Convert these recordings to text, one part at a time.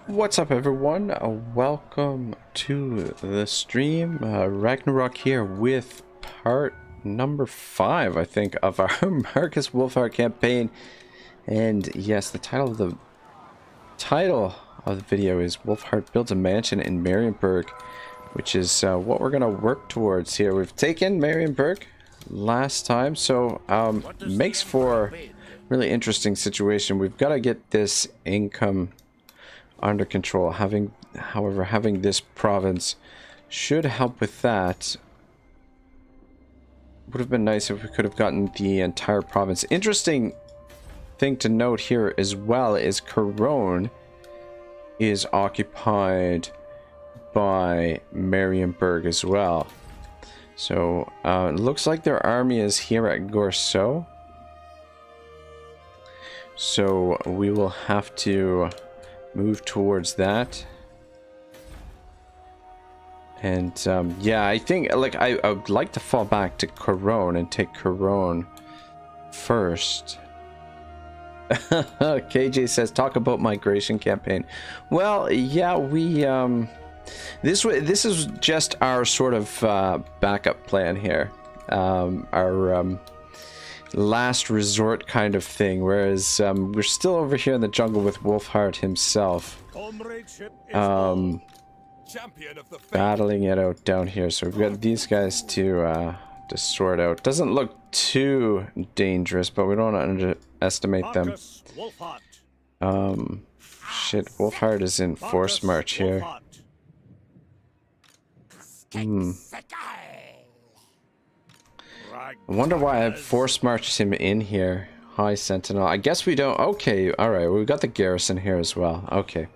What's up, everyone? Welcome to the stream. Ragnarok here with part number 5, I think, of our Markus Wulfhart campaign. And yes, the title of the video is Wulfhart builds a mansion in Marienburg, which is what we're gonna work towards here. We've taken Marienburg last time, so makes for a really interesting situation. We've got to get this income under control. However, having this province should help with that. Would have been nice if we could have gotten the entire province. Interesting thing to note here as well is Cologne is occupied by Marienburg as well. So it looks like their army is here at Gorso. So we will have to move towards that. And yeah, I think I would like to fall back to Cologne and take Cologne first. KJ says talk about migration campaign. Well, yeah, we this is just our sort of backup plan here, our last resort kind of thing, whereas we're still over here in the jungle with Wulfhart himself, battling it out down here. So we've got these guys to sort out. Doesn't look too dangerous, but we don't want to underestimate them. Shit, Wulfhart is in force march here. I wonder why I force marched him in here. High Sentinel. I guess we don't. Okay, alright. We've got the garrison here as well. Okay.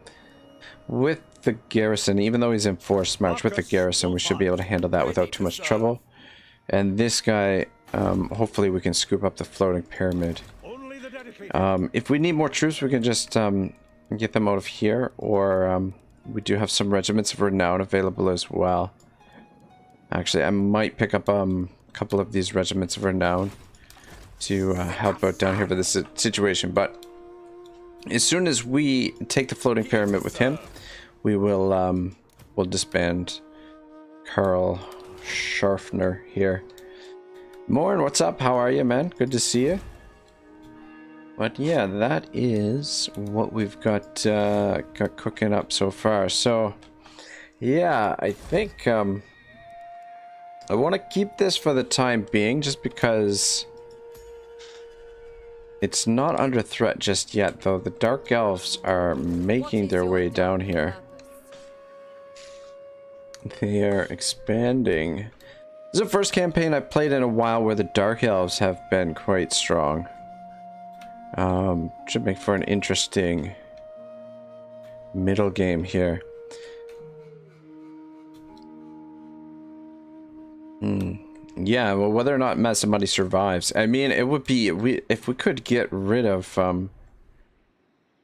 With the garrison, even though he's in force march, with the garrison, we should be able to handle that without too much trouble. And this guy, hopefully we can scoop up the floating pyramid. If we need more troops, we can just get them out of here. Or we do have some regiments of renown available as well. Actually, I might pick up couple of these regiments of renown to help out down here for this situation. But as soon as we take the floating pyramid with him, we will we'll disband Karl Scharfner here. Morn, what's up? How are you, man? Good to see you. But yeah, that is what we've got cooking up so far. So yeah, I think I want to keep this for the time being, just because it's not under threat just yet, though. The Dark Elves are making their way down here. They are expanding. This is the first campaign I've played in a while where the Dark Elves have been quite strong. Should make for an interesting middle game here. Yeah, well, whether or not Masamudi survives, I mean, it would be if we could get rid of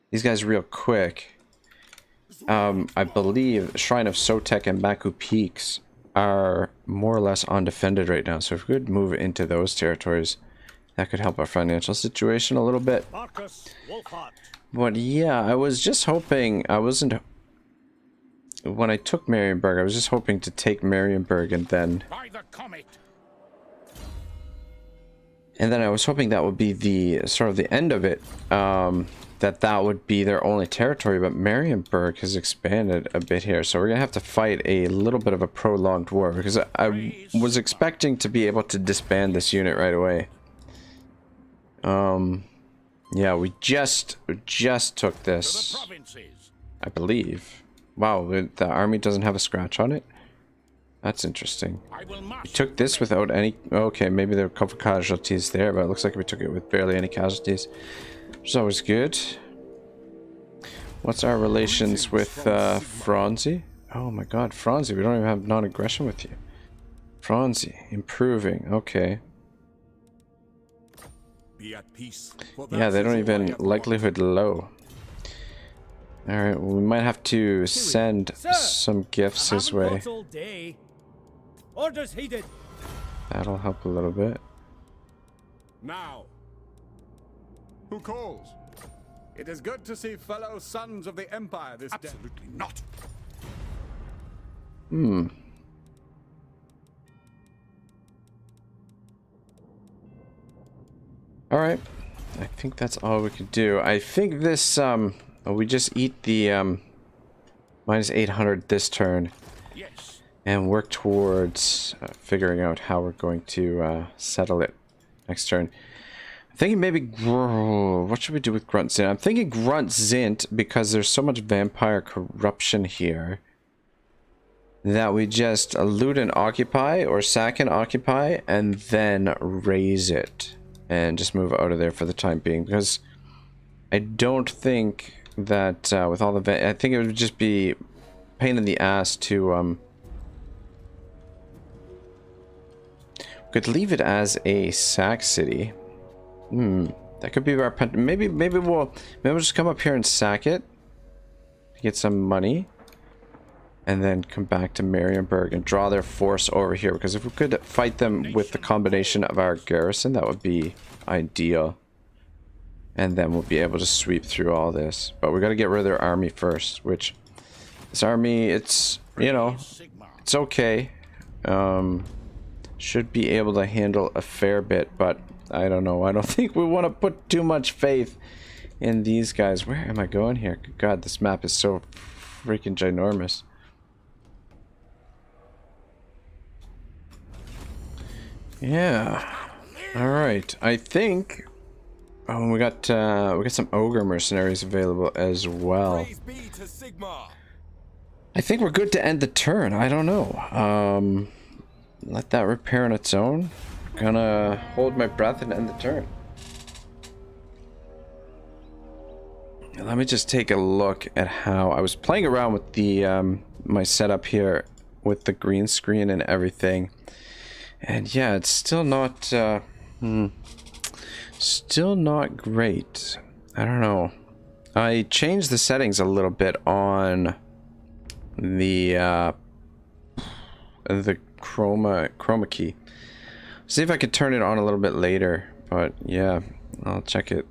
these guys real quick. I believe Shrine of Sotek and Maku Peaks are more or less undefended right now, so if we could move into those territories, that could help our financial situation a little bit. But yeah, I was just hoping, when I took Marienburg, I was just hoping to take Marienburg and then I was hoping that would be the sort of the end of it, that would be their only territory. But Marienburg has expanded a bit here, so we're gonna have to fight a little bit of a prolonged war, because I was expecting to be able to disband this unit right away. Yeah, we just took this, I believe. Wow, the army doesn't have a scratch on it? That's interesting. We took this without any... Okay, maybe there were a couple casualties there, but it looks like we took it with barely any casualties, which is always good. What's our relations with Franzi? Oh my god, Franzi, we don't even have non-aggression with you. Franzi, improving, okay. Yeah, they don't even likelihood low. Alright, well, we might have to send some gifts his way. That'll help a little bit. Now, who calls? It is good to see fellow sons of the Empire this day. Absolutely not. All right. I think that's all we could do. I think this, we just eat the, minus 800 this turn. Yes. And work towards figuring out how we're going to settle it next turn. I'm thinking maybe... what should we do with Grunt Zint? I'm thinking Grunt Zint because there's so much vampire corruption here that we just loot and occupy, or sack and occupy, and then raise it. And just move out of there for the time being, because I don't think that with all the... I think it would just be pain in the ass to... could leave it as a sack city. That could be our... Maybe we'll just come up here and sack it to get some money, and then come back to Marienburg and draw their force over here, because if we could fight them with the combination of our garrison, that would be ideal. And then we'll be able to sweep through all this. But we got to get rid of their army first, which this army, it's, you know, it's okay. Should be able to handle a fair bit, but I don't know. I don't think we want to put too much faith in these guys. Where am I going here? Good God, this map is so freaking ginormous. Yeah. All right. I think we got some ogre mercenaries available as well. I think we're good to end the turn. I don't know. Let that repair on its own. Gonna hold my breath and end the turn. Let me just take a look at how I was playing around with the my setup here with the green screen and everything. And yeah, it's still not great. I don't know. I changed the settings a little bit on the chroma key. See if I could turn it on a little bit later, but yeah, I'll check it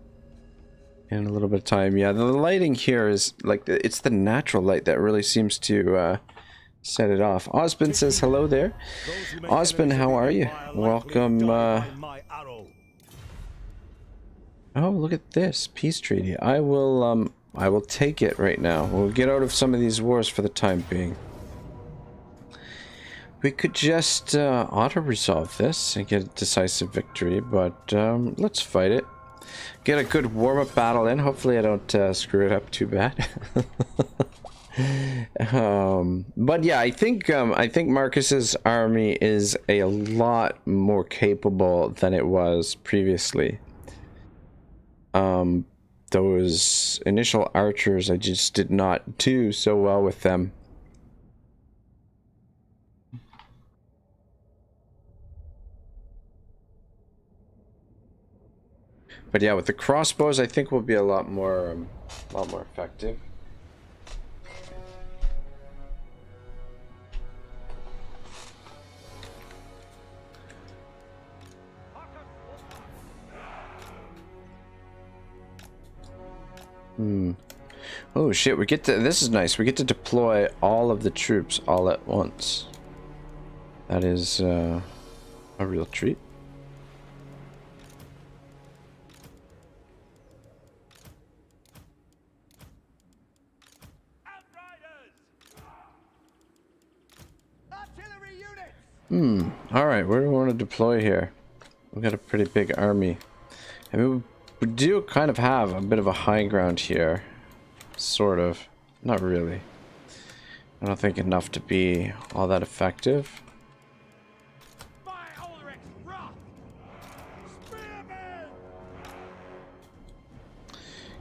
in a little bit of time. Yeah, the lighting here is like it's the natural light that really seems to set it off. Osbin says hello there. Osbin, how are you? Welcome. Oh, look at this peace treaty. I will take it right now. We'll get out of some of these wars for the time being. We could just auto-resolve this and get a decisive victory, but let's fight it. Get a good warm-up battle in. Hopefully I don't screw it up too bad. But yeah, I think Marcus's army is a lot more capable than it was previously. Those initial archers, I just did not do so well with them. But yeah, with the crossbows, I think we'll be a lot more effective. Oh shit, we get to, this is nice, we get to deploy all of the troops all at once. That is a real treat. Alright, where do we want to deploy here? We've got a pretty big army. I mean, we do kind of have a bit of a high ground here. Sort of. Not really. I don't think enough to be all that effective.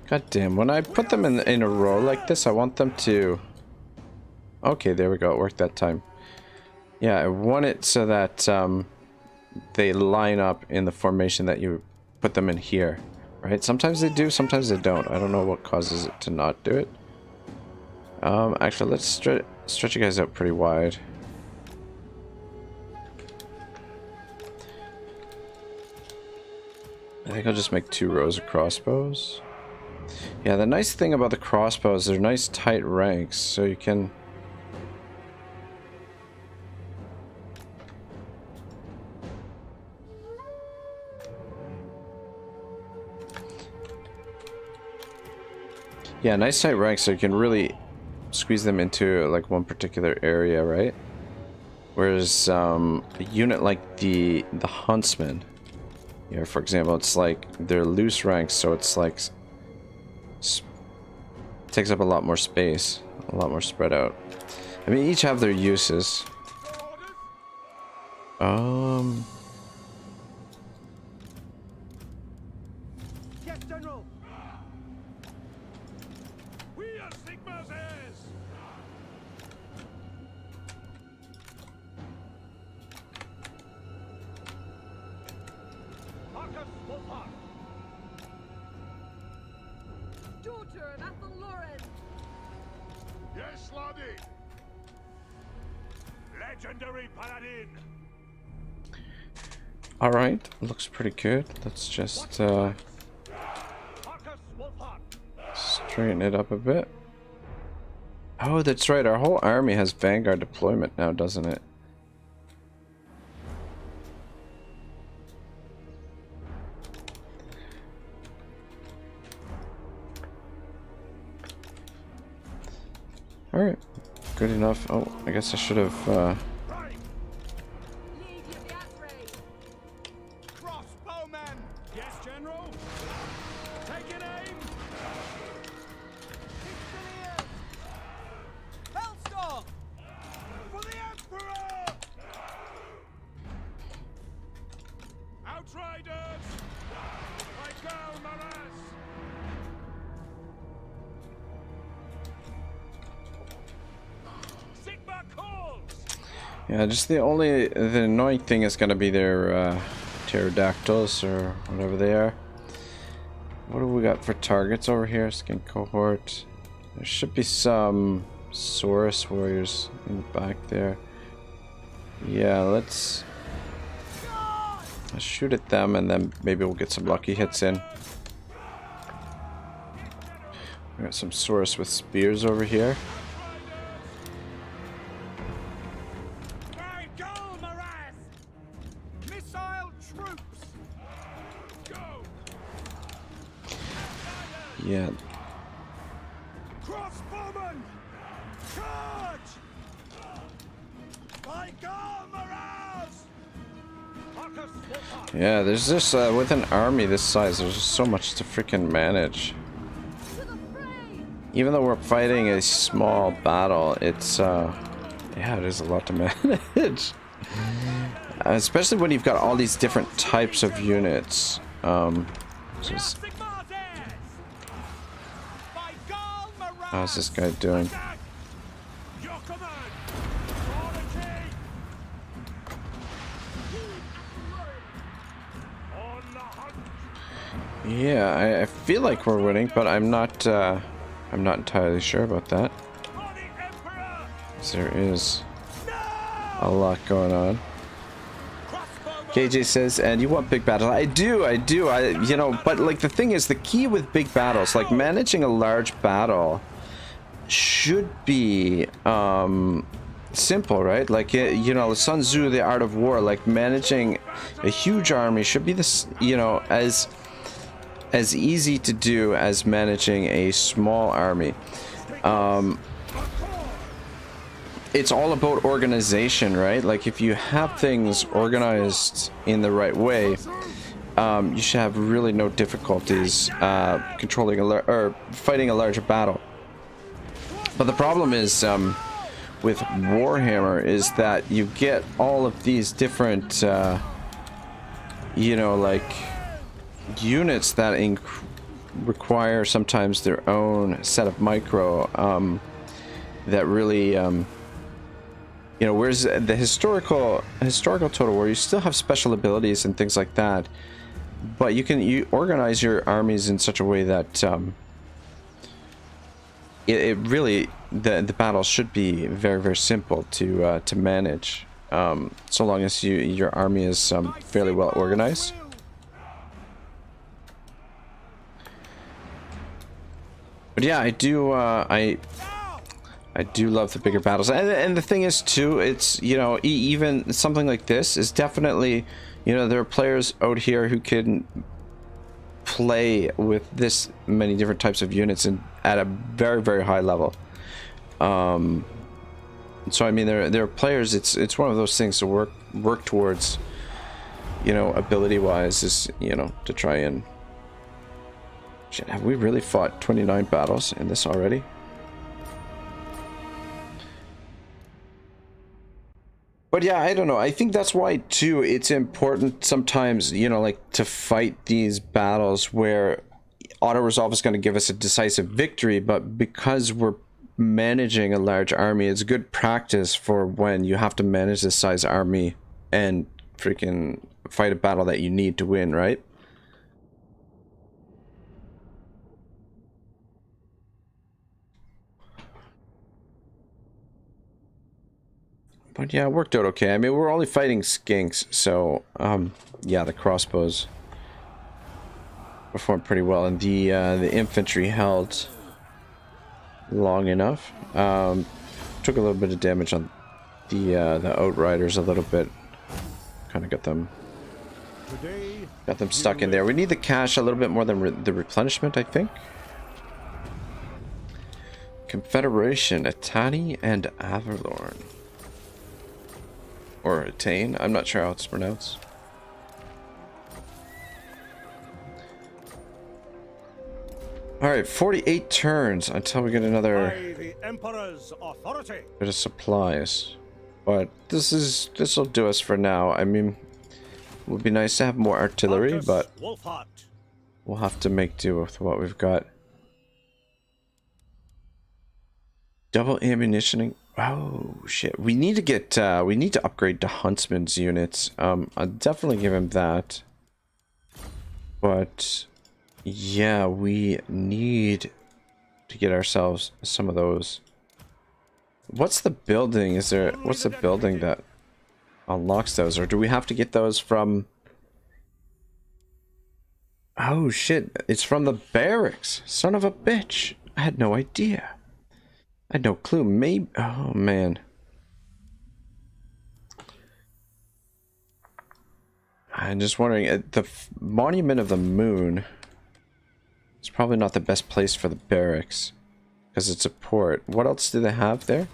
God damn, when I put them in a row like this, I want them to... Okay, there we go, it worked that time. Yeah, I want it so that they line up in the formation that you put them in here. Right? Sometimes they do, sometimes they don't. I don't know what causes it to not do it. Actually, let's stretch you guys out pretty wide. I think I'll just make 2 rows of crossbows. Yeah, the nice thing about the crossbows, they're nice tight ranks, so you can... Yeah, nice tight ranks, so you can really squeeze them into like one particular area, right? Whereas a unit like the Huntsman, here, for example, it's like they're loose ranks, so it's like takes up a lot more space, a lot more spread out. I mean, each have their uses. Yes, General. We are Sigma's heirs. Markus Wulfhart. Daughter of Athelloren. Yes, laddie. Legendary paladin. All right, looks pretty good. Let's just Markus Wulfhart. straighten it up a bit. Oh, that's right. Our whole army has Vanguard deployment now, doesn't it? Alright, good enough. Oh, I guess I should have, Right. Lead you the Athrei. Crossbowman. Yes, General. Taking aim. Fusiliers. Hellstorm. For the Emperor. Outriders. By Karl Franz. Sigma calls. yeah, just the annoying thing is gonna be their, pterodactyls, or whatever they are. What do we got for targets over here? Skin cohort. There should be some Saurus warriors in the back there. Yeah, let's shoot at them, and then maybe we'll get some lucky hits in. We got some Saurus with spears over here. By Karl Franz. Missile troops. Go. Yeah, Crossbowman. Charge. By Karl Franz. Markus Wulfhart. yeah. There's just with an army this size, there's just so much to freaking manage. To the fray. Even though we're fighting a small battle, it's yeah, it is a lot to manage. Especially when you've got all these different types of units. Just, Sigma's heirs. By Karl Franz. how's this guy doing? Your command. For the king. On the hunt. Yeah, I feel like we're winning, but I'm not entirely sure about that. For the Emperor. 'Cause there is No. a lot going on. Crossbowman. KJ says, and you want big battles. I do, you know, but like the thing is, the key with big battles, like managing a large battle should be simple, right? Like, you know, Sun Tzu, The Art of War, like managing a huge army should be this, you know, as easy to do as managing a small army. It's all about organization, right? Like if you have things organized in the right way, you should have really no difficulties controlling or fighting a larger battle. But the problem is with Warhammer is that you get all of these different, you know, like units that require sometimes their own set of micro that really. You know, whereas the historical Total War, you still have special abilities and things like that, but you organize your armies in such a way that it really the battle should be very, very simple to manage, so long as your army is fairly well organized. But yeah, I do I do love the bigger battles, and the thing is too, it's, you know, even something like this is definitely, you know, there are players out here who can play with this many different types of units and at a very, very high level. So I mean, there are players. It's one of those things to work towards, you know, ability wise, is, you know, to try and. Shit, have we really fought 29 battles in this already? But yeah, I don't know. I think that's why too it's important sometimes, you know, like to fight these battles where auto resolve is going to give us a decisive victory, but because we're managing a large army, it's good practice for when you have to manage this size army and freaking fight a battle that you need to win, right? But yeah, it worked out okay. I mean, we're only fighting skinks, so yeah, the crossbows performed pretty well, and the infantry held long enough. Took a little bit of damage on the outriders a little bit. Kind of got them stuck in there. We need the cash a little bit more than the replenishment, I think. Confederation, Atani and Avalorn. Or Attain, I'm not sure how it's pronounced. Alright, 48 turns until we get another the Emperor's authority. bit of supplies. But this'll do us for now. I mean, it would be nice to have more artillery, Markus but Wulfhart. we'll have to make do with what we've got. Double ammunitioning. Oh shit! We need to get. We need to upgrade to Huntsman's units. I'll definitely give him that. But yeah, we need to get ourselves some of those. What's the building? Is there? What's the building that unlocks those, or do we have to get those from? Oh shit! It's from the barracks. Son of a bitch! I had no idea. I had no clue. Maybe. Oh man. I'm just wondering. The Monument of the Moon is probably not the best place for the barracks because it's a port. What else do they have there?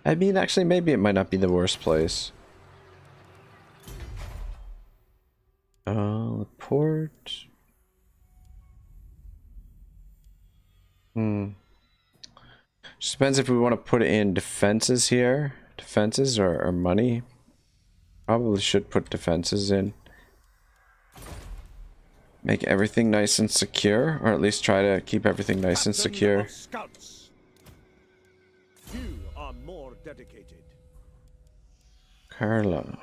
I mean, actually, maybe it might not be the worst place. The port. Just depends if we want to put in defenses here. Defenses or money. Probably should put defenses in. Make everything nice and secure, or at least try to keep everything nice and secure. Scouts. You are more dedicated. Carla.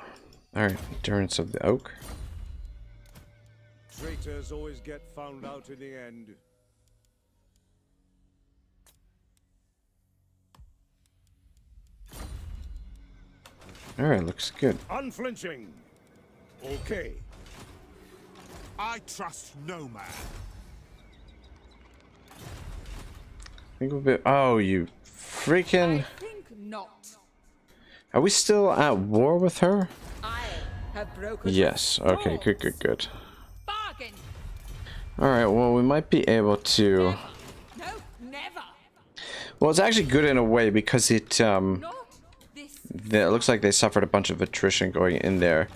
Alright, endurance of the oak. Traitors always get found out in the end. Alright, looks good. Unflinching. Okay. I trust no man. I think we'll be. Oh, you freaking. I think not. Are we still at war with her? I have broken. Yes. Okay, good, good, good. Bargain. Alright, well, we might be able to. No, never. Well, it's actually good in a way because it, Not this. it looks like they suffered a bunch of attrition going in there.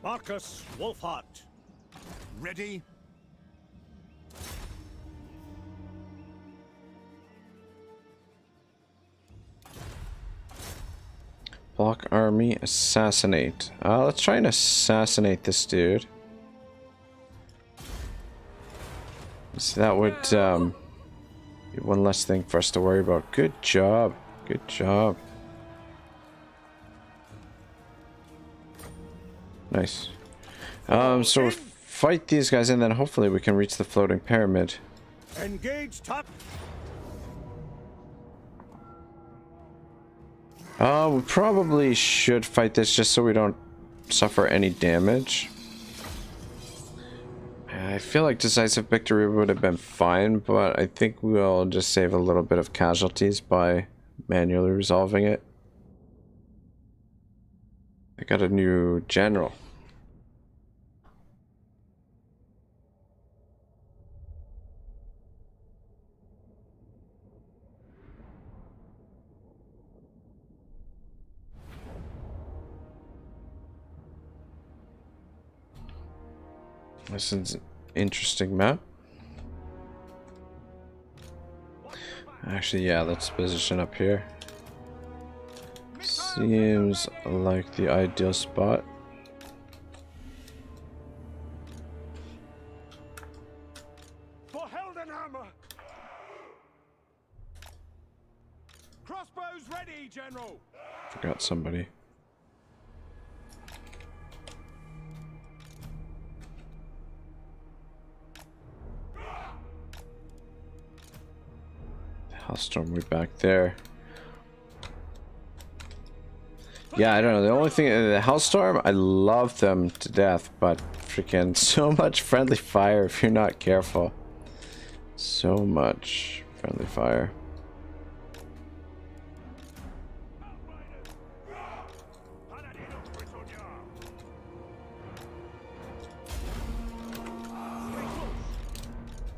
Markus Wulfhart. Ready? Block army, assassinate. Let's try and assassinate this dude. So that would, be one less thing for us to worry about. Good job. Good job. Nice. So we fight these guys and then hopefully we can reach the floating pyramid. Engage top. We probably should fight this just so we don't suffer any damage. I feel like decisive victory would have been fine, but I think we'll just save a little bit of casualties by manually resolving it. I got a new general. This is an interesting map. Actually, yeah, let's position up here. Seems like the ideal spot. For Heldenhammer! Crossbows ready, General! Forgot somebody. Hellstorm, we back there. Yeah, I don't know. The only thing, the Hellstorm, I love them to death, but freaking so much friendly fire if you're not careful. So much friendly fire.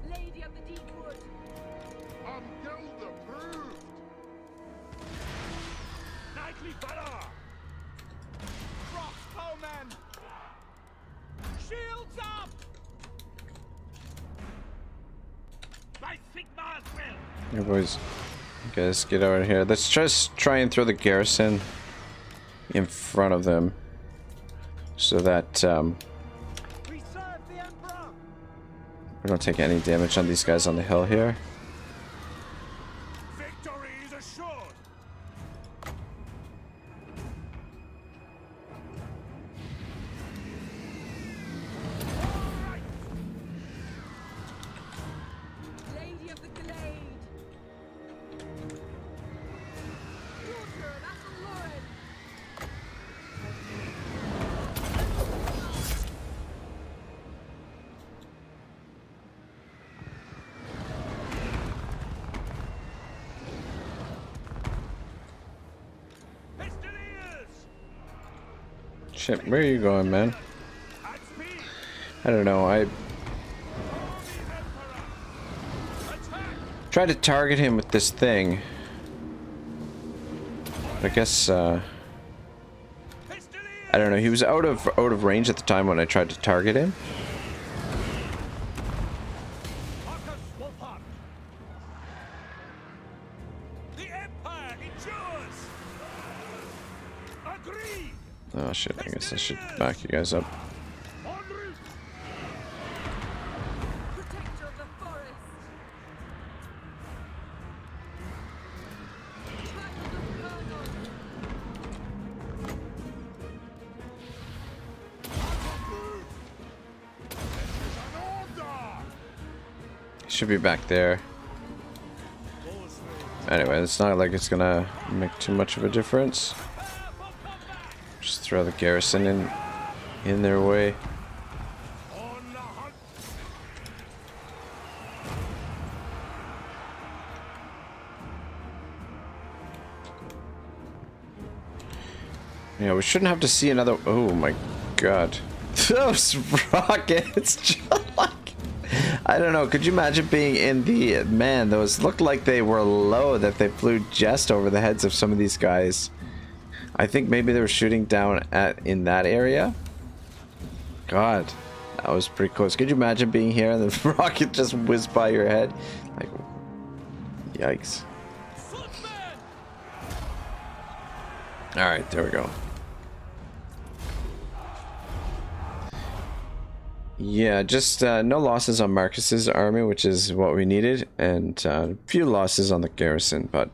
Lady of the Deep Wood. Knightly valor! Crossbowmen! Shields up! My Sigmar's will! Hey boys, you guys get over here. Let's just try and throw the garrison in front of them so that We serve the Emperor! we don't take any damage on these guys on the hill here. Victory is assured! Lady of the Glade. Daughter of Athelloren. Pistoliers! Shit, where are you going, man? At speed! I don't know. I For the Emperor! Attack! tried to target him with this thing. But I guess I Pistoliers! don't know. He was out of range at the time when I tried to target him. Markus Wulfhart! The Empire endures! Agreed! Oh shit, I guess I should back you guys up. En route! Protector of the forest. Child of Colonel. Should be back there. Anyway, it's not like it's gonna make too much of a difference. Just throw the garrison in their way. On the hunt! Yeah, we shouldn't have to see another. Oh my god, those rockets! Just like, I don't know. Could you imagine being in the man? Those looked like they were low. That they flew just over the heads of some of these guys. I think maybe they were shooting down in that area. God, that was pretty close. Could you imagine being here and the rocket just whizzed by your head? Like, yikes. All right, there we go. Yeah, just no losses on Marcus's army, which is what we needed, and a few losses on the garrison, but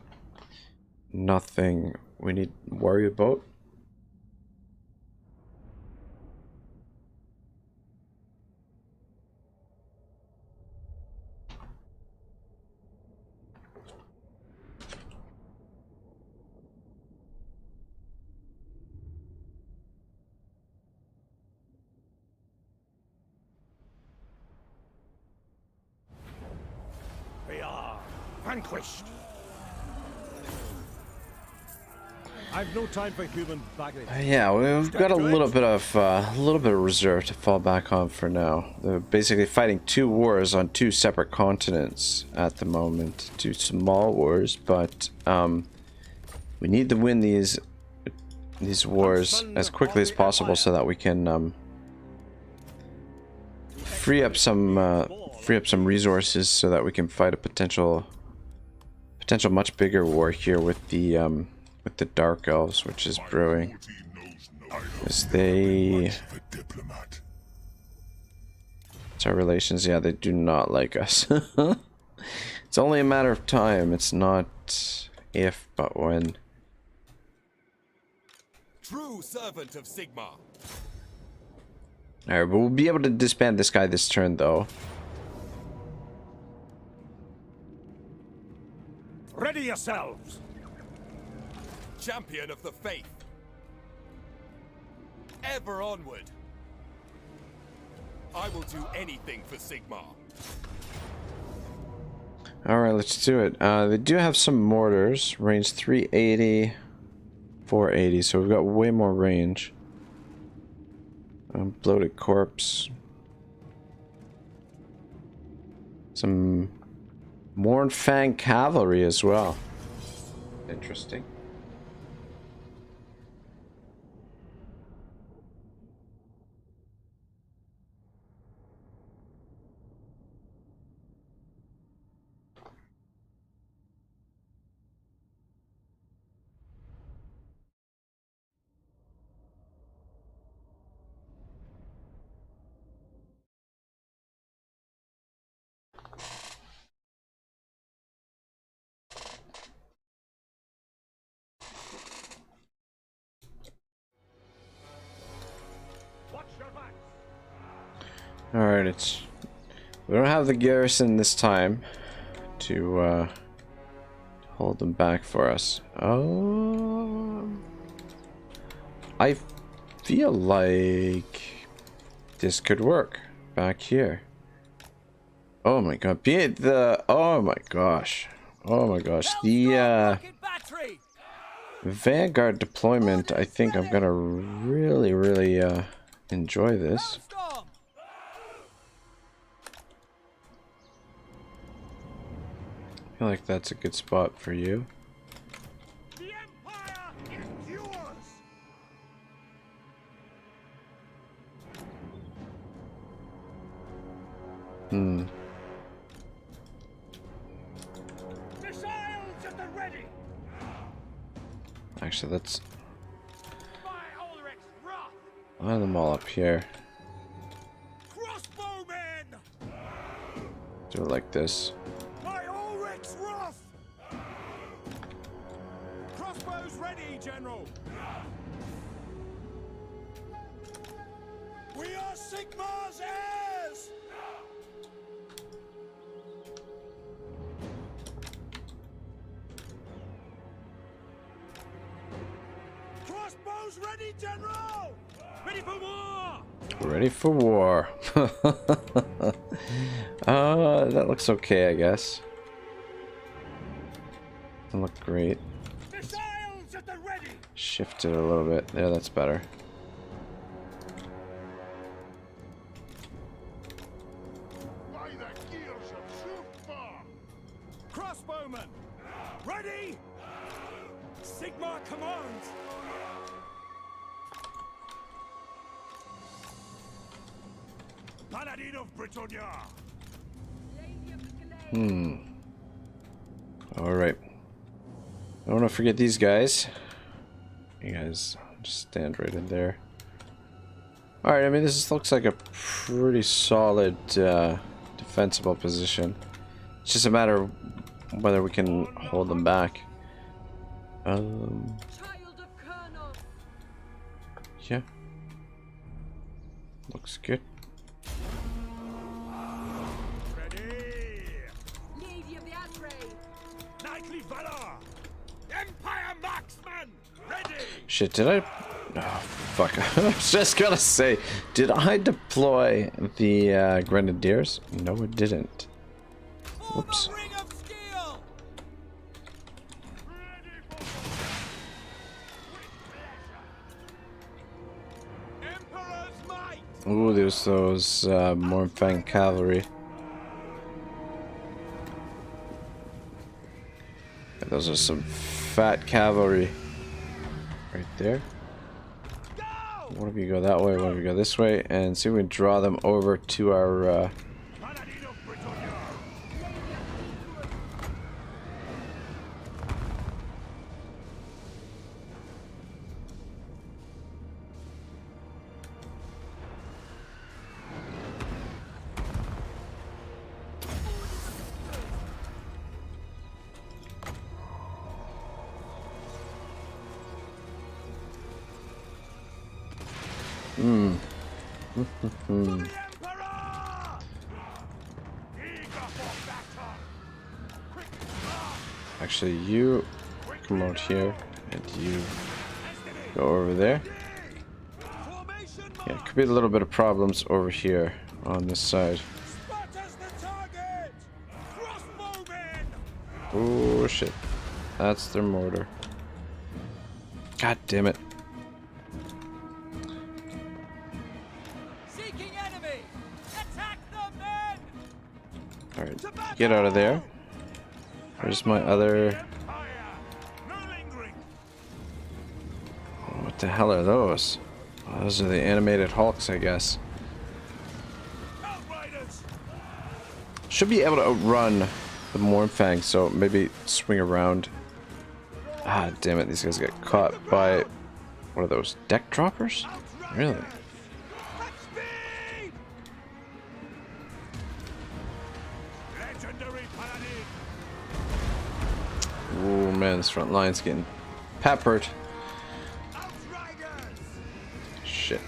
nothing we need to worry about. vanquished. I've no time for human baggage. Yeah, we've got a little bit of reserve to fall back on for now. They're basically fighting two wars on two separate continents at the moment, two small wars, but we need to win these wars as quickly as possible so that we can free up some resources so that we can fight a potential much bigger war here with the Dark Elves, which is brewing. As it's our relations, yeah, they do not like us. It's only a matter of time. It's not if, but when. True servant of Sigmar. Alright, but we'll be able to disband this guy this turn, though. Ready yourselves. Champion of the faith. Ever onward. I will do anything for Sigmar. Alright, let's do it. They do have some mortars. Range 380, 480, so we've got way more range. Bloated corpse. Some Mournfang cavalry as well. Interesting. Alright, we don't have the garrison this time to hold them back for us. I feel like this could work back here. Oh my god, oh my gosh. The Vanguard deployment, I think I'm gonna really enjoy this. I feel like that's a good spot for you. The Empire endures. Missiles at the ready. Actually, let's By Ulrich's wrath. line them all up here. Crossbowmen. Do it like this. By Ulrich's wrath. Crossbows ready, General. We are Sigmar's heirs. Crossbows ready, General. Ready for war. Ready for war. That looks okay, I guess. Doesn't look great. Missiles at the ready. Shift it a little bit. There, that's better. By the gears of Wulfart. Crossbowmen, ready. Sigmar commands. Paladin of Britannia. Lady of the Glades. Alright. I don't want to forget these guys. You guys just stand right in there. Alright, I mean, this looks like a pretty solid defensible position. It's just a matter of whether we can hold them back. Child of Colonel. Yeah. Looks good. Ready. Lady of the Atray. Knightly valor. Empire marksman. Ready. Shit, did I... Oh, fuck. I was just gonna say, did I deploy the Grenadiers? No, it didn't. Whoops. Ring of steel. Ooh, there's those Mornfang cavalry. Yeah, those are some fat cavalry. Right there. What if you go that way? What if you go this way? And see if we can draw them over to our... Actually, you come out here, and you go over there. Yeah, could be a little bit of problems over here on this side. Oh shit, that's their mortar. God damn it. Seeking enemy! Attack the men! Alright, get out of there. Where's my other... What the hell are those? Oh, those are the animated Hulks, I guess. Should be able to outrun the Mornfang, so maybe swing around. Ah, damn it, these guys get caught by... What are those, deck droppers? Really? Oh man, this front line's getting peppered. Shit.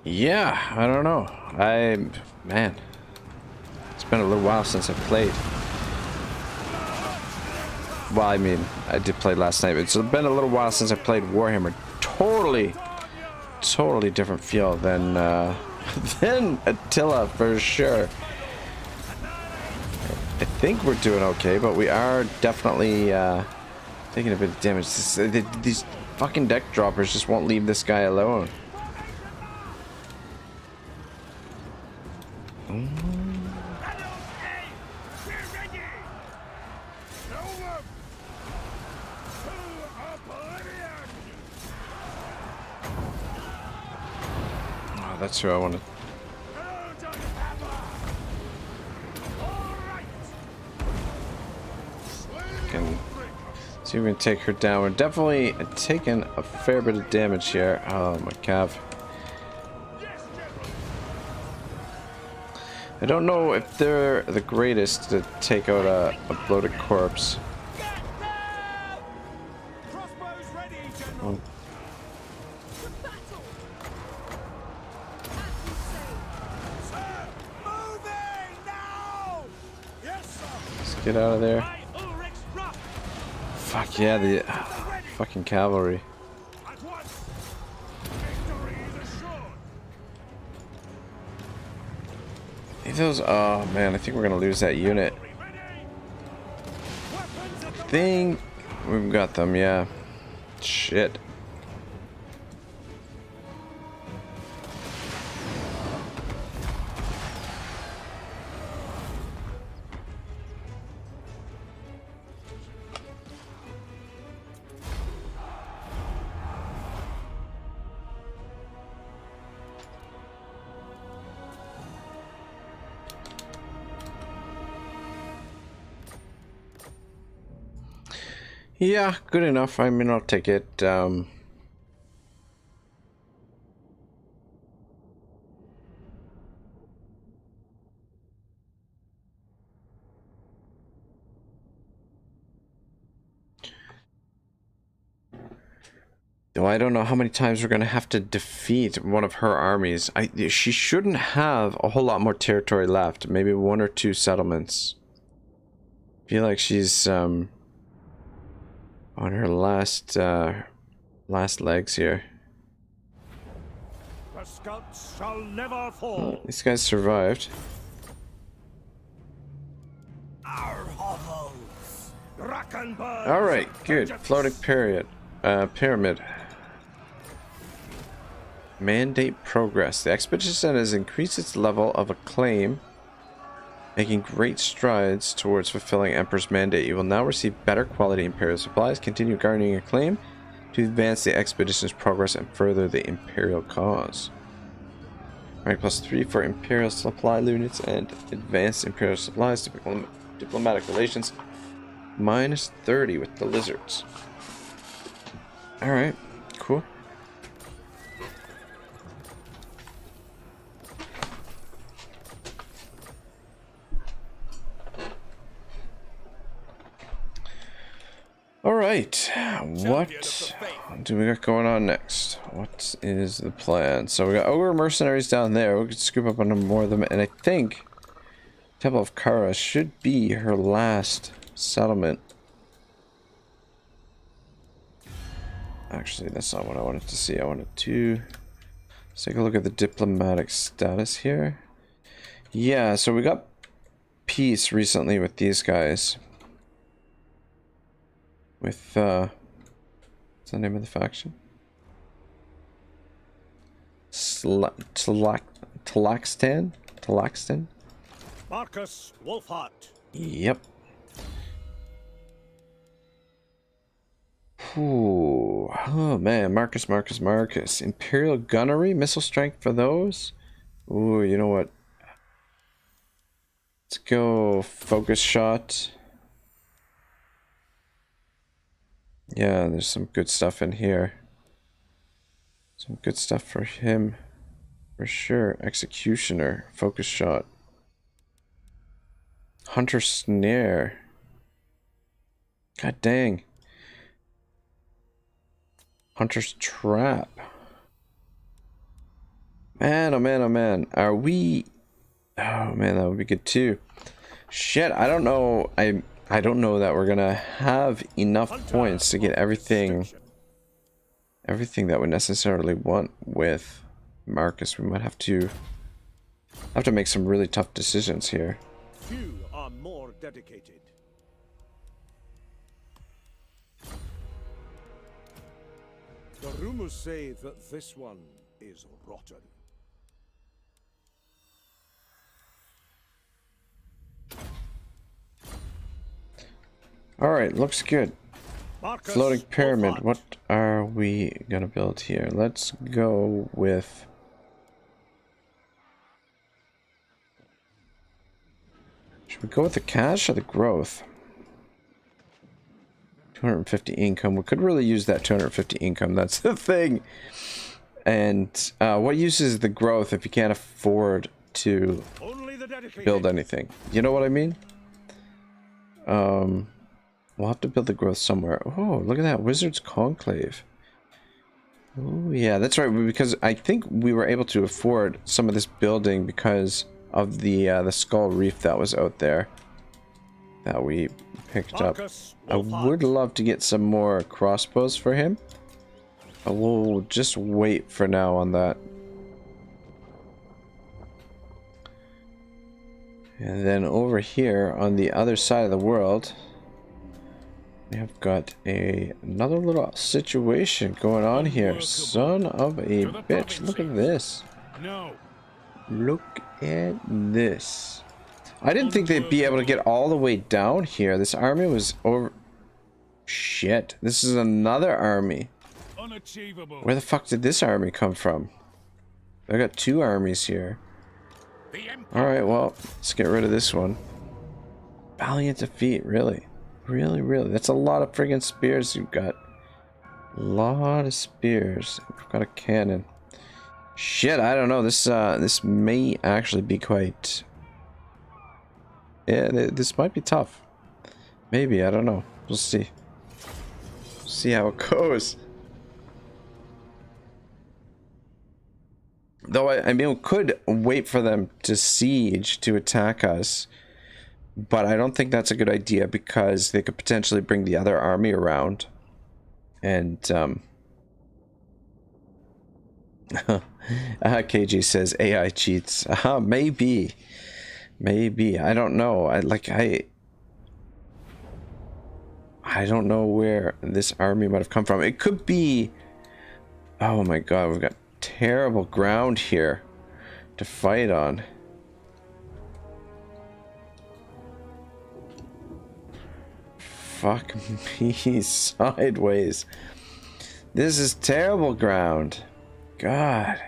Yeah, I don't know. Man, it's been a little while since I played. Well, I mean, I did play last night, but it's been a little while since I played Warhammer. Totally different feel than than Attila for sure. I think we're doing okay, but we are definitely taking a bit of damage. These fucking deck droppers just won't leave this guy alone. Oh, that's who I wanted. Can see if we can take her down. We're definitely taking a fair bit of damage here. Oh my cav. I don't know if they're the greatest to take out a bloated corpse. Let's get out of there. Fuck yeah, the fucking cavalry. Those, oh man, I think we're gonna lose that unit. I think we've got them, yeah. Shit. Yeah, good enough. I mean, I'll take it. Though I don't know how many times we're going to have to defeat one of her armies. She shouldn't have a whole lot more territory left. Maybe 1 or 2 settlements. I feel like she's on her last legs here. The scouts shall never fall. These guys survived. Our hovels. Alright, good. Floating pyramid. Mandate progress. The expedition has increased its level of acclaim, making great strides towards fulfilling Emperor's mandate. You will now receive better quality Imperial supplies. Continue garnering acclaim to advance the expedition's progress and further the Imperial cause. Rank +3 for Imperial supply units and advanced Imperial supplies. Diplomatic relations -30 with the lizards. Alright, cool. Alright, what do we got going on next? What is the plan? So we got ogre mercenaries down there. We could scoop up on more of them, and I think Temple of Kara should be her last settlement. Actually, that's not what I wanted to see. I wanted to take a look at the diplomatic status here. Yeah, so we got peace recently with these guys. With, what's the name of the faction? Talaxtan? Markus Wulfhart. Yep. Ooh. Oh man, Marcus. Imperial gunnery, missile strength for those. Ooh, you know what? Let's go focus shot. Yeah, there's some good stuff in here. Some good stuff for him. For sure. Executioner. Focus shot. Hunter snare. God dang. Hunter's trap. Man, oh man, oh man. Are we... Oh man, that would be good too. Shit, I don't know. I don't know that we're gonna have enough points to get everything that we necessarily want with Marcus. We might have to make some really tough decisions here. Few are more dedicated. The rumors say that this one is rotten. Alright, looks good. Markus Floating pyramid. Wulfhart. What are we gonna build here? Let's go with... Should we go with the cash or the growth? 250 income. We could really use that 250 income. That's the thing. And what use is the growth if you can't afford to Only the dedicated. build anything? You know what I mean? We'll have to build the growth somewhere. Oh, look at that. Wizard's Conclave. Oh, yeah, that's right. Because I think we were able to afford some of this building because of the Skull Reef that was out there that we picked up. Markus I Wulfhart. would love to get some more crossbows for him. I will just wait for now on that. And then over here on the other side of the world, we have got another little situation going on here. Son of a bitch. Look at this. No. Look at this. I didn't think they'd be able to get all the way down here. This army was over... Shit. This is another army. Unachievable. Where the fuck did this army come from? I got 2 armies here. Alright, well, let's get rid of this one. Valiant defeat, really? Really? That's a lot of friggin' spears you've got. A lot of spears. We've got a cannon. Shit, I don't know. This may actually be quite... Yeah, this might be tough. Maybe, I don't know. We'll see. See how it goes. Though, I mean, we could wait for them to siege to attack us. But I don't think that's a good idea because they could potentially bring the other army around. And, KG says AI cheats. Maybe. Maybe. I don't know. I don't know where this army might have come from. It could be... Oh my god, we've got terrible ground here to fight on. Fuck me sideways. This is terrible ground. God.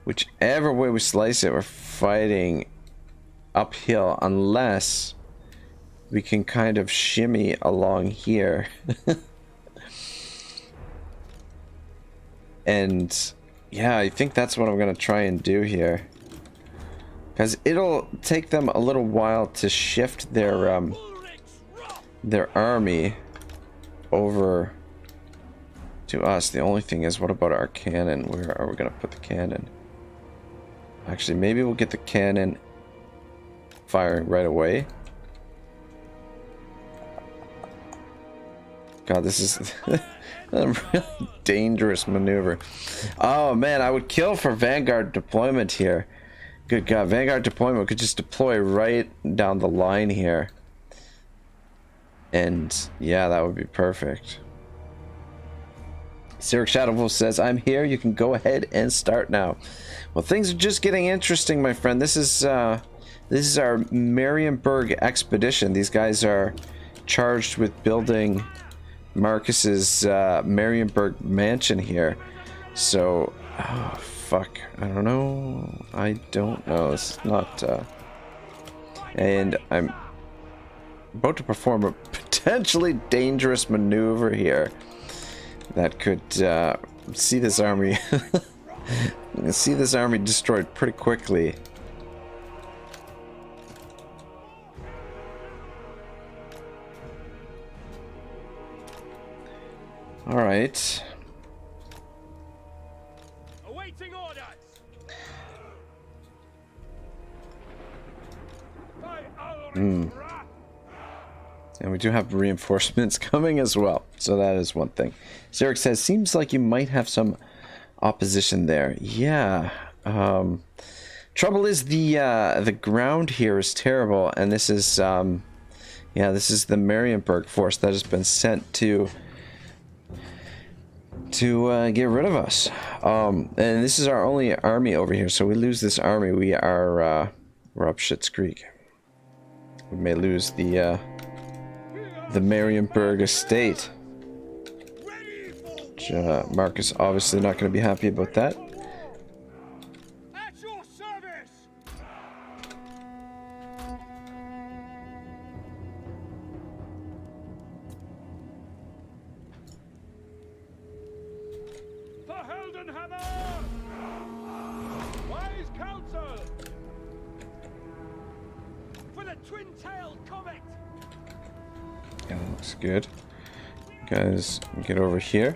Whichever way we slice it, we're fighting uphill unless we can kind of shimmy along here. And yeah, I think that's what I'm gonna try and do here, because it'll take them a little while to shift their army over to us. The only thing is, what about our cannon? Where are we gonna put the cannon? Actually, maybe we'll get the cannon firing right away. God, this is a really dangerous maneuver. Oh man, I would kill for Vanguard deployment here. Good God, Vanguard deployment could just deploy right down the line here. And yeah, that would be perfect. Cyric Shadowwolf says, I'm here, you can go ahead and start now. Well, things are just getting interesting, my friend. This is our Marienburg expedition. These guys are charged with building Markus's Marienburg mansion here. So, oh, fuck. I don't know. I don't know. It's not... and I'm about to perform a potentially dangerous maneuver here that could see this army... see this army destroyed pretty quickly. All right. Awaiting orders. And we do have reinforcements coming as well, so that is one thing. Zarek says, seems like you might have some opposition there. Yeah. Trouble is the ground here is terrible, and this is yeah, this is the Marienburg force that has been sent to get rid of us. And this is our only army over here, so we lose this army, we're up shit's creek. We may lose the Marienburg estate. Which, Markus obviously not going to be happy about that. At your service. For Heldenhammer! Wise counsel! For the twin-tailed comet! Yeah, that looks good. Guys, get over here.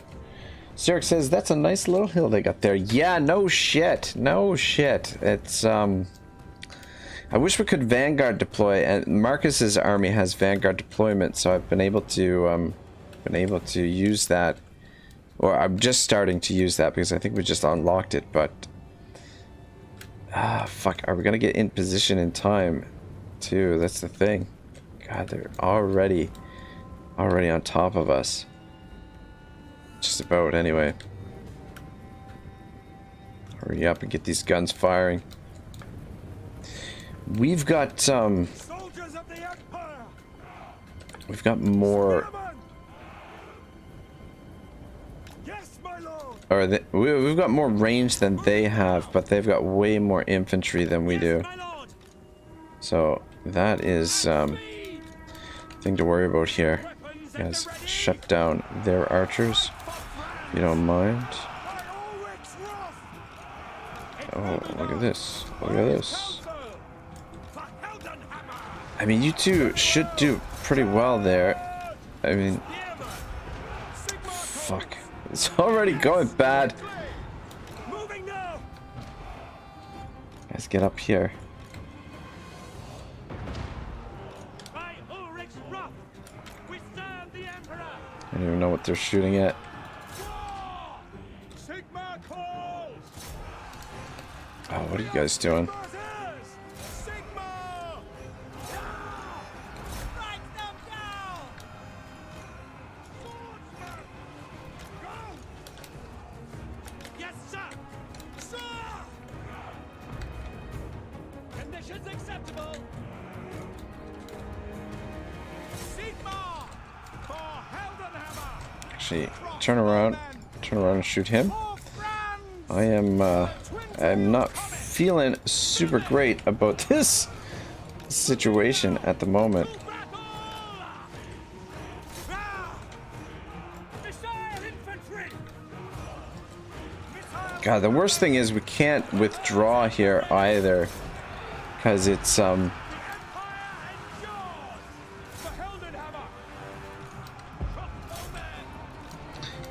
Zarek says, that's a nice little hill they got there. Yeah, no shit. No shit. It's, I wish we could Vanguard deploy, and Markus's army has Vanguard deployment, so I've been able to use that. Or I'm just starting to use that because I think we just unlocked it, but... fuck, are we gonna get in position in time, too? That's the thing. God, they're already on top of us. Just about, anyway. Hurry up and get these guns firing. We've got, Soldiers of the Empire! we've got more... Yes, my lord! Or we've got more range than they have, but they've got way more infantry than we do. My lord! So, that is, thing to worry about here. Guys, shut down their archers. If you don't mind. Oh, look at this. Look at this. I mean, you two should do pretty well there. I mean, fuck. It's already going bad. Moving now. Guys, get up here. By Ulrich's wrath, we serve the Emperor. I don't even know what they're shooting at. Sigma calls. Oh, what are you guys doing? Sigma. Strike them down. Swordsman. Go. Yes, sir. Sir. Conditions acceptable. Sigma. For Heldenhammer. Actually, turn around and shoot him. I'm not feeling super great about this situation at the moment. God, the worst thing is we can't withdraw here either, because it's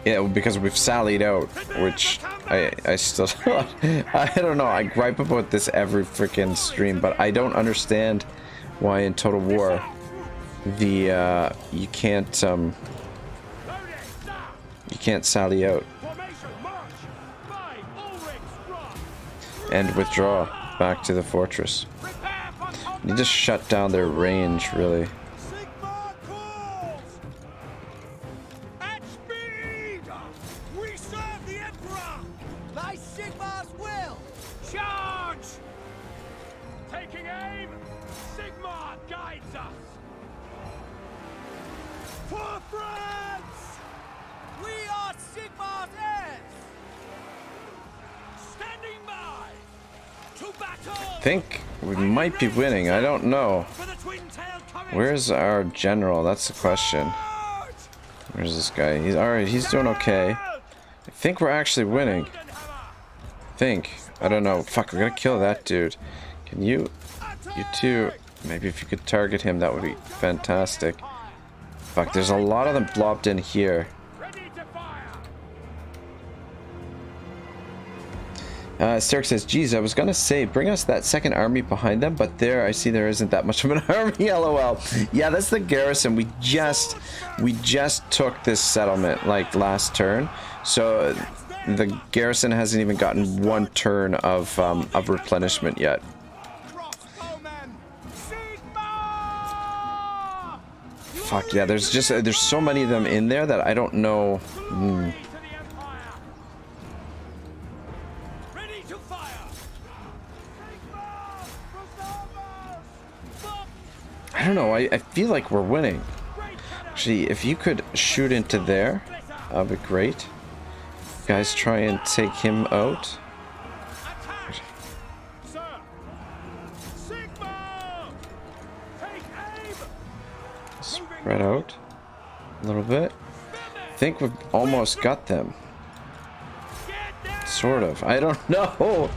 yeah, because we've sallied out, which I still I don't know. I gripe about this every freaking stream, but I don't understand why in Total War the you can't sally out and withdraw back to the fortress. You just shut down their range, really. I think we might be winning. I don't know. Where's our general? That's the question. Where's this guy? He's alright. He's doing okay. I think we're actually winning. I don't know. Fuck, we're gonna kill that dude. Can you two, maybe if you could target him, that would be fantastic. Fuck, there's a lot of them blobbed in here. Sterk says, geez, I was gonna say, bring us that second army behind them, but there, I see there isn't that much of an army, lol. Yeah, that's the garrison. We just took this settlement, like, last turn. So, the garrison hasn't even gotten one turn of replenishment yet. Fuck, yeah, there's so many of them in there that I don't know. I don't know, I feel like we're winning. Actually, if you could shoot into there, that'd be great. Guys, try and take him out. Spread out a little bit. I think we've almost got them. Sort of. I don't know.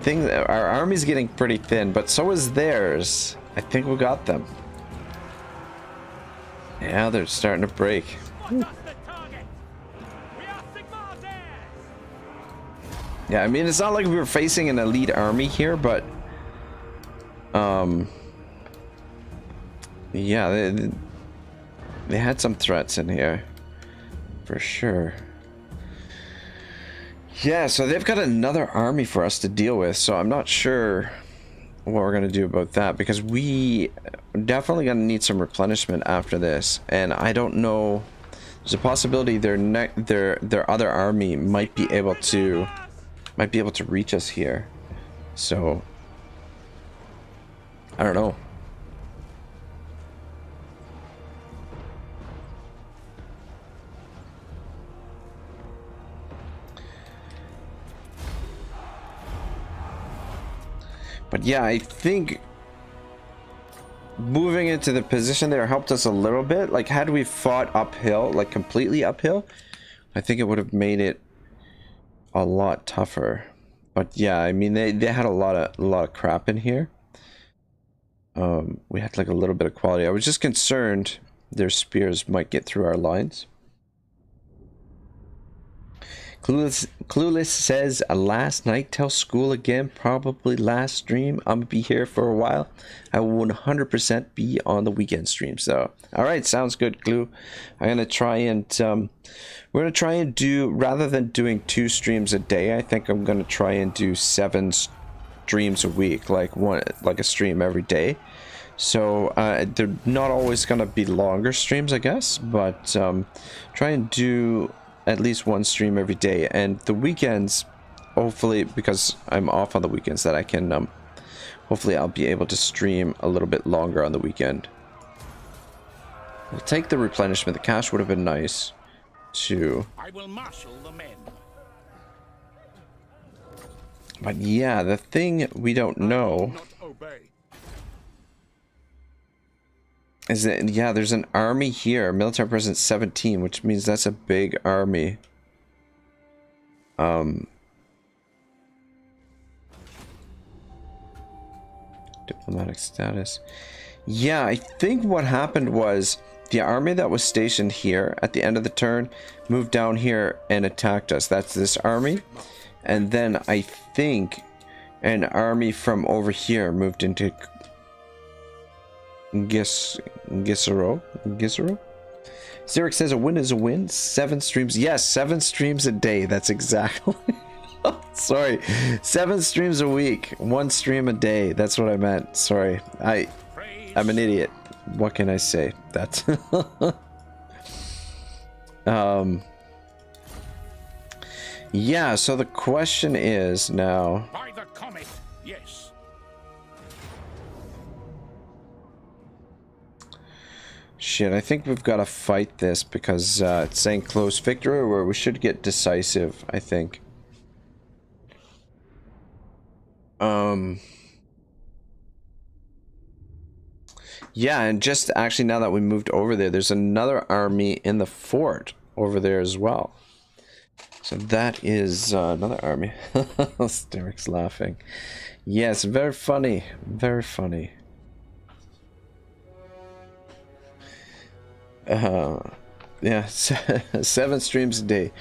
Our army's getting pretty thin, but so is theirs. I think we got them. Yeah, they're starting to break. Yeah, I mean, it's not like we were facing an elite army here, but yeah, they had some threats in here for sure. Yeah, so they've got another army for us to deal with, so I'm not sure what we're gonna do about that, because we definitely gonna need some replenishment after this, and I don't know. There's a possibility their other army might be able to reach us here, so I don't know. But yeah, I think moving into the position there helped us a little bit. Like, had we fought uphill, like completely uphill, I think it would have made it a lot tougher. But yeah, I mean, they had a lot of crap in here. we had like a little bit of quality. I was just concerned their spears might get through our lines. Clueless says, last night till school again, probably last stream. I'm gonna be here for a while. I will 100% be on the weekend stream. So, all right, sounds good, Clue. I'm gonna try and we're gonna try and do, rather than doing 2 streams a day, I think I'm gonna try and do 7 streams a week, like a stream every day. So they're not always gonna be longer streams, I guess, but try and do at least 1 stream every day, and the weekends, hopefully, because I'm off on the weekends, that I can hopefully I'll be able to stream a little bit longer on the weekend. We'll take the replenishment. The cash would have been nice too. I will marshal the men. But yeah, the thing we don't know Not obey. is that, yeah, there's an army here. Military presence 17, which means that's a big army. Diplomatic status. Yeah, I think what happened was the army that was stationed here at the end of the turn moved down here and attacked us. That's this army. And then I think an army from over here moved into Gisero. Xeric says a win is a win. 7 streams. Yes, 7 streams a day. That's exactly. Sorry. 7 streams a week. 1 stream a day. That's what I meant. Sorry. I'm an idiot. What can I say? That's yeah, so the question is now. By the comet, yes. Shit, I think we've got to fight this because it's saying close victory, or we should get decisive, I think. Yeah, and just actually now that we moved over there, there's another army in the fort over there as well. So that is another army. Steric's laughing. Yes, very funny. Very funny. Yeah, 7 streams a day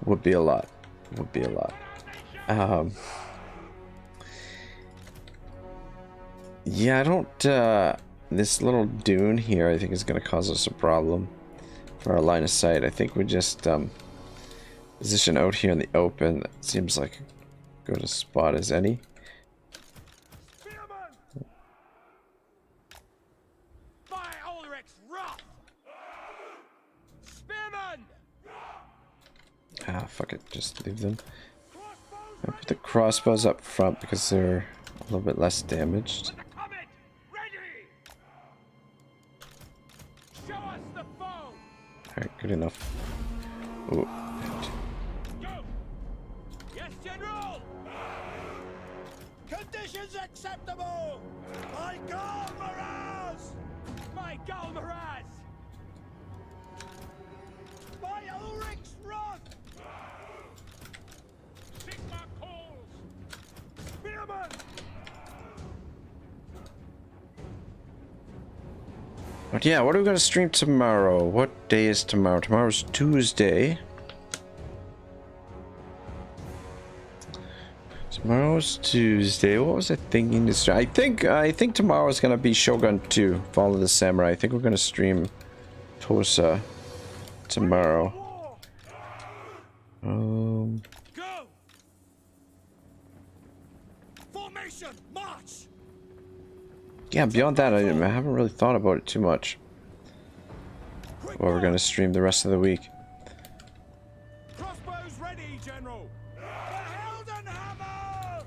would be a lot. Would be a lot. Yeah, I don't. This little dune here, I think, is going to cause us a problem for our line of sight. I think we just position out here in the open. That seems like a good a spot as any. Ah, fuck it, just leave them. I put the crossbows up front because they're a little bit less damaged. Alright, good enough. Ooh. Yes, General. Conditions acceptable! My Galmaraz! My Galmaraz! By Ulrich's wrath! Sigma calls! Spearman! But yeah, what are we going to stream tomorrow? What day is tomorrow? Tomorrow's Tuesday. Tomorrow's Tuesday. What was I thinking to stream? I think tomorrow's going to be Shogun 2, Fall of the Samurai. I think we're going to stream Tosa tomorrow. Go! Formation, march! Yeah, beyond that, I haven't really thought about it too much. What we're going to stream the rest of the week. Crossbows ready, General. The Heldenhammer!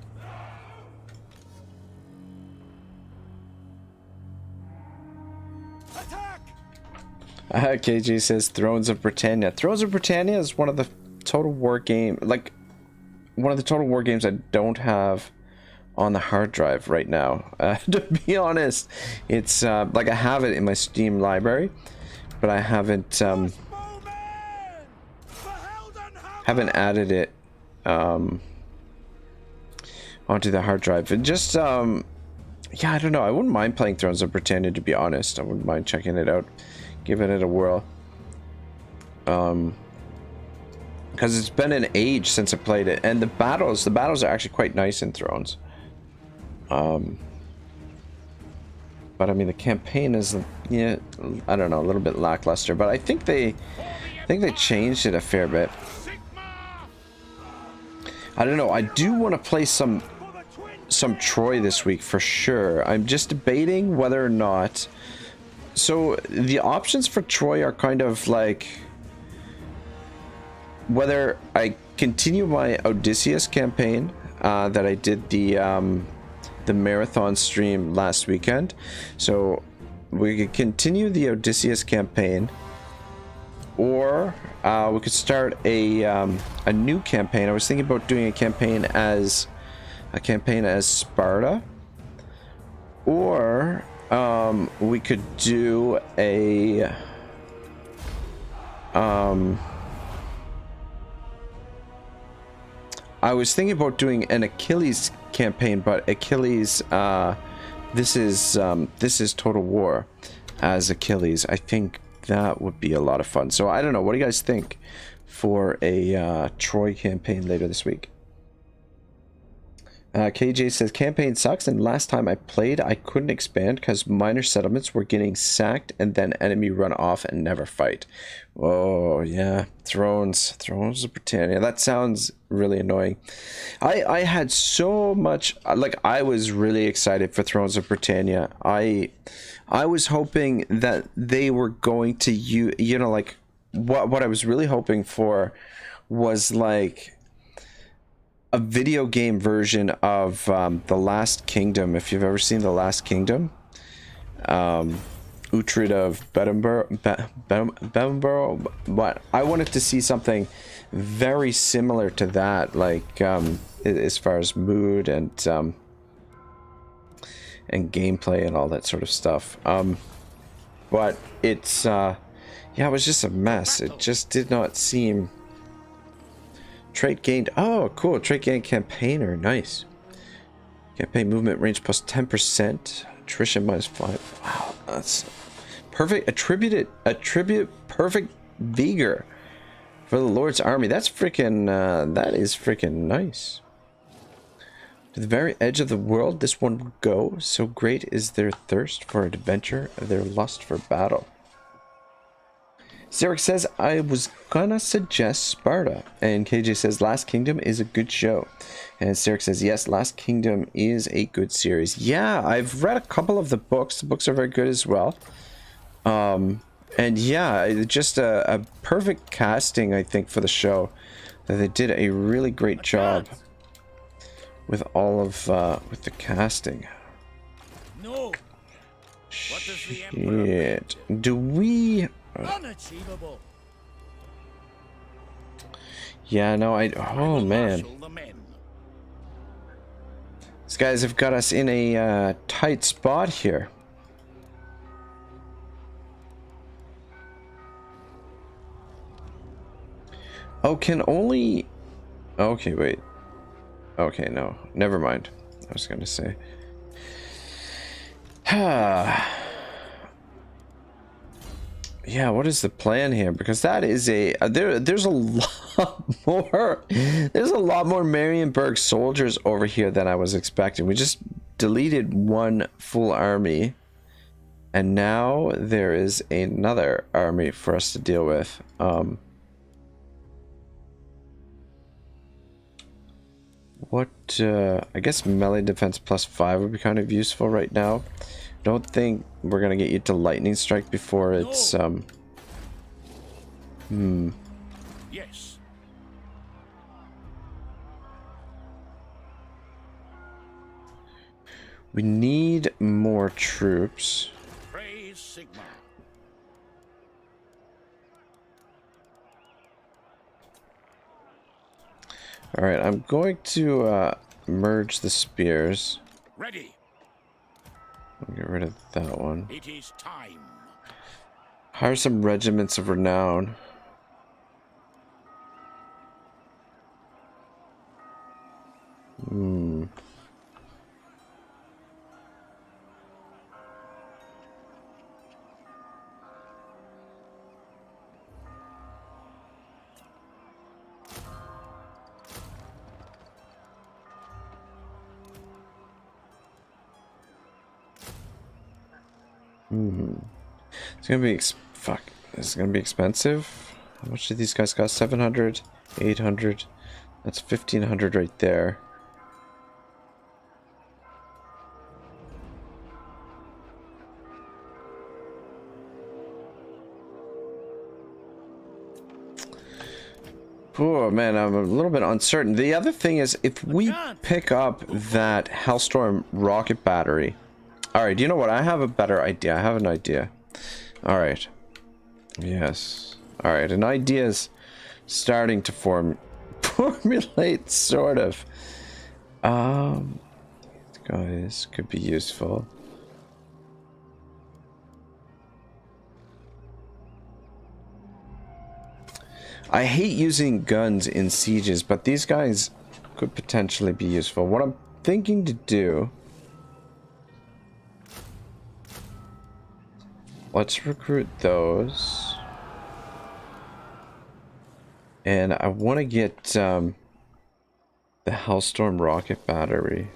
Attack! KG says Thrones of Britannia. Thrones of Britannia is one of the Total War game, like one of the Total War games I don't have on the hard drive right now. To be honest, it's like I have it in my Steam library, but I haven't added it onto the hard drive. And just Yeah, I don't know. I wouldn't mind playing Thrones of Britannia, to be honest. I wouldn't mind checking it out, giving it a whirl. Because it's been an age since I played it, and the battles are actually quite nice in Thrones. But I mean, the campaign is, yeah, I don't know, a little bit lackluster. But I think they changed it a fair bit. I don't know. I do want to play some Troy this week for sure. I'm just debating whether or not. So the options for Troy are kind of like whether I continue my Odysseus campaign that I did the marathon stream last weekend. So we could continue the Odysseus campaign, or we could start a new campaign. I was thinking about doing a campaign as Sparta, or we could do a I was thinking about doing an Achilles campaign, but Achilles, this is Total War as Achilles. I think that would be a lot of fun. So I don't know. What do you guys think for a Troy campaign later this week? KJ says campaign sucks, and last time I played I couldn't expand because minor settlements were getting sacked and then enemy run off and never fight. Oh yeah, Thrones of Britannia. That sounds really annoying. I had so much, like, I was really excited for Thrones of Britannia. I was hoping that they were going to you know, like, what I was really hoping for was like a video game version of The Last Kingdom. If you've ever seen The Last Kingdom, Uhtred of Bedinburgh, but I wanted to see something very similar to that, like as far as mood and gameplay and all that sort of stuff. But it's yeah, it was just a mess. It just did not seem. Trait gained. Oh, cool. Trait gained campaigner. Nice. Campaign movement range plus 10%. Attrition minus 5. Wow, that's perfect. Attribute perfect vigor for the Lord's army. That's freaking. That is freaking nice. To the very edge of the world, this one will go. So great is their thirst for adventure, their lust for battle. Zarek says, I was gonna suggest Sparta. And KJ says, Last Kingdom is a good show. And Zarek says, yes, Last Kingdom is a good series. Yeah, I've read a couple of the books. The books are very good as well. And yeah, just a perfect casting, I think, for the show. That they did a really great job with all of, with the casting. No. Shit. Do we... Unachievable. Yeah, no, oh man, these guys have got us in a tight spot here. Oh, can only. Okay, wait. Okay, no, never mind. I was gonna say. Yeah, what is the plan here? Because that is a there's a lot more Marienburg soldiers over here than I was expecting. We just deleted one full army, and now there is another army for us to deal with. I guess melee defense plus 5 would be kind of useful right now. Don't think we're gonna get you to lightning strike before it's Yes. We need more troops. Praise Sigma. All right, I'm going to merge the spears. Ready. I'll get rid of that one. It is time. Hire some regiments of renown. It's gonna be fuck. This is gonna be expensive. How much did these guys cost? 700, 800. That's 1500 right there. Oh man, I'm a little bit uncertain. The other thing is, if we pick up that Hellstorm rocket battery. Alright, you know what? I have a better idea. I have an idea. Alright. Yes. Alright, an idea is starting to formulate, sort of. Guys, could be useful. I hate using guns in sieges, but these guys could potentially be useful. What I'm thinking to do... Let's recruit those. And I want to get the Hellstorm rocket battery.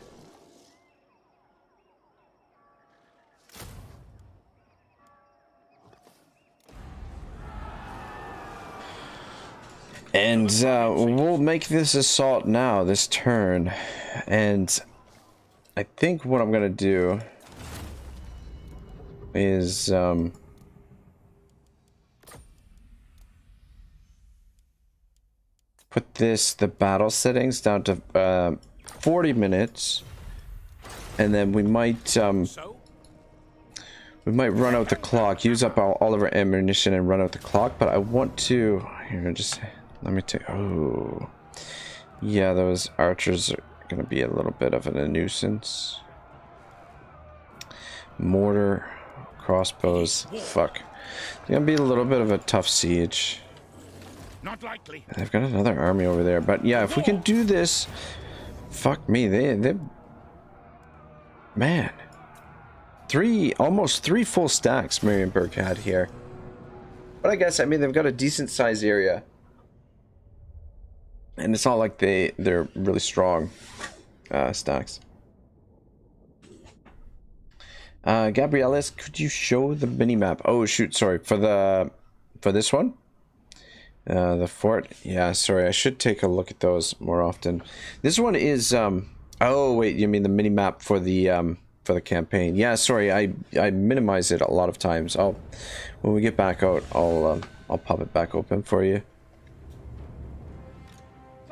And we'll make this assault now, this turn. And I think what I'm gonna do is put the battle settings down to 40 minutes, and then we might run out the clock, use up all of our ammunition and run out the clock. But I want to just. Let me take... Oh. Yeah, those archers are going to be a little bit of a nuisance. Mortar, crossbows. Fuck. It's going to be a little bit of a tough siege. Not likely. They've got another army over there. But yeah, if we can do this... Fuck me. They man. Almost three full stacks Marienburg had here. But I guess, I mean, they've got a decent sized area. And it's not like they're really strong stacks. Gabrielis, could you show the mini map? Oh shoot, sorry, for this one, the fort. Yeah, sorry, I should take a look at those more often. This one is oh wait, you mean the mini map for the campaign? Yeah, sorry, I minimize it a lot of times. When we get back out, I'll pop it back open for you.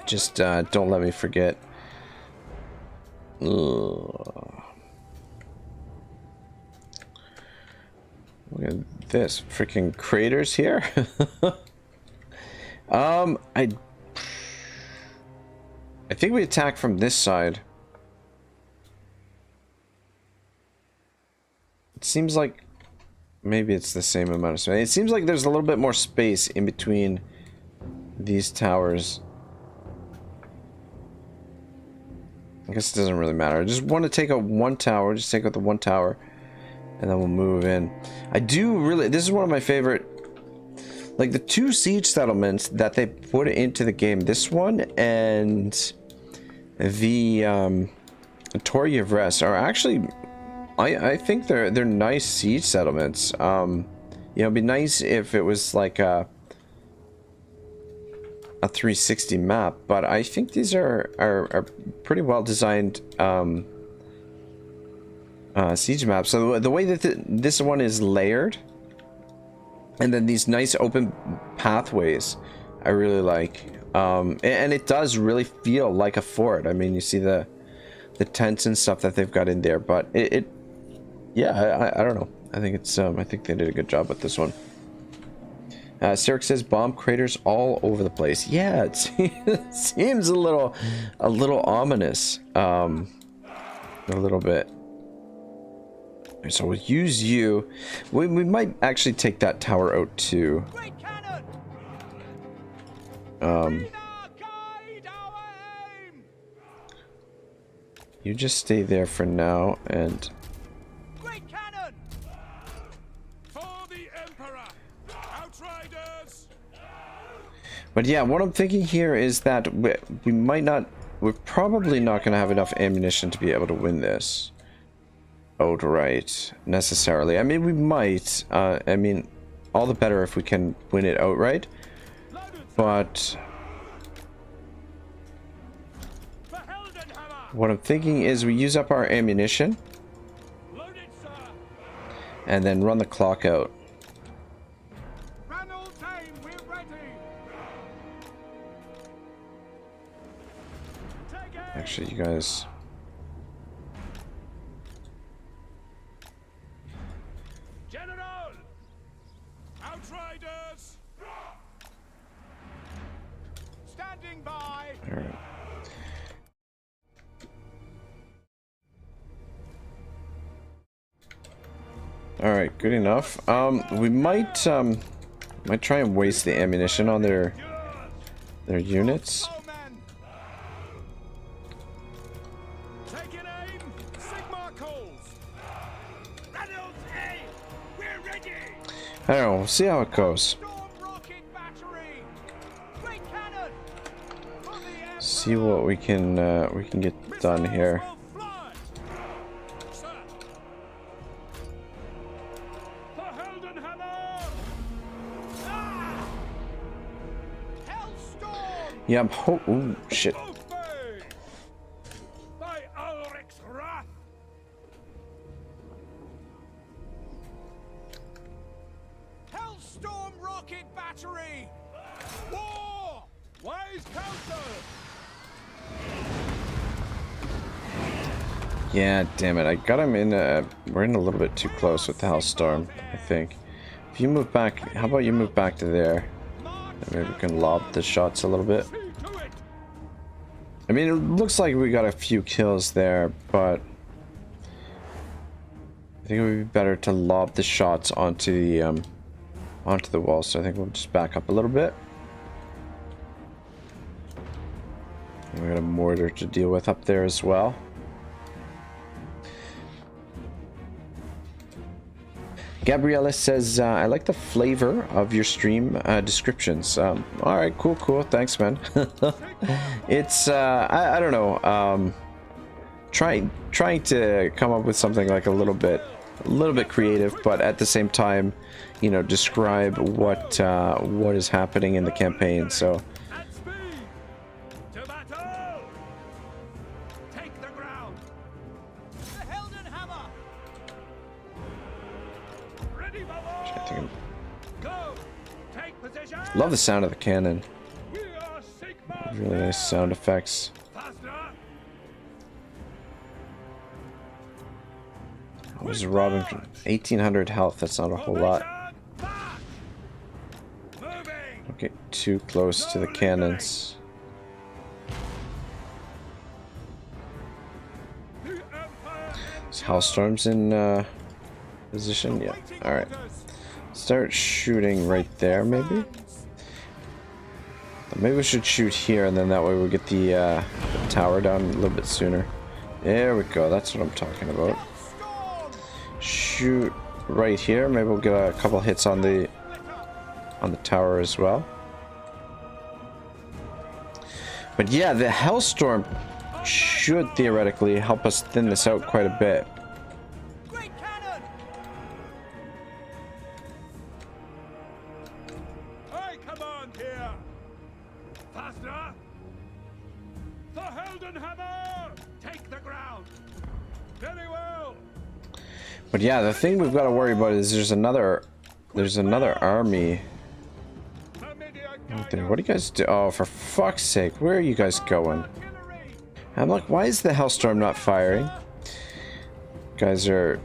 Just don't let me forget. Ugh. Look at this freaking craters here. I think we attack from this side. It seems like maybe it's the same amount of space. It seems like there's a little bit more space in between these towers. I guess it doesn't really matter. I just want to take out one tower. Just take out the one tower. And then we'll move in. I do really... This is one of my favorite... Like, the two siege settlements that they put into the game. This one and... The... Torre-Yvresse are actually... I think they're nice siege settlements. You know, it'd be nice if it was like a 360 map, but I think these are pretty well designed siege maps. So the way that this one is layered, and then these nice open pathways, I really like. And it does really feel like a fort. I mean, you see the tents and stuff that they've got in there, but yeah, I don't know. I think it's I think they did a good job with this one. Sarek says bomb craters all over the place. Yeah, it seems a little ominous. A little bit. So we'll use you. We might actually take that tower out too. You just stay there for now, and but yeah, what I'm thinking here is that we're probably not going to have enough ammunition to be able to win this. outright necessarily. I mean, we might. I mean, all the better if we can win it outright. But what I'm thinking is we use up our ammunition and then run the clock out. Actually, you guys. General! Outriders! Standing by! All right. All right, good enough. We might try and waste the ammunition on their units. I don't know. We'll see how it goes. See what we can get done here. Yeah, I'm ooh, shit. Hellstorm rocket battery! War! Wise counsel! Yeah, damn it. I got him in we're in a little bit too close with the Hellstorm, I think. If you move back, how about you move back to there? And maybe we can lob the shots a little bit. I mean, it looks like we got a few kills there, but I think it would be better to lob the shots onto the wall. So I think we'll just back up a little bit. And we got a mortar to deal with up there as well. Gabriella says, I like the flavor of your stream descriptions. All right, cool. Thanks, man. It's, I don't know. Trying to come up with something like a little bit creative, but at the same time, you know, describe what is happening in the campaign. So. Love the sound of the cannon. Really nice sound effects. I was robbing 1800 health. That's not a whole lot. Don't get too close to the cannons. Is Hellstorm's in position? Yeah. All right. Start shooting right there, maybe. Maybe we should shoot here, and then that way we get the tower down a little bit sooner. There we go. That's what I'm talking about. Shoot right here. Maybe we'll get a couple hits on the tower as well. But yeah, the Hellstorm should theoretically help us thin this out quite a bit. But yeah, the thing we've got to worry about is there's another army out there. What do you guys do? Oh, for fuck's sake, where are you guys going? I'm like, why is the Hellstorm not firing? Guys are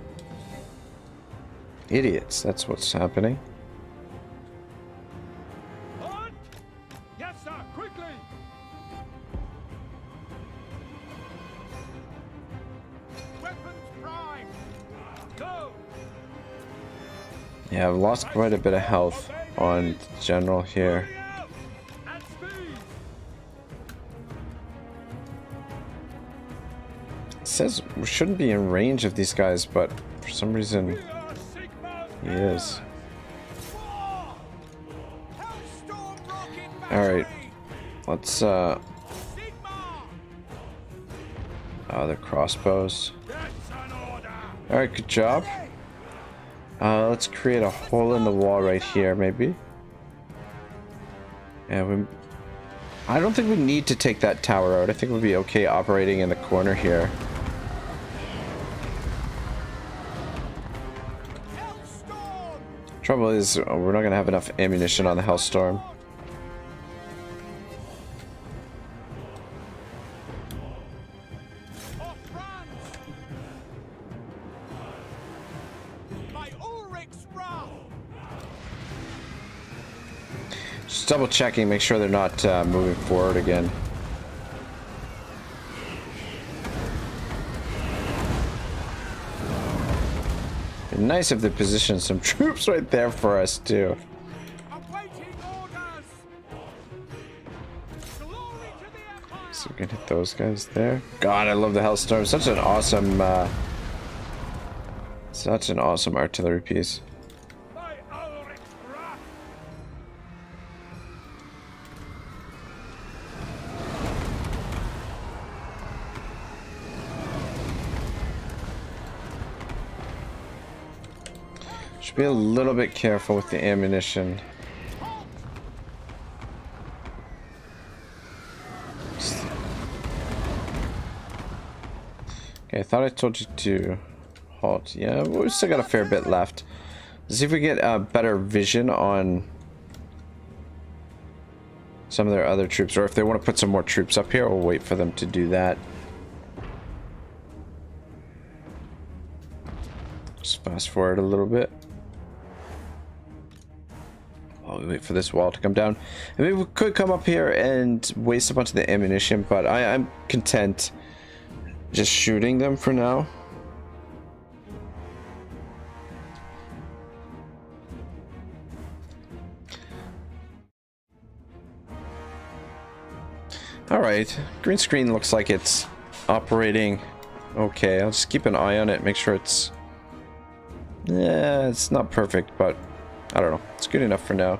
idiots. That's what's happening. Yes, sir, quickly. Yeah, I've lost quite a bit of health on General here. It says we shouldn't be in range of these guys, but for some reason he is. Alright, let's oh, they're crossbows. Alright, good job. Let's create a hole in the wall right here, maybe. Yeah, I don't think we need to take that tower out. I think we'll be okay operating in the corner here. Trouble is, we're not going to have enough ammunition on the Hellstorm. Just double checking, make sure they're not moving forward again. It'd be nice if they positioned some troops right there for us too. So we can hit those guys there. God, I love the Hellstorm. Such an awesome artillery piece. Should be a little bit careful with the ammunition. Okay, I thought I told you to halt. Yeah, we've still got a fair bit left. Let's see if we get better vision on some of their other troops, or if they want to put some more troops up here, we'll wait for them to do that. Just fast forward a little bit. While we wait for this wall to come down. I mean, we could come up here and waste a bunch of the ammunition, but I'm content just shooting them for now. Alright, green screen looks like it's operating okay. I'll just keep an eye on it, make sure it's... Yeah, it's not perfect, but I don't know. It's good enough for now.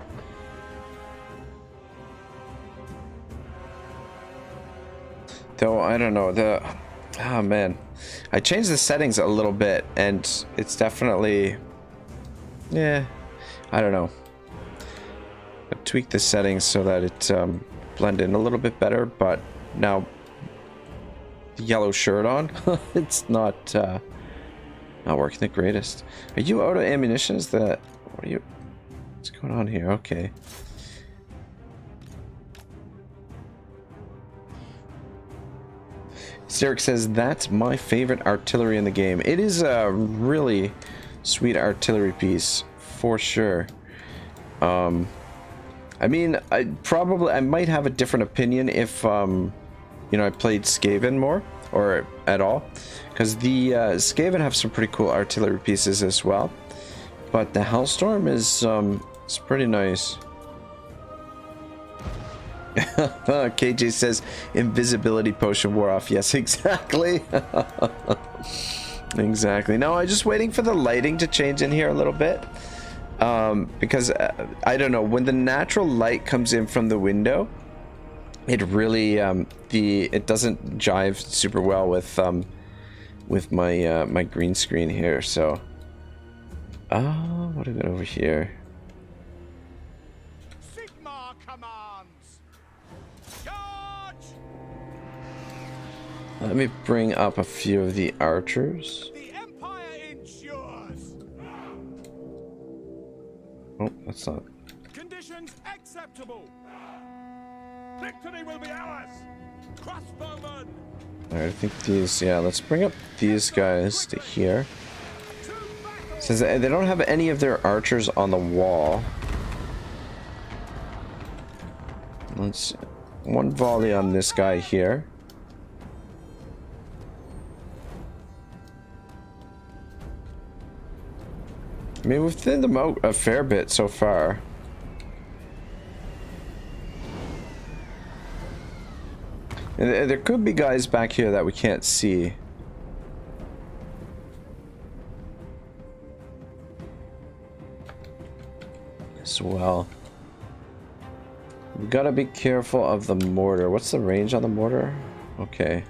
Though, I don't know. Oh, man. I changed the settings a little bit, and it's definitely... Yeah, I don't know. I tweaked the settings so that it blend in a little bit better, but now the yellow shirt on, it's not working the greatest. Are you out of ammunition? Is that... What are you... What's going on here? Okay. Derek says, that's my favorite artillery in the game. It is a really sweet artillery piece, for sure. I mean, I might have a different opinion if, you know, I played Skaven more, or at all. Because the Skaven have some pretty cool artillery pieces as well. But the Hellstorm is, it's pretty nice. KJ says, invisibility potion wore off. Yes, exactly. Exactly. No, I'm just waiting for the lighting to change in here a little bit. Because, I don't know, when the natural light comes in from the window, it really, it doesn't jive super well with my, my green screen here, so. What do we got over here? Sigma commands. Charge! Let me bring up a few of the archers. The Empire ensures. Oh, that's not. Conditions acceptable. Victory will be ours. Crossbowmen. Alright, I think these, yeah, let's bring up these guys to here. Since they don't have any of their archers on the wall. Let's... One volley on this guy here. I mean, we've thinned them out a fair bit so far. And there could be guys back here that we can't see. As well. We gotta be careful of the mortar. What's the range on the mortar? Okay.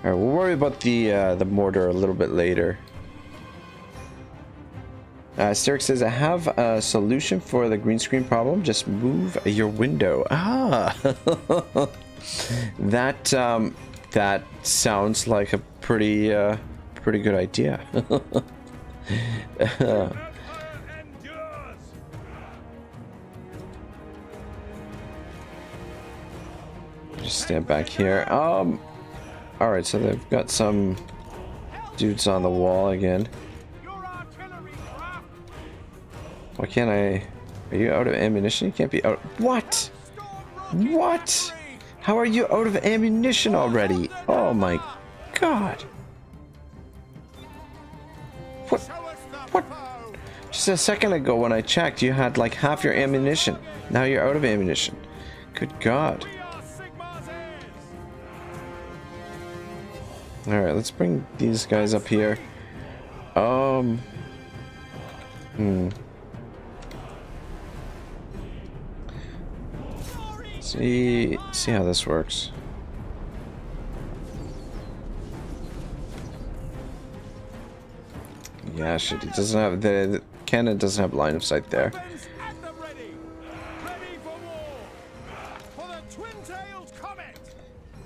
Alright, we'll worry about the mortar a little bit later. Sterrick says, I have a solution for the green screen problem. Just move your window. Ah, that sounds like a pretty good idea. Just stand back here. All right, so they've got some dudes on the wall again. Why can't I? Are you out of ammunition? You can't be out. What? What? How are you out of ammunition already? Oh my god. What? What? Just a second ago when I checked, you had like half your ammunition. Now you're out of ammunition. Good god. Alright, let's bring these guys up here. See how this works. Yeah, shit, he doesn't have the cannon doesn't have line of sight there.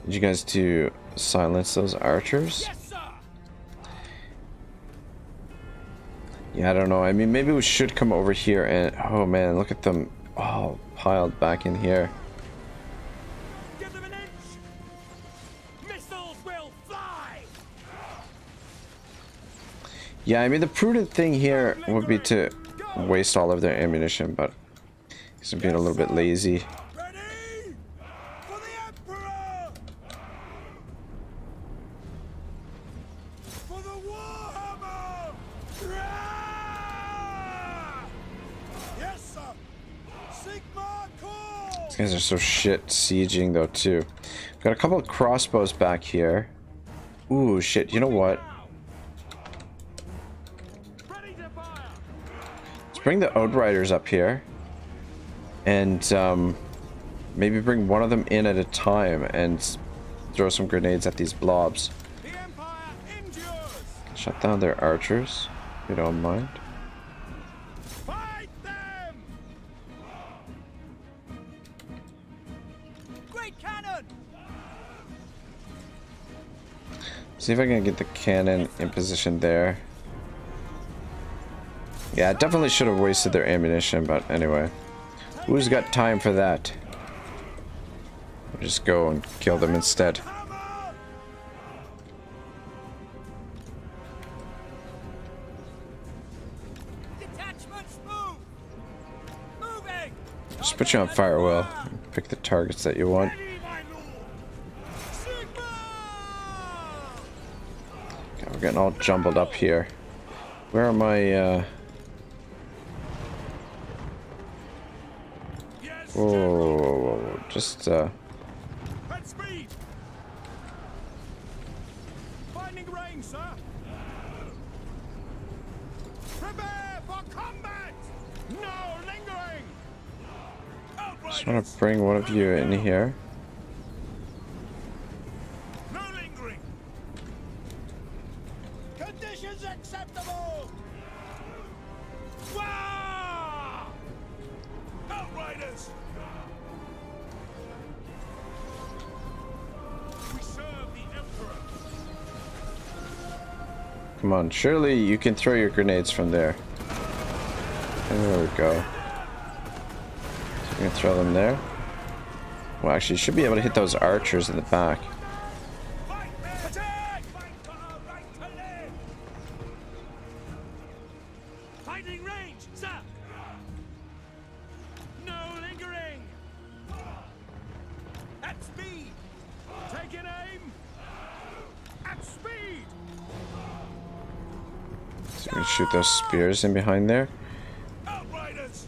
Need you guys to silence those archers? Yeah, I don't know. I mean, maybe we should come over here and... Oh, man, look at them all piled back in here. Give them an inch. Missiles will fly. Yeah, I mean, the prudent thing here would be to waste all of their ammunition, but he's being a little bit lazy. Ready for the Emperor! For the War Warhammer! Yes, sir! Sigma call! These guys are so shit sieging, though, too. Got a couple of crossbows back here. Ooh, shit, you know what? Let's bring the Outriders up here. And, maybe bring one of them in at a time and throw some grenades at these blobs. The Empire endures! Shut down their archers, if you don't mind. Fight them! Great cannon! See if I can get the cannon in position there. Yeah, I definitely should have wasted their ammunition, but anyway. Who's got time for that? We'll just go and kill them instead. Detachments move! Moving! Just put you on fire, Will. Pick the targets that you want. Sigma! Okay, we're getting all jumbled up here. Where are my, Yes, Whoa, whoa, whoa, whoa. Just, at speed! Finding range, sir! Prepare for combat! No lingering! just want to bring one of you in here. No lingering! Conditions acceptable! Wow! Outriders! We serve the Emperor! Come on, surely you can throw your grenades from there. There we go. So you can throw them there. Well, actually, you should be able to hit those archers in the back. Fight! Attack! Fight for our right to live! Fighting range, sir. No lingering. At speed! Taking aim! At speed! So we can shoot those spears in behind there. Outriders!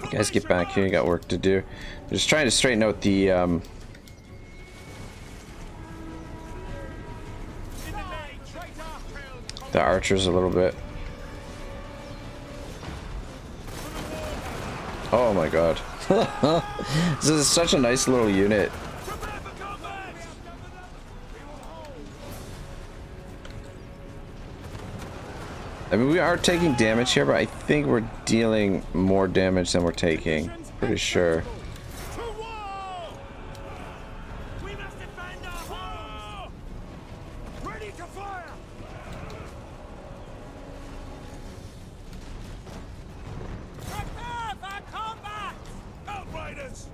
You guys get back here, you got work to do. I'm just trying to straighten out the, In the name, traitor! the archers a little bit. Oh my god. This is such a nice little unit. Prepare for combat! I mean, we are taking damage here, but I think we're dealing more damage than we're taking. Pretty sure. To war! We must defend our home! Ready to fire! Prepare for combat! Outriders!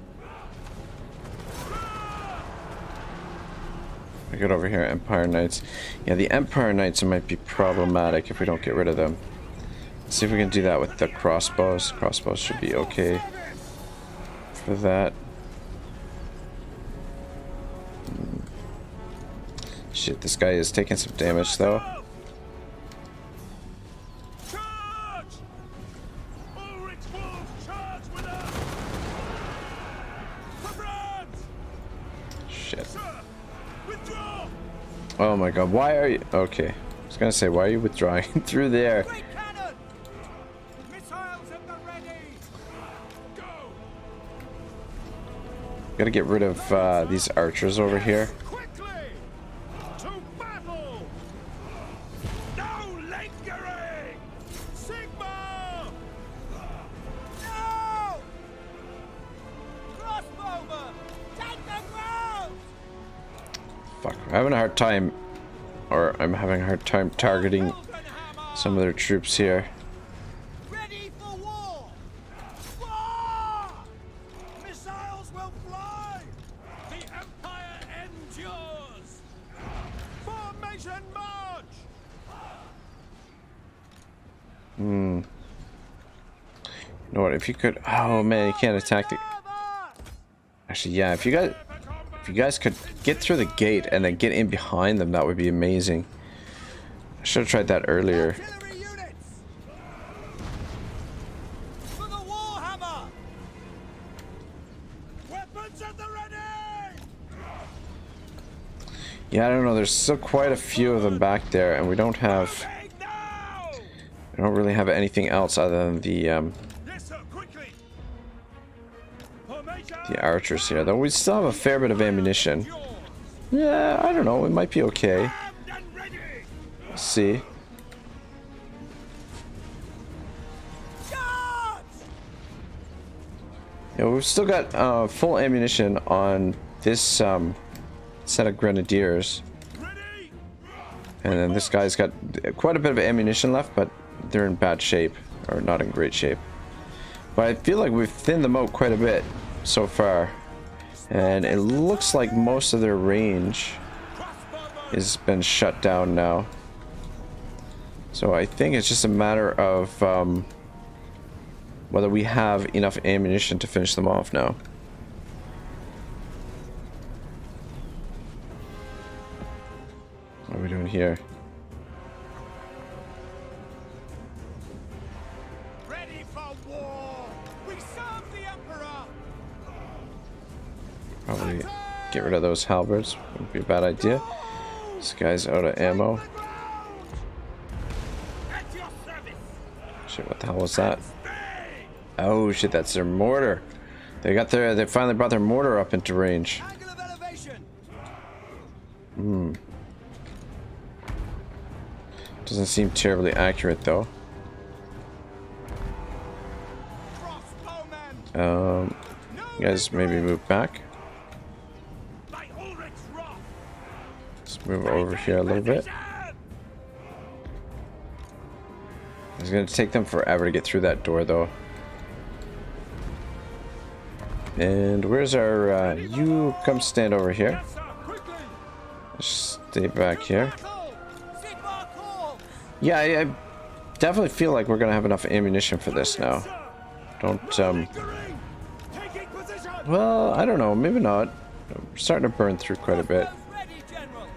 I get over here, Empire Knights. Yeah, the Empire Knights might be problematic if we don't get rid of them. Let's see if we can do that with the crossbows. Crossbows should be okay for that. Shit, this guy is taking some damage though. Charge! Ulrich's wolves, charge with us! For France! Shit. Sir, withdraw! Oh my god, why are you... Okay. I was gonna say, why are you withdrawing through there? Great cannon! Missiles at the ready! Go! Gotta get rid of these archers over here. Quickly! To battle! No lingering! Sigma! No! Crossbowmen! Take the ground! Fuck, I'm having a hard time... Or I'm having a hard time targeting some of their troops here. Ready for war! War! Missiles will fly! The Empire endures! Formation march! You know what, if you could... Oh man, you can't attack the... Actually, yeah, if you guys could get through the gate and then get in behind them, that would be amazing. I should have tried that earlier. Artillery units! For the War Warhammer! Weapons at the ready! Yeah, I don't know, there's still quite a few of them back there, and we don't have... Moving now! We don't really have anything else other than the Yes, sir, quickly! Formation! archers here, though we still have a fair bit of ammunition. Yeah, I don't know, it might be okay. Armed and ready! Let's see. Charge! Yeah, we've still got full ammunition on this set of grenadiers. Ready! And then this guy's got quite a bit of ammunition left, but they're in bad shape, or not in great shape. But I feel like we've thinned them out quite a bit so far. And it looks like most of their range has been shut down now. So I think it's just a matter of whether we have enough ammunition to finish them off now. What are we doing here? Ready for war! We serve the Emperor! Probably get rid of those halberds. Wouldn't be a bad idea. This guy's out of ammo. At your service! Shit, what the hell was that? Oh shit, that's their mortar. They finally brought their mortar up into range. Angle of elevation! Doesn't seem terribly accurate though. Crossbowmen! You guys maybe move back. By Ulrich's wrath! Let's move over here a little bit. It's gonna take them forever to get through that door though. And where's our you come stand over here. Yes, sir, quickly! Stay back here. Sigma call! Yeah, I definitely feel like we're gonna have enough ammunition for this now. Don't Taking position! well, I don't know, maybe not. We're starting to burn through quite a bit. Ready, General!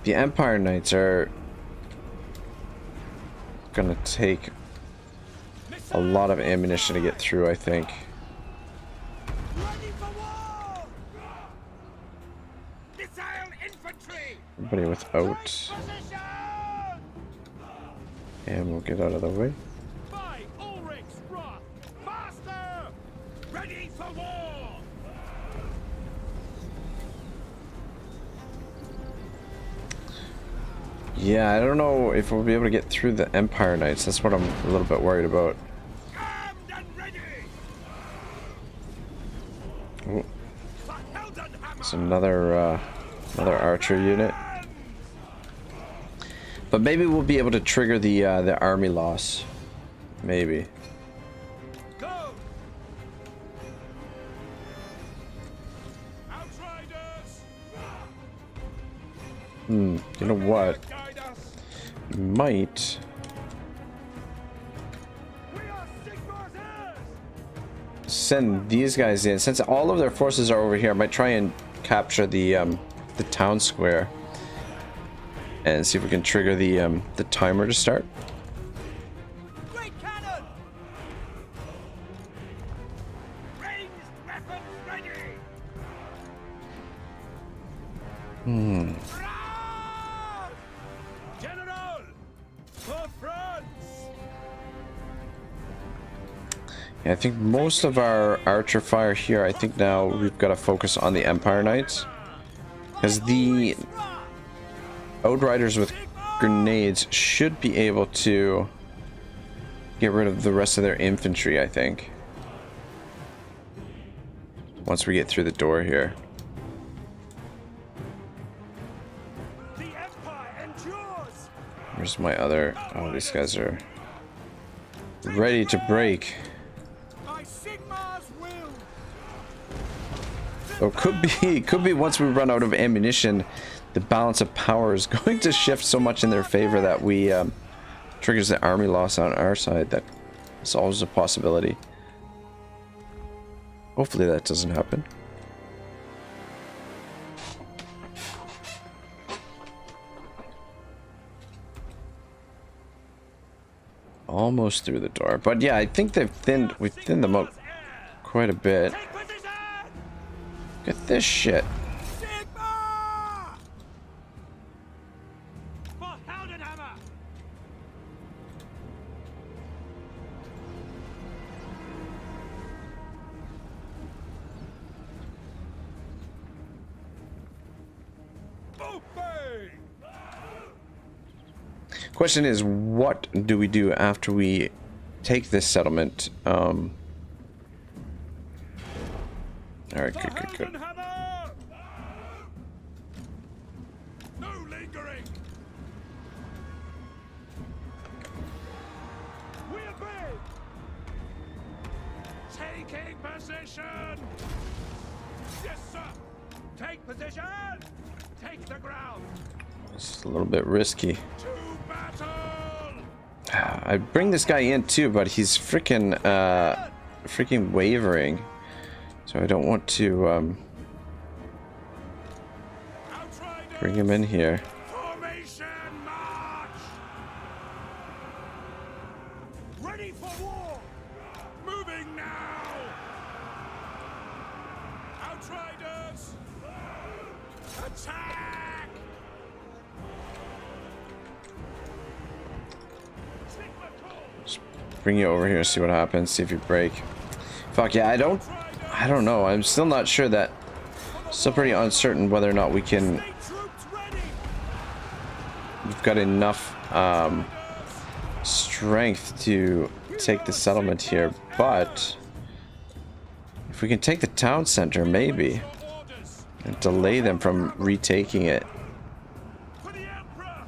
The Empire Knights are gonna take a lot of ammunition to get through, I think. Ready for war! Missile infantry! Everybody without, Position! and we'll get out of the way. By Ulrich's wrath! Faster! Ready for war! Yeah, I don't know if we'll be able to get through the Empire Knights. That's what I'm a little bit worried about. Armed and ready. Ooh, For Heldenhammer. it's another archer unit. But maybe we'll be able to trigger the army loss. Maybe. Go. Outriders. You know what? Guide us. Might. We are Sigmar's heirs. Send these guys in. Since all of their forces are over here, I might try and capture the town square. And see if we can trigger the timer to start. Great cannon. Ranged weapons ready. General, for France. Yeah, I think most of our archer fire here, I think now we've got to focus on the Empire Knights. Because the Outriders with grenades should be able to get rid of the rest of their infantry, I think. Once we get through the door here. The Empire endures. Where's my other... Oh, these guys are ready to break. By Sigmar's will. Oh, could be once we run out of ammunition, the balance of power is going to shift so much in their favor that we triggers the army loss on our side. That is always a possibility. Hopefully that doesn't happen. Almost through the door, but yeah, I think we've thinned them out quite a bit. Take position. Look at this shit. Sigmar! For Heldenhammer. Obey! Question is, what do we do after we take this settlement? All right, good. Heldenhammer. No lingering! We obey. Taking position. Yes, sir. Take position. Take the ground. It's a little bit risky. To battle. I bring this guy in too, but he's freaking wavering. So I don't want to Outriders. bring him in here. Formation march. Ready for war. Moving now. Outriders. Attack. Just bring you over here, see what happens, see if you break. Fuck yeah, I don't know. I'm still not sure that. Still pretty uncertain whether or not we can. State troops ready. We've got enough strength to take the settlement here, but if we can take the town center, maybe, Orders. and delay them from retaking it. For the Emperor.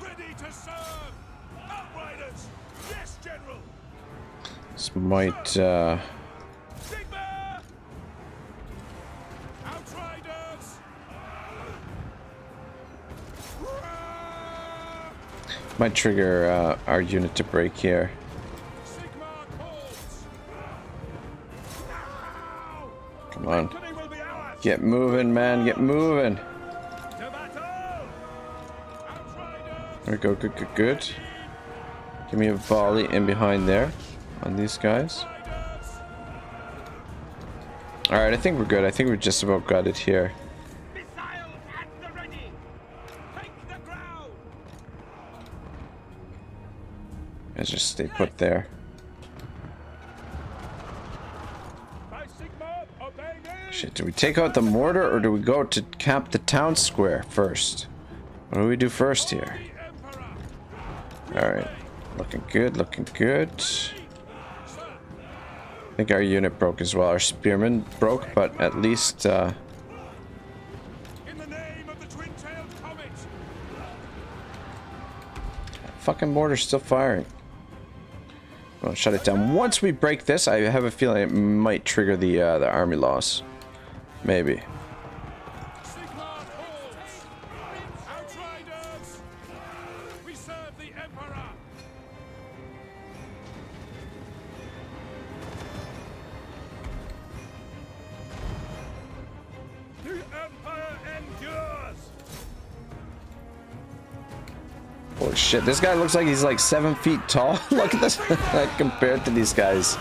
Ready to serve. Outriders. Yes, General. This might Sigma. Outriders. might trigger our unit to break here. Sigma calls. Now. Come on, Victory will be ours. get moving, man, get moving. To battle. Outriders. There we go, good. Give me a volley in behind there on these guys. Alright, I think we're good. I think we're just about got it here. Missiles at the ready. Take the ground. Let's just stay put there. By Sigma, obey me. Shit, do we take out the mortar or do we go to cap the town square first? What do we do first here? Alright. Looking good, looking good. I think our unit broke as well. Our spearmen broke, but at least In the name of the twin-tailed comet. fucking mortar's still firing. Well, shut it down. Once we break this, I have a feeling it might trigger the army loss. Maybe. Sigmar holds. Outriders. We serve the Emperor. The Empire endures. Holy shit, this guy looks like he's like 7 feet tall. Look at this compared to these guys.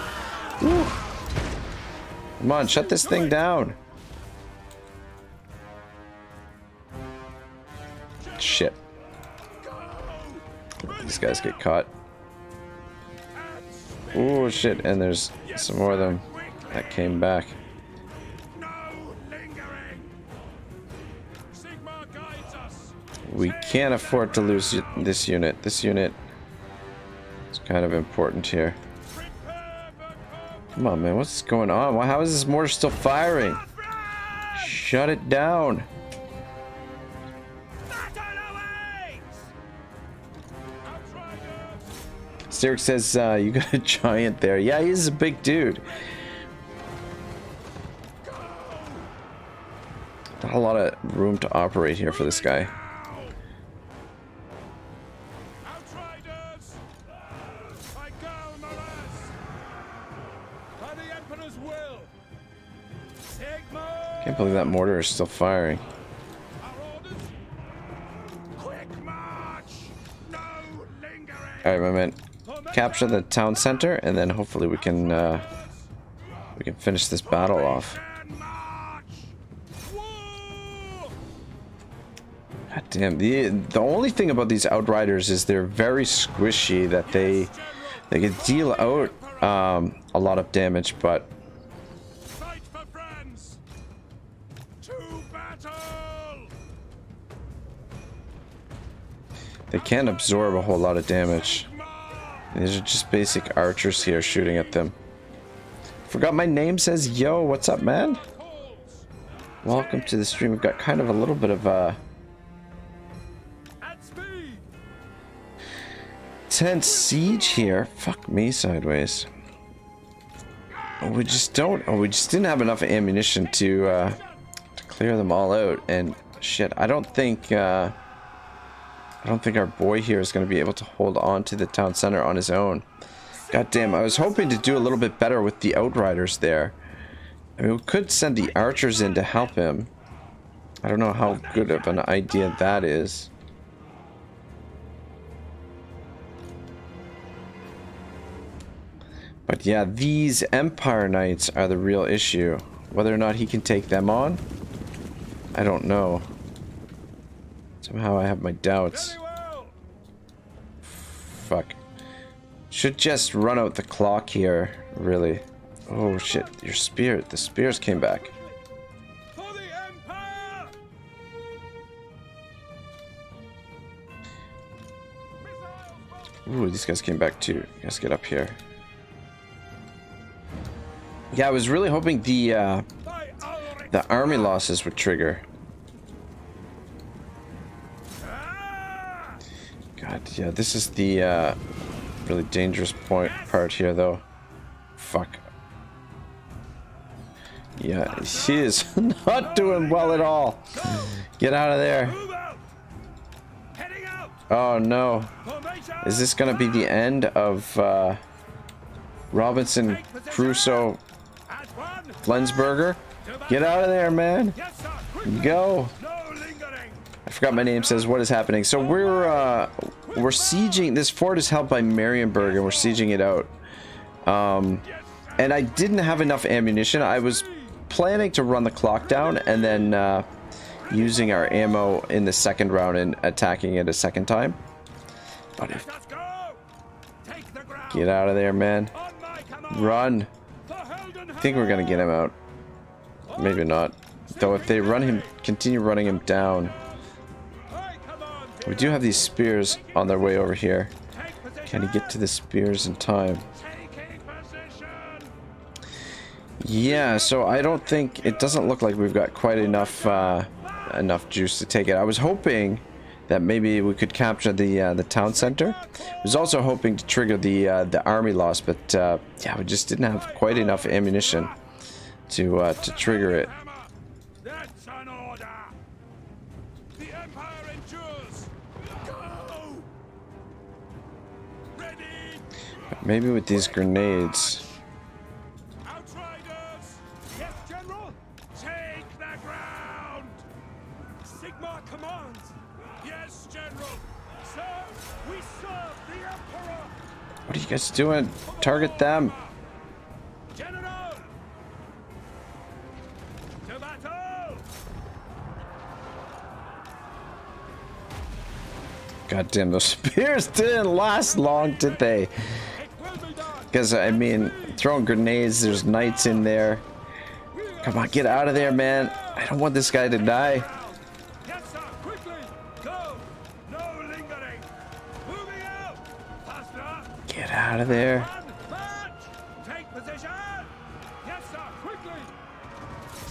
Woo. Come on, shut this thing down. Shit. These guys get caught. Oh shit, and there's some more of them that came back. No lingering. Sigmar guides us. We can't afford to lose this unit. This unit is kind of important here. Prepare for combat. Come on, man, what's going on? Why, how is this mortar still firing? Shut it down. Battle awaits. Outriders. Styric says, you got a giant there. Yeah, he's a big dude. Not a lot of room to operate here for this guy. Outriders. I go, Moraz. By the Emperor's will. Sigmar. Can't believe that mortar is still firing. Our orders. Quick march. No lingering. Alright, my man. Capture the town center, and then hopefully we can finish this battle off. And march. War. God damn, the only thing about these outriders is they're very squishy, that they can deal out a lot of damage, but Fight for friends. To battle. they can't absorb a whole lot of damage. These are just basic archers here shooting at them. Forgot my name says, yo, what's up, man? Welcome to the stream. We've got kind of a little bit of a At speed. tense siege here. Fuck me sideways. We just didn't have enough ammunition to clear them all out, and shit, I don't think our boy here is going to be able to hold on to the town center on his own. God damn, I was hoping to do a little bit better with the outriders there. I mean, we could send the archers in to help him. I don't know how good of an idea that is. But yeah, these Empire Knights are the real issue. Whether or not he can take them on, I don't know. Somehow I have my doubts. Very well. Fuck. Should just run out the clock here, really. Oh shit, your spear. The spears came back. For the Empire. Ooh, these guys came back too. You guys get up here. Yeah, I was really hoping the By Ulrich. army losses would trigger. Ah! God, yeah, this is the really dangerous part here, though. Fuck. Yeah, he is not doing well at all. Get out of there. Move out. Heading out. Oh no. Formation. Is this gonna be the end of Robinson Crusoe At one. Flensburger? Get out of there, man. Yes, sir. Quick. Go. No lingering. I forgot my name says what is happening. So we're sieging this fort is held by Marienburg, and we're sieging it out. And I didn't have enough ammunition. I was planning to run the clock down and then using our ammo in the second round and attacking it a second time. But if, Let's go. Take the ground. get out of there, man. On my command. Run. For Helden I think we're gonna get him out. Maybe not. Though if they continue running him down. I command We do have these spears on their way over here. Take position. Can he get to the spears in time? Taking position. Yeah, so I don't think... It doesn't look like we've got quite enough enough juice to take it. I was hoping that maybe we could capture the town center. I was also hoping to trigger the army loss, but yeah, we just didn't have quite enough ammunition to trigger it. That's an order. The Empire endures. Go. Ready. Maybe with these grenades. Outriders. Yes, General. Take the ground. Sigmar commands. Yes, General. Sir, we serve the Emperor. What are you guys doing? Target them. General. To battle. God damn, those spears didn't last long, did they? It will be done. Because, I mean, throwing grenades, there's knights in there. Come on, get out of there, man. I don't want this guy to die. Yes, sir. Quickly. Go. No lingering. Moving out. Faster. Get out of there. Run. March. Take position. Yes, sir. Quickly.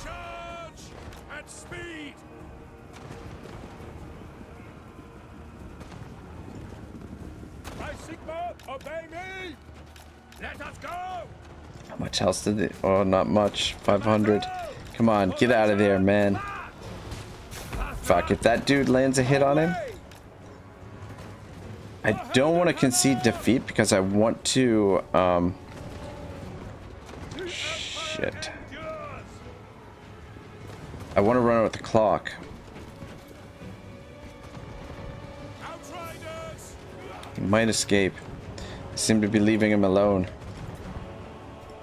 Charge at speed. By Sigmar, obey me. Let us go. How much else did they... Oh, not much. 500. Come on, get out of there, man. Fuck, if that dude lands a hit on him... I don't want to concede defeat because I want to, shit. I want to run out with the clock. Outriders. He might escape. I seem to be leaving him alone.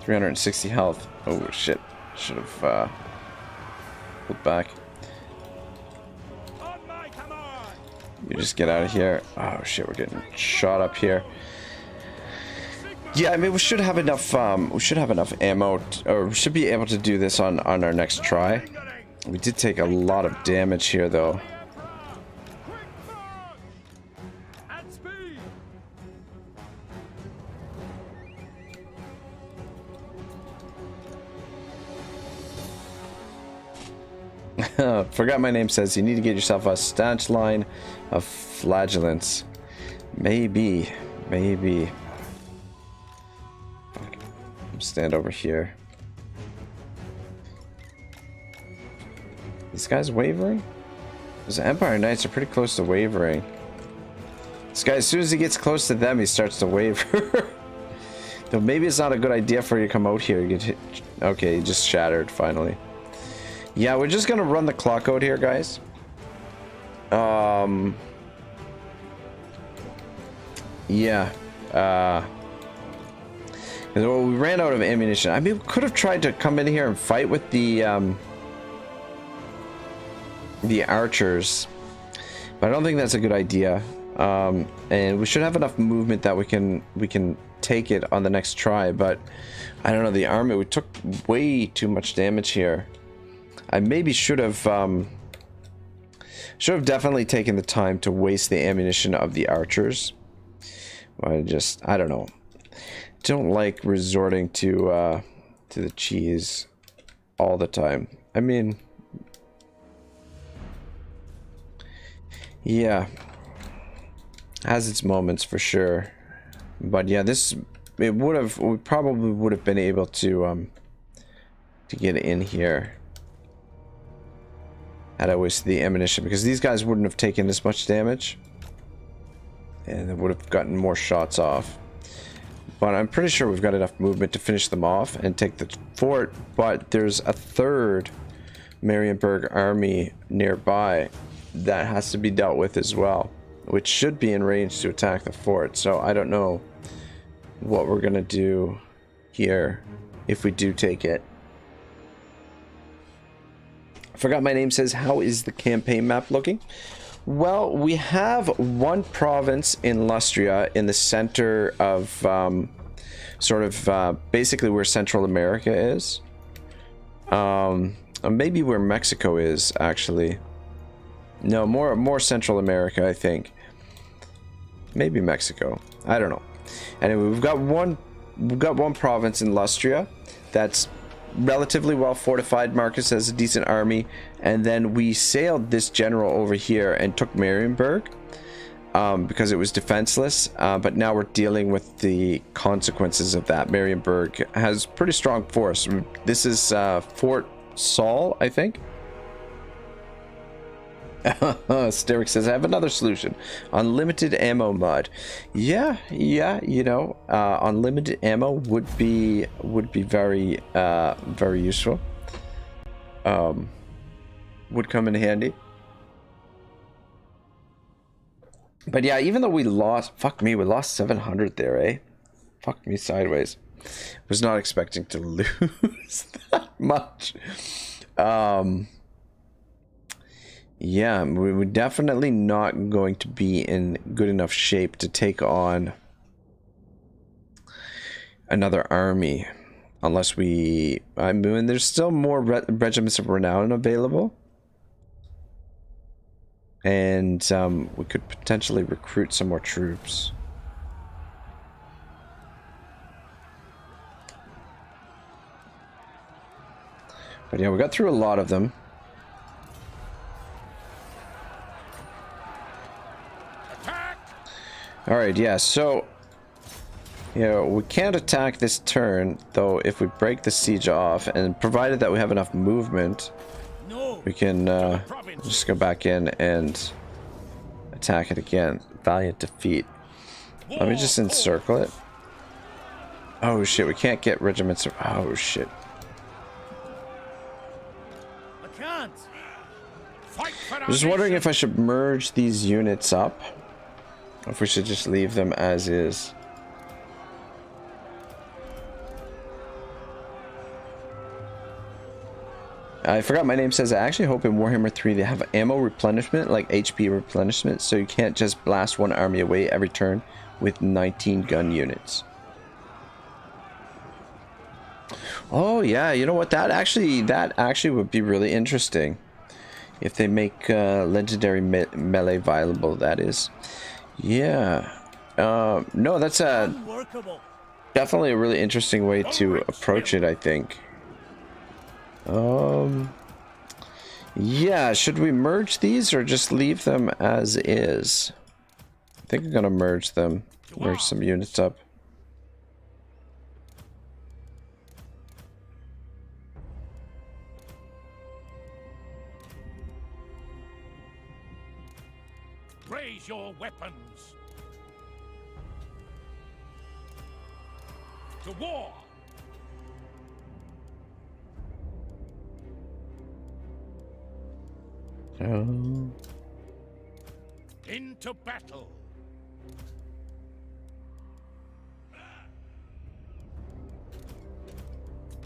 360 health. Oh, shit. Should have, pulled back. On my command. You just get out of here. Oh shit, we're getting shot up here. Yeah, I mean we should have enough ammo, or we should be able to do this on our next try. We did take a lot of damage here though. Quick march. At speed. Forgot my name says you need to get yourself a staunch line of flagellants. Maybe. Fuck. Stand over here. These guys wavering? Those Empire Knights are pretty close to wavering. This guy, as soon as he gets close to them, he starts to waver. Though maybe it's not a good idea for you to come out here. You get hit. Okay, he just shattered finally. Yeah, we're just gonna run the clock out here, guys. Yeah. Well, we ran out of ammunition. I mean, we could have tried to come in here and fight with the archers, but I don't think that's a good idea. And we should have enough movement that we can take it on the next try. But I don't know, the army, we took way too much damage here. I maybe should have definitely taken the time to waste the ammunition of the archers. I don't know. Don't like resorting to the cheese all the time. I mean, yeah, has its moments for sure. But yeah, we probably would have been able to get in here had I wasted the ammunition, because these guys wouldn't have taken as much damage and they would have gotten more shots off. But I'm pretty sure we've got enough movement to finish them off and take the fort. But there's a third Marienburg army nearby that has to be dealt with as well, which should be in range to attack the fort. So I don't know what we're gonna do here if we do take it. I forgot my name says, how is the campaign map looking? Well, we have one province in Lustria in the center of basically where Central America is. Maybe where Mexico is, actually. No, more Central America, I think. Maybe Mexico. I don't know. Anyway, we've got one province in Lustria that's relatively well fortified. Marcus has a decent army, and then we sailed this general over here and took Marienburg because it was defenseless, but now we're dealing with the consequences of that. Marienburg has pretty strong force. This is Fort Saul, I think. Steric says, I have another solution. Unlimited ammo mod. Yeah, you know, unlimited ammo would be very very useful. Would come in handy. But yeah, even though we lost, fuck me, we lost 700 there, eh? Fuck me sideways. Was not expecting to lose that much. Yeah, we're definitely not going to be in good enough shape to take on another army unless we... I mean, there's still more regiments of renown available. And we could potentially recruit some more troops. But yeah, we got through a lot of them. Alright, yeah, so, you know, we can't attack this turn, though if we break the siege off, and provided that we have enough movement, we can just go back in and attack it again. Valiant defeat. Let me just encircle it. Oh shit, we can't get regiments of... Oh shit. I'm just wondering if I should merge these units up. Or if we should just leave them as is. I forgot my name says I actually hope in Warhammer 3 they have ammo replenishment, like HP replenishment, so you can't just blast one army away every turn with 19 gun units. Oh yeah, you know what? That actually would be really interesting if they make legendary melee viable. That is. Yeah. No, that's definitely a really interesting way to approach it, I think. Yeah, should we merge these or just leave them as is? I think I'm gonna merge them. Merge some units up. Raise your weapons. To war. Into battle.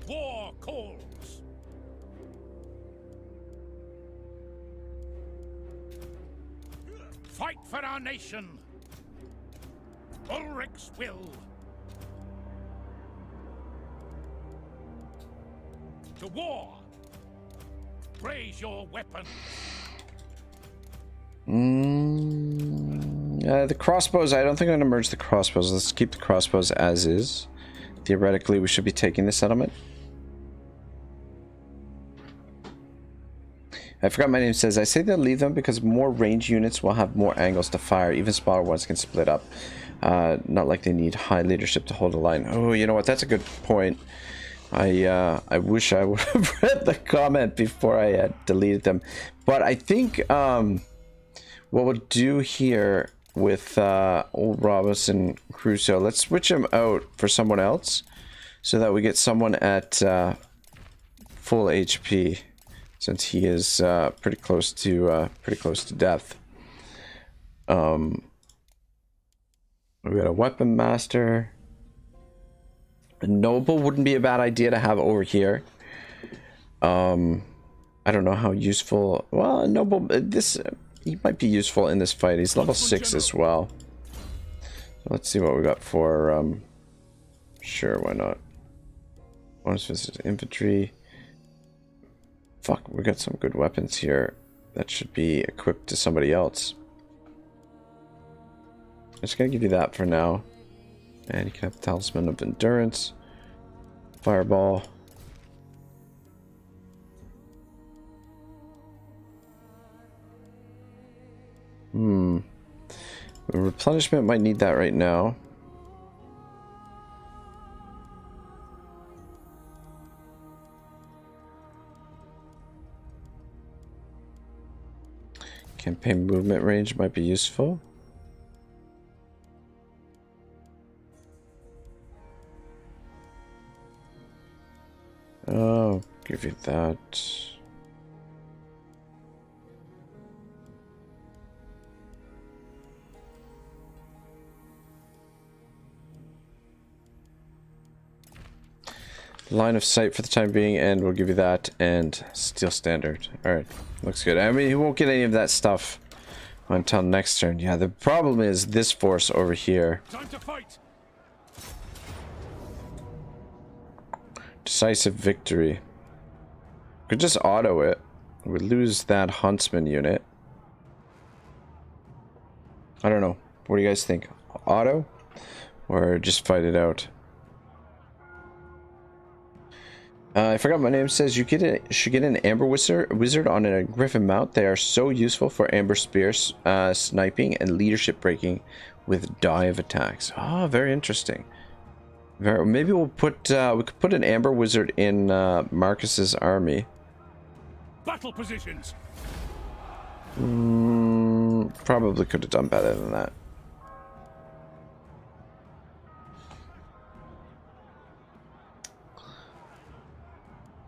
War calls. Fight for our nation. Ulrich's will. To war. Raise your weapons. The crossbows, I don't think I'm going to merge the crossbows. Let's keep the crossbows as is. Theoretically, we should be taking the settlement. I forgot my name says, I say they'll leave them because more range units will have more angles to fire. Even smaller ones can split up. Not like they need high leadership to hold a line. Oh, you know what? That's a good point. I wish I would have read the comment before I had deleted them. But I think what we'll do here with old Robinson Crusoe, let's switch him out for someone else so that we get someone at full HP, since he is pretty close to death. We got a weapon master. A noble wouldn't be a bad idea to have over here. I don't know how useful. Well, a noble, he might be useful in this fight. He's level 6 as well. So let's see what we got for. Sure, why not? Bonus visit infantry. Fuck, we got some good weapons here. that should be equipped to somebody else. I'm just gonna give you that for now. And you can have the Talisman of Endurance. Fireball. Replenishment might need that right now. Campaign movement range might be useful. Oh, give you that. Line of sight for the time being, and we'll give you that, and steel standard. Alright, looks good. I mean, he won't get any of that stuff until next turn. Yeah, the problem is this force over here. Time to fight. Decisive victory. Could just auto it. We lose that huntsman unit. I don't know. What do you guys think? Auto? Or just fight it out? I forgot my name says you should get an amber wizard on a griffin mount. They are so useful for amber spears, sniping, and leadership breaking with dive attacks. Oh, very interesting. Maybe we'll put we could put an amber wizard in Marcus's army. Battle positions. Probably could have done better than that.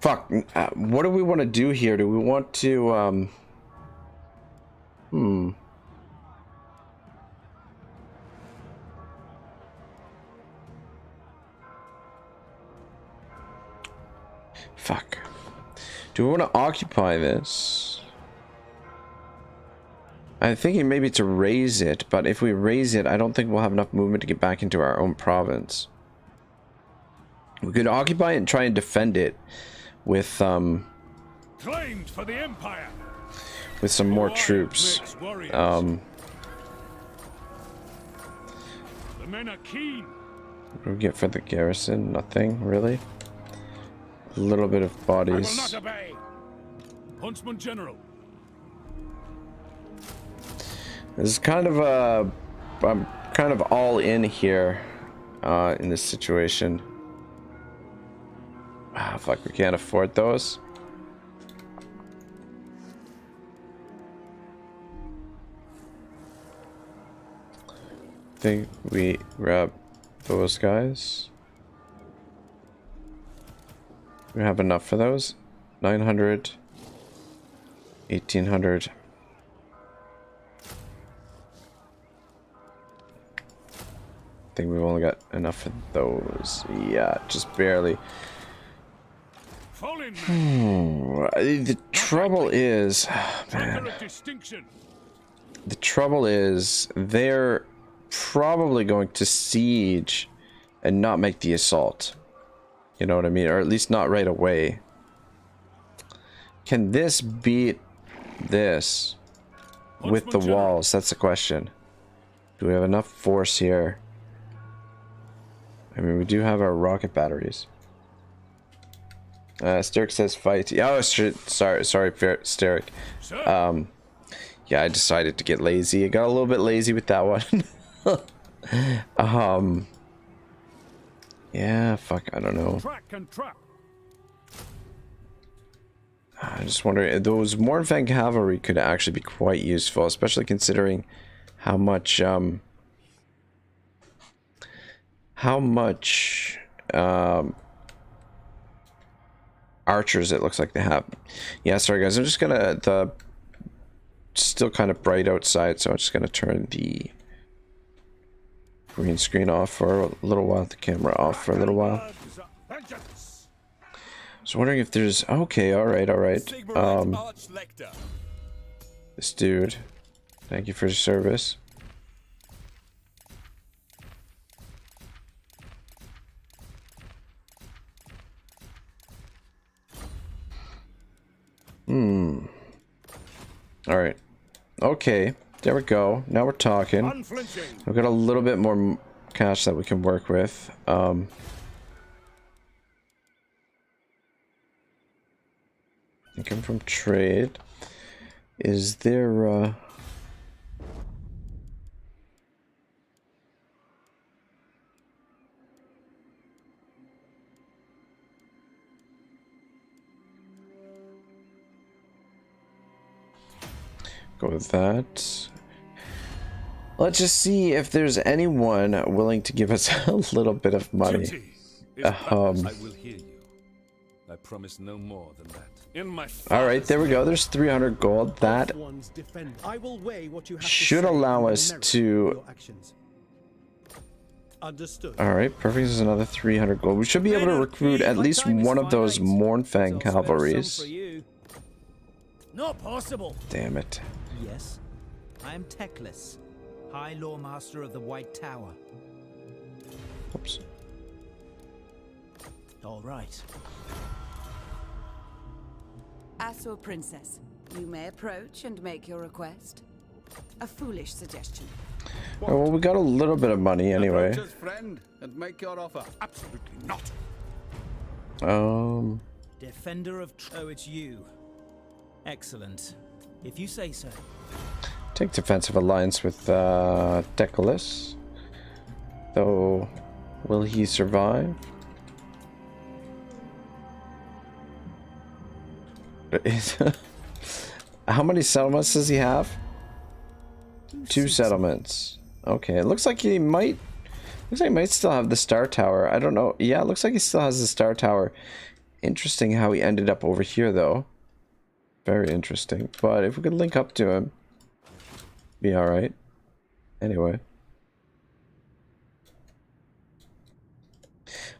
Fuck. What do we want to do here? Do we want to Fuck. Do we want to occupy this? I'm thinking maybe to raise it, but if we raise it, I don't think we'll have enough movement to get back into our own province. We could occupy it and try and defend it with Claimed for the Empire. with some more troops. The men are keen. What do we get for the garrison? Nothing, really. A little bit of I will bodies. not obey. Huntsman General. This is kind of a... I'm kind of all in here in this situation. Ah, fuck, we can't afford those. Think we grab those guys. We have enough for those. 900, 1800. I think we've only got enough for those. Yeah, just barely. The trouble is, man. The trouble is, they're probably going to siege and not make the assault. You know what I mean? Or at least not right away. Can this beat this with the walls? That's the question. Do we have enough force here? I mean, we do have our rocket batteries. Steric says fight. Oh, shit. Sorry, Steric. Yeah, I decided to get lazy. I got a little bit lazy with that one. Yeah, fuck, I don't know. I just wonder, those Mornfang cavalry could actually be quite useful, especially considering how much archers it looks like they have. Yeah, sorry guys, I'm just gonna, still kind of bright outside, so I'm just gonna turn the green screen off for a little while, the camera off for a little while. I was wondering if there's... Okay, alright. This dude. Thank you for your service. Alright. Okay. There we go. Now we're talking. Unflinching. We've got a little bit more cash that we can work with. Income from trade. Is there, go with that. Let's just see if there's anyone willing to give us a little bit of money. I will hear you. I promise no more than that. In my All right, there we go. There's 300 gold. That I will weigh what you have should allow us to. Understood. All right, perfect. This is another 300 gold. We should be able to recruit at least one of those Mournfang cavalries. Not possible. Damn it. Yes, I am Teclis, High Lawmaster of the White Tower. Oops. All right. Asur Princess, you may approach and make your request. A foolish suggestion. Oh, well, we got a little bit of money anyway. Approach us, friend, and make your offer. Absolutely not. Defender of... Oh, it's you. Excellent. If you say so. Take defensive alliance with Teclis. Though, will he survive? How many settlements does he have? 2 settlements. Okay, it looks like he might. Looks like he might still have the Star Tower. I don't know. Yeah, it looks like he still has the Star Tower. Interesting how he ended up over here, though. Very interesting. But if we could link up to him, be all right. Anyway.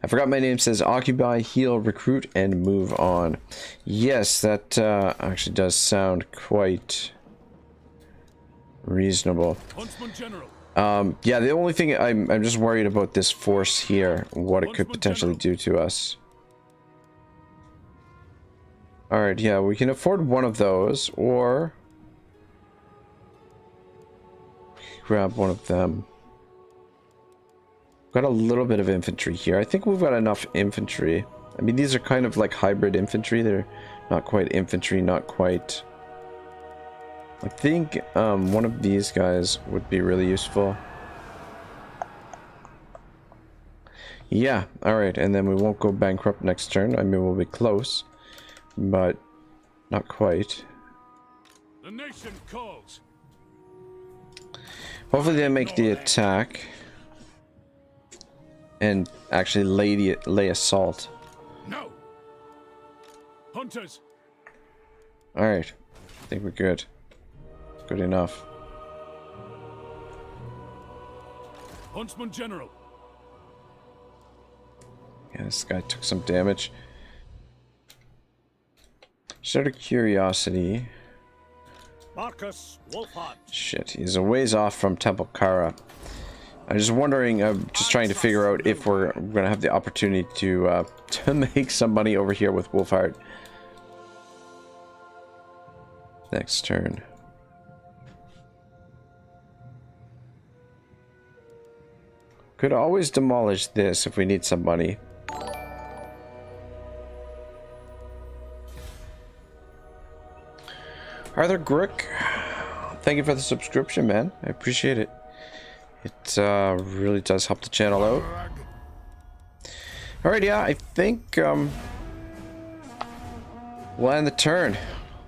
I forgot my name says occupy, heal, recruit, and move on. Yes, that actually does sound quite reasonable. Yeah, the only thing I'm just worried about this force here, what it could potentially do to us. Alright, yeah, we can afford one of those, or grab one of them. Got a little bit of infantry here. I think we've got enough infantry. I mean, these are kind of like hybrid infantry. They're not quite infantry, not quite... I think one of these guys would be really useful. Yeah, alright, and then we won't go bankrupt next turn. I mean, we'll be close, but not quite. The nation calls. Hopefully they make the attack and actually lay assault. No. Hunters. Alright, I think we're good. Good enough. Huntsman General. Yeah, this guy took some damage. Just out of curiosity. Markus Wulfhart. Shit, he's a ways off from Temple Kara. I'm just wondering, I'm just trying to figure out if we're gonna have the opportunity to make some money over here with Wulfhart. Next turn. Could always demolish this if we need some money. Arthur Grick, thank you for the subscription, man. I appreciate it. It really does help the channel out. Alright, yeah, I think we'll end the turn.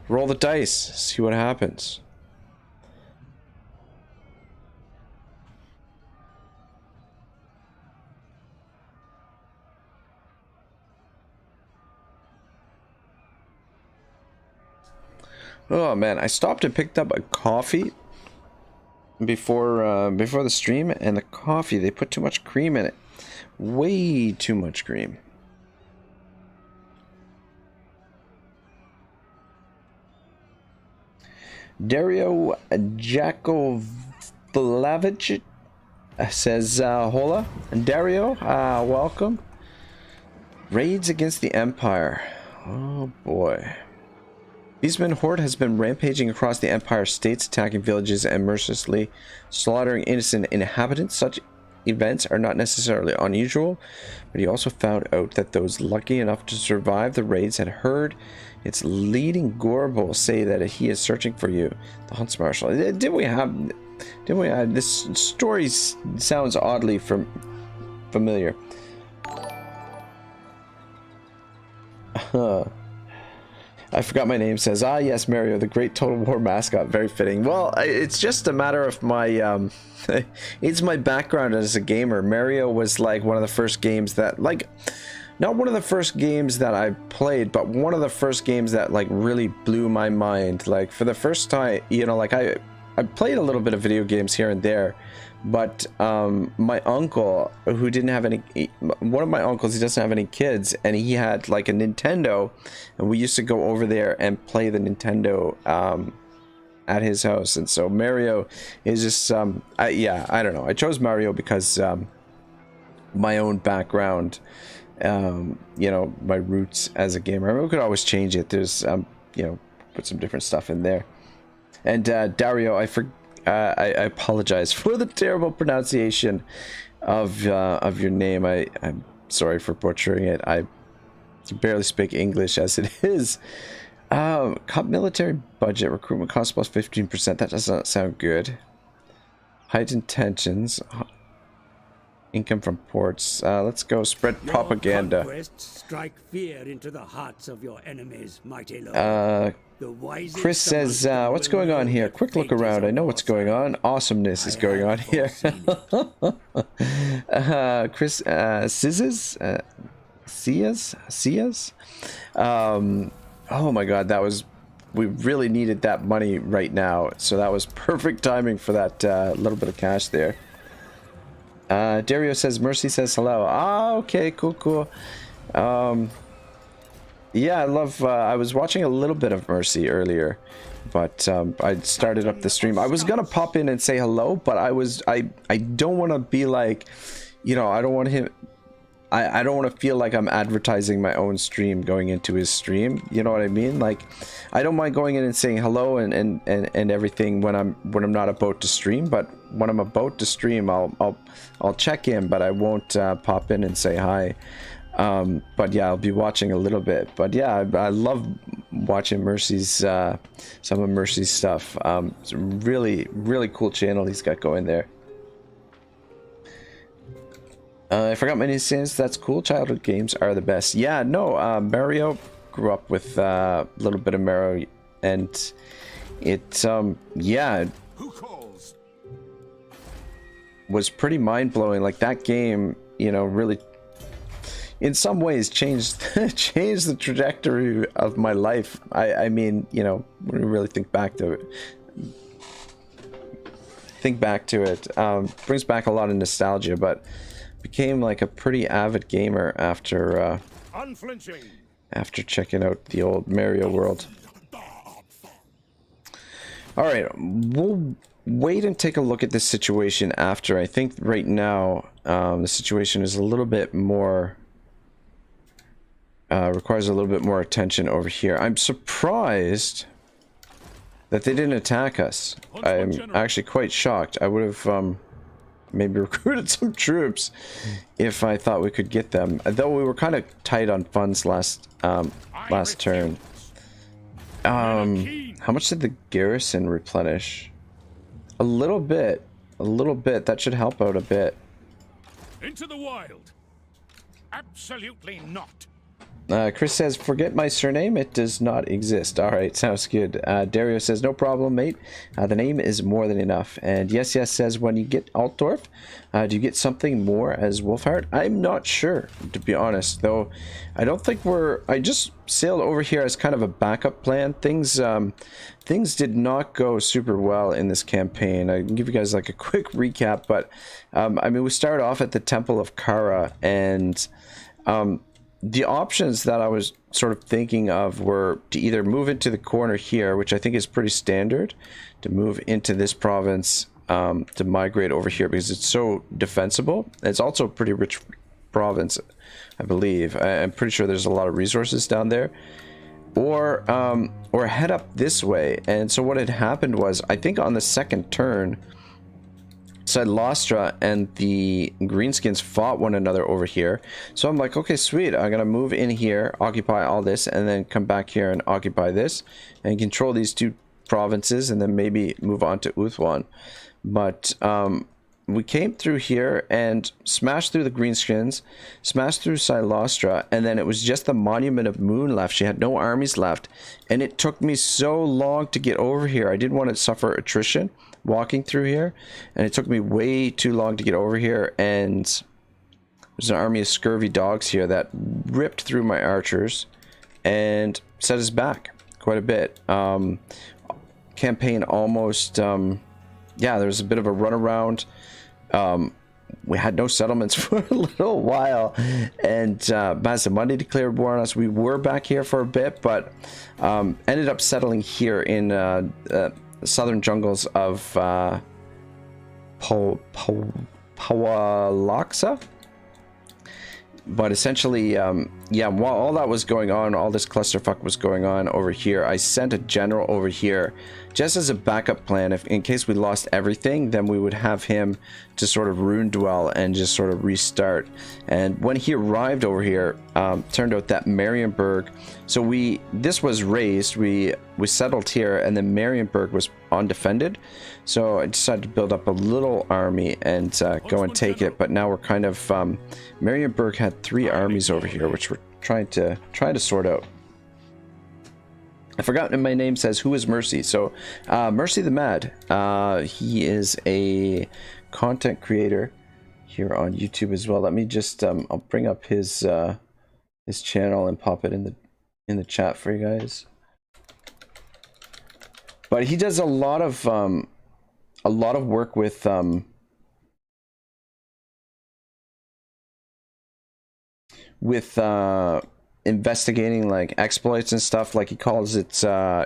Roll the dice, see what happens. Oh man, I stopped and picked up a coffee before the stream, and the coffee, they put too much cream in it. Way too much cream. Dario Jakovlevich says, hola. Dario, welcome. Raids against the Empire. Oh boy. Beastman horde has been rampaging across the Empire states, attacking villages and mercilessly slaughtering innocent inhabitants. Such events are not necessarily unusual, but he also found out that those lucky enough to survive the raids had heard its leading Gorbel say that he is searching for you, the Huntsmarshal. Didn't we have this story sounds oddly familiar. I forgot my name says, ah yes, Mario, the great Total War mascot, very fitting. Well, it's just a matter of my, it's my background as a gamer. Mario was like one of the first games that, like, not one of the first games that I played, but one of the first games that like really blew my mind. Like for the first time, you know, like I played a little bit of video games here and there, but my uncle, who didn't have any, one of my uncles, he doesn't have any kids, and he had like a Nintendo, and we used to go over there and play the Nintendo at his house. And so Mario is just yeah, I don't know, I chose Mario because my own background, you know, my roots as a gamer. I mean, we could always change it. There's you know, put some different stuff in there. And Dario, I apologize for the terrible pronunciation of your name. I'm sorry for butchering it. I barely speak English as it is. Military budget, recruitment cost plus 15%. That does not sound good. Heightened tensions. Income from ports. Let's go spread propaganda. Your conquests strike fear into the hearts of your enemies, mighty lord. Chris says, what's going on here? Quick look around. I know what's going on. Awesomeness is going on here. Chris, Sias? Oh my god, that was, we really needed that money right now. So that was perfect timing for that little bit of cash there. Dario says, Mercy says hello. Ah, okay, cool. Yeah, I love, I was watching a little bit of Mercy earlier, but I started up the stream. I was gonna pop in and say hello, but I don't want to be like, you know, I don't want him, I don't want to feel like I'm advertising my own stream going into his stream. You know what I mean? Like, I don't mind going in and saying hello and everything when I'm not about to stream, but when I'm about to stream, I'll check in, but I won't pop in and say hi. But yeah, I'll be watching a little bit. But yeah, I love watching Mercy's some of Mercy's stuff. It's a really cool channel he's got going there. I forgot my names. That's cool. Childhood games are the best. Yeah, no, Mario grew up with a little bit of Mario, and it yeah, was pretty mind-blowing. Like that game, you know, really in some ways changed the trajectory of my life. I mean, you know, when we really think back to it, brings back a lot of nostalgia, but became like a pretty avid gamer after checking out the old Mario world. All right, we'll wait and take a look at this situation after. I think right now the situation is a little bit more requires a little bit more attention over here. I'm surprised that they didn't attack us. I'm actually quite shocked. I would have maybe recruited some troops if I thought we could get them. Though we were kind of tight on funds last turn. How much did the garrison replenish? A little bit. That should help out a bit. Into the wild. Absolutely not. Chris says, forget my surname, it does not exist. Alright, sounds good. Dario says, no problem, mate. The name is more than enough. And yes says, when you get Altdorf, do you get something more as Wulfhart? I'm not sure, to be honest, though. I don't think I just sailed over here as kind of a backup plan. Things did not go super well in this campaign. I can give you guys like a quick recap, but I mean, we started off at the Temple of Kara, and the options that I was sort of thinking of were to either move into the corner here, which I think is pretty standard, to move into this province, to migrate over here because it's so defensible. It's also a pretty rich province, I believe. I'm pretty sure there's a lot of resources down there. or head up this way. And so what had happened was, I think on the second turn, Silostra and the Greenskins fought one another over here. So I'm like, okay, sweet. I'm gonna move in here, occupy all this, and then come back here and occupy this, and control these two provinces, and then maybe move on to Uthwan. But we came through here and smashed through the Greenskins, smashed through Silostra, and then it was just the Monument of Moon left. She had no armies left, and it took me so long to get over here. I didn't want to suffer attrition walking through here, and it took me way too long to get over here. And there's an army of scurvy dogs here that ripped through my archers and set us back quite a bit. Campaign almost, yeah, there was a bit of a runaround. We had no settlements for a little while, and Mazdamundi declared war on us. We were back here for a bit, but ended up settling here in the southern jungles of Pawalaksa. But essentially, yeah, while all that was going on, all this clusterfuck was going on over here, I sent a general over here just as a backup plan. If in case we lost everything, then we would have him to sort of rune dwell and just sort of restart. And when he arrived over here, turned out that Marienburg, so this was raised, we settled here, and then Marienburg was undefended. So I decided to build up a little army and go and take it. But now we're kind of Marienburg had 3 armies over here, which we're trying to sort out. I forgot, and my name says, who is Mercy? So Mercy the Mad, he is a content creator here on YouTube as well. Let me just I'll bring up his channel and pop it in the chat for you guys. But he does a lot of work with investigating like exploits and stuff, like he calls it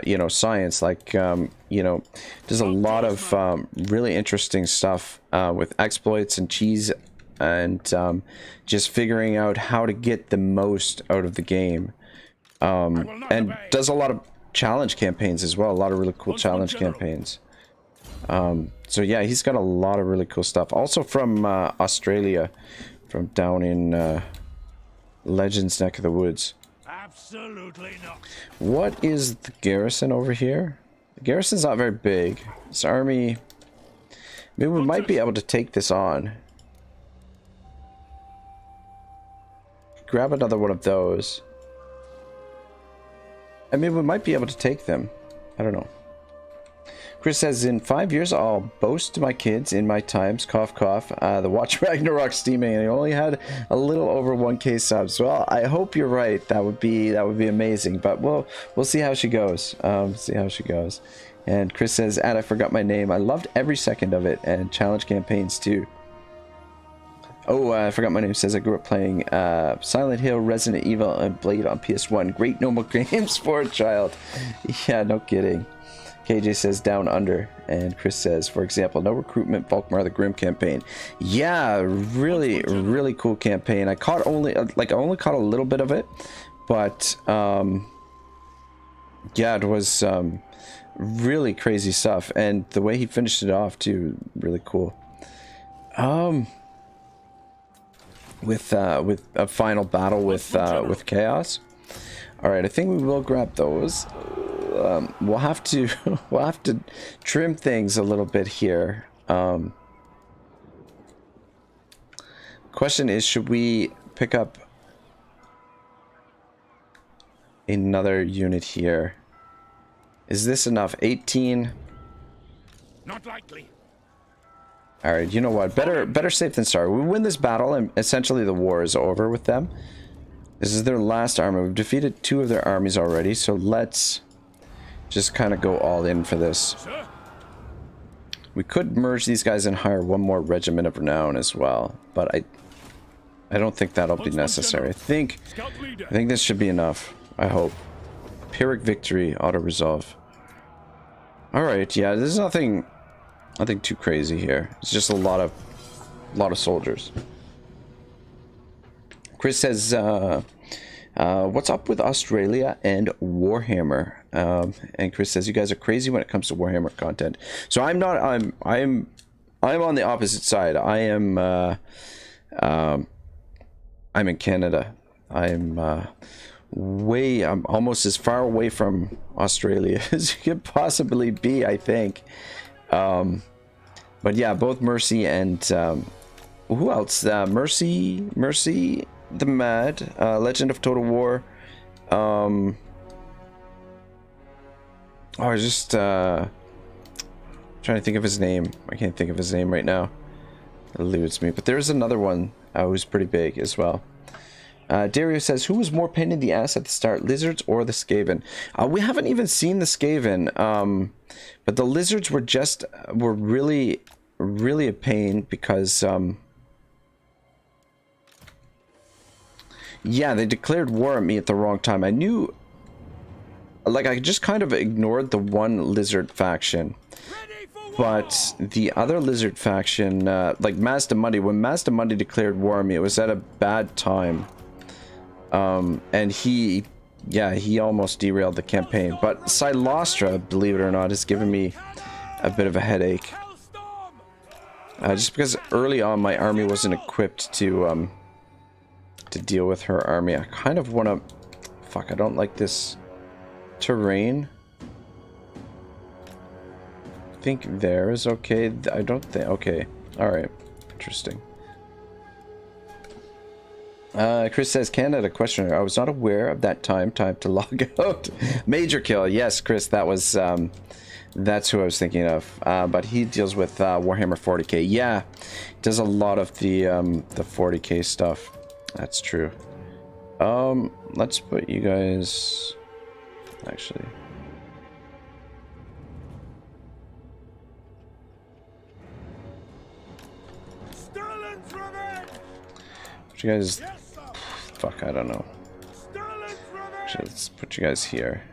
you know, science, like you know, there's a lot of really interesting stuff with exploits and cheese, and just figuring out how to get the most out of the game, and does a lot of challenge campaigns as well, a lot of really cool challenge campaigns. So yeah, he's got a lot of really cool stuff, also from Australia, from down in Legends neck of the woods. Absolutely not. What is the garrison over here? The garrison's not very big. This army, maybe we might be able to take this on. Grab another one of those. I mean, we might be able to take them. I don't know. Chris says, in 5 years, I'll boast to my kids in my times, cough, cough, the Watch Ragnarok steaming, and he only had a little over 1K subs. Well, I hope you're right. That would be amazing, but we'll see how she goes. See how she goes. And Chris says, I forgot my name. I loved every second of it, and challenge campaigns too. Oh, I forgot my name. Says I grew up playing Silent Hill, Resident Evil, and Blade on PS1. Great normal games for a child. Yeah, no kidding. KJ says Down Under, and Chris says, for example, no recruitment, Volkmar the Grim campaign. Yeah, really cool campaign. I only caught a little bit of it, but yeah, it was really crazy stuff, and the way he finished it off too, really cool. With a final battle with Chaos. All right, I think we will grab those. We'll have to trim things a little bit here. Question is, should we pick up another unit here? Is this enough? 18. Not likely. All right, you know what? Better safe than sorry. We win this battle, and essentially the war is over with them. This is their last army. We've defeated 2 of their armies already, so let's just kind of go all in for this. We could merge these guys and hire one more regiment of renown as well, but I don't think that'll be necessary. I think this should be enough. I hope. Pyrrhic victory, auto resolve. All right, yeah, there's nothing too crazy here. It's just a lot of soldiers. Chris says What's up with Australia and Warhammer? And Chris says you guys are crazy when it comes to Warhammer content. So I'm not. I'm on the opposite side. I'm in Canada. I'm almost as far away from Australia as you could possibly be, I think. But yeah, both Mercy and who else? Mercy the Mad, Legend of Total War. I was just trying to think of his name. I can't think of his name right now. It eludes me. But there's another one who's pretty big as well. Dario says, who was more pain in the ass at the start, lizards or the Skaven? We haven't even seen the Skaven, but the lizards were really a pain because yeah, they declared war at me at the wrong time. I knew, like, I just kind of ignored the one lizard faction, but the other lizard faction, like Mazda Mundi, when Mazda Mundi declared war on me, it was at a bad time. And he almost derailed the campaign. But Silostra, believe it or not, has given me a bit of a headache. Just because early on my army wasn't equipped to deal with her army. I kind of want to... Fuck, I don't like this terrain. I think there is okay. I don't think... Okay. Alright. Interesting. Chris says, Canada questioner. I was not aware of that time to log out. Major kill. Yes, Chris, that was that's who I was thinking of. But he deals with Warhammer 40k. Yeah, does a lot of the 40k stuff. That's true. Let's put you guys actually. Put you guys. Fuck, I don't know. Actually, let's put you guys here.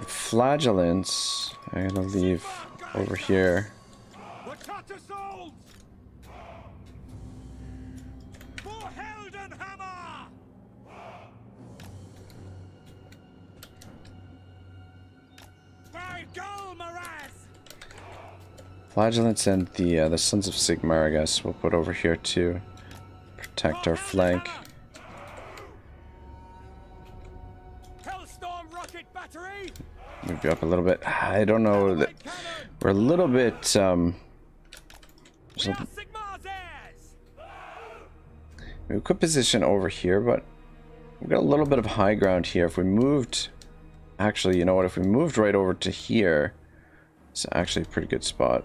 Flagellants, I'm gonna leave over here. Flagellants and the Sons of Sigmar, I guess, we'll put over here to protect our flank. Move you up a little bit. I don't know that we're a little bit. We could position over here, but we've got a little bit of high ground here. If we moved, actually, you know what? If we moved right over to here, it's actually a pretty good spot.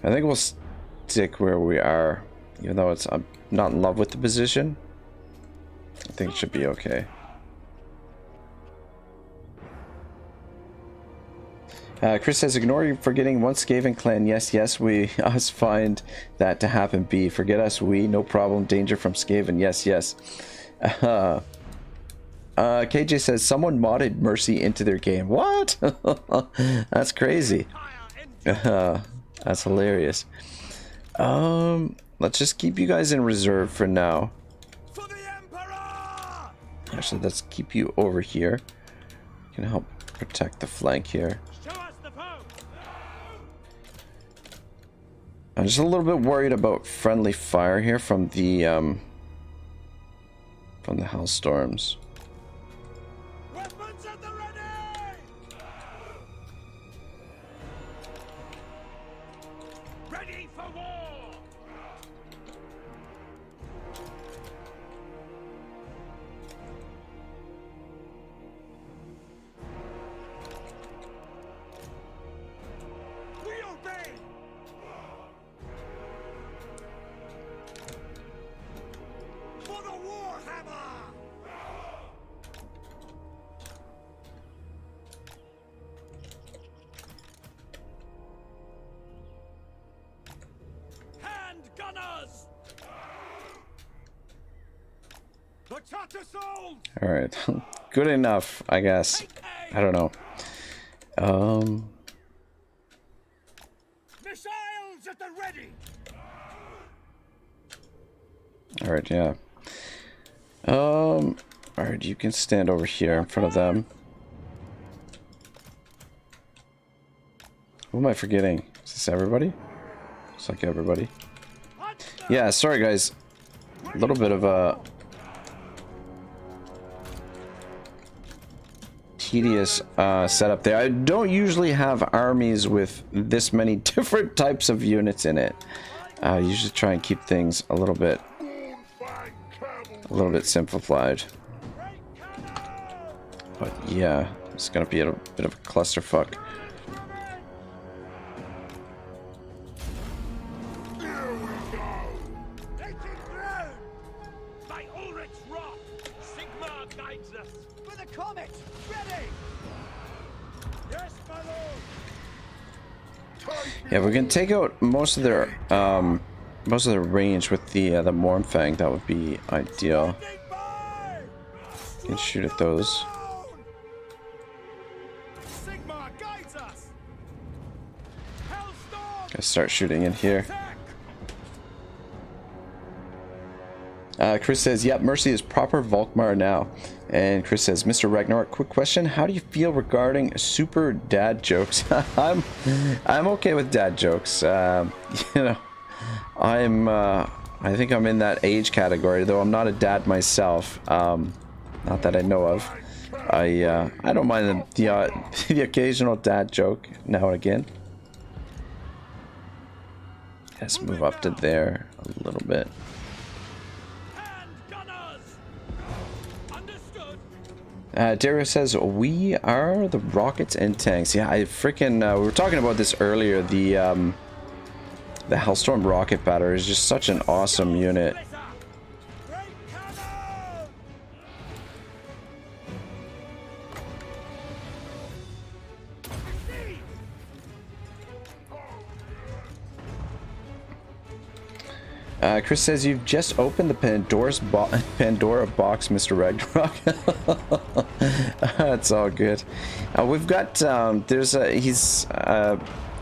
I think we'll stick where we are, even though I'm not in love with the position. I think it should be okay. Chris says, ignore you forgetting one Skaven clan. Yes, us find that to happen. B, forget us, we, no problem. Danger from Skaven. Yes. KJ says, someone modded Mercy into their game. What? That's crazy. That's hilarious. Let's just keep you guys in reserve for now. Actually, let's keep you over here. You can help protect the flank here. I'm just a little bit worried about friendly fire here from the Hellstorms. Weapons at the ready! Ready for war! We obey! For the War Hammer! Hand gunners! All right, good enough, I guess. I don't know. Missiles at the ready! Alright, yeah. Alright, you can stand over here in front of them. Who am I forgetting? Is this everybody? Looks like everybody. Yeah, sorry guys. A little bit of a tedious setup there. I don't usually have armies with this many different types of units in it. I usually try and keep things a little bit simplified. But yeah, it's gonna be a bit of a clusterfuck. Yeah, we can take out most of their range with the Mormfang. That would be ideal. You can shoot at those. Gotta start shooting in here. Chris says, yep, Mercy is proper Volkmar now. And Chris says, Mr. Ragnarok, quick question. How do you feel regarding super dad jokes? I'm okay with dad jokes. You know, I think I'm in that age category, though I'm not a dad myself. Not that I know of. I don't mind the occasional dad joke now and again. Let's move up to there a little bit. Dario says, we are the rockets and tanks. Yeah, I freaking we were talking about this earlier. The Hellstorm rocket battery is just such an awesome unit. Chris says, you've just opened the Pandora box, Mr. Ragnarok. It's all good. We've got, he's, I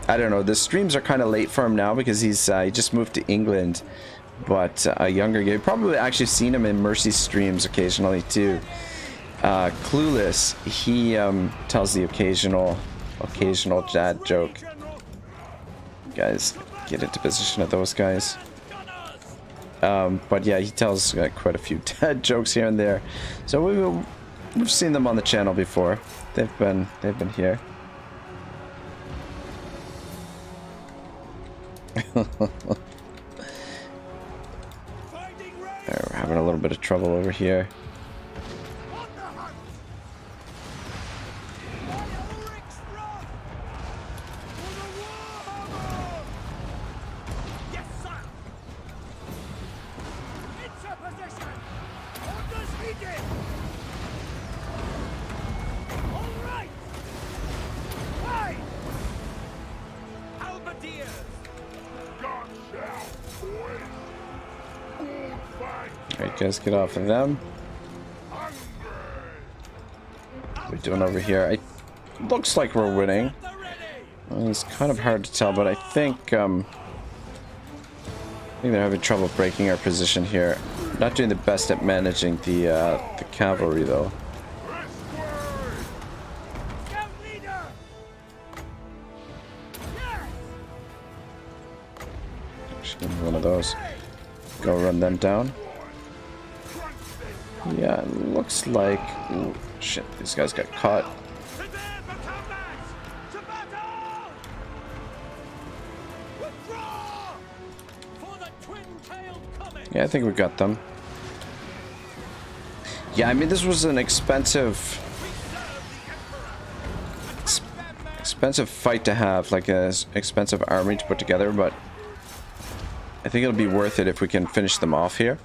don't know, the streams are kind of late for him now because he just moved to England. But a younger guy, probably actually seen him in Mercy's streams occasionally too. Clueless, he tells the occasional dad joke. Guys, get into position of those guys. But yeah, he tells quite a few dad jokes here and there, so we've seen them on the channel before. They've been here. We're having a little bit of trouble over here. Alright guys, get off of them. What are we doing over here? It looks like we're winning. Well, it's kind of hard to tell, but I think they're having trouble breaking our position here. Not doing the best at managing the cavalry though. Actually, give me one of those. Go run them down. Yeah, it looks like... Ooh, shit, these guys got caught. Yeah, I think we got them. Yeah, I mean, this was an expensive fight to have, like an expensive army to put together, but I think it'll be worth it if we can finish them off here.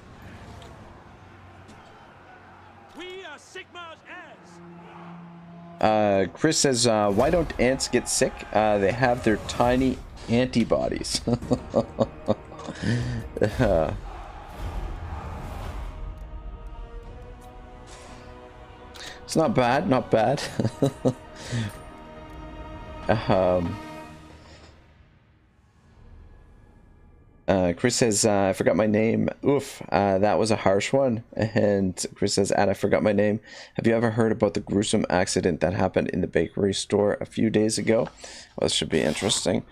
Chris says, why don't ants get sick? They have their tiny antibodies. It's not bad, not bad. Chris says, I forgot my name. Oof, that was a harsh one. And Chris says, I forgot my name. Have you ever heard about the gruesome accident that happened in the bakery store a few days ago? Well, this should be interesting.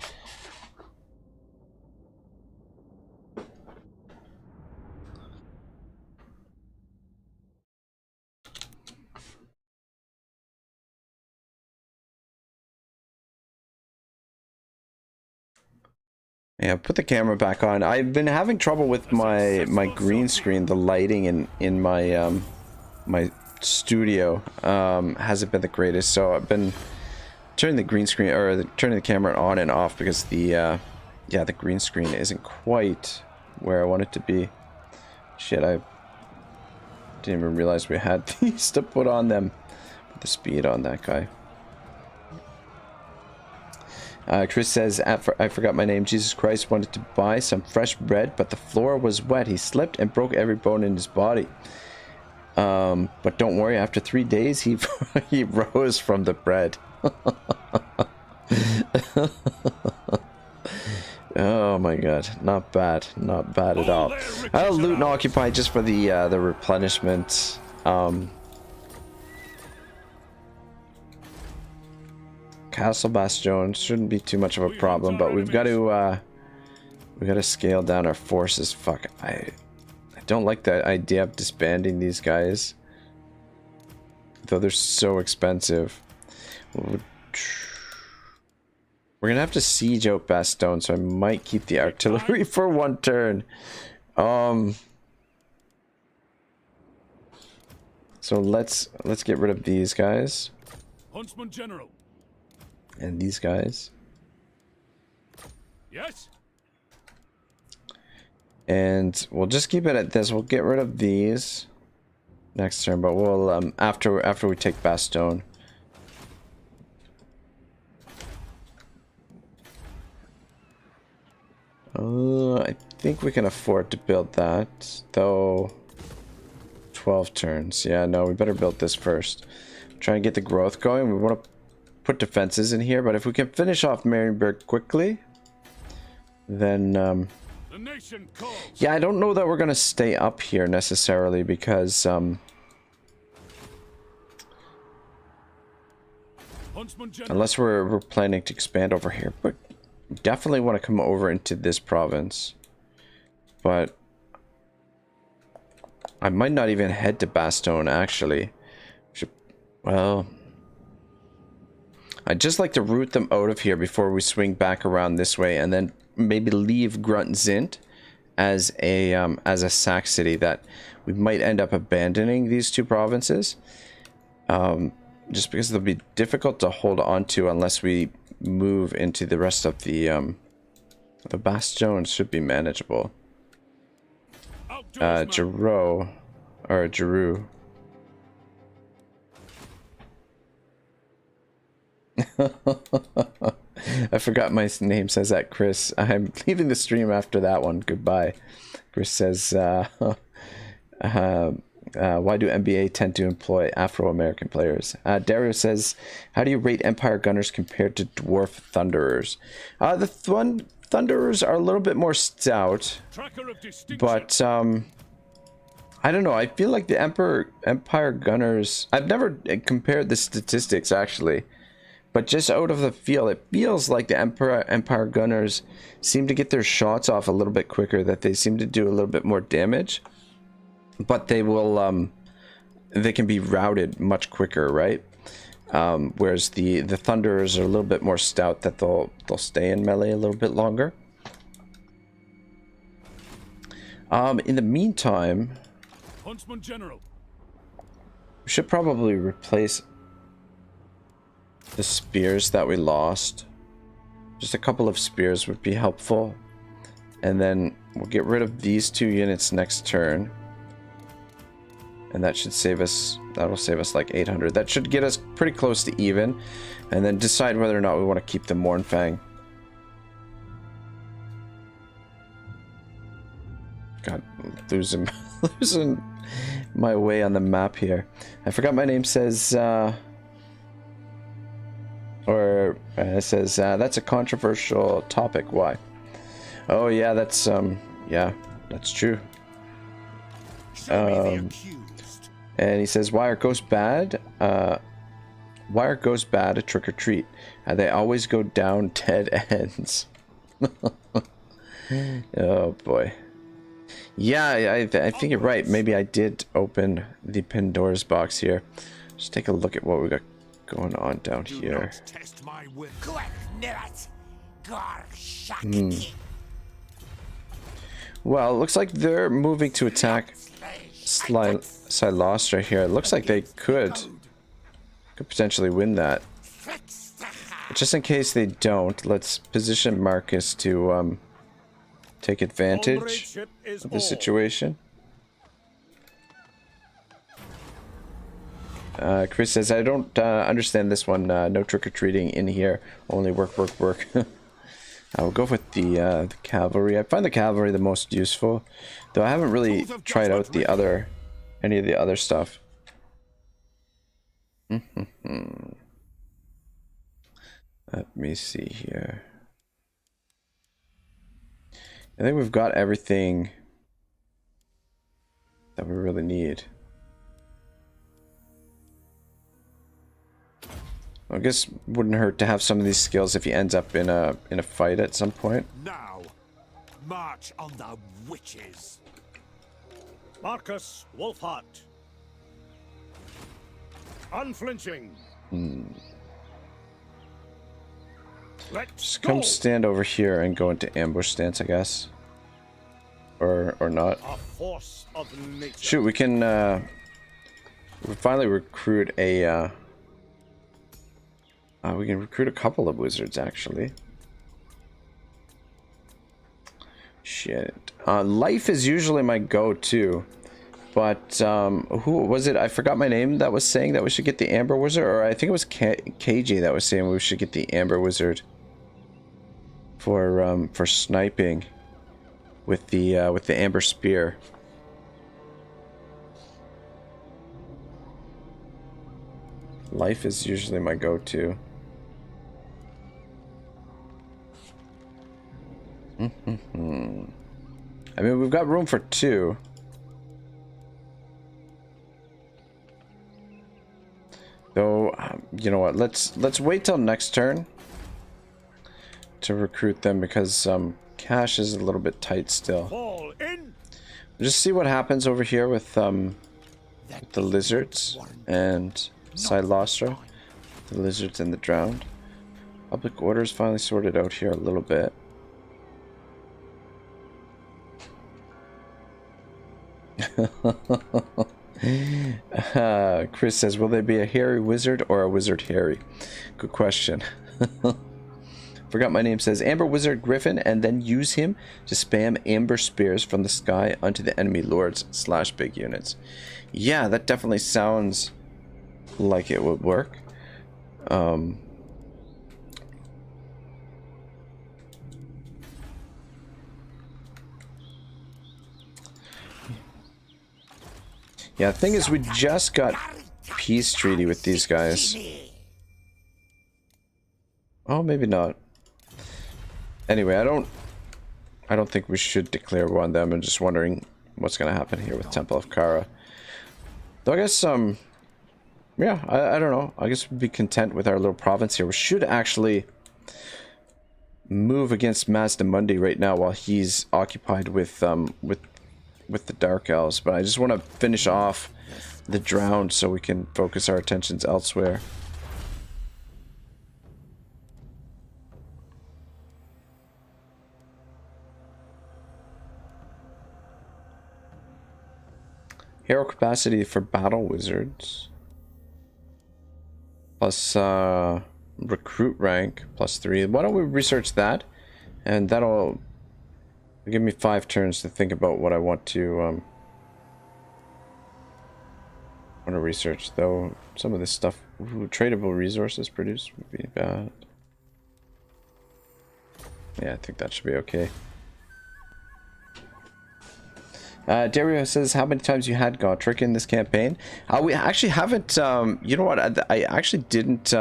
Yeah, put the camera back on. I've been having trouble with my green screen. The lighting in my my studio hasn't been the greatest, so I've been turning the green screen or turning the camera on and off because the yeah, the green screen isn't quite where I want it to be. Shit, I didn't even realize we had these to put on them. Put the speed on that guy. Chris says, I forgot my name. Jesus Christ wanted to buy some fresh bread, but the floor was wet. He slipped and broke every bone in his body. But don't worry, after 3 days, he he rose from the bread. Oh my god, not bad. Not bad at all. I'll loot and occupy just for the replenishment. Castle Bastion shouldn't be too much of a problem, but we've got to scale down our forces. Fuck, I don't like the idea of disbanding these guys, though they're so expensive. We're gonna have to siege out Bastogne, so I might keep the artillery for one turn. So let's get rid of these guys. Huntsman General. And these guys. Yes. And we'll just keep it at this. We'll get rid of these next turn, but we'll after we take Bastogne. I think we can afford to build that, though. 12 turns. Yeah, no, we better build this first. Try and get the growth going. We want to put defenses in here, but if we can finish off Marienburg quickly, then the nation calls. yeah, I don't know that we're gonna stay up here necessarily because unless we're planning to expand over here, but definitely want to come over into this province. But I might not even head to Bastogne actually. Well, I'd just like to root them out of here before we swing back around this way, and then maybe leave Gruntzint as a sack city that we might end up abandoning these two provinces, just because they'll be difficult to hold on to unless we move into the rest of the Bastion. Should be manageable. Giroux or Giroux. I forgot my name, says that Chris. I'm leaving the stream after that one. Goodbye. Chris says, why do NBA tend to employ Afro-American players? Dario says, how do you rate Empire Gunners compared to Dwarf Thunderers? The Thunderers are a little bit more stout, but I don't know. I feel like the Empire Gunners, I've never compared the statistics actually, but just out of the feel, it feels like the Empire Gunners seem to get their shots off a little bit quicker, that they seem to do a little bit more damage, but they will they can be routed much quicker, right? Whereas the Thunderers are a little bit more stout, that they'll stay in melee a little bit longer. In the meantime, Huntsman General. we should probably replace the spears that we lost. Just a couple of spears would be helpful, and then we'll get rid of these 2 units next turn, and that should save us, that'll save us like 800. That should get us pretty close to even, and then decide whether or not we want to keep the Mournfang. God, losing my way on the map here. I forgot my name, says it says that's a controversial topic. Why? Oh yeah, that's yeah, that's true. And he says, why are ghosts bad? Why are ghosts bad at trick or treat? They always go down dead ends. Oh boy. Yeah, I think you're right. Maybe I did open the Pandora's box here. Just take a look at what we got going on down here. Well, it looks like they're moving to attack Silostra here. It looks like they could potentially win that. But just in case they don't, let's position Marcus to take advantage of the situation. Chris says, I don't understand this one. No trick-or-treating in here. Only work. We'll go with the cavalry. I find the cavalry the most useful, though I haven't really tried out any of the other stuff. Let me see here. I think we've got everything that we really need. I guess wouldn't hurt to have some of these skills if he ends up in a fight at some point. Now, march on the witches. Markus Wulfhart. Unflinching. Just come stand over here and go into ambush stance, I guess. Or not. A force of nature. Shoot, we can we finally recruit a we can recruit a couple of wizards actually. Shit. Life is usually my go-to. But who was it? I forgot my name that was saying that we should get the Amber Wizard, or I think it was KJ that was saying we should get the Amber Wizard for sniping with the Amber Spear. Life is usually my go-to. I mean, we've got room for 2. Though, you know what? Let's wait till next turn to recruit them, because cash is a little bit tight still. Just see what happens over here with the lizards and Silostra, the lizards and the drowned. Public order is finally sorted out here a little bit. Chris says, will they be a hairy wizard or a wizard hairy? Good question. Forgot my name says, Amber Wizard Griffin, and then use him to spam Amber Spears from the sky onto the enemy lords / big units. Yeah, that definitely sounds like it would work. Yeah, the thing is, we just got peace treaty with these guys. Oh, maybe not. Anyway, I don't think we should declare war on them. I'm just wondering what's gonna happen here with Temple of Kara. Though I guess yeah, I don't know. I guess we'd be content with our little province here. We should actually move against Mazdamundi right now while he's occupied with the Dark Elves, but I just want to finish off the drowned so we can focus our attentions elsewhere. Hero capacity for battle wizards plus recruit rank +3. Why don't we research that, and that'll give me 5 turns to think about what I want to research. Though some of this stuff, tradable resources produced, would be bad. Yeah, I think that should be okay. Dario says, how many times you had Gotrek in this campaign? We actually haven't. You know what? I actually didn't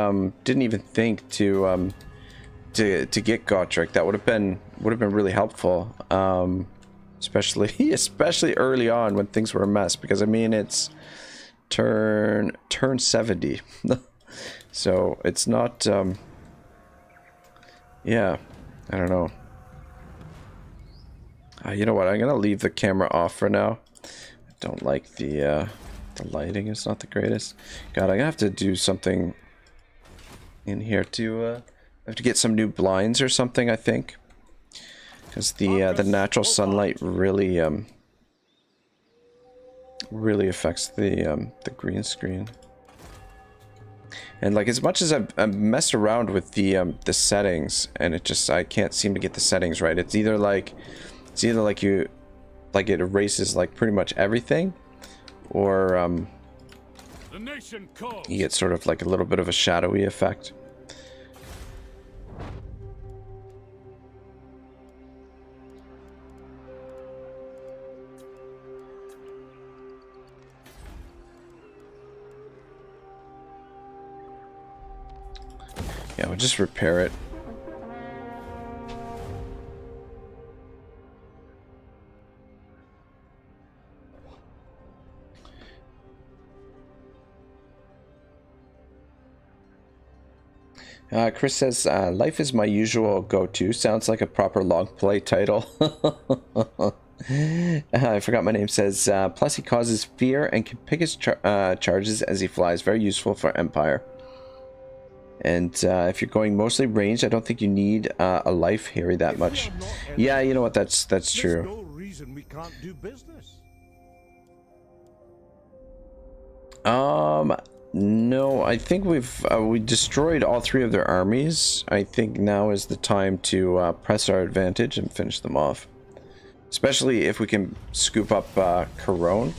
even think to to get Gotrek. That would have been really helpful. Especially early on when things were a mess, because I mean it's turn 70. So it's not yeah, I don't know. You know what, I'm gonna leave the camera off for now. I don't like the lighting is not the greatest. God, I'm gonna have to do something in here to I have to get some new blinds or something, I think, because the natural sunlight really really affects the green screen. And like, as much as I've messed around with the settings, and I can't seem to get the settings right. It's either like it erases like pretty much everything, or The nation calls. you get sort of like a little bit of a shadowy effect. Yeah, we'll just repair it. Chris says, life is my usual go-to. Sounds like a proper long play title. I forgot my name. Says, plus he causes fear and can pick his charges as he flies. Very useful for Empire. And if you're going mostly ranged, I don't think you need a life Harry that much. Yeah, you know what? That's true. There's no reason we can't do business. No, I think we destroyed all 3 of their armies. I think now is the time to press our advantage and finish them off. Especially if we can scoop up Corone.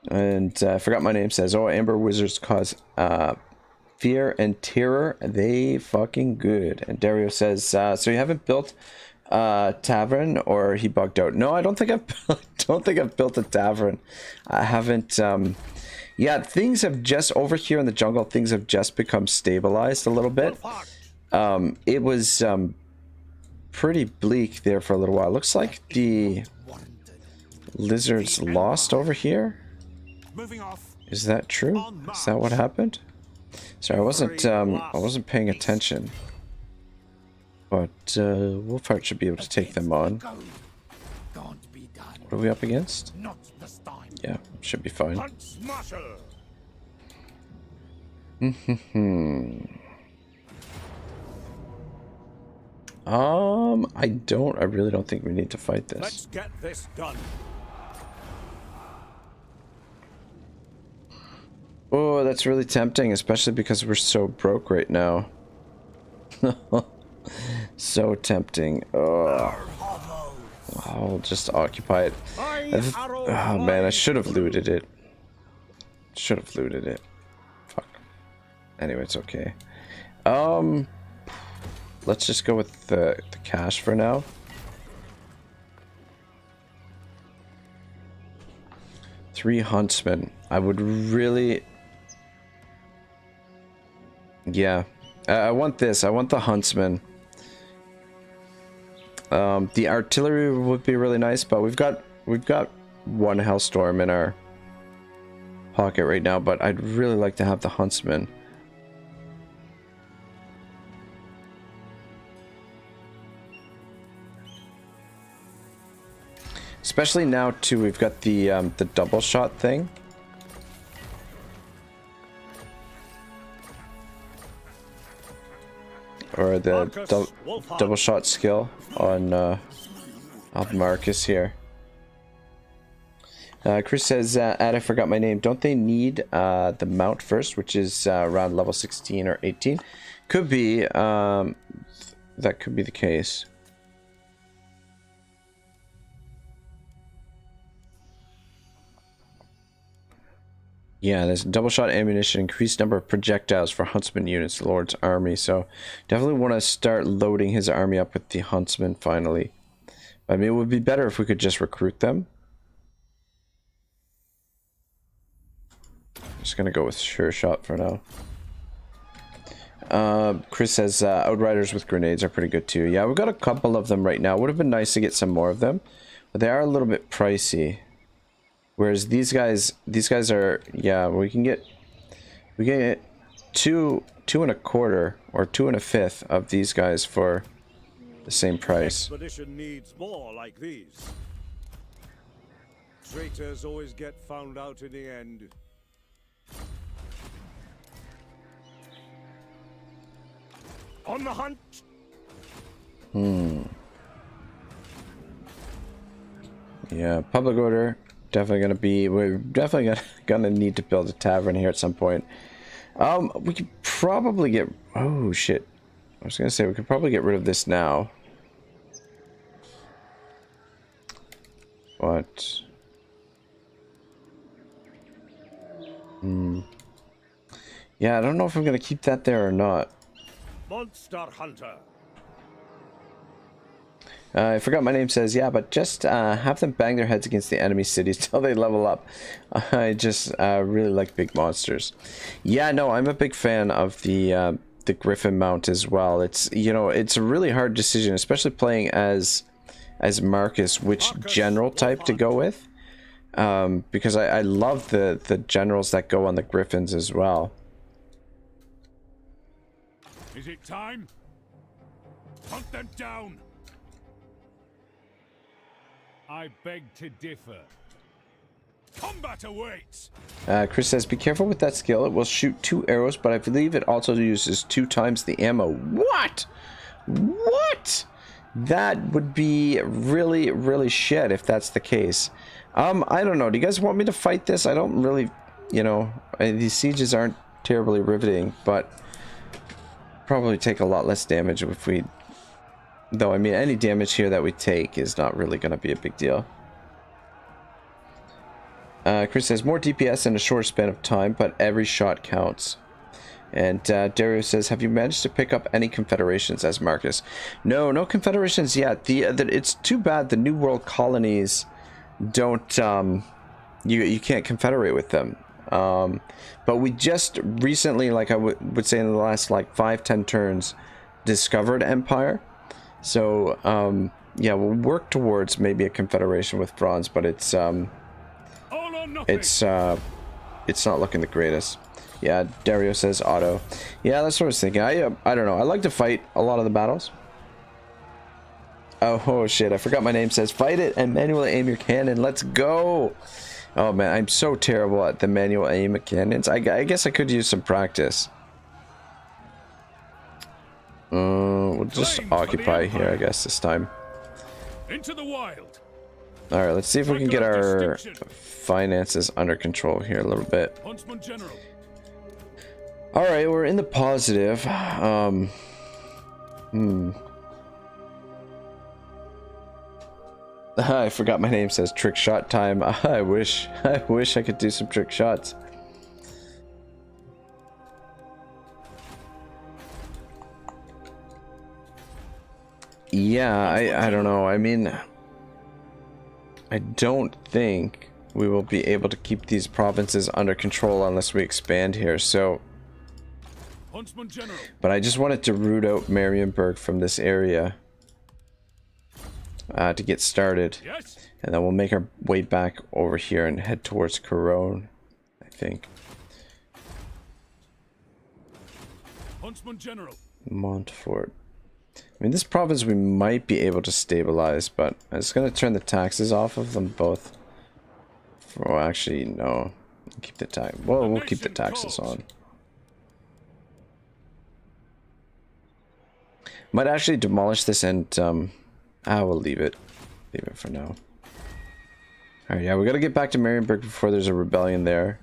And I forgot my name. Says, oh, Amber Wizards cause fear and terror. They fucking good. And Dario says, so you haven't built tavern, or he bugged out? No, I don't think I've built a tavern. I haven't. Yeah, things have just, over here in the jungle, things have just become stabilized a little bit. It was pretty bleak there for a little while. Looks like the lizards lost over here. Is that true? Is that what happened? Sorry, I wasn't paying attention. But Wulfhart should be able to take them on. What are we up against? Yeah, should be fine. Huntsmarshal. I really don't think we need to fight this. Let's get this done. Oh, that's really tempting, especially because we're so broke right now. So tempting. Oh, I'll just occupy it. Oh man, I should have looted it. Fuck. Anyway, it's okay. Let's just go with the cash for now. Three huntsmen. I would really... Yeah. I want this. I want the huntsman. The artillery would be really nice, but we've got one Hellstorm in our pocket right now, but I'd really like to have the huntsman. Especially now too, we've got the double shot thing. Or the double shot skill on Marcus here. Chris says, I forgot my name. Don't they need the mount first, which is around level 16 or 18? Could be. That could be the case. Yeah, there's double shot ammunition, increased number of projectiles for huntsman units, the Lord's army. So definitely want to start loading his army up with the huntsmen finally. I mean, it would be better if we could just recruit them. Just gonna go with sure shot for now. Chris says Outriders with grenades are pretty good too. Yeah, we've got a couple of them right now. Would have been nice to get some more of them, but they are a little bit pricey. Whereas these guys are, yeah, we can get two and a quarter or 2 1/5 of these guys for the same price. Expedition needs more like these. Traitors always get found out in the end. On the hunt. Yeah, public order. We're definitely gonna need to build a tavern here at some point. We could probably get, oh shit. I was gonna say we could probably get rid of this now. But yeah, I don't know if I'm gonna keep that there or not. Monster Hunter. I forgot my name says, yeah, but just have them bang their heads against the enemy cities till they level up. I just really like big monsters. Yeah, no, I'm a big fan of the Griffin mount as well. It's, you know, it's a really hard decision, especially playing as Markus, which general type to go with. Because I love the generals that go on the Griffins as well. Is it time? Hunt them down! I beg to differ. Combat awaits! Chris says, be careful with that skill. It will shoot 2 arrows, but I believe it also uses 2 times the ammo. What? What? That would be really, really shit if that's the case. I don't know. Do you guys want me to fight this? I don't really, you know, these sieges aren't terribly riveting, but probably take a lot less damage if we... Though, I mean, any damage here that we take is not really going to be a big deal. Chris says, more DPS in a short span of time, but every shot counts. And Dario says, have you managed to pick up any confederations as Markus? No, no confederations yet. It's too bad the New World colonies don't... you can't confederate with them. But we just recently, like I would say in the last like 5-10 turns, discovered Empire. So, yeah, we'll work towards maybe a confederation with Franz, but it's not looking the greatest. Yeah, Dario says auto. Yeah, that's what I was thinking. I don't know. I like to fight a lot of the battles. Oh shit, I forgot my name says fight it and manually aim your cannon. Let's go. Oh man, I'm so terrible at the manual aim of cannons. I guess I could use some practice. We'll just occupy here, I guess, this time. Into the wild. All right, let's see if we can get our finances under control here a little bit. Huntsman General. All right, we're in the positive. I forgot my name says trick shot time. I wish I could do some trick shots. Yeah, I don't know. I mean, I don't think we will be able to keep these provinces under control unless we expand here. So, but I just wanted to root out Marienburg from this area to get started, and then we'll make our way back over here and head towards Cologne, I think. Huntsman General. Montfort. I mean, this province we might be able to stabilize, but I'm just going to turn the taxes off of them both. Oh, actually, no. Keep the tax. Well, we'll keep the taxes on. Might actually demolish this and, I will leave it. Leave it for now. Alright, yeah, we got to get back to Marienburg before there's a rebellion there.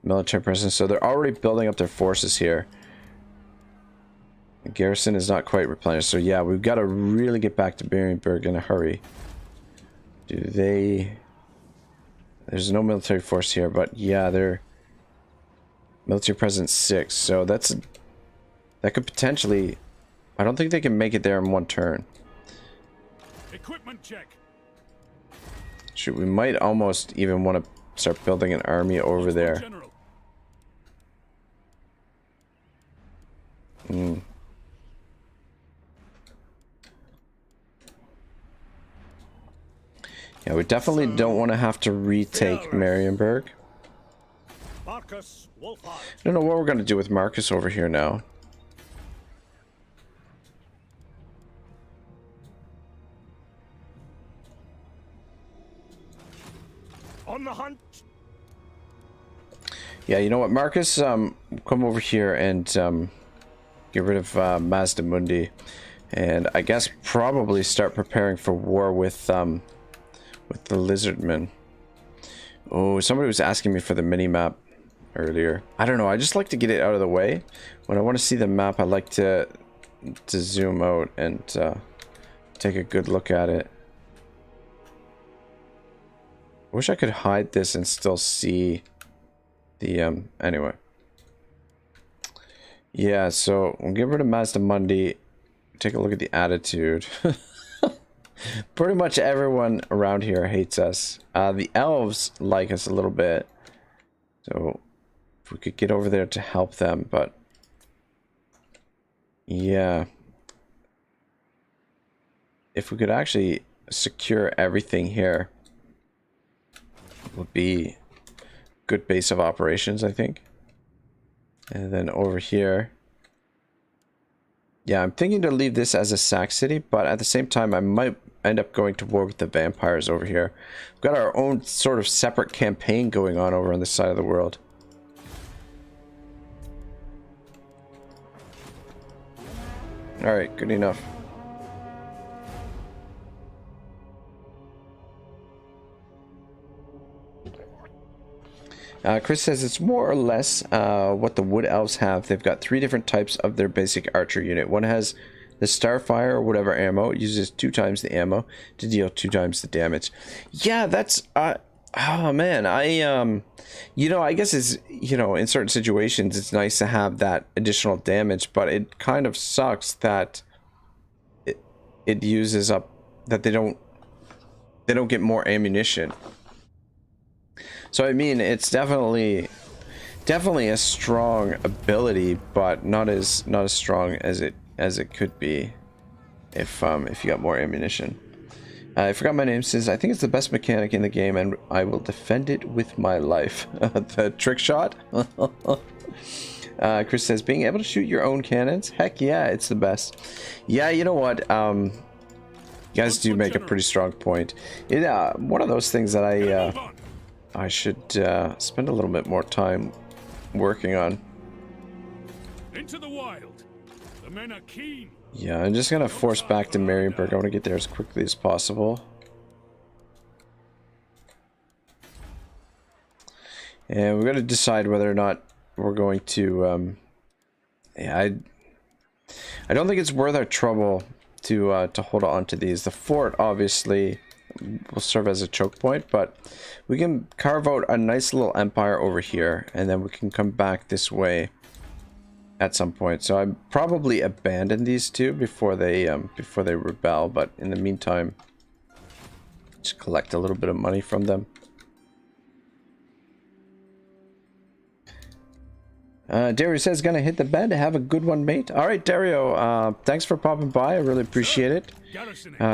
Military presence. So they're already building up their forces here. The garrison is not quite replenished, so yeah, we've got to really get back to Marienburg in a hurry. Do they... There's no military force here, but yeah, they're... Military presence 6, so that's... That could potentially... I don't think they can make it there in one turn. Equipment check. Shoot, we might almost even want to start building an army over there. Yeah, we definitely don't want to have to retake Marienburg. Markus Wulfhart. I don't know what we're going to do with Marcus over here now. On the hunt. Yeah, you know what, Marcus, come over here and get rid of Mazda Mundi, and I guess probably start preparing for war with the Lizardmen. Oh, somebody was asking me for the mini-map earlier. I don't know, I just like to get it out of the way. When I want to see the map, I like to zoom out and take a good look at it. I wish I could hide this and still see the anyway. Yeah, so we'll get rid of Mazda Mundi. Take a look at the attitude. Pretty much everyone around here hates us. The elves like us a little bit, so if we could get over there to help them, but yeah, if we could actually secure everything here, would be good base of operations, I think. And then over here, yeah, I'm thinking to leave this as a sack city, but at the same time I might end up going to war with the vampires over here. We've got our own sort of separate campaign going on over on this side of the world. Alright, good enough. Chris says it's more or less what the Wood Elves have. They've got 3 different types of their basic archer unit. One has the Starfire or whatever ammo. It uses 2 times the ammo to deal 2 times the damage. Yeah, that's... oh, man. you know, I guess it's... You know, in certain situations, it's nice to have that additional damage, but it kind of sucks that it uses up... That they don't get more ammunition. So I mean, it's definitely a strong ability, but not as strong as it could be if you got more ammunition. I forgot my name. Says I think it's the best mechanic in the game, and I will defend it with my life. The trick shot. Chris says being able to shoot your own cannons. Heck yeah, it's the best. Yeah, you know what? You guys do make a pretty strong point. One of those things that I should spend a little bit more time working on. Into the wild. The men are keen. Yeah, I'm just gonna force back to Marienburg. I want to get there as quickly as possible. And we've got to decide whether or not we're going to. Yeah, I don't think it's worth our trouble to hold on to these. The fort obviously will serve as a choke point, but we can carve out a nice little empire over here, and then we can come back this way at some point. So I probably abandon these 2 before they rebel, but in the meantime, just collect a little bit of money from them. Dario says gonna hit the bed. Have a good one, mate. All right, Dario. Thanks for popping by. I really appreciate it.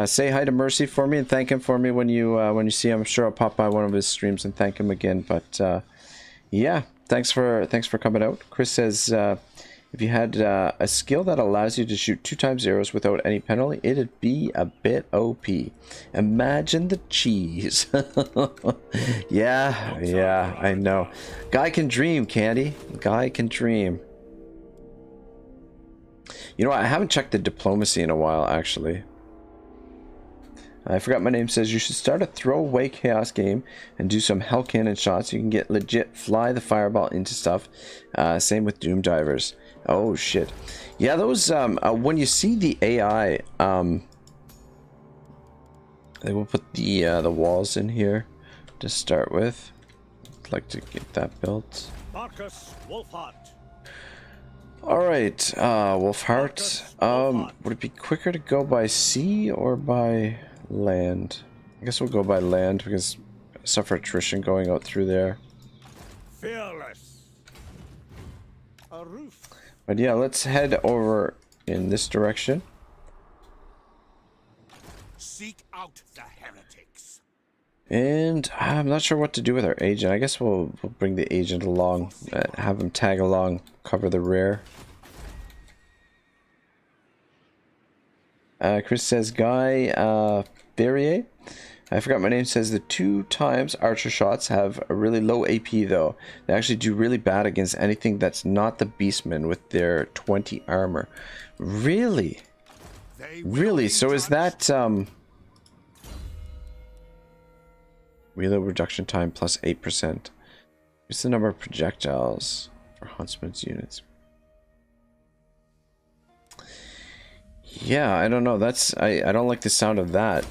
Say hi to Mercy for me and thank him for me when you see him. I'm sure I'll pop by one of his streams and thank him again. But yeah, thanks for coming out. Chris says if you had a skill that allows you to shoot 2 times arrows without any penalty, it'd be a bit OP. Imagine the cheese. yeah, I know. Guy can dream, Candy. Guy can dream. You know what? I haven't checked the diplomacy in a while, actually. I forgot my name. Says you should start a throwaway chaos game and do some hell cannon shots. You can get legit fly the fireball into stuff. Same with Doom Divers. Oh shit. Yeah, those when you see the AI, they will put the walls in here to start with. I'd like to get that built. Markus Wulfhart. All right, Wulfhart. Would it be quicker to go by sea or by land? I guess we'll go by land because I suffer attrition going out through there. Fearless. A roof. But yeah, let's head over in this direction. Seek out the heretics. And I'm not sure what to do with our agent. I guess we'll bring the agent along, have him tag along, cover the rear. Chris says, Guy Berrier, I forgot my name, says the 2 times archer shots have a really low AP though. They actually do really bad against anything that's not the beastmen with their 20 armor. Really? Really? So is that reload reduction time plus 8%? What's the number of projectiles for Huntsman's units? Yeah, I don't know. That's I don't like the sound of that.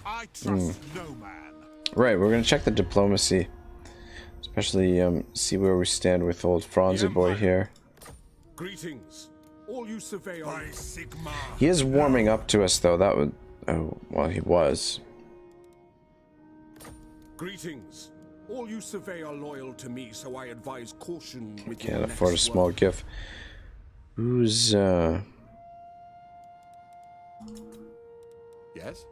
I trust no man. Right, we're gonna check the diplomacy, especially see where we stand with old Franzy boy here. Greetings, all you surveyors. He is warming up to us though. That would, oh well, he was. Greetings, all you surveyor loyal to me, so I advise caution with Can't your afford a next small word. gift. Who's Yes?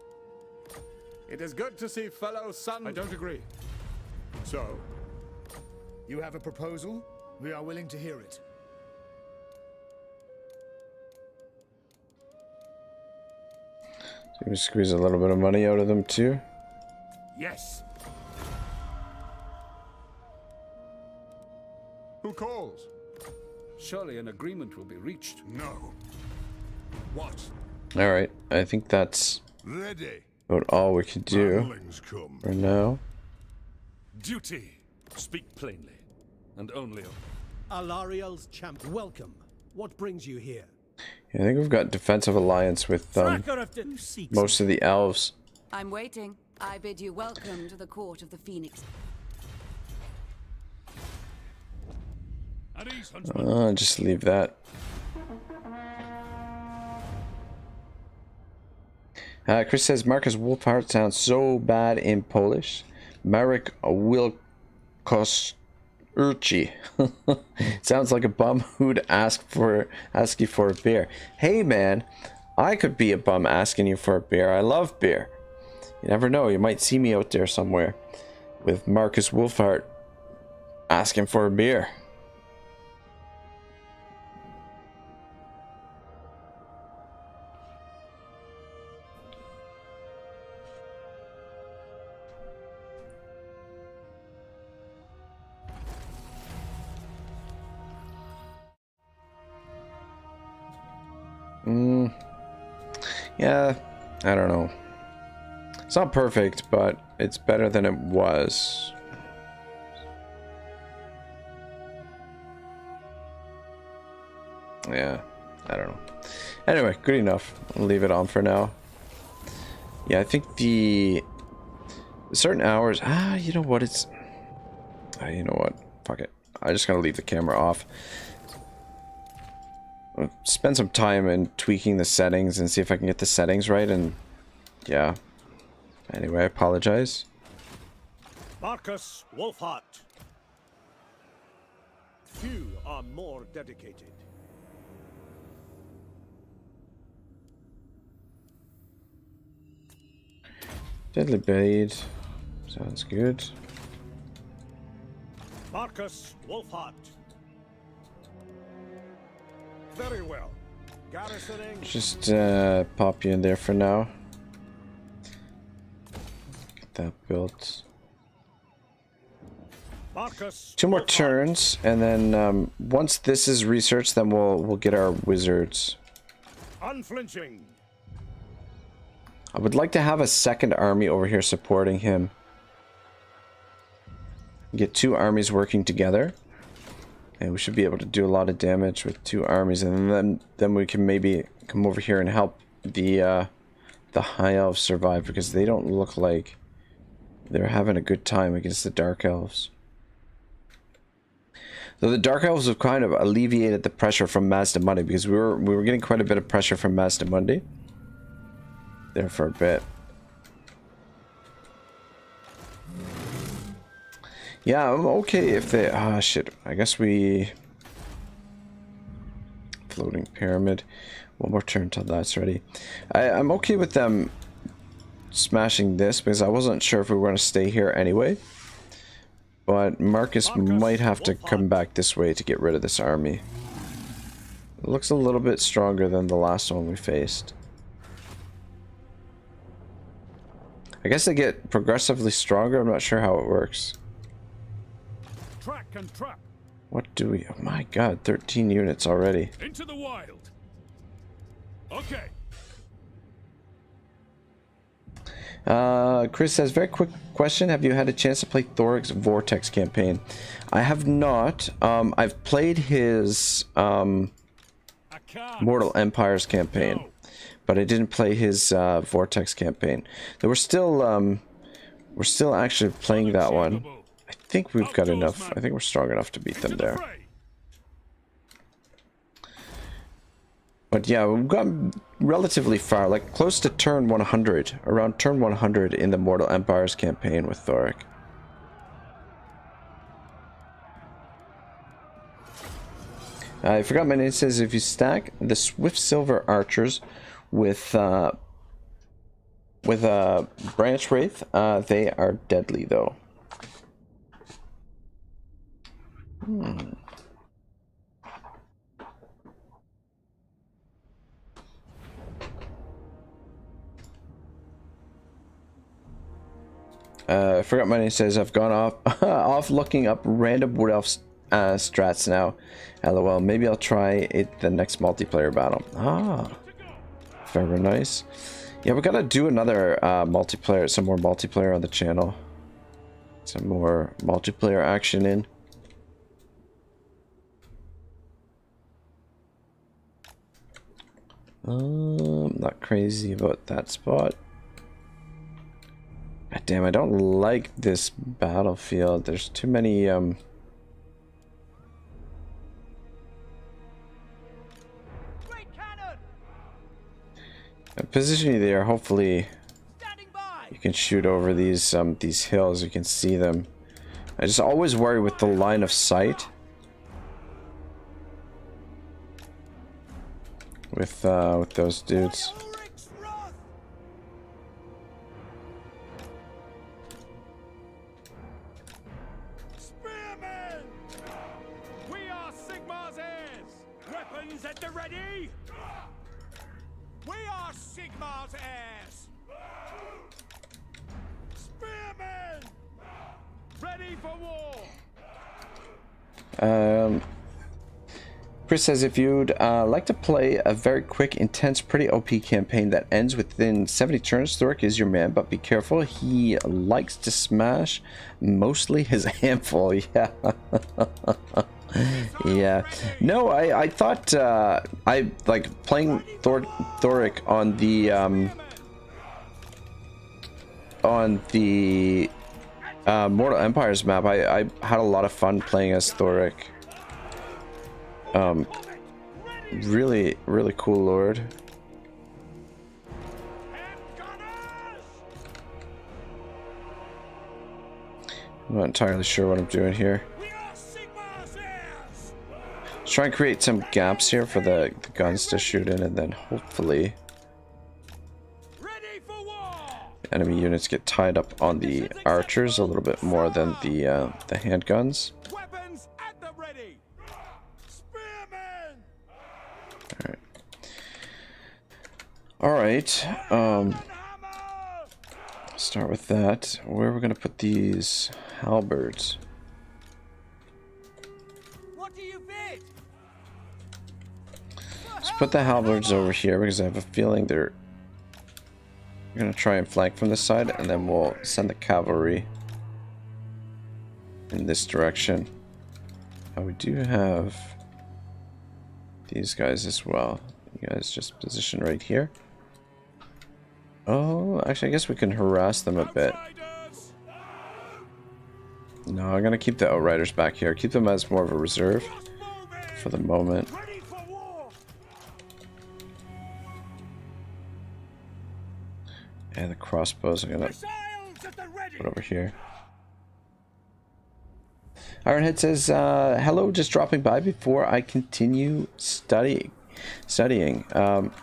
It is good to see fellow sons. I don't agree. So, You have a proposal? We are willing to hear it. we squeeze a little bit of money out of them too? Yes. who calls? Surely an agreement will be reached. No. What? All right, I think that's Ready. about all we could do Handlings come. for now. Duty. Speak plainly, and only. Alariel's champ. Welcome. What brings you here? Yeah, I think we've got defensive alliance with Tracker of the seeks most of the elves. I'm waiting. I bid you welcome to the court of the Phoenix. At ease, huntsman. Just leave that. Chris says Markus Wulfhart sounds so bad in Polish. Marek Wilkosurci. Sounds like a bum who'd ask you for a beer. Hey man, I could be a bum asking you for a beer. I love beer. You never know, you might see me out there somewhere with Markus Wulfhart asking for a beer. Yeah, I don't know. It's not perfect, but it's better than it was. Yeah, I don't know. Anyway, good enough. I'll leave it on for now. Yeah, I think the certain hours. You know what? It's. You know what? Fuck it. I just gotta leave the camera off. I'll spend some time in tweaking the settings and see if I can get the settings right. And yeah. Anyway, I apologize. Markus Wulfhart. Few are more dedicated. Deadly Blade. Sounds good. Markus Wulfhart. Very well. Garrisoning. Just pop you in there for now. Get that built. Markus. 2 more turns, and then once this is researched, then we'll get our wizards. Unflinching. I would like to have a second army over here supporting him. Get 2 armies working together. And we should be able to do a lot of damage with 2 armies, and then we can maybe come over here and help the high elves survive, because they don't look like they're having a good time against the dark elves. So the dark elves have kind of alleviated the pressure from Mazdamundi, because we were getting quite a bit of pressure from Mazdamundi there for a bit. Yeah, I'm okay if they... Ah, shit. I guess we... Floating pyramid. One more turn till that's ready. I'm okay with them smashing this because I wasn't sure if we were going to stay here anyway. But Marcus might have to come back this way to get rid of this army. It looks a little bit stronger than the last one we faced. I guess they get progressively stronger. I'm not sure how it works. Track and trap. What do we... Oh my god, 13 units already. Into the wild. Okay. Chris says, very quick question. Have you had a chance to play Thoric's Vortex campaign? I have not. I've played his Mortal Empires campaign, but I didn't play his Vortex campaign. We're still actually playing that one. I think we've got enough. I think we're strong enough to beat them there. But yeah, we've gotten relatively far, like close to turn 100, around turn 100 in the Mortal Empires campaign with Thoric. I forgot my name. It says if you stack the Swift Silver Archers with Branch Wraith, they are deadly though. I forgot my name. Says I've gone off looking up random Wood Elf strats now. LOL. Maybe I'll try it the next multiplayer battle. Ah, very nice. Yeah, we gotta do another multiplayer, some more multiplayer on the channel. Some more multiplayer action in. Not crazy about that spot. God damn, I don't like this battlefield. There's too many position you there. Hopefully you can shoot over these hills. You can see them. I just always worry with the line of sight with those dudes. At the ready! We are Sigmar's heirs! Spearmen! Ready for war! Chris says if you'd like to play a very quick, intense, pretty OP campaign that ends within 70 turns, Thoric is your man, but be careful. He likes to smash mostly his handful. Yeah. Yeah. No, I thought I like playing Thoric on the Mortal Empires map. I had a lot of fun playing as Thoric. Really cool lord. I'm not entirely sure what I'm doing here. Let's try and create some gaps here for the guns to shoot in, and then hopefully enemy units get tied up on the archers a little bit more than the handguns. Alright, start with that. Where are we gonna put these halberds? What do you bid? Let's put the halberds over here because I have a feeling they're gonna try and flank from this side, and then we'll send the cavalry in this direction. We do have these guys as well. You guys just position right here. Oh, actually, I guess we can harass them a bit. No, I'm gonna keep the Outriders back here. Keep them as more of a reserve for the moment. And the crossbows I'm gonna put over here. Ironhead says, hello, just dropping by before I continue studying.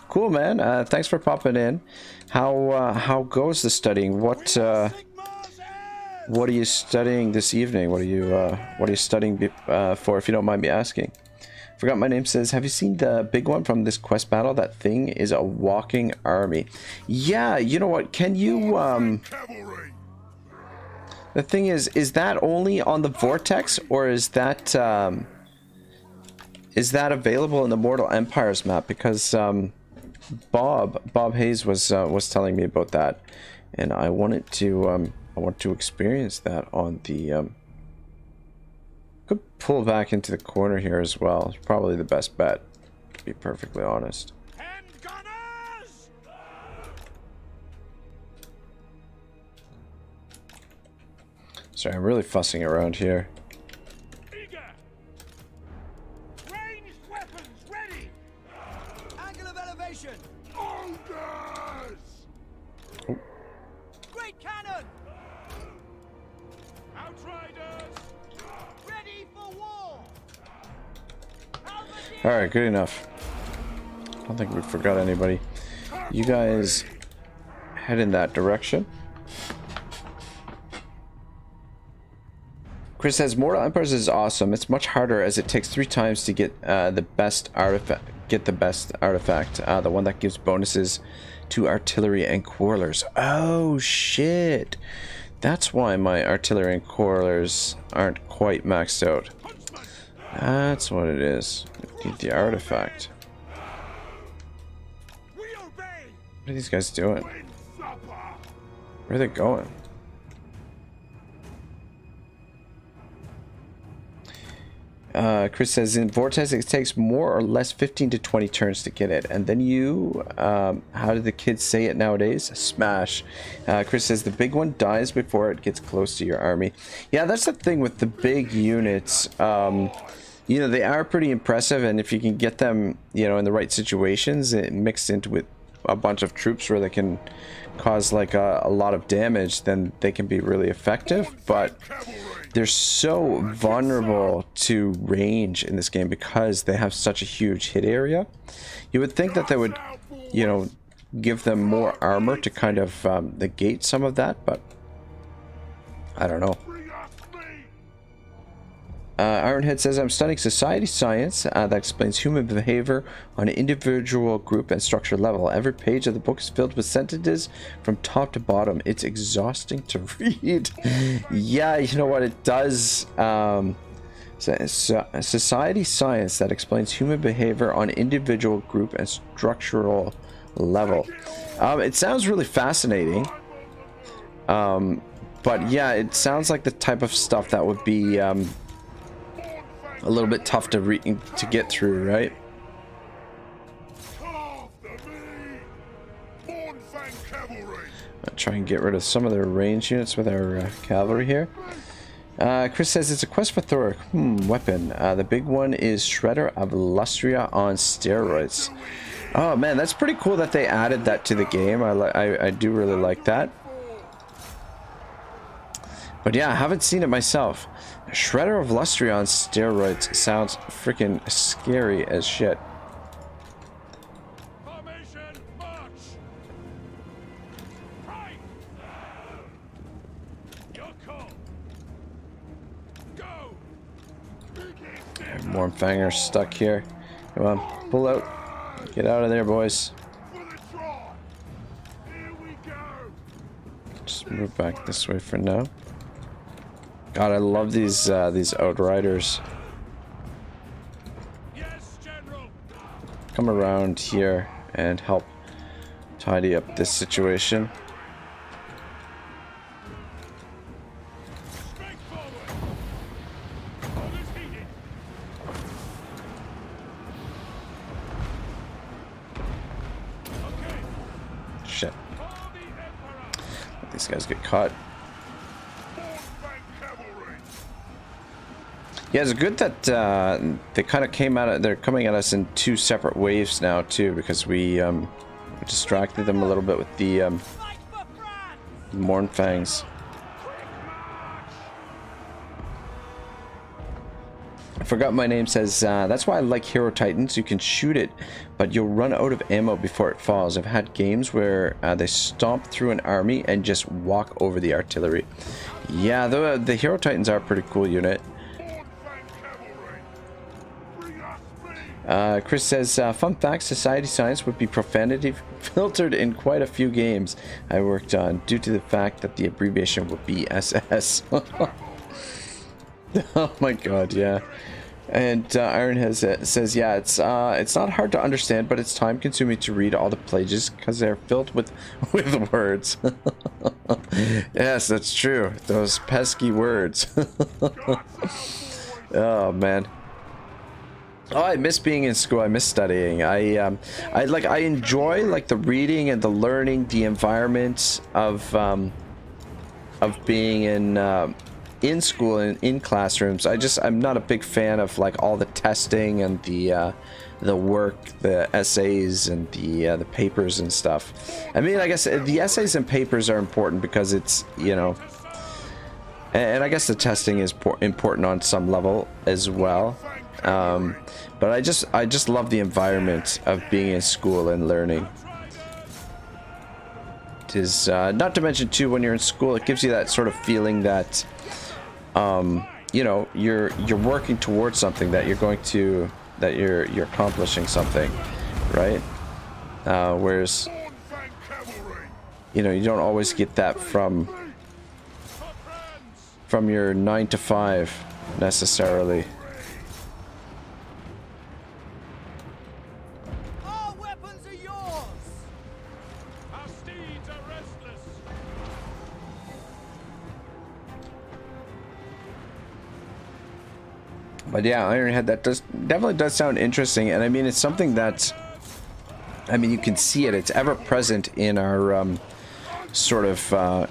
Cool, man. Thanks for popping in. How goes the studying? What are you studying this evening? What are you studying for, if you don't mind me asking? Forgot my name says, have you seen the big one from this quest battle? That thing is a walking army. Yeah, you know what? Can you the thing is that only on the Vortex, or is that available in the Mortal Empires map? Because Bob Hayes was telling me about that, and I wanted to experience that on the could pull back into the corner here as well. It's probably the best bet, to be perfectly honest. Sorry, I'm really fussing around here. Ranged weapons ready. Angle of elevation. Orders. Oh. Great cannon. Outriders. Ready for war. All right, good enough. I don't think we forgot anybody. You guys head in that direction. Chris says Mortal Empires is awesome. It's much harder as it takes 3 times to get the best artifact. The one that gives bonuses to artillery and quarrelers. Oh shit! That's why my artillery and quarrelers aren't quite maxed out. That's what it is. Need the artifact. What are these guys doing? Where are they going? Chris says in Vortex it takes more or less 15 to 20 turns to get it, and then you how do the kids say it nowadays? Smash. Chris says the big one dies before it gets close to your army. Yeah, that's the thing with the big units. You know, they are pretty impressive, and if you can get them, you know, in the right situations, it mixed into with a bunch of troops where they can cause like a lot of damage, then they can be really effective. But they're so vulnerable to range in this game because they have such a huge hit area. You would think that they would, you know, give them more armor to kind of negate some of that, but I don't know. Ironhead says, I'm studying society science that explains human behavior on an individual, group, and structure level. Every page of the book is filled with sentences from top to bottom. It's exhausting to read. Yeah, you know what? It does. Society science that explains human behavior on individual, group, and structural level. It sounds really fascinating. But yeah, it sounds like the type of stuff that would be a little bit tough to get through, right? I'll try and get rid of some of their range units with our cavalry here. Chris says it's a quest for Thor. Weapon. The big one is Shredder of Lustria on steroids. Oh man, that's pretty cool that they added that to the game. I do really like that. But yeah, I haven't seen it myself. Shredder of Lustria on steroids sounds freaking scary as shit. Formation, march. Right. Your call. Go. Warmfanger's stuck here. Come on, pull out. Get out of there, boys. Just move back this way for now. God, I love these outriders. Yes, General. Come around here and help tidy up this situation. Straight forward. Orders heeded. Okay. Shit. For the Emperor. Let these guys get caught. Yeah, it's good that they kind of came out. They're coming at us in 2 separate waves now too, because we distracted them a little bit with the Mournfangs. Forgot My Name says, that's why I like Hero Titans. You can shoot it, but you'll run out of ammo before it falls. I've had games where they stomp through an army and just walk over the artillery. Yeah, the Hero Titans are a pretty cool unit. Chris says, fun fact, Society Science would be profanity filtered in quite a few games I worked on due to the fact that the abbreviation would be SS. Oh my god, yeah. And Ironhead says, yeah, it's not hard to understand, but it's time consuming to read all the pages because they're filled with words. Yes, that's true. Those pesky words. Oh man. Oh, I miss being in school. I miss studying. I enjoy like the reading and the learning, the environment of being in school and in classrooms. I'm not a big fan of like all the testing and the work, the essays and the papers and stuff. I mean, I guess the essays and papers are important because it's, you know, and I guess the testing is important on some level as well. But I just love the environment of being in school and learning. It is not to mention too, when you're in school, it gives you that sort of feeling that you know, you're working towards something, that you're accomplishing something, right? Whereas, you know, you don't always get that from your 9 to 5 necessarily. Our weapons are yours. Our steeds are restless. But yeah, Ironhead, that definitely does sound interesting, and I mean, it's something that, I mean, you can see it. It's ever present in our sort of. I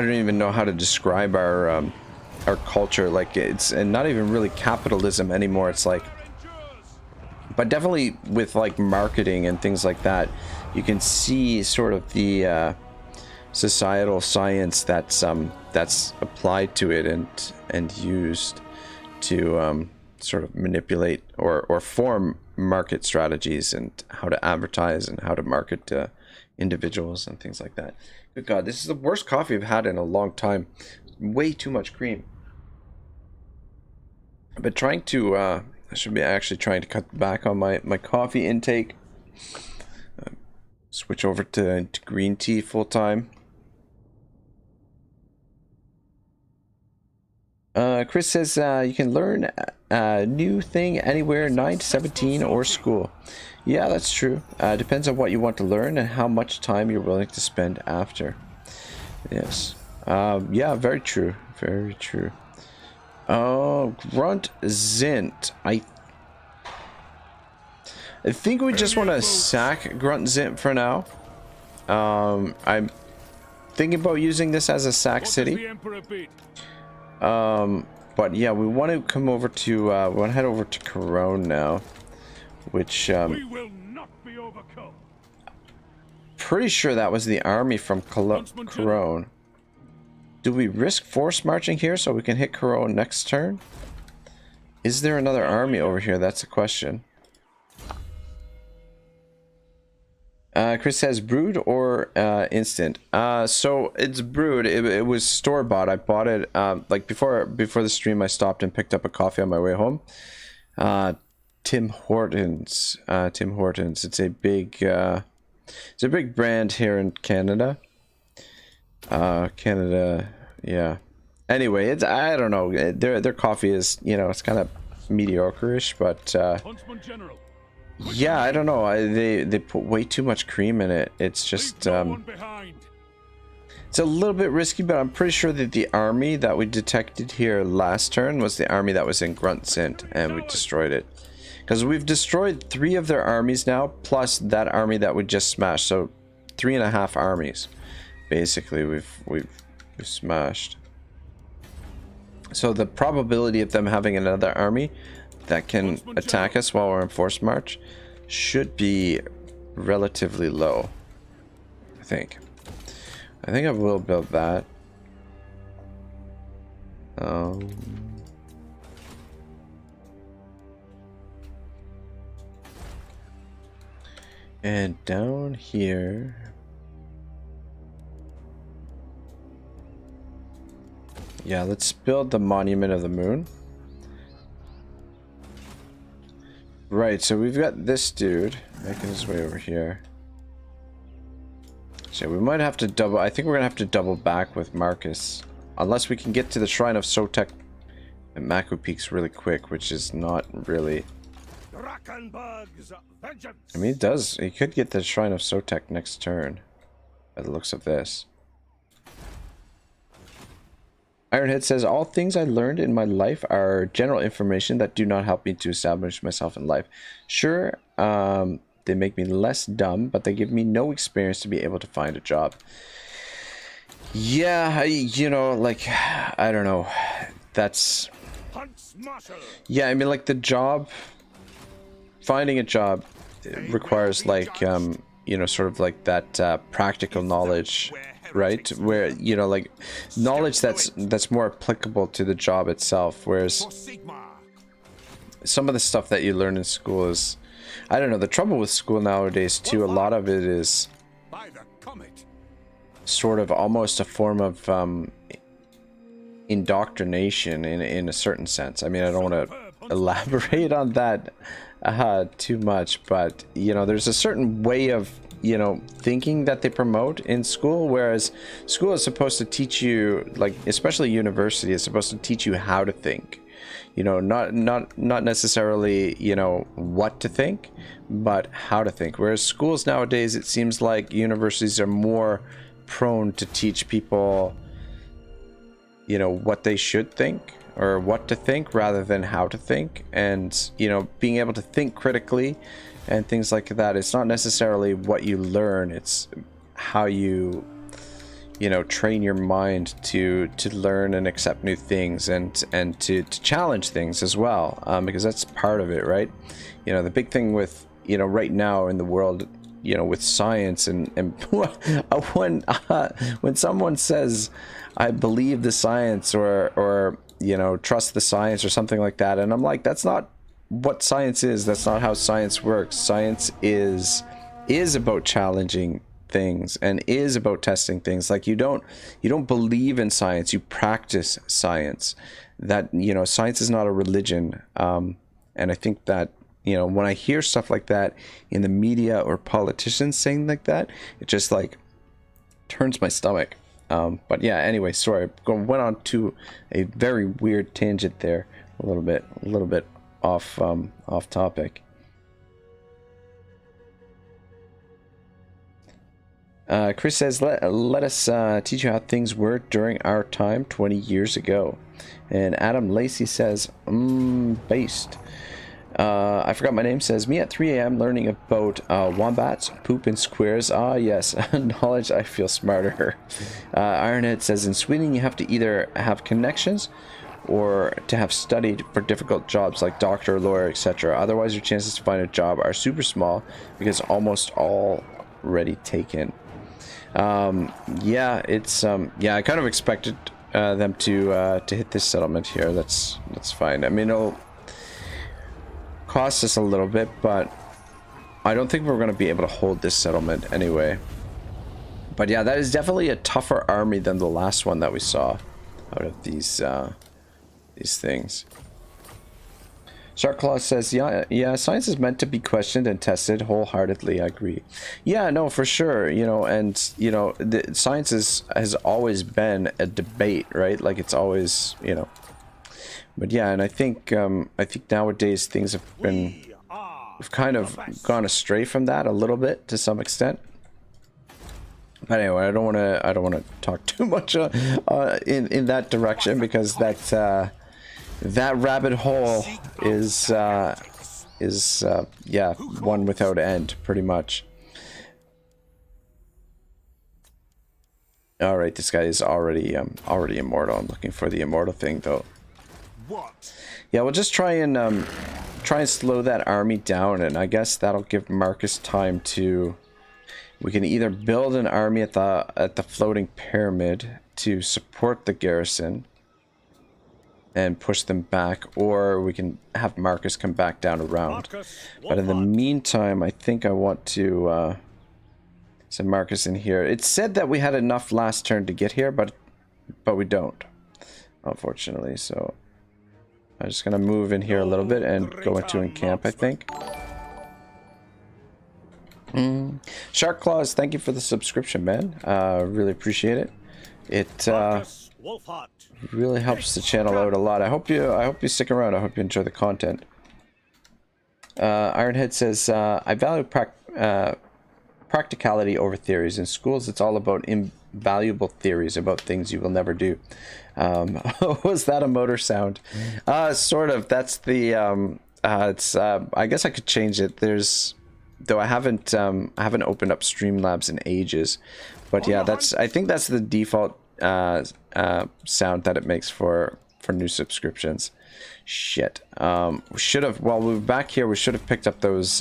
don't even know how to describe our culture. Like, it's and not even really capitalism anymore. It's like, but definitely with like marketing and things like that, you can see sort of the societal science that's applied to it and used to sort of manipulate or form market strategies and how to advertise and how to market to individuals and things like that. Good God, this is the worst coffee I've had in a long time. Way too much cream. I've been trying to I should be actually trying to cut back on my coffee intake. Switch over to green tea full time. Chris says you can learn a new thing anywhere, 9 to 17 or school. Yeah, that's true. Depends on what you want to learn and how much time you're willing to spend after. Yes. Yeah, very true. Very true. Oh, Grunt Zint. I think we just want to sack Grunt Zint for now. I'm thinking about using this as a sack city. But yeah, we want to come over to we want to head over to Corone now, which We will not be overcome. pretty sure that was the army from Corone. Do we risk force marching here so we can hit Corone next turn? Is there another army over here? That's a question. Chris says brewed or instant. So it's brewed. It was store bought. I bought it like before the stream. I stopped and picked up a coffee on my way home. Tim Hortons. Tim Hortons. It's a big brand here in Canada. Canada, yeah. Anyway, it's, I don't know. Their coffee is, you know, it's kind of mediocre-ish, but yeah, I don't know. They put way too much cream in it. It's just it's a little bit risky, but I'm pretty sure that the army that we detected here last turn was the army that was in Grunt Zint, and we destroyed it. Because we've destroyed 3 of their armies now, plus that army that we just smashed. So 3.5 armies, basically, we've smashed. So the probability of them having another army that can attack us while we're in force march should be relatively low. I think I will build that. And down here. Yeah, let's build the Monument of the Moon. Right, so we've got this dude making his way over here. So we might have to double... I think we're going to have to double back with Marcus. Unless we can get to the Shrine of Sotek and Maku Peaks really quick, which is not really... I mean, it does. He could get the Shrine of Sotek next turn, by the looks of this. Ironhead says, all things I learned in my life are general information that do not help me to establish myself in life. Sure, they make me less dumb, but they give me no experience to be able to find a job. Yeah, you know, like, I don't know. That's... Yeah, I mean, like, the job... Finding a job requires, like, you know, sort of like that practical knowledge, right? Where, you know, like, knowledge that's more applicable to the job itself, whereas some of the stuff that you learn in school is... I don't know, the trouble with school nowadays, too, a lot of it is sort of almost a form of indoctrination in a certain sense. I mean, I don't want to elaborate on that too much, but you know, there's a certain way of, you know, thinking that they promote in school, whereas school is supposed to teach you, like, especially university is supposed to teach you how to think, you know, not necessarily, you know, what to think, but how to think. Whereas schools nowadays, it seems like universities are more prone to teach people, you know, what they should think or what to think rather than how to think. And, you know, being able to think critically and things like that, it's not necessarily what you learn, it's how you know, train your mind to learn and accept new things and to challenge things as well, because that's part of it, right? You know, the big thing with, you know, right now in the world, you know, with science and when someone says I believe the science or you know, trust the science or something like that, and I'm like, that's not what science is. That's not how science works. Science is about challenging things and is about testing things. Like, you don't believe in science, you practice science. That, you know, science is not a religion. And I think that, you know, when I hear stuff like that in the media or politicians saying like that, it just like turns my stomach. But yeah, anyway, sorry, went on to a very weird tangent there, a little bit off topic. Chris says, let us teach you how things were during our time 20 years ago. And Adam Lacey says, based. I forgot my name says, me at 3 a.m. learning about wombats, poop in squares. Ah, yes, knowledge, I feel smarter. Ironhead says, in Sweden you have to either have connections or to have studied for difficult jobs like doctor, lawyer, etc. Otherwise your chances to find a job are super small because almost already taken. Yeah, it's yeah, I kind of expected them to hit this settlement here. That's fine. I mean, it'll cost us a little bit, but I don't think we're going to be able to hold this settlement anyway. But yeah, that is definitely a tougher army than the last one that we saw out of these things. Sharklaw says, yeah, science is meant to be questioned and tested. Wholeheartedly, I agree. Yeah, no, for sure. You know, and you know, science has always been a debate, right? Like, it's always, you know. But yeah, and I think nowadays things have been, we've kind of gone astray from that a little bit to some extent. But anyway, I don't want to talk too much in that direction, because that rabbit hole is yeah, one without end, pretty much. All right, this guy is already immortal. I'm looking for the immortal thing though. What? Yeah, we'll just try and slow that army down, and I guess that'll give Marcus time to. We can either build an army at the floating pyramid to support the garrison, and push them back, or we can have Marcus come back down around. But in the meantime, I think I want to send Marcus in here. It said that we had enough last turn to get here, but we don't, unfortunately. So I'm just gonna move in here a little bit and go into encamp, I think. Shark Claws, thank you for the subscription, man. Really appreciate it. It really helps the channel out a lot. I hope you stick around. I hope you enjoy the content. Ironhead says, I value practicality over theories. In schools, it's all about invaluable theories about things you will never do. Was that a motor sound? Sort of. That's the it's I guess I could change it. There's, though I haven't opened up Streamlabs in ages, but yeah, I think that's the default sound that it makes for new subscriptions. Shit. We should have, while we were back here, we should have picked up those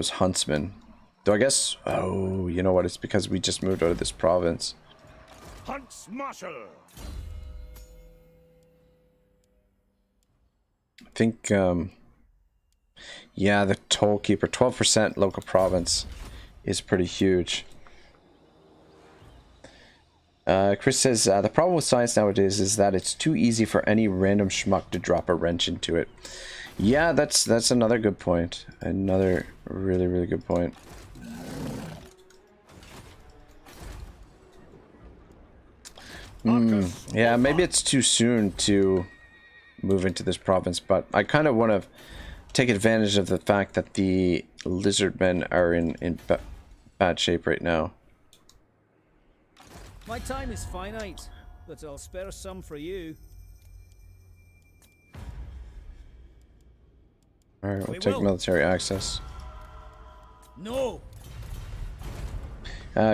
huntsmen. Though I guess, oh, you know what? It's because we just moved out of this province. Huntsmarshal. I think, yeah, the toll keeper, 12% local province is pretty huge. Chris says, the problem with science nowadays is that it's too easy for any random schmuck to drop a wrench into it. Yeah, that's another good point. Another really, really good point. Yeah, maybe it's too soon to move into this province, but I kind of want to take advantage of the fact that the lizardmen are in bad shape right now. My time is finite, but I'll spare some for you. Alright, we'll take military access. No.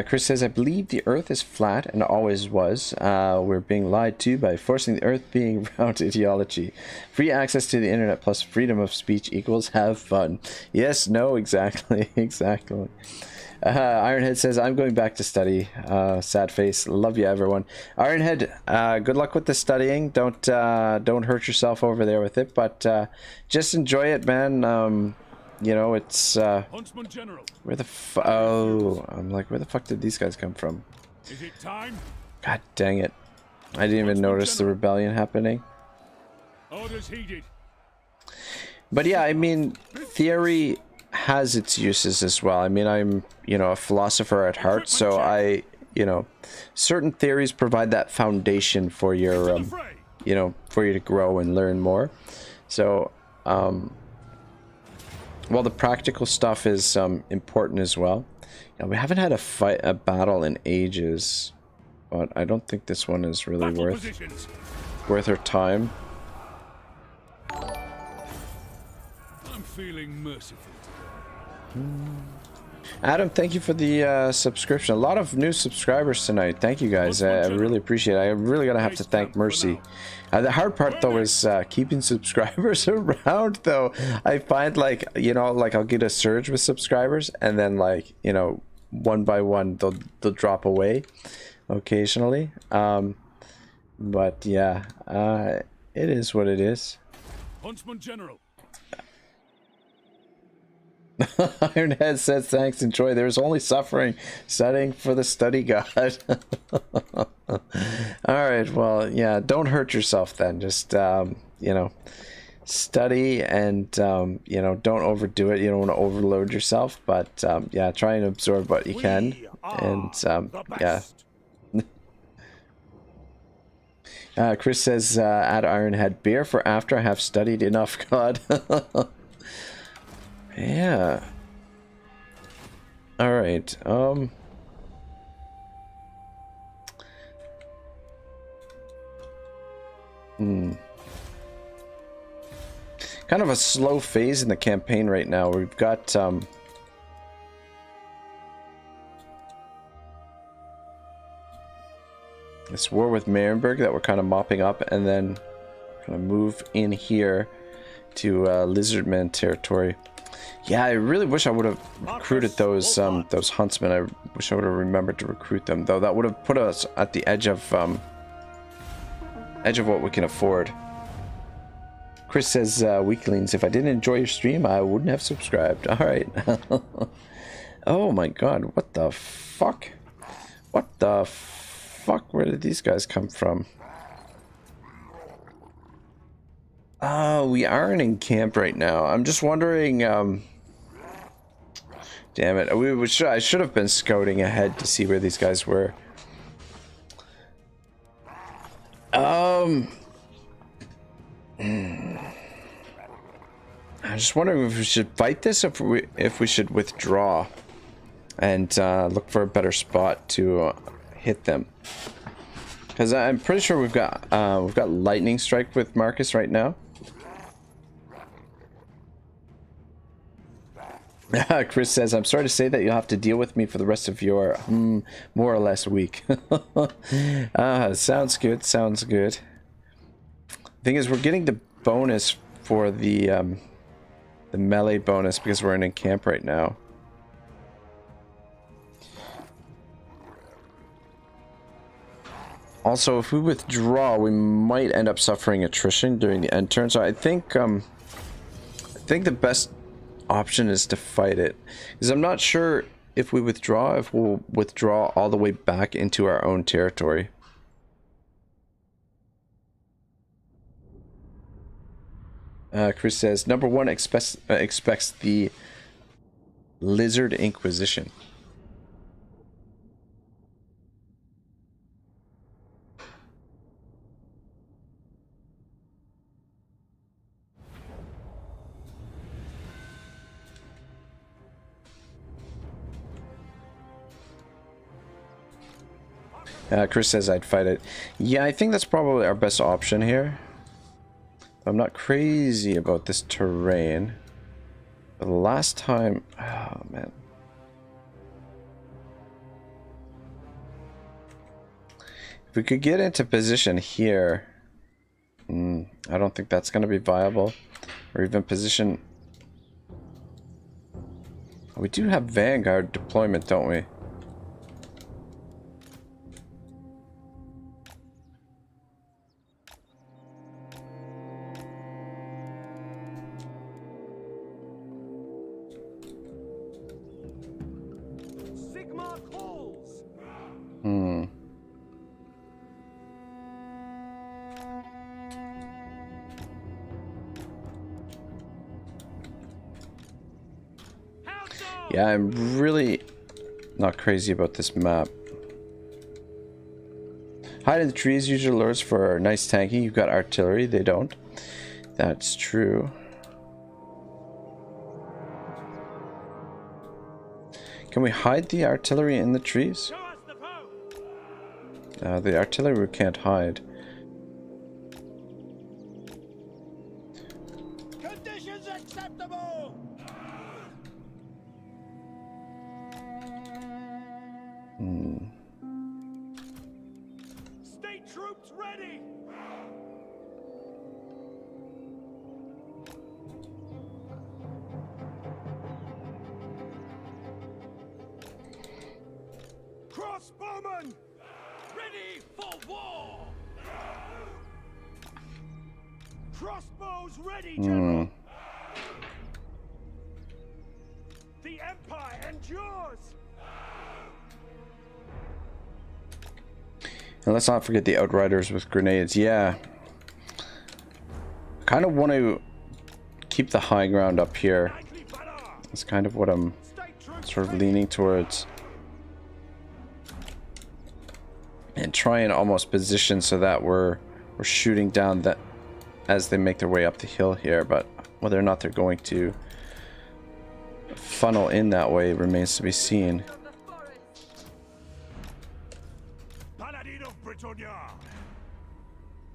Chris says, I believe the Earth is flat and always was. We're being lied to by forcing the Earth being round ideology. Free access to the internet plus freedom of speech equals have fun. Yes, no, exactly, exactly. Ironhead says, I'm going back to study. Sad face. Love you, everyone. Ironhead, good luck with the studying. Don't hurt yourself over there with it, but just enjoy it, man. You know, it's Huntsman General. where the oh, I'm like, where the fuck did these guys come from? Is it time? God dang it. I didn't even notice the rebellion happening. Orders heeded. But yeah, I mean, theory has its uses as well. I mean, I'm, you know, a philosopher at heart, so I, you know, certain theories provide that foundation for your, you know, for you to grow and learn more. So, well, the practical stuff is important as well. You know, we haven't had a battle in ages, but I don't think this one is really worth our time. I'm feeling merciful. Adam, thank you for the subscription. A lot of new subscribers tonight. Thank you guys. I really appreciate it. I really gotta have to thank Mercy. The hard part though is keeping subscribers around though. I find, like, you know, like I'll get a surge with subscribers and then, like, you know, one by one they'll drop away occasionally. But yeah, it is what it is. Huntsman General. Ironhead says, thanks, enjoy. There's only suffering. Studying for the study god. Alright, well, yeah, don't hurt yourself then. Just, you know, study and, you know, don't overdo it. You don't want to overload yourself, but, yeah, try and absorb what you can. And, yeah. Chris says, add Ironhead beer for after I have studied enough, God. Yeah. All right. Kind of a slow phase in the campaign right now. We've got this war with Marienburg that we're kind of mopping up, and then kind of move in here to Lizardman territory. Yeah, I really wish I would have recruited those huntsmen. I wish I would have remembered to recruit them, though. That would have put us at the edge of edge of what we can afford. Chris says, weaklings, if I didn't enjoy your stream, I wouldn't have subscribed. Alright. Oh my god, what the fuck? What the fuck? Where did these guys come from? Oh, we aren't in camp right now. I'm just wondering, damn it. I should have been scouting ahead to see where these guys were. I'm just wondering if we should fight this, or if we should withdraw and look for a better spot to hit them. Because I'm pretty sure we've got lightning strike with Marcus right now. Chris says, I'm sorry to say that you'll have to deal with me for the rest of your more or less week. Sounds good, sounds good. Thing is, we're getting the bonus for the melee bonus because we're in camp right now. Also, if we withdraw, we might end up suffering attrition during the end turn. So I think the best option is to fight it, because I'm not sure if we withdraw, if we'll withdraw all the way back into our own territory. Chris says, number one expects the Lizard Inquisition. Chris says I'd fight it. Yeah, I think that's probably our best option here. I'm not crazy about this terrain. The last time... Oh, man. If we could get into position here... I don't think that's going to be viable. Or even position... We do have Vanguard deployment, don't we? Yeah, I'm really not crazy about this map. Hide in the trees, use your lures for nice tanking. You've got artillery, they don't. That's true. Can we hide the artillery in the trees? The artillery we can't hide. Conditions acceptable. State troops ready. Crossbowmen ready for war. Crossbows ready, General. The Empire endures. And let's not forget the Outriders with grenades. Yeah. Kind of want to keep the high ground up here. That's kind of what I'm sort of leaning towards. And try and almost position so that we're shooting down that as they make their way up the hill here. But whether or not they're going to funnel in that way remains to be seen.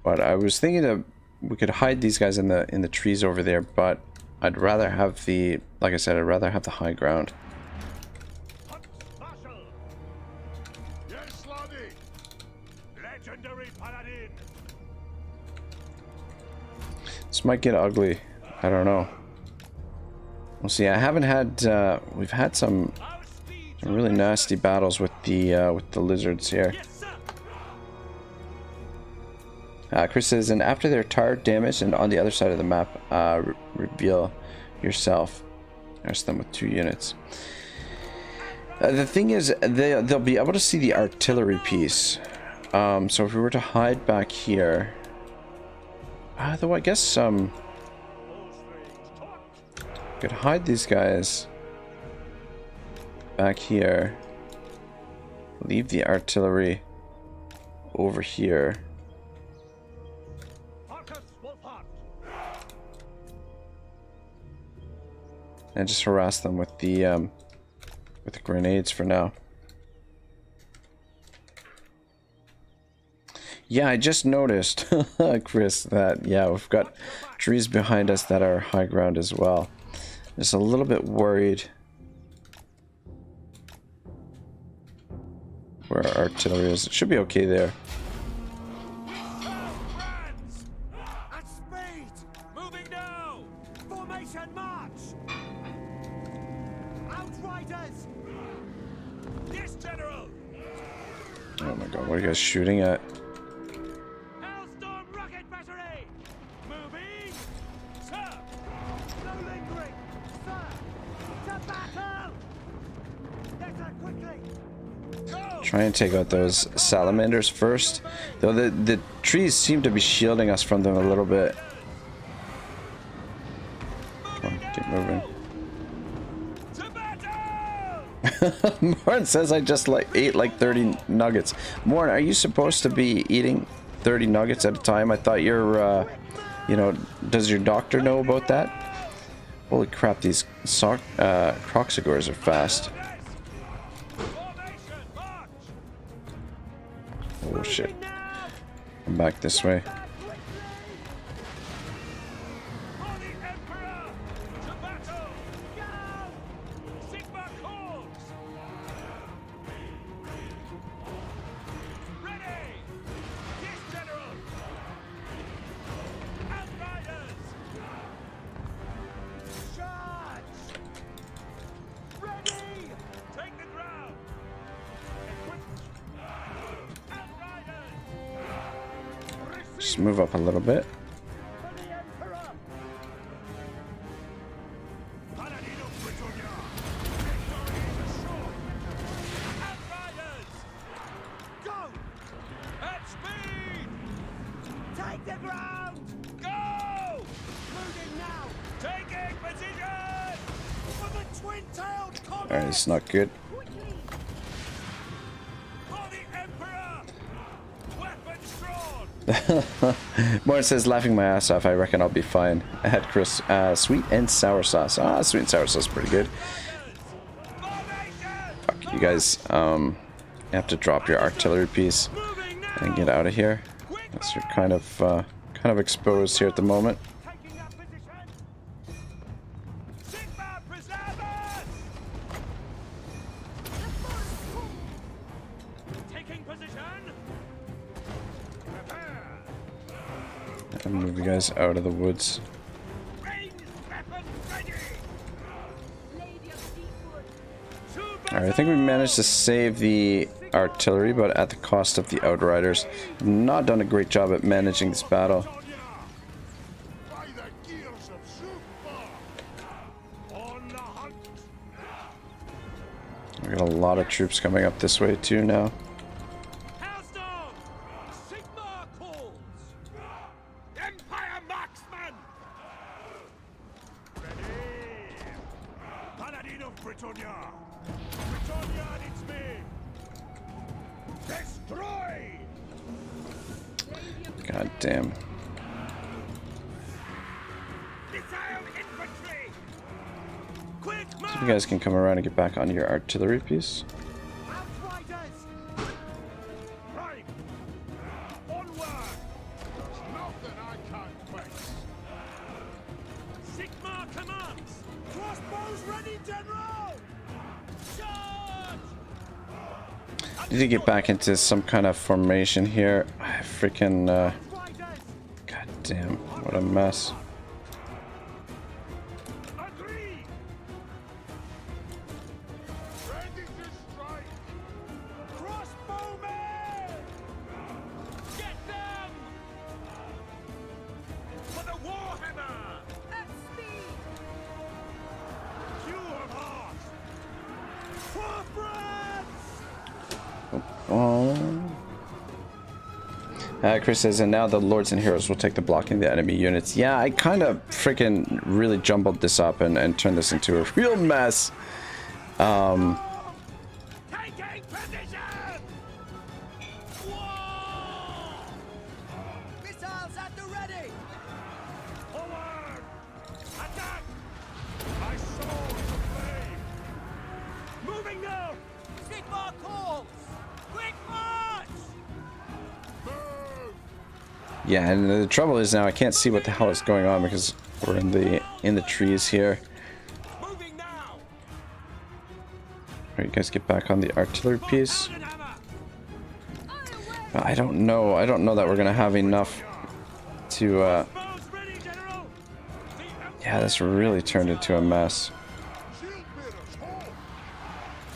But I was thinking that we could hide these guys in the trees over there, but I'd rather have the, like I said, I'd rather have the high ground. Huntsmarshal. Yes, Lottie. Legendary paladin. This might get ugly. I don't know. We'll see. I haven't had. We've had some really nasty battles with the lizards here. Chris says, and after they're tired, damaged, and on the other side of the map, reveal yourself. Arrest them with 2 units. The thing is, they'll be able to see the artillery piece. So if we were to hide back here, though I guess could hide these guys back here. Leave the artillery over here. Markus Wulfhart. And just harass them with the grenades for now. Yeah, I just noticed, Chris, that yeah, we've got trees behind us that are high ground as well. Just a little bit worried where our artillery is. It should be okay there. At speed! Moving now! Formation march! Outriders! Yes, General. Oh my god, what are you guys shooting at? Hellstorm rocket battery. Moving. Sir. No lingering! Sir! To battle! Better quickly! Try and take out those salamanders first. Though the trees seem to be shielding us from them a little bit. Come on, keep moving. To battle. Morn says I just ate like 30 nuggets. Morn, are you supposed to be eating 30 nuggets at a time? I thought you're, you know, does your doctor know about that? Holy crap, these Croxagores are fast. Formation march. Oh shit. I'm back this way. For the Emperor. To battle. Go. Sigma calls. Ready. Yes, General. Outriders. Charge! Ready! Take the ground. Outriders. Just move up a little bit. For the Emperor! Paladino Britannia. Outriders. Go! At speed. Take the ground! Go. Moving now! Taking position. For the twin-tailed comet! Alright, it's not good. For the Emperor. Weapons drawn. Morn says, laughing my ass off, I reckon I'll be fine. I had Chris, sweet and sour sauce. Ah, sweet and sour sauce is pretty good. Formation. Fuck, you guys, you have to drop your artillery piece Moving now. and get out of here. Because you're kind of exposed here at the moment. Taking up position. Sigma preservers. Taking position. Prepare. And move you guys out of the woods. Ranged weapons ready. Alright, I think we managed to save the artillery, but at the cost of the outriders. Not done a great job at managing this battle. By the gears of Wulfart! On the hunt. We got a lot of troops coming up this way too now. Hellstorm. Sigma calls. Empire marksman. Ready. Paladin of Britannia. Britannia needs me. Destroy. God damn. Missile infantry. Quick You march. guys can come around and get back onto your artillery piece. Outriders! Prime. Onward. Nothing I can't face! Sigma commands. Crossbows ready, General! Charge. Need to get back into some kind of formation here. I freaking, Outriders! god damn, what a mess. Agree. Ready to strike! Crossbowmen! Get them. Oh. Chris says, and now the lords and heroes will take the blocking the enemy units. Yeah, I kind of freaking really jumbled this up and turned this into a real mess. Taking position! Missiles at the ready! Forward! Attack! My sword to flame! Moving now! Sigmar calls! Quick march! Yeah, and the trouble is now I can't see what the hell is going on because we're in the trees here. Moving now! Alright, you guys get back on the artillery piece. But I don't know that we're gonna have enough to Bows ready, General! yeah, this really turned into a mess.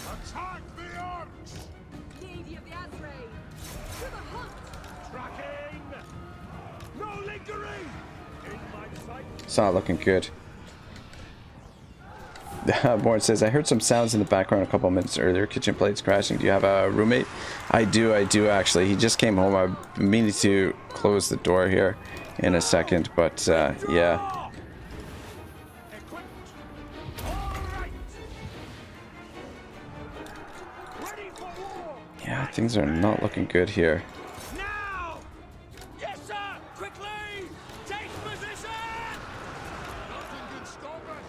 Attack the arms! Lady of the Azrae, to the hunt! Tracking! No lingering! In my sight! It's not looking good. Born says, I heard some sounds in the background a couple minutes earlier. Kitchen plates crashing. Do you have a roommate? I do actually. He just came home. I'm meaning to close the door here in a second, but yeah. Equipped! All right! Ready for war! Yeah, things are not looking good here. Now! Yes, sir! Quickly! Take position! Nothing can stop us!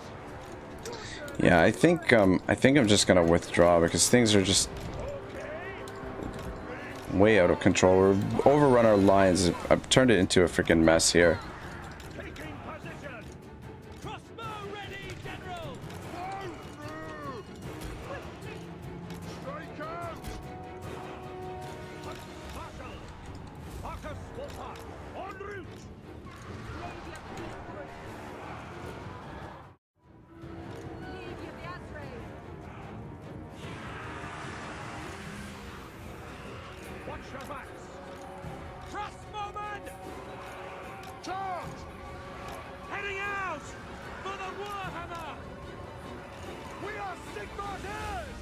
Yeah, I think I'm just gonna withdraw because things are just way out of control. We're overrun our lines. I've turned it into a freaking mess here. Taking position! Crossbow ready, General! Strike out! Huntsmarshal! Markus Wulfhart! En route! Lady of the Azrae, Watch your backs! Crossbowmen! Charge! Heading out! For the Warhammer! We are Sigmar's heirs!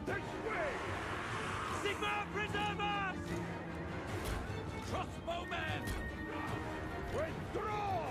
This way! Sigmar preserve us! Crossbowmen! Withdraw!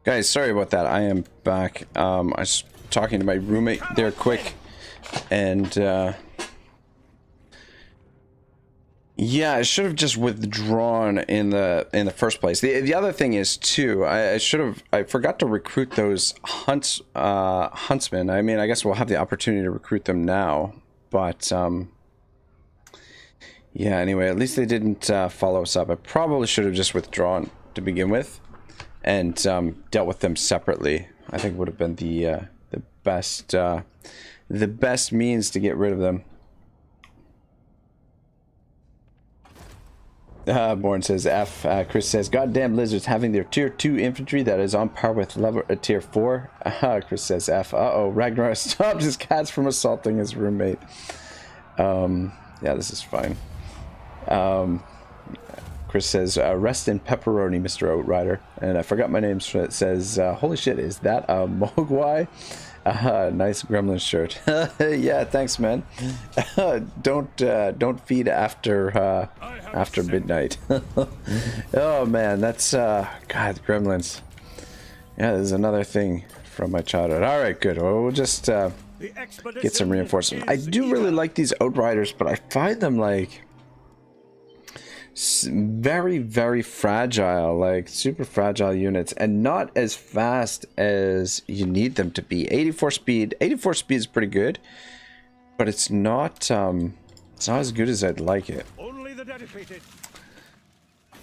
Guys, sorry about that. I am back. I was talking to my roommate there quick, and Yeah, I should have just withdrawn in the first place. The other thing is too, I forgot to recruit those huntsmen. I mean, I guess we'll have the opportunity to recruit them now, but yeah. Anyway, at least they didn't follow us up. I probably should have just withdrawn to begin with, and dealt with them separately. I think would have been the best means to get rid of them. Born says F. Chris says, "Goddamn lizards having their tier 2 infantry that is on par with level tier 4." Chris says F. Uh-oh, Ragnar stopped his cats from assaulting his roommate. Yeah, this is fine. Chris says, "Rest in pepperoni, Mr. Outrider." And I forgot my name, so it says, "Holy shit, is that a Mogwai?" Nice gremlin shirt. Yeah, thanks, man. Don't feed after midnight. Oh man, that's God, gremlins. Yeah, there's another thing from my childhood. All right, good. Well, we'll just get some reinforcement. I do really like these Outriders, but I find them like very, very fragile, like super fragile units, and not as fast as you need them to be. 84 speed is pretty good, but it's not as good as I'd like it. Only the dedicated.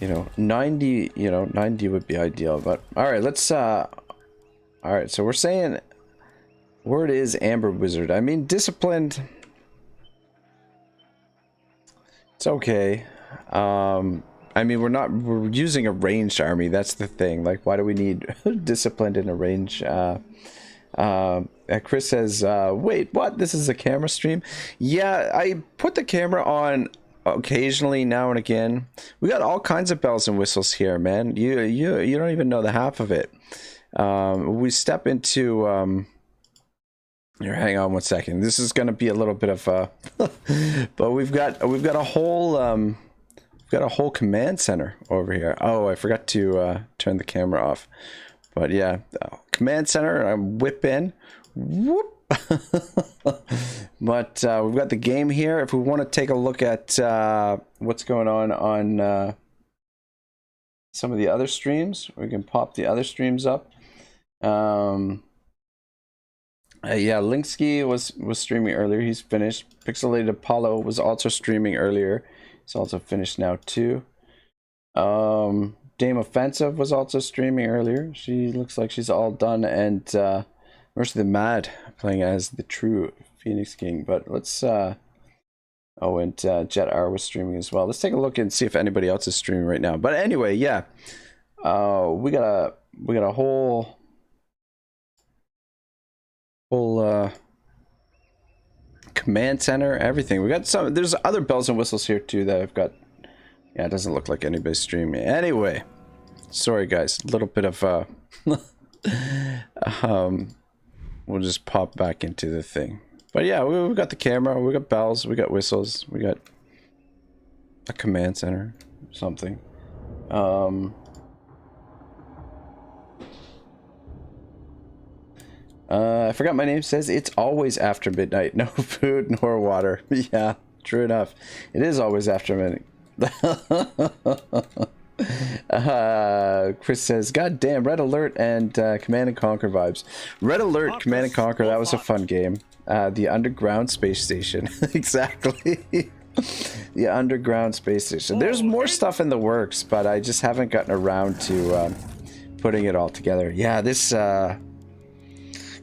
90 would be ideal. But all right, let's all right, so we're saying word is Amber Wizard. I mean, disciplined, it's okay. I mean, we're using a ranged army. That's the thing. Like, why do we need disciplined in a range? Chris says, wait, what? This is a camera stream? Yeah, I put the camera on occasionally now and again. We got all kinds of bells and whistles here, man. You don't even know the half of it. We step into here, hang on one second. This is going to be a little bit of but we've got a whole command center over here. Oh, I forgot to turn the camera off. But yeah, command center. I whip in. Whoop. But we've got the game here. If we want to take a look at what's going on some of the other streams, we can pop the other streams up. Yeah, Linksky was streaming earlier. He's finished. Pixelated Apollo was also streaming earlier. It's also finished now too. Dame Offensive was also streaming earlier. She looks like she's all done. And Mercy the Mad playing as the true Phoenix King. But let's and Jet R was streaming as well. Let's take a look and see if anybody else is streaming right now. But anyway, yeah. We got a whole command center, everything. We got some, there's other bells and whistles here too that I've got. Yeah, it doesn't look like anybody's streaming. Anyway, sorry guys, a little bit of we'll just pop back into the thing. But yeah, we got the camera, we got bells, we got whistles, we got a command center, something. I forgot my name. Says it's always after midnight. No food nor water. Yeah, true enough. It is always after midnight. Chris says, "God damn, Red Alert and Command and Conquer vibes." Red Alert, Markus Command and Conquer. That was a fun game. The underground space station. Exactly. The underground space station. There's more stuff in the works, but I just haven't gotten around to putting it all together. Yeah, this.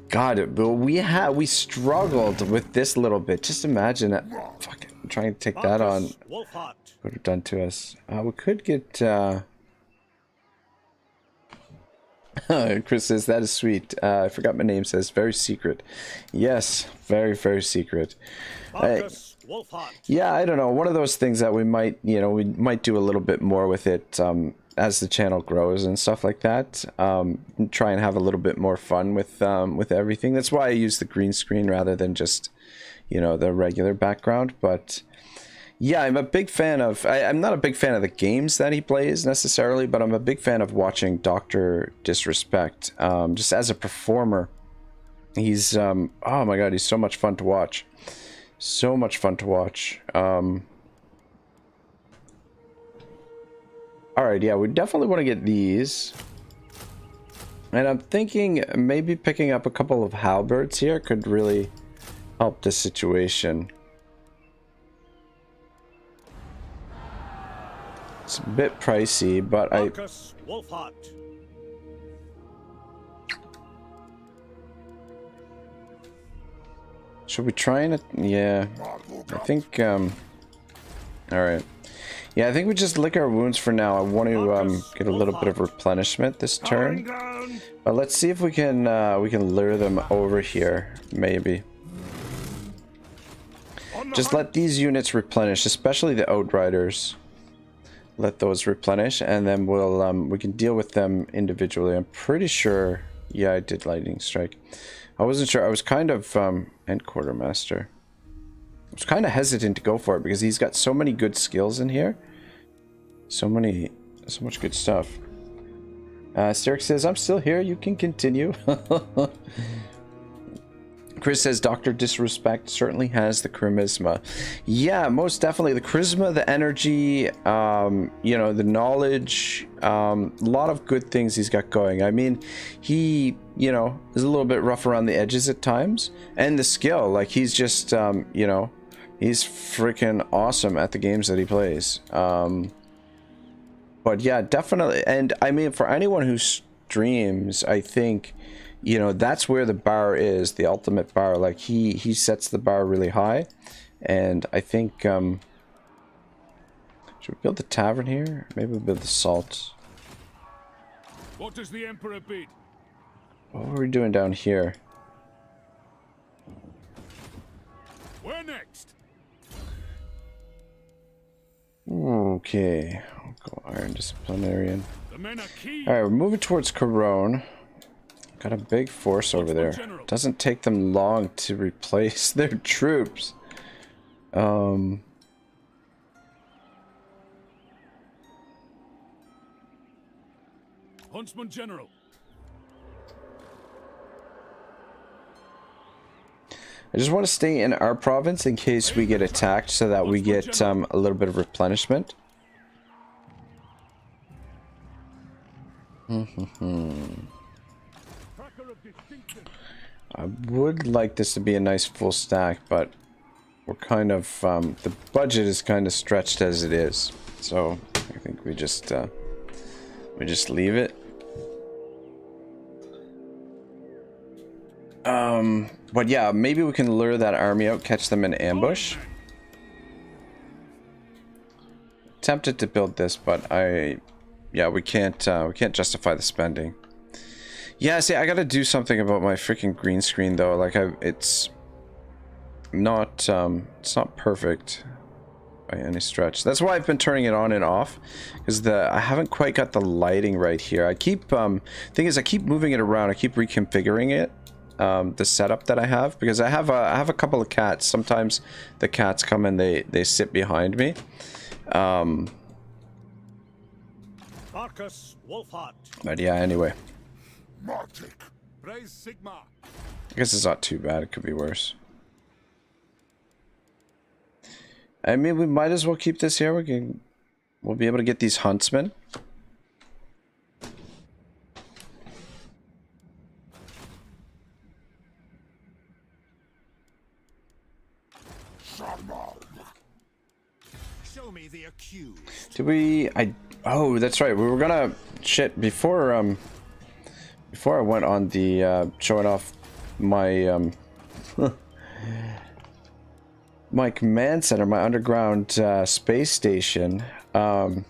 God, but we struggled with this a little bit. Just imagine that. Fuck it, I'm trying to take that on. Wulfhart. Would have done to us. We could get. Chris says that is sweet. I forgot my name. Says very secret. Yes, very, very secret. Markus Wulfhart. Yeah, I don't know. One of those things that we might do a little bit more with it as the channel grows and stuff like that. Try and have a little bit more fun with everything. That's why I use the green screen rather than just the regular background. But yeah, I'm a big fan of. I'm not a big fan of the games that he plays necessarily, but I'm a big fan of watching Dr. Disrespect. Just as a performer, he's oh my god, he's so much fun to watch. So much fun to watch. Alright, yeah, we definitely want to get these. And I'm thinking maybe picking up a couple of halberds here could really help the situation. It's a bit pricey, but Markus Wulfhart. should we try and... yeah, I think... alright. Yeah, I think we just lick our wounds for now. I want to get a little bit of replenishment this turn. But let's see if we can lure them over here, maybe. Just let these units replenish, especially the Outriders. Let those replenish, and then we'll we can deal with them individually. I'm pretty sure... yeah, I did lightning strike. I wasn't sure. I was kind of and quartermaster. I was kind of hesitant to go for it because he's got so many good skills in here. So much good stuff. Sterrick says, I'm still here. You can continue. Chris says, Dr. Disrespect certainly has the charisma. Yeah, most definitely. The charisma, the energy, you know, the knowledge, a lot of good things he's got going. I mean, he, you know, is a little bit rough around the edges at times. And the skill, like, he's just, you know, he's freaking awesome at the games that he plays. But yeah, definitely. And I mean, for anyone who streams, I think... you know, that's where the bar is, the ultimate bar. Like, he sets the bar really high. And I think, should we build the tavern here? Maybe we'll build the salt. What does the Emperor bid? What are we doing down here? Where next? Okay. I'll go Iron Disciplinarian. The men are keen. Alright, we're moving towards Corone. Got a big force over there. Doesn't take them long to replace their troops. Huntsman General. I just want to stay in our province in case we get attacked so that we get a little bit of replenishment. I would like this to be a nice full stack, but we're kind of the budget is kind of stretched as it is, so I think we just leave it. But yeah, maybe we can lure that army out, catch them in ambush. Tempted to build this, but we can't justify the spending. Yeah, see, I gotta do something about my freaking green screen though. Like, it's not perfect by any stretch. That's why I've been turning it on and off, because I haven't quite got the lighting right here. I keep thing is, I keep moving it around. I keep reconfiguring it, the setup that I have, because I have a couple of cats. Sometimes the cats come and they sit behind me. Markus Wulfhart. But yeah, anyway. Magic. Praise Sigma. I guess it's not too bad. It could be worse. I mean, we might as well keep this here. We'll be able to get these huntsmen. Show me the accused. Did we? Oh, that's right. We were gonna before I went on the showing off my my command center, my underground space station. I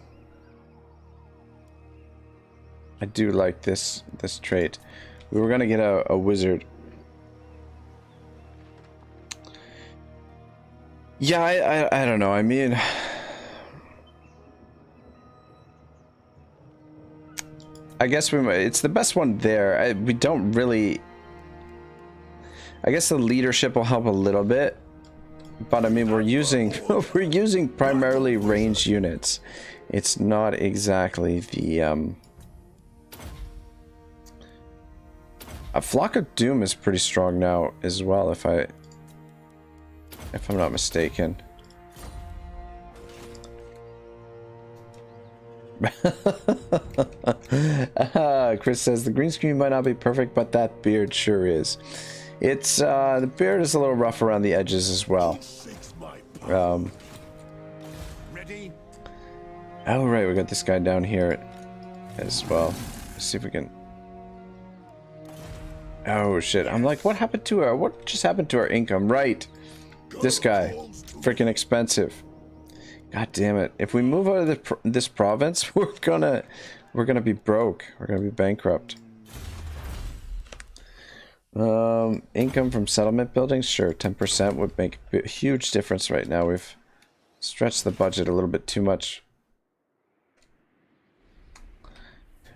do like this trait. We were gonna get a wizard. Yeah, I don't know. I mean, I guess it's the best one there. We don't really... I guess the leadership will help a little bit, but I mean, we're using primarily ranged units. It's not exactly the a Flock of Doom is pretty strong now as well, if I'm not mistaken. Chris says the green screen might not be perfect, but that beard sure is. It's the beard is a little rough around the edges as well. Ready? Oh right, we got this guy down here as well. Let's see if we can. Oh shit! I'm like, what happened to our? What just happened to our income? Right, this guy, freaking expensive. God damn it! If we move out of this province, we're gonna be broke. We're gonna be bankrupt. Income from settlement buildings, sure, 10% would make a huge difference right now. We've stretched the budget a little bit too much.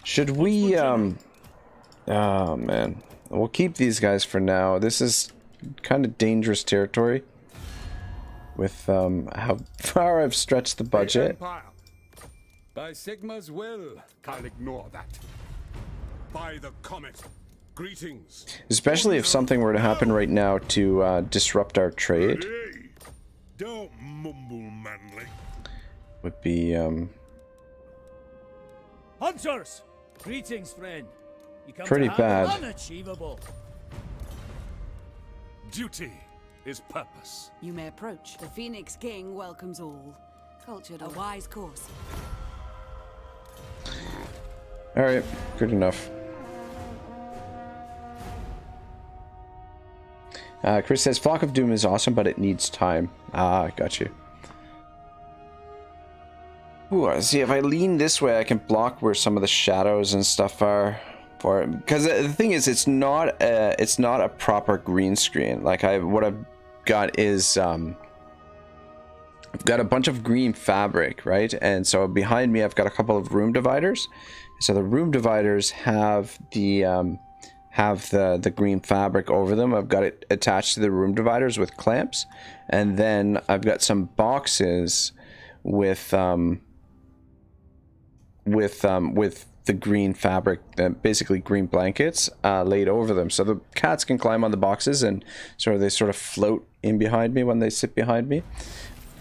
Should we? Oh man. We'll keep these guys for now. This is kind of dangerous territory with how far I've stretched the budget. By Sigma's will, I'll ignore that. By the comet, greetings. Especially if something were to happen right now to disrupt our trade. Don't mumble, manly. Would be Hunters! Greetings, friend. You come pretty to bad. Unachievable. Duty is purpose. You may approach. The Phoenix King welcomes all. Cultured, a wise course. Alright, good enough. Chris says Flock of Doom is awesome, but it needs time. Ah, got you. Ooh, let's see, if I lean this way, I can block where some of the shadows and stuff are. For it. Because the thing is, it's not a proper green screen. Like what I've got is I've got a bunch of green fabric, right? And so behind me, I've got a couple of room dividers. So the room dividers have the green fabric over them. I've got it attached to the room dividers with clamps, and then I've got some boxes with the green fabric, basically green blankets laid over them, so the cats can climb on the boxes and they sort of float in behind me when they sit behind me.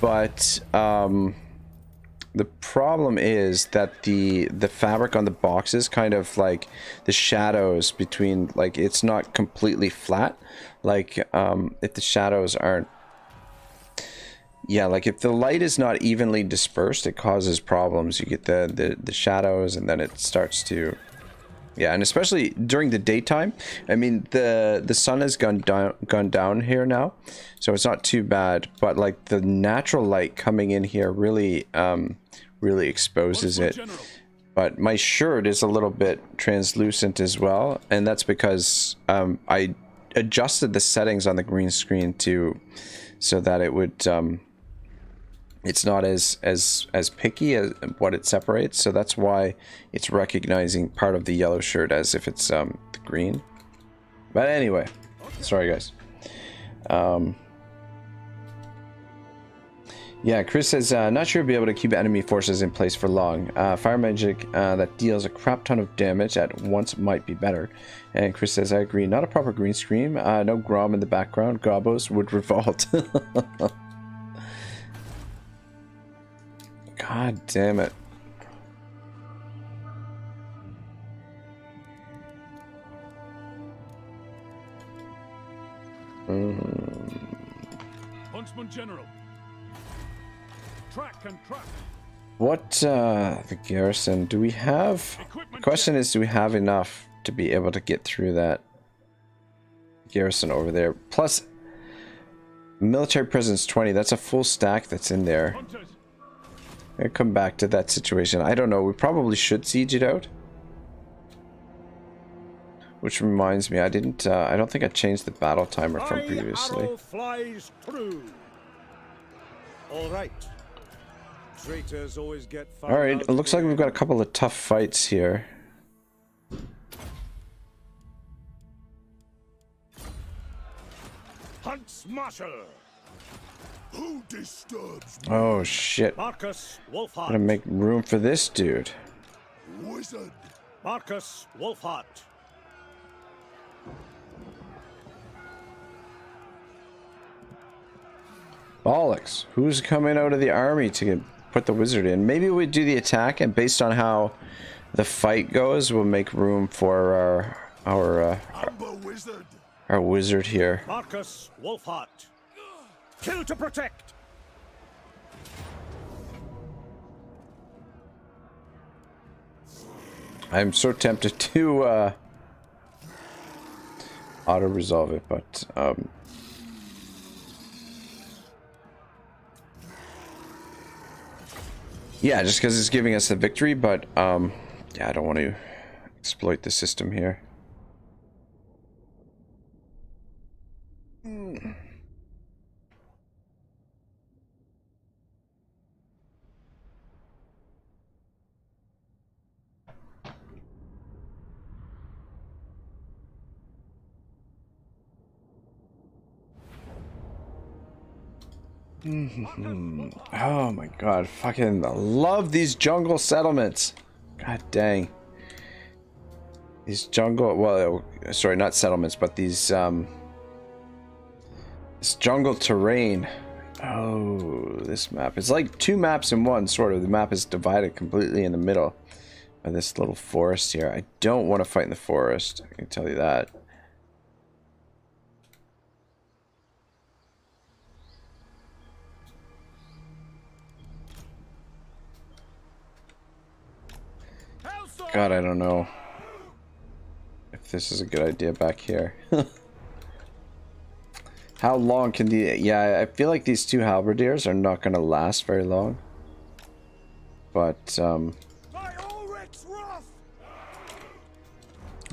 But the problem is that the fabric on the boxes, kind of like the shadows between, like, it's not completely flat. Like if the shadows aren't, yeah, like if the light is not evenly dispersed, it causes problems. You get the shadows, and then it starts to, yeah, and especially during the daytime. I mean, the sun has gone down here now, so it's not too bad. But like the natural light coming in here really really exposes it. But my shirt is a little bit translucent as well, and that's because I adjusted the settings on the green screen so that it would it's not as picky as what it separates, so that's why it's recognizing part of the yellow shirt as if it's the green. But anyway, sorry guys. Yeah, Chris says not sure we'll be able to keep enemy forces in place for long. Fire magic that deals a crap ton of damage at once might be better. And Chris says I agree. Not a proper green screen. No Grom in the background. Gobos would revolt. God damn it. Huntsman General. Track and track. What the garrison, do we have? The question is, do we have enough to be able to get through that garrison over there? Plus military presence 20, that's a full stack that's in there. I come back to that situation. I don't know. We probably should siege it out. Which reminds me, I didn't. I don't think I changed the battle timer from previously. Arrow flies through. All right. Traitors always get found. All right. It looks like we've got a couple of tough fights here. Huntsmarshal. Who disturbs me? Oh shit! Markus Wulfhart. Gotta make room for this dude. Wizard. Markus Wulfhart. Bollocks! Who's coming out of the army to put the wizard in. Maybe we do the attack, and based on how the fight goes, we'll make room for our wizard here. Markus Wulfhart. Kill to protect. I'm so tempted to auto resolve it, but yeah, just because it's giving us the victory, but yeah, I don't want to exploit the system here. Oh my god, fucking love these jungle settlements. God dang. These jungle, well, sorry, not settlements, but these this jungle terrain. Oh, this map. It's like two maps in one, sort of. The map is divided completely in the middle by this little forest here. I don't want to fight in the forest, I can tell you that. God, I don't know if this is a good idea back here. How long can the... Yeah, I feel like these two halberdiers are not going to last very long. But, we'll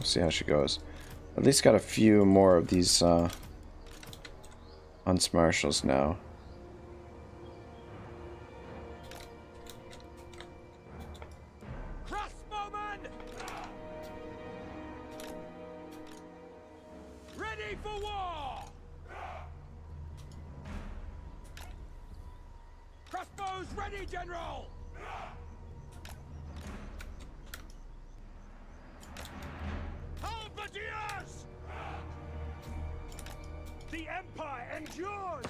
see how she goes. At least got a few more of these, Huntsmarshals now. Ready, General! Halberdiers! The Empire endures!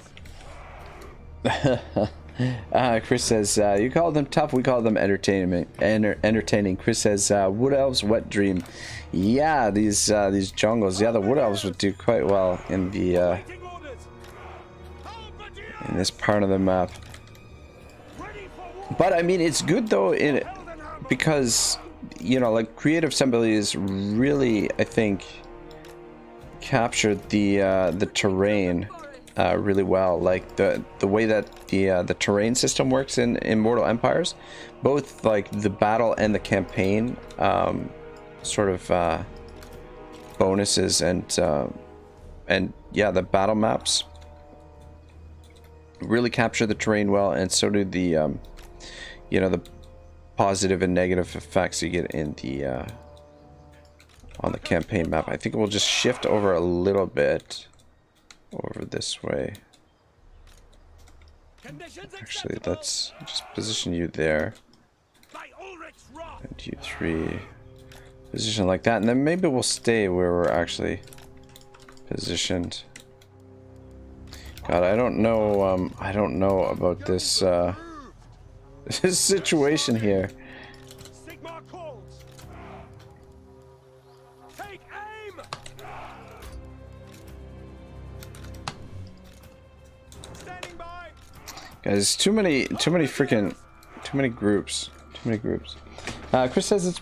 Chris says, you call them tough, we call them entertaining. Chris says, Wood Elves, wet dream. Yeah, these jungles. Yeah, the Wood Elves would do quite well in the in this part of the map. But I mean, it's good though because, you know, like Creative Assemblies really, I think, captured the terrain really well. Like the way that the terrain system works in Mortal Empires, both like the battle and the campaign sort of bonuses and yeah, the battle maps really capture the terrain well, and so do the you know, the positive and negative effects you get in the on the campaign map. I think we'll just shift over a little bit over this way. Actually, let's just position you there, and you three position like that, and then maybe we'll stay where we're actually positioned. God, I don't know about this this situation here. Take aim! Standing by! Guys, too many groups. Chris says it's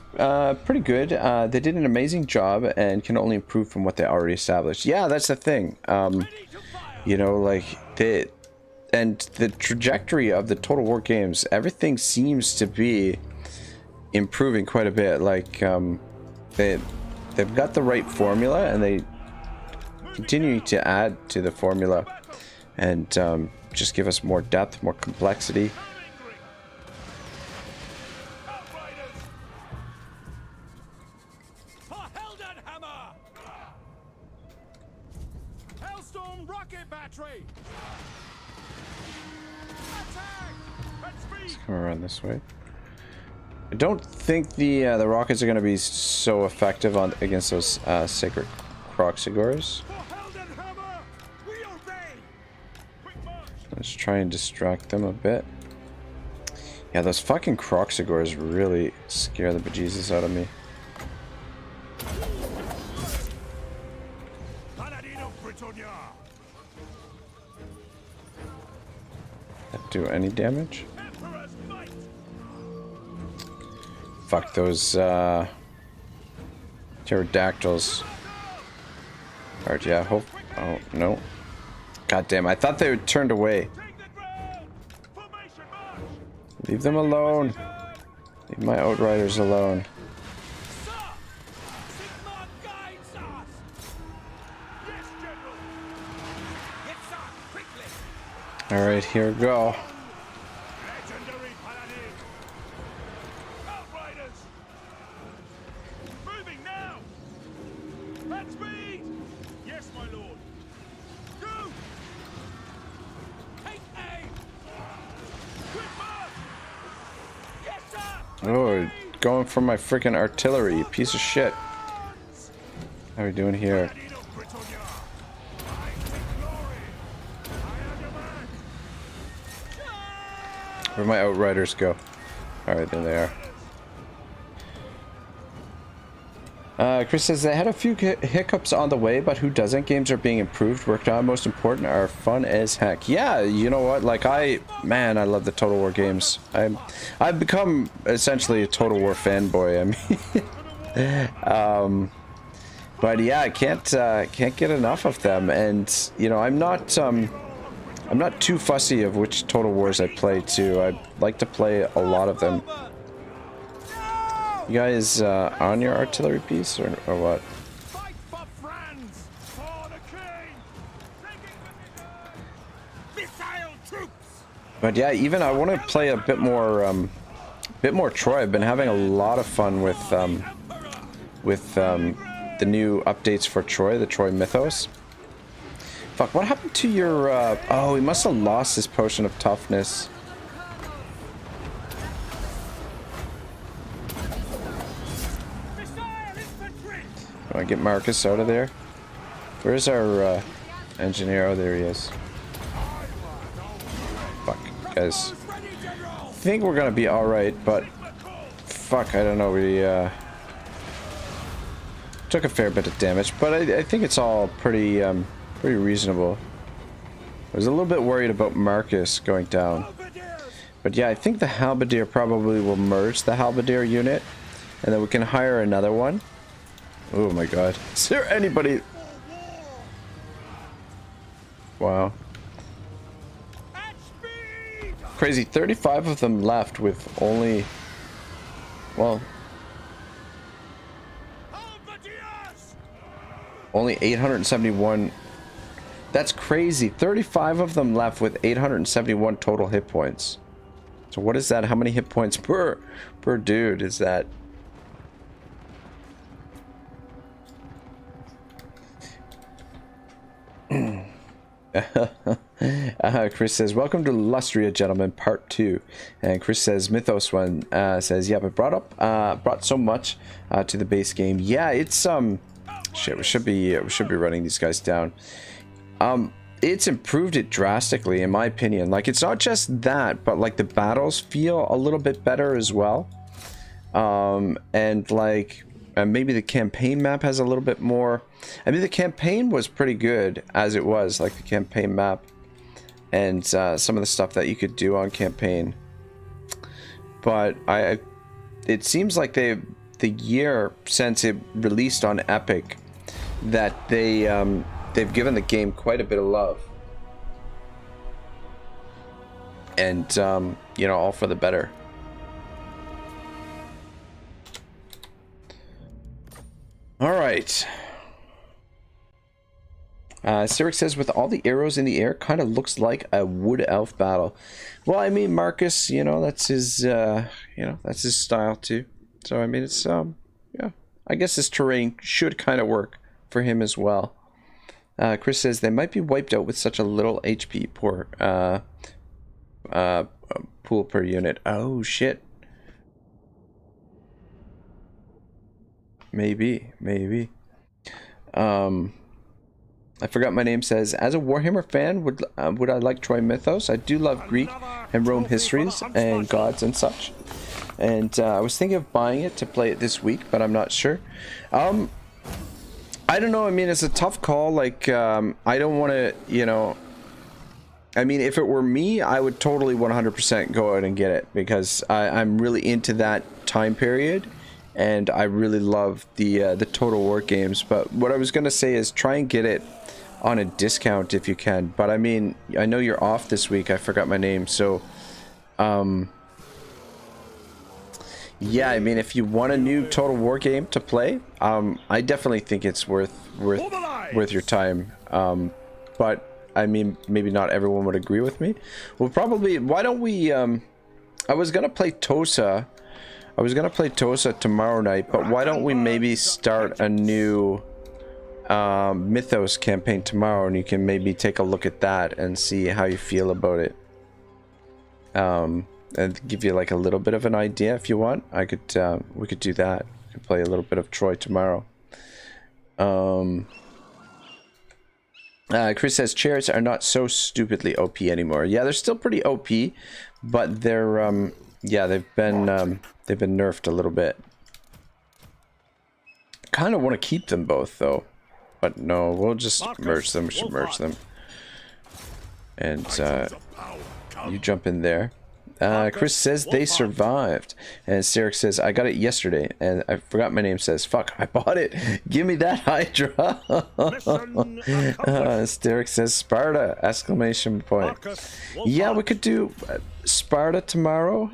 pretty good. They did an amazing job and can only improve from what they already established. Yeah, that's the thing. You know, like and the trajectory of the Total War games, everything seems to be improving quite a bit. Like they've got the right formula, and they continue to add to the formula and just give us more depth, more complexity. Around this way. I don't think the rockets are going to be so effective against those sacred Croxigors. Let's try and distract them a bit. Yeah, those fucking Croxigors really scare the bejesus out of me. That do any damage? Fuck those pterodactyls. Alright, yeah, hope. Oh, no. God damn, I thought they would turned away. Leave them alone. Leave my Outriders alone. Alright, here we go. Moving now! At speed! Yes, my lord. Go! Take aim! Quick march! Yes, sir! Oh, going for my freaking artillery, you piece of shit. How are we doing here? Where'd my Outriders go? Alright, there they are. Chris says, they had a few hiccups on the way, but who doesn't? Games are being improved, worked on. Most important, are fun as heck. Yeah, you know what? Like, man, I love the Total War games. I've become essentially a Total War fanboy. I mean, but yeah, I can't get enough of them. And you know, I'm not too fussy of which Total Wars I play too. I like to play a lot of them. You guys on your artillery piece or what? Fight for France! For the king! Missile troops! But yeah, even I want to play a bit more Troy. I've been having a lot of fun with the new updates for Troy, the Troy Mythos. Fuck, what happened to your, oh, he must have lost his potion of toughness. Do I get Marcus out of there? Where's our, engineer? Oh, there he is. Fuck, guys. I think we're gonna be alright, but fuck, I don't know, we, took a fair bit of damage, but I think it's all pretty, pretty reasonable. I was a little bit worried about Marcus going down. But yeah, I think the Halberdier probably will merge the Halberdier unit, and then we can hire another one. Oh my god. Is there anybody... Wow. Crazy, 35 of them left with only... Well... Only 871... That's crazy. 35 of them left with 871 total hit points. So what is that? How many hit points per dude is that? Chris says, welcome to Lustria, gentlemen, part 2. And Chris says, Mythos one says, yeah, but brought so much to the base game. Yeah, it's shit, we should be running these guys down. It's improved it drastically, in my opinion. Like, it's not just that, but like the battles feel a little bit better as well. And like maybe the campaign map has a little bit more. I mean, the campaign was pretty good as it was, like the campaign map and some of the stuff that you could do on campaign. But it seems like the year since it released on Epic that they've given the game quite a bit of love. And you know, all for the better. All right. Cyric says, with all the arrows in the air, kind of looks like a wood elf battle. Well, I mean, Marcus, you know, that's his, you know, that's his style too. So I mean, it's yeah, I guess this terrain should kind of work for him as well. Chris says they might be wiped out with such a little HP pool per unit. Oh shit. Maybe. I forgot my name says, as a Warhammer fan, would I like Troy mythos? I do love Greek and Rome histories and gods and such. And I was thinking of buying it to play it this week, but I'm not sure. I don't know. I mean, it's a tough call. Like, I don't want to, you know. I mean, if it were me, I would totally 100% go out and get it because I'm really into that time period, and I really love the Total War games. But what I was gonna say is try and get it on a discount if you can. But I mean, I know you're off this week. I forgot my name, so yeah. I mean, if you want a new Total War game to play, I definitely think it's worth your time. But I mean, maybe not everyone would agree with me. Well, probably. Why don't we? I was gonna play Tosa. I was gonna play Tosa tomorrow night, but why don't we maybe start a new Mythos campaign tomorrow, and you can maybe take a look at that and see how you feel about it. And give you like a little bit of an idea if you want. I could. We could do that. We could play a little bit of Troy tomorrow. Chris says chairs are not so stupidly OP anymore. Yeah, they're still pretty OP, but they're yeah, they've been nerfed a little bit. Kind of want to keep them both though, but no, we'll just merge them. We should merge them. And you jump in there. Chris says they survived, and Sarek says I got it yesterday, and I forgot my name says fuck I bought it. Give me that Hydra. Sarek says Sparta exclamation point. Yeah, we could do Sparta tomorrow.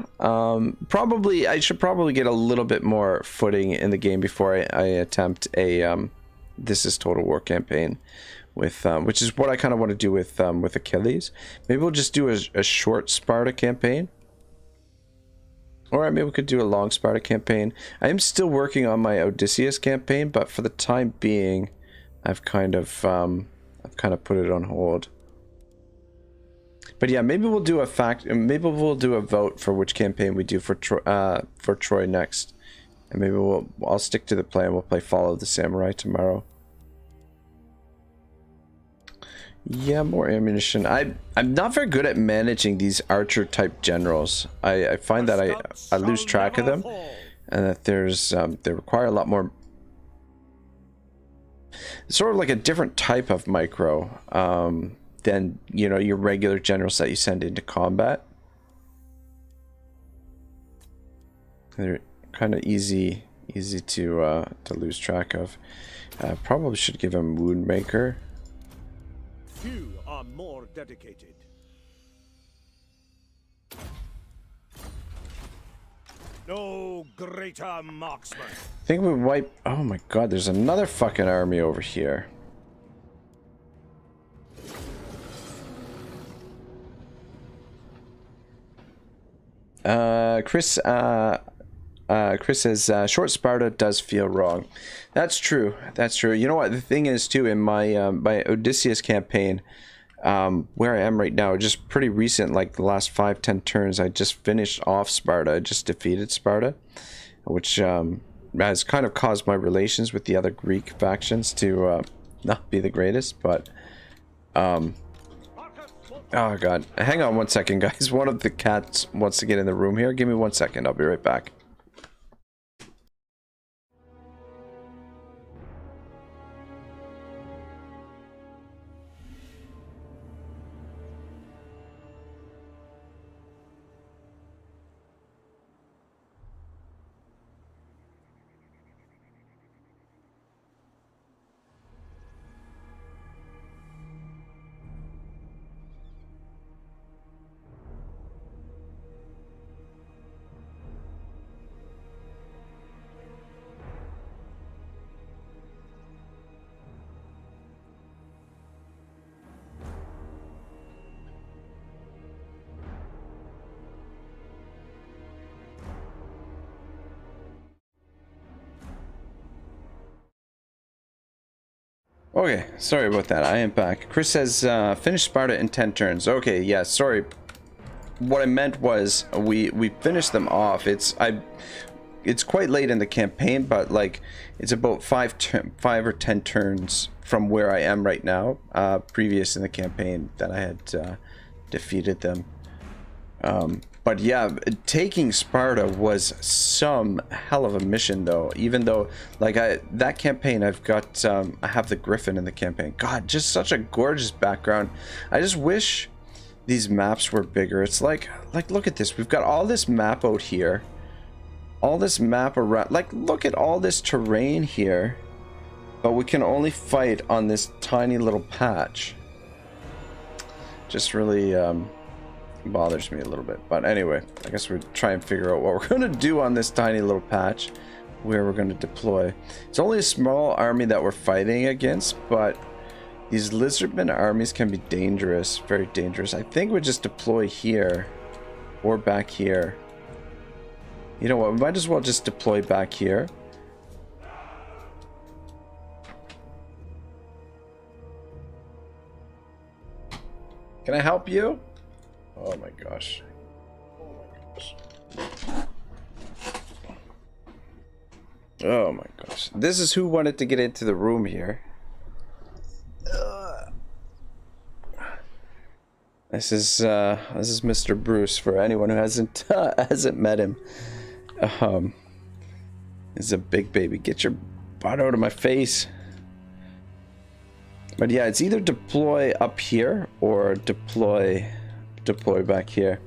Probably I should probably get a little bit more footing in the game before I attempt a This Is Total War campaign with which is what I kind of want to do with Achilles. Maybe we'll just do a short Sparta campaign, or maybe we could do a long Sparta campaign. I am still working on my Odysseus campaign, but for the time being, I've kind of put it on hold. But yeah, maybe we'll do a vote for which campaign we do for Troy next, and maybe I'll stick to the plan. We'll play Follow the Samurai tomorrow. Yeah, more ammunition. I'm not very good at managing these archer type generals. I find that I lose track of them, and that they require a lot more, sort of like a different type of micro than, you know, your regular generals that you send into combat. They're kind of easy to lose track of. Probably should give him Wound Maker. Few are more dedicated. No greater marksman. I think we wipe. Oh my god, there's another fucking army over here. Chris says short Sparta does feel wrong. That's true. That's true. You know what? The thing is too, in my my Odysseus campaign, where I am right now, just pretty recent, like the last 5-10 turns, I just finished off Sparta. I just defeated Sparta, which has kind of caused my relations with the other Greek factions to not be the greatest. But oh god, hang on one second, guys. One of the cats wants to get in the room here. Give me 1 second. I'll be right back. Okay, sorry about that. I am back. Chris says, finish Sparta in 10 turns. Okay, yeah, sorry. What I meant was, we finished them off. it's quite late in the campaign, but like it's about 5 or 10 turns from where I am right now, previous in the campaign that I had defeated them. But yeah, taking Sparta was some hell of a mission, though. Even though, like, that campaign, I've got, I have the Griffin in the campaign. God, just such a gorgeous background. I just wish these maps were bigger. It's like, look at this. We've got all this map out here. All this map around. Like, look at all this terrain here. But we can only fight on this tiny little patch. Just really, bothers me a little bit. But anyway, I guess we'll try and figure out what we're going to do on this tiny little patch, where we're going to deploy. It's only a small army that we're fighting against, but these lizardmen armies can be dangerous, very dangerous. I think we just deploy here or back here. You know what, we might as well just deploy back here. Can I help you? Oh my gosh. Oh my gosh. Oh my gosh. This is who wanted to get into the room here. This is Mr. Bruce, for anyone who hasn't met him. He's a big baby. Get your butt out of my face. But yeah, it's either deploy up here or deploy back here.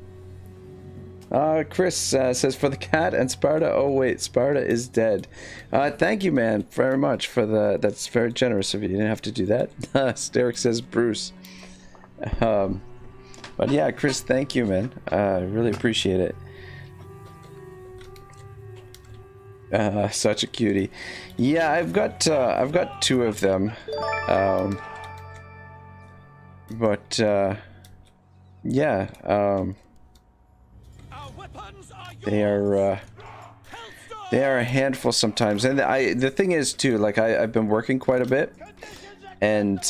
Chris says, for the cat and Sparta. Oh wait, Sparta is dead. Thank you, man, very much for that's very generous of you. You didn't have to do that. Steric says Bruce. But yeah, Chris, thank you, man. I really appreciate it. Such a cutie. Yeah, I've got 2 of them. Yeah, they are a handful sometimes, and the thing is too, like I've been working quite a bit, and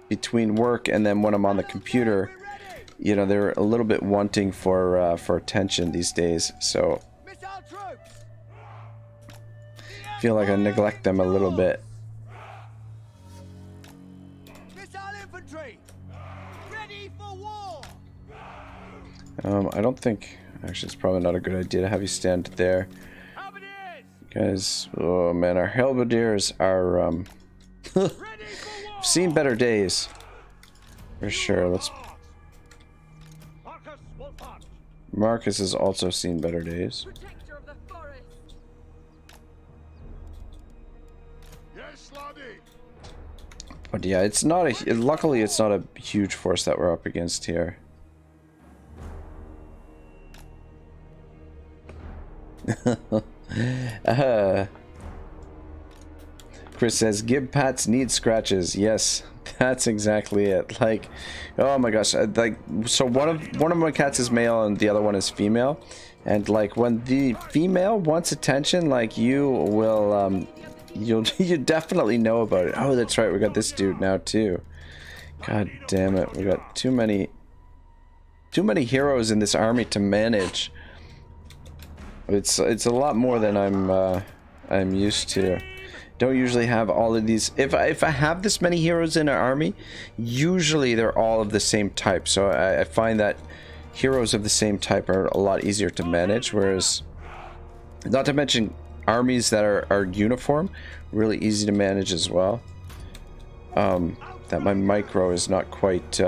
between work and then when I'm on the computer, you know, they're a little bit wanting for attention these days, so I feel like I neglect them a little bit. I don't think, actually it's probably not a good idea to have you stand there. Guys, oh man, our halberdiers are, seen better days. For sure, let's... Marcus has also seen better days. But yeah, it's not a, luckily it's not a huge force that we're up against here. Chris says, "Gib Pats need scratches." Yes, that's exactly it. Like, oh my gosh, like, so one of my cats is male and the other one is female, and like when the female wants attention, like you will you definitely know about it. Oh, that's right, we got this dude now too. God damn it, we got too many heroes in this army to manage. It's a lot more than I'm used to. Don't usually have all of these. If I have this many heroes in an army, usually they're all of the same type. So I find that heroes of the same type are a lot easier to manage. Whereas, not to mention armies that are uniform, really easy to manage as well. That my micro is not quite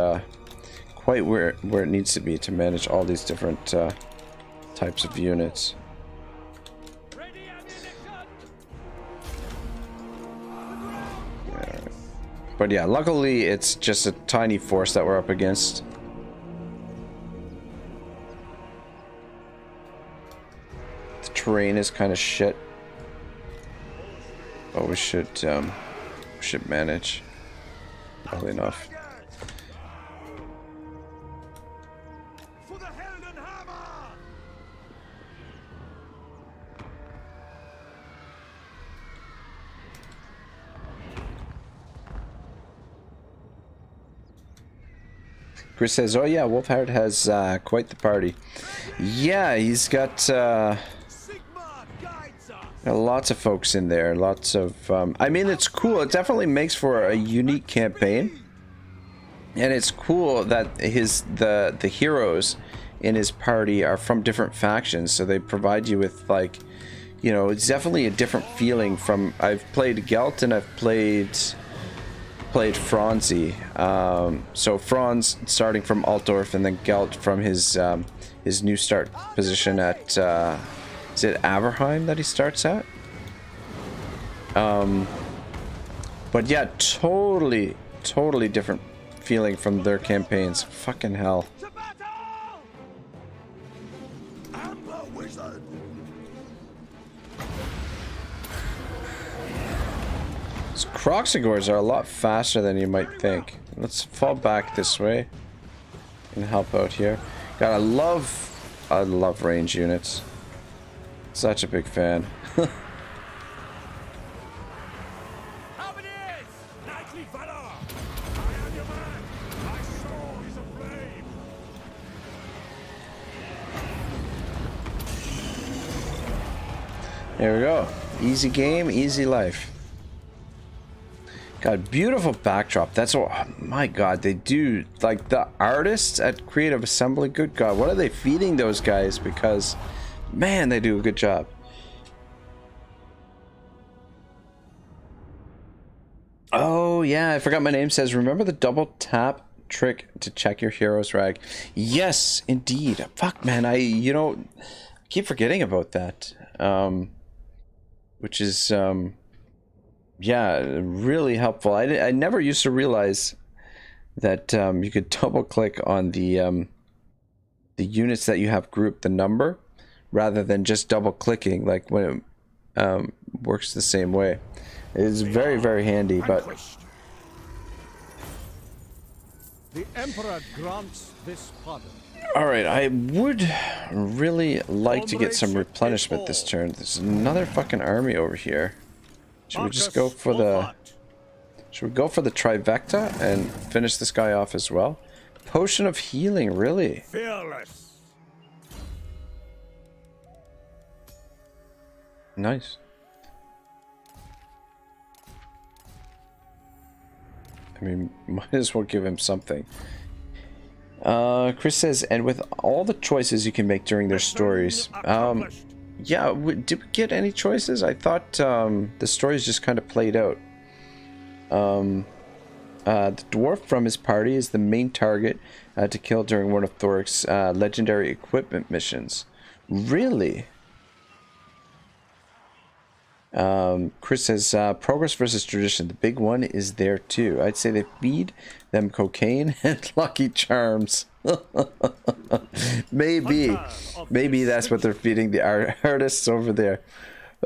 where it needs to be to manage all these different types of units. But yeah, luckily it's just a tiny force that we're up against. The terrain is kind of shit. But we should manage well enough. Chris says, "Oh yeah, Wulfhart has quite the party." Yeah, he's got Lots of folks in there. Lots of. I mean, it's cool. It definitely makes for a unique campaign, and it's cool that the heroes in his party are from different factions, so they provide you with, like, you know, it's definitely a different feeling from. I've played Gelt and I've played Franzi. So Franz starting from Altdorf, and then Gelt from his new start position at. Is it Averheim that he starts at? But yeah, totally different feeling from their campaigns. Fucking hell. These Kroxigors are a lot faster than you might think. Let's fall back this way and help out here. God, I love range units. Such a big fan. There we go. Easy game, easy life. God, beautiful backdrop. That's what, oh my God, they do. Like, the artists at Creative Assembly, good God, what are they feeding those guys? Because, man, they do a good job. Oh, yeah, I forgot my name says, remember the double tap trick to check your hero's rag? Yes, indeed. Fuck, man, I keep forgetting about that. Which is, yeah, really helpful. I never used to realize that you could double click on the units that you have grouped, the number, rather than just double clicking, like when it works the same way. It is very, very handy, but the Emperor grants this pardon. all right, I would really like to get some replenishment this turn. There's another fucking army over here. Should we just go for the... Should we go for the trifecta and finish this guy off as well? Potion of healing, really? Fearless. Nice. I mean, might as well give him something. Chris says, and with all the choices you can make during their stories, yeah, did we get any choices? I thought the stories just kind of played out. The dwarf from his party is the main target to kill during one of Thoric's legendary equipment missions. Really? Chris says, progress versus tradition. The big one is there too. I'd say they feed them cocaine and Lucky Charms. Maybe that's what they're feeding the artists over there.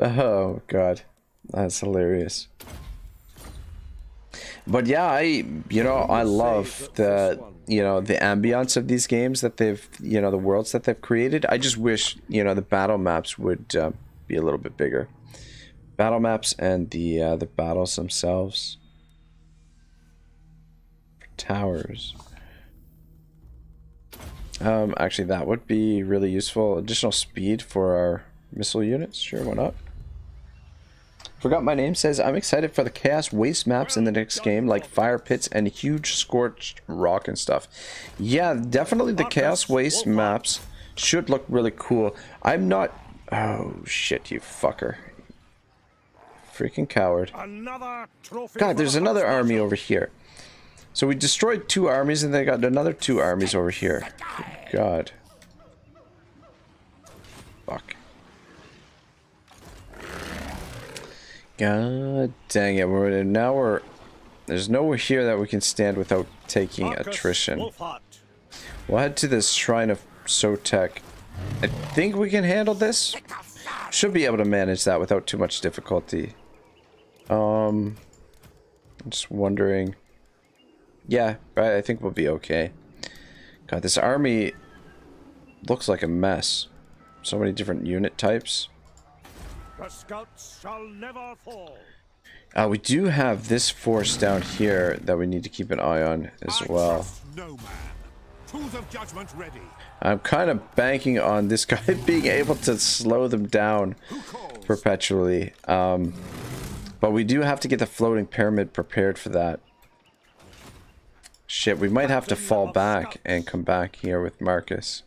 Oh God, that's hilarious. But yeah, I love the the ambience of these games that they've the worlds that they've created. I just wish the battle maps would be a little bit bigger. Battle maps and the battles themselves. Towers. Actually, that would be really useful. Additional speed for our missile units. Sure, why not? Forgot my name says, I'm excited for the Chaos Waste maps in the next game, like fire pits and huge scorched rock and stuff. Yeah, definitely the Chaos Waste maps should look really cool. I'm not... Oh, shit, you fucker. Freaking coward. God, there's another army over here. So we destroyed 2 armies and they got another 2 armies over here. Good God. Fuck. God dang it. There's nowhere here that we can stand without taking attrition. We'll head to this Shrine of Sotek. I think we can handle this. Should be able to manage that without too much difficulty. I'm just wondering. Yeah, I think we'll be okay. God, this army looks like a mess. So many different unit types. The scouts shall never fall. We do have this force down here that we need to keep an eye on as well. No man. Tools of judgment ready. I'm kind of banking on this guy being able to slow them down perpetually. But we do have to get the floating pyramid prepared for that. Shit, we might have to fall back and come back here with Marcus.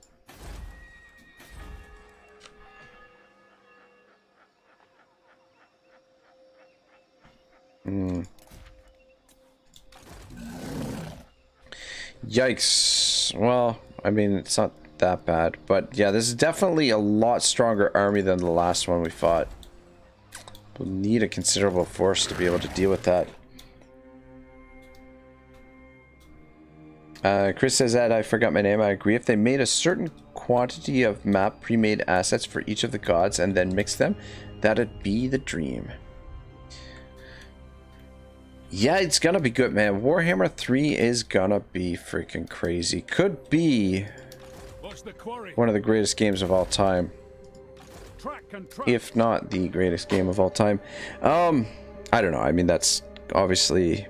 Yikes. Well, I mean, it's not that bad. But yeah, this is definitely a lot stronger army than the last one we fought. We'll need a considerable force to be able to deal with that. Chris says that I forgot my name. I agree. If they made a certain quantity of map pre-made assets for each of the gods and then mix them, that'd be the dream. Yeah, it's gonna be good, man. Warhammer 3 is gonna be freaking crazy. Could be one of the greatest games of all time. If not the greatest game of all time. I don't know. I mean, that's obviously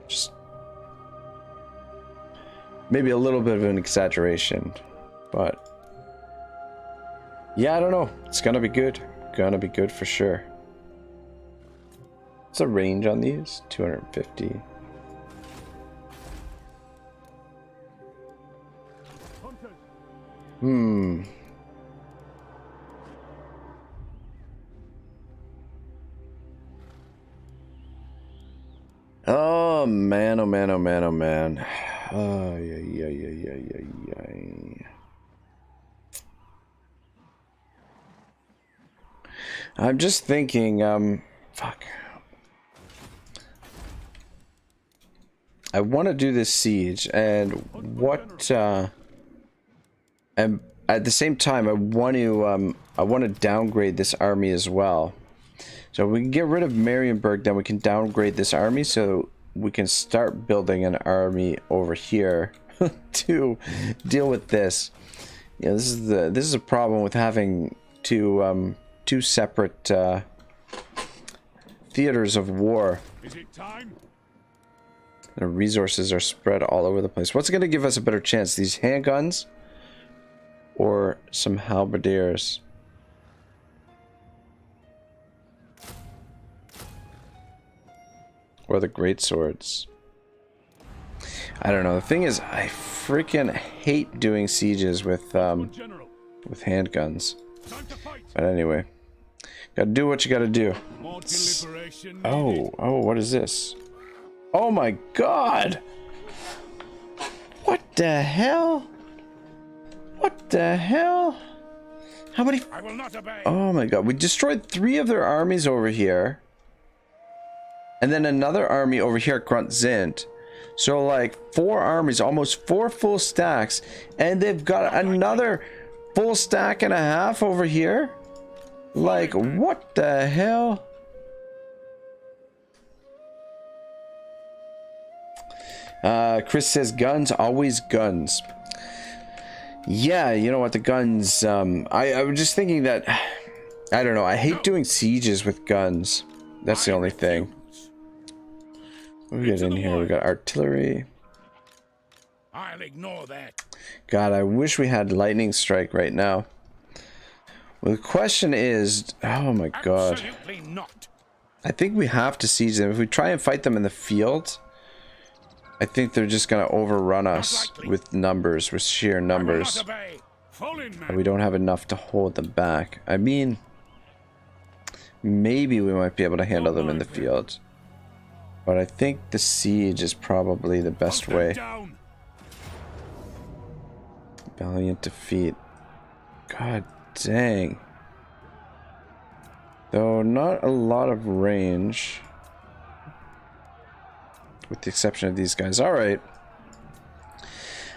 just maybe a little bit of an exaggeration, but yeah, I don't know. It's gonna be good. Gonna be good for sure. What's the range on these? 250. Oh man, oh man, oh man, oh man. Oh, yeah. I'm just thinking, fuck. I want to do this siege, and what, and at the same time, I want to downgrade this army as well. So we can get rid of Marienburg, then we can downgrade this army, so we can start building an army over here to deal with this. You know, this is a problem with having two separate theaters of war. Is it time? The resources are spread all over the place. What's going to give us a better chance? These handguns or some halberdiers? Or the great swords? I don't know. The thing is, I freaking hate doing sieges with handguns. But anyway, gotta do what you gotta do. Oh, what is this? Oh my god! What the hell? What the hell? How many? I will not obey. Oh my god, we destroyed 3 of their armies over here. And then another army over here at Grunt Zint. So like 4 armies, almost 4 full stacks. And they've got another full stack and a half over here. Like, what the hell? Chris says guns, always guns. Yeah, you know what, the guns, I was just thinking that, I don't know, I hate doing sieges with guns. That's the only thing. We get in here, we got artillery. I'll ignore that. God, I wish we had lightning strike right now. Well, the question is, oh my god. Absolutely not. I think we have to siege them. If we try and fight them in the field, I think they're just gonna overrun us with numbers, with sheer numbers. And we don't have enough to hold them back. I mean, maybe we might be able to handle them in the field. But I think the siege is probably the best way. Valiant defeat. God dang. Though not a lot of range. With the exception of these guys. Alright.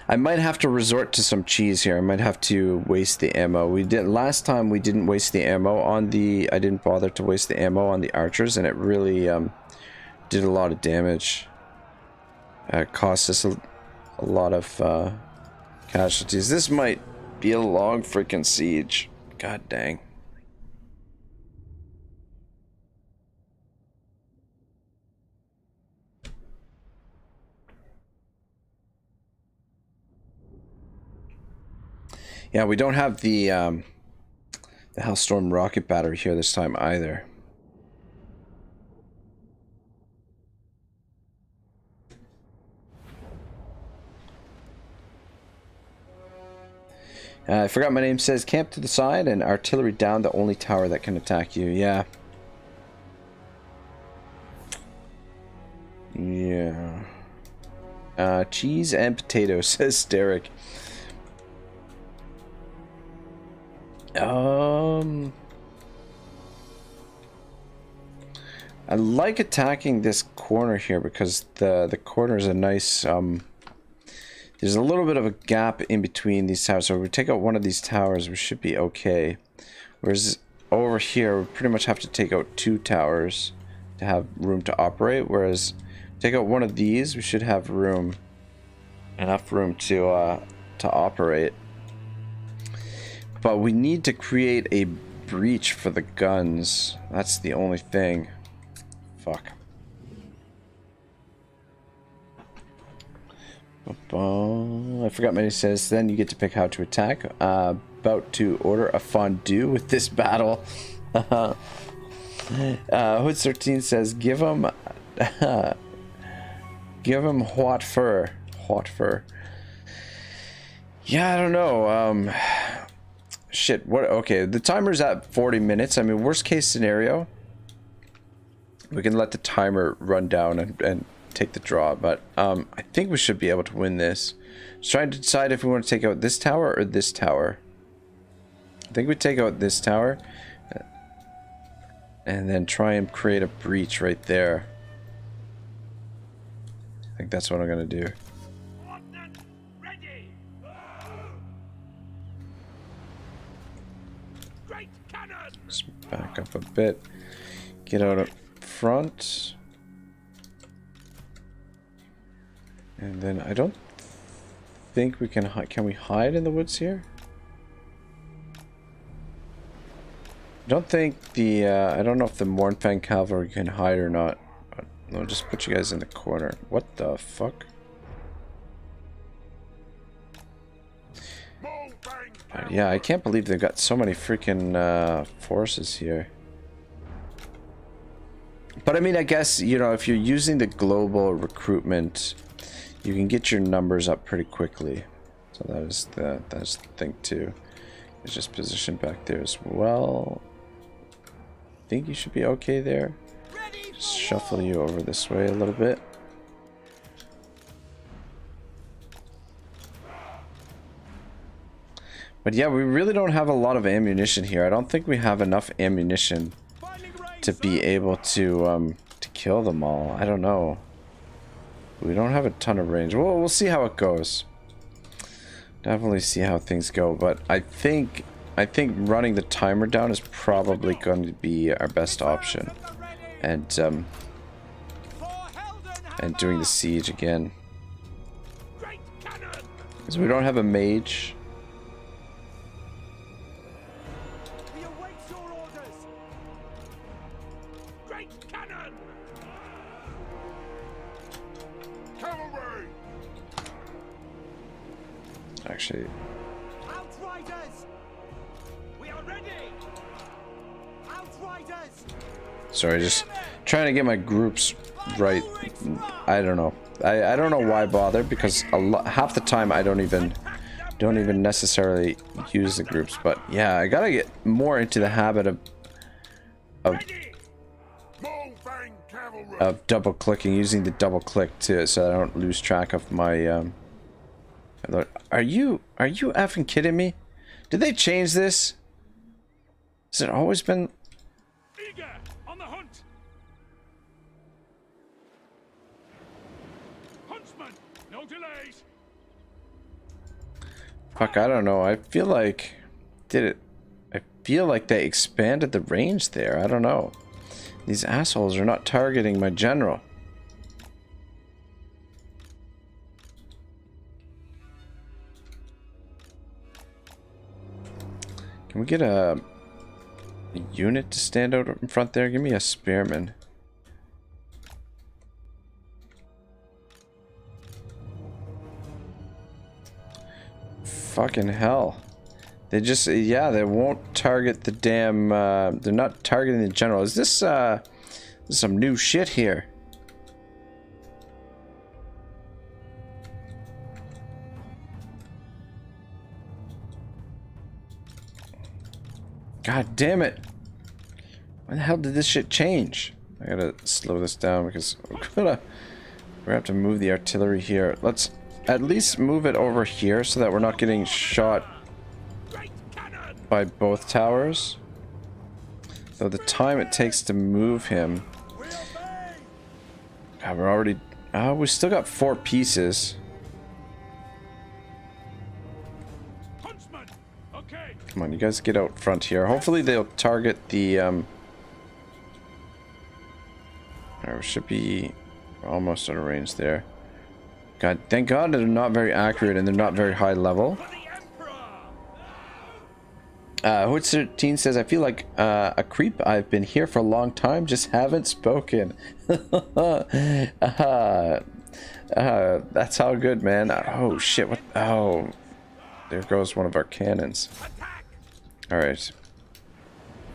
I might have to resort to some cheese here. I might have to waste the ammo. We did last time we didn't waste the ammo on the I didn't bother to waste the ammo on the archers, and it really did a lot of damage. Cost us a lot of casualties. This might be a long freaking siege. God dang. Yeah, we don't have the Hellstorm rocket battery here this time either. I forgot my name says camp to the side and artillery down, the only tower that can attack you. Yeah. Yeah. Cheese and potatoes, says Derek. I like attacking this corner here because the corner is a nice there's a little bit of a gap in between these towers, so if we take out one of these towers we should be okay, whereas over here we pretty much have to take out 2 towers to have room to operate, whereas take out one of these we should have enough room to operate. But we need to create a breach for the guns. That's the only thing. Fuck. I forgot what he says. Then you get to pick how to attack. About to order a fondue with this battle. Hood 13 says, give him hot fur. Hot fur. Yeah, I don't know. Shit, what? Okay, the timer's at 40 minutes. I mean, worst case scenario, we can let the timer run down and take the draw, but I think we should be able to win this. Just trying to decide if we want to take out this tower or this tower. I think we take out this tower and then try and create a breach right there. I think that's what I'm gonna do. Just back up a bit. Get out up front. And then I don't think we can hide. Can we hide in the woods here? I don't think the I don't know if the Mornfang cavalry can hide or not. I'll just put you guys in the corner. What the fuck? Yeah, I can't believe they've got so many freaking forces here. But I mean, I guess, you know, if you're using the global recruitment, you can get your numbers up pretty quickly. So that's the thing too. It's just positioned back there as well. I think you should be okay there. Just shuffle you over this way a little bit. But yeah, we really don't have a lot of ammunition here. I don't think we have enough ammunition to be able to kill them all. I don't know. We don't have a ton of range. Well, we'll see how it goes. Definitely see how things go. But I think running the timer down is probably going to be our best option. And doing the siege again. Because we don't have a mage. Actually, sorry, just trying to get my groups right. I don't know. I don't know why bother, because half the time I don't even necessarily use the groups. But yeah, I gotta get more into the habit of double clicking, using the double click to so I don't lose track of my Are you effing kidding me? Did they change this? Has it always been? Eager on the hunt. Huntsman, no delays. Fuck, I don't know. I feel like I feel like they expanded the range there. I don't know. These assholes are not targeting my general. Can we get a unit to stand out in front there? Give me a spearman. Fucking hell. They just, yeah, they won't target the damn, they're not targeting the general. Is this some new shit here? God damn it. When the hell did this shit change? I gotta slow this down because we're gonna have to move the artillery here. Let's at least move it over here so that we're not getting shot by both towers. So the time it takes to move him. God, we're already... we still got 4 pieces. Come on, you guys get out front here. Hopefully they'll target the... Alright, we should be almost out of range there. God, thank God they're not very accurate and they're not very high level. Hood 13 says, I feel like a creep. I've been here for a long time, just haven't spoken. That's how good, man. Oh, shit. What? Oh, there goes one of our cannons. Alright.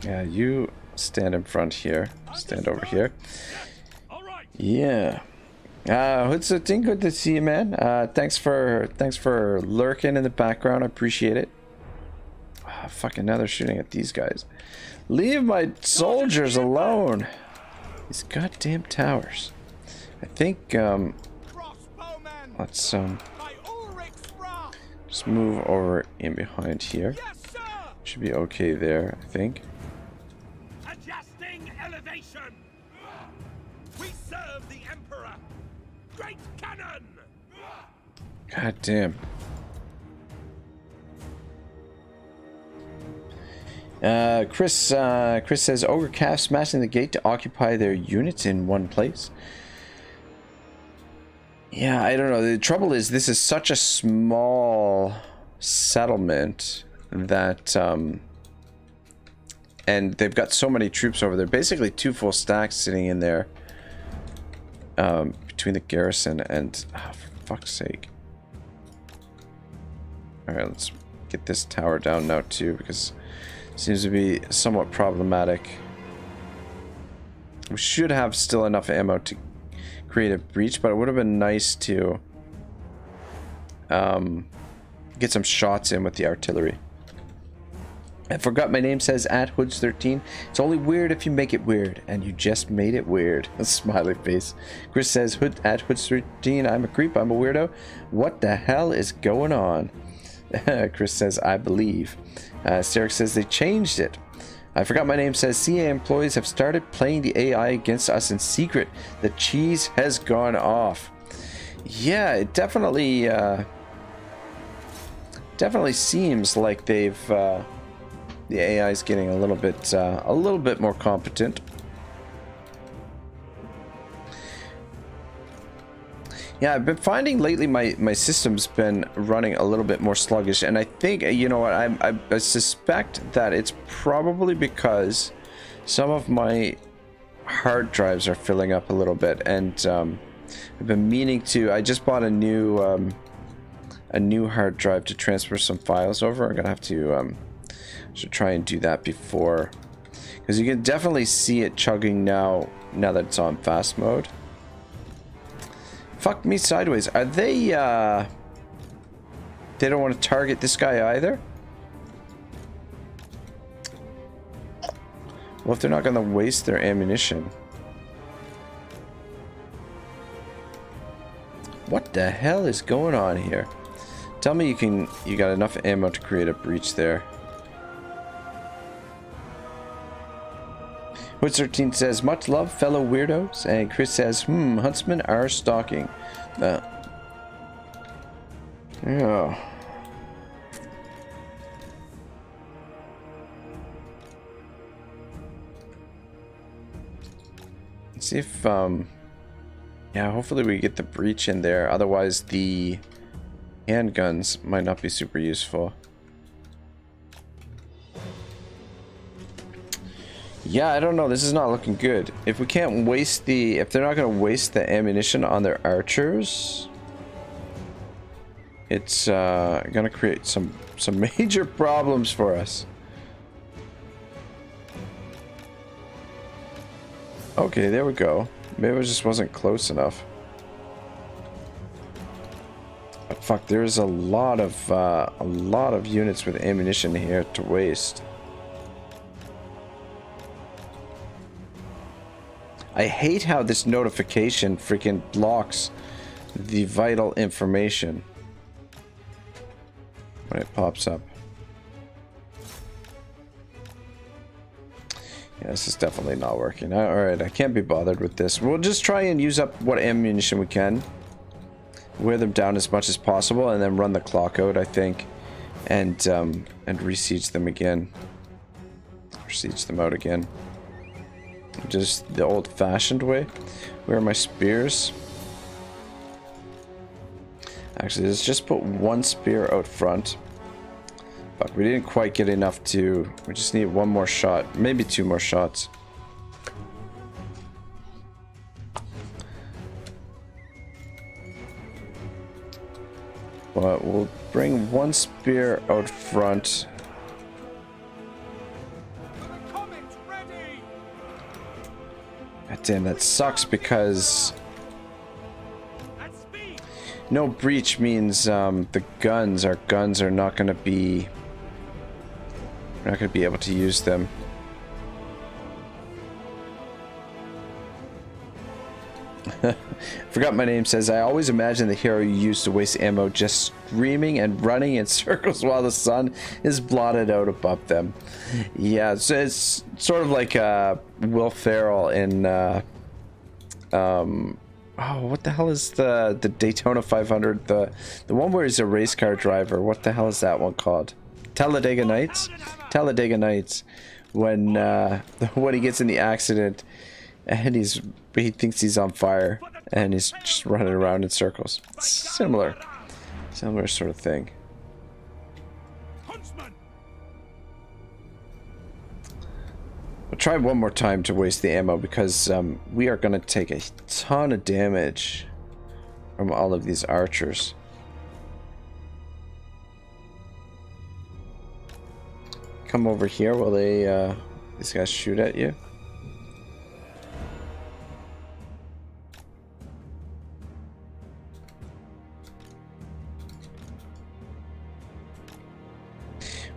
Yeah, you stand in front here. Stand over here. Yeah. Hood 13, good to see you, man. Thanks for lurking in the background. I appreciate it. Fucking now they're shooting at these guys. Leave my soldiers alone. These goddamn towers. I think let's just move over in behind here. Should be okay there, I think. Adjusting elevation. We serve the Emperor. Great cannon. God damn. Chris says Ogre Calf smashing the gate to occupy their units in one place. Yeah, I don't know. The trouble is this is such a small settlement that and they've got so many troops over there. Basically 2 full stacks sitting in there between the garrison and for fuck's sake. Alright, let's get this tower down now too because seems to be somewhat problematic. We should have still enough ammo to create a breach, but it would have been nice to get some shots in with the artillery. I forgot my name says @Hoods13. It's only weird if you make it weird, and you just made it weird. A smiley face. Chris says @Hoods13. I'm a creep. I'm a weirdo. What the hell is going on? Chris says I believe. Steric says they changed it. I forgot my name says CA employees have started playing the AI against us in secret. The cheese has gone off. Yeah, it definitely seems like they've the AI is getting a little bit more competent. Yeah, I've been finding lately my system's been running a little bit more sluggish, and I think, you know what, I suspect that it's probably because some of my hard drives are filling up a little bit, and I've been meaning to. I just bought a new hard drive to transfer some files over. I'm gonna have to should try and do that before, because you can definitely see it chugging now that it's on fast mode. Fuck me sideways. Are they, they don't want to target this guy either? Well, if they're not going to waste their ammunition. What the hell is going on here? Tell me you got enough ammo to create a breach there. Woods 13 says, much love, fellow weirdos. And Chris says, huntsmen are stalking. Yeah. Let's see if, yeah, hopefully we get the breach in there. Otherwise, the handguns might not be super useful. Yeah, I don't know. This is not looking good. If we can't waste if they're not going to waste the ammunition on their archers, it's gonna create some major problems for us. Okay, there we go. Maybe it just wasn't close enough. But fuck, there's a lot of units with ammunition here to waste. I hate how this notification freaking blocks the vital information when it pops up. Yeah, this is definitely not working. Alright, I can't be bothered with this. We'll just try and use up what ammunition we can. Wear them down as much as possible and then run the clock out, I think. And re-siege them again. Or siege them out again. Just the old-fashioned way. Where are my spears? Actually, let's just put one spear out front. Fuck, we didn't quite get enough to... We just need one more shot. Maybe two more shots. But we'll bring one spear out front. God damn, that sucks because... No breach means our guns are not going to be... We're not going to be able to use them. Forgot my name says, I always imagine the hero you use to waste ammo just screaming and running in circles while the sun is blotted out above them. Yeah, so it's sort of like Will Ferrell in oh, what the hell is the Daytona 500, the one where he's a race car driver. What the hell is that one called? Talladega Nights? Talladega Nights, when he gets in the accident and he thinks he's on fire and he's just running around in circles. Similar sort of thing. We'll try one more time to waste the ammo because we are going to take a ton of damage from all of these archers. Come over here while these guys shoot at you.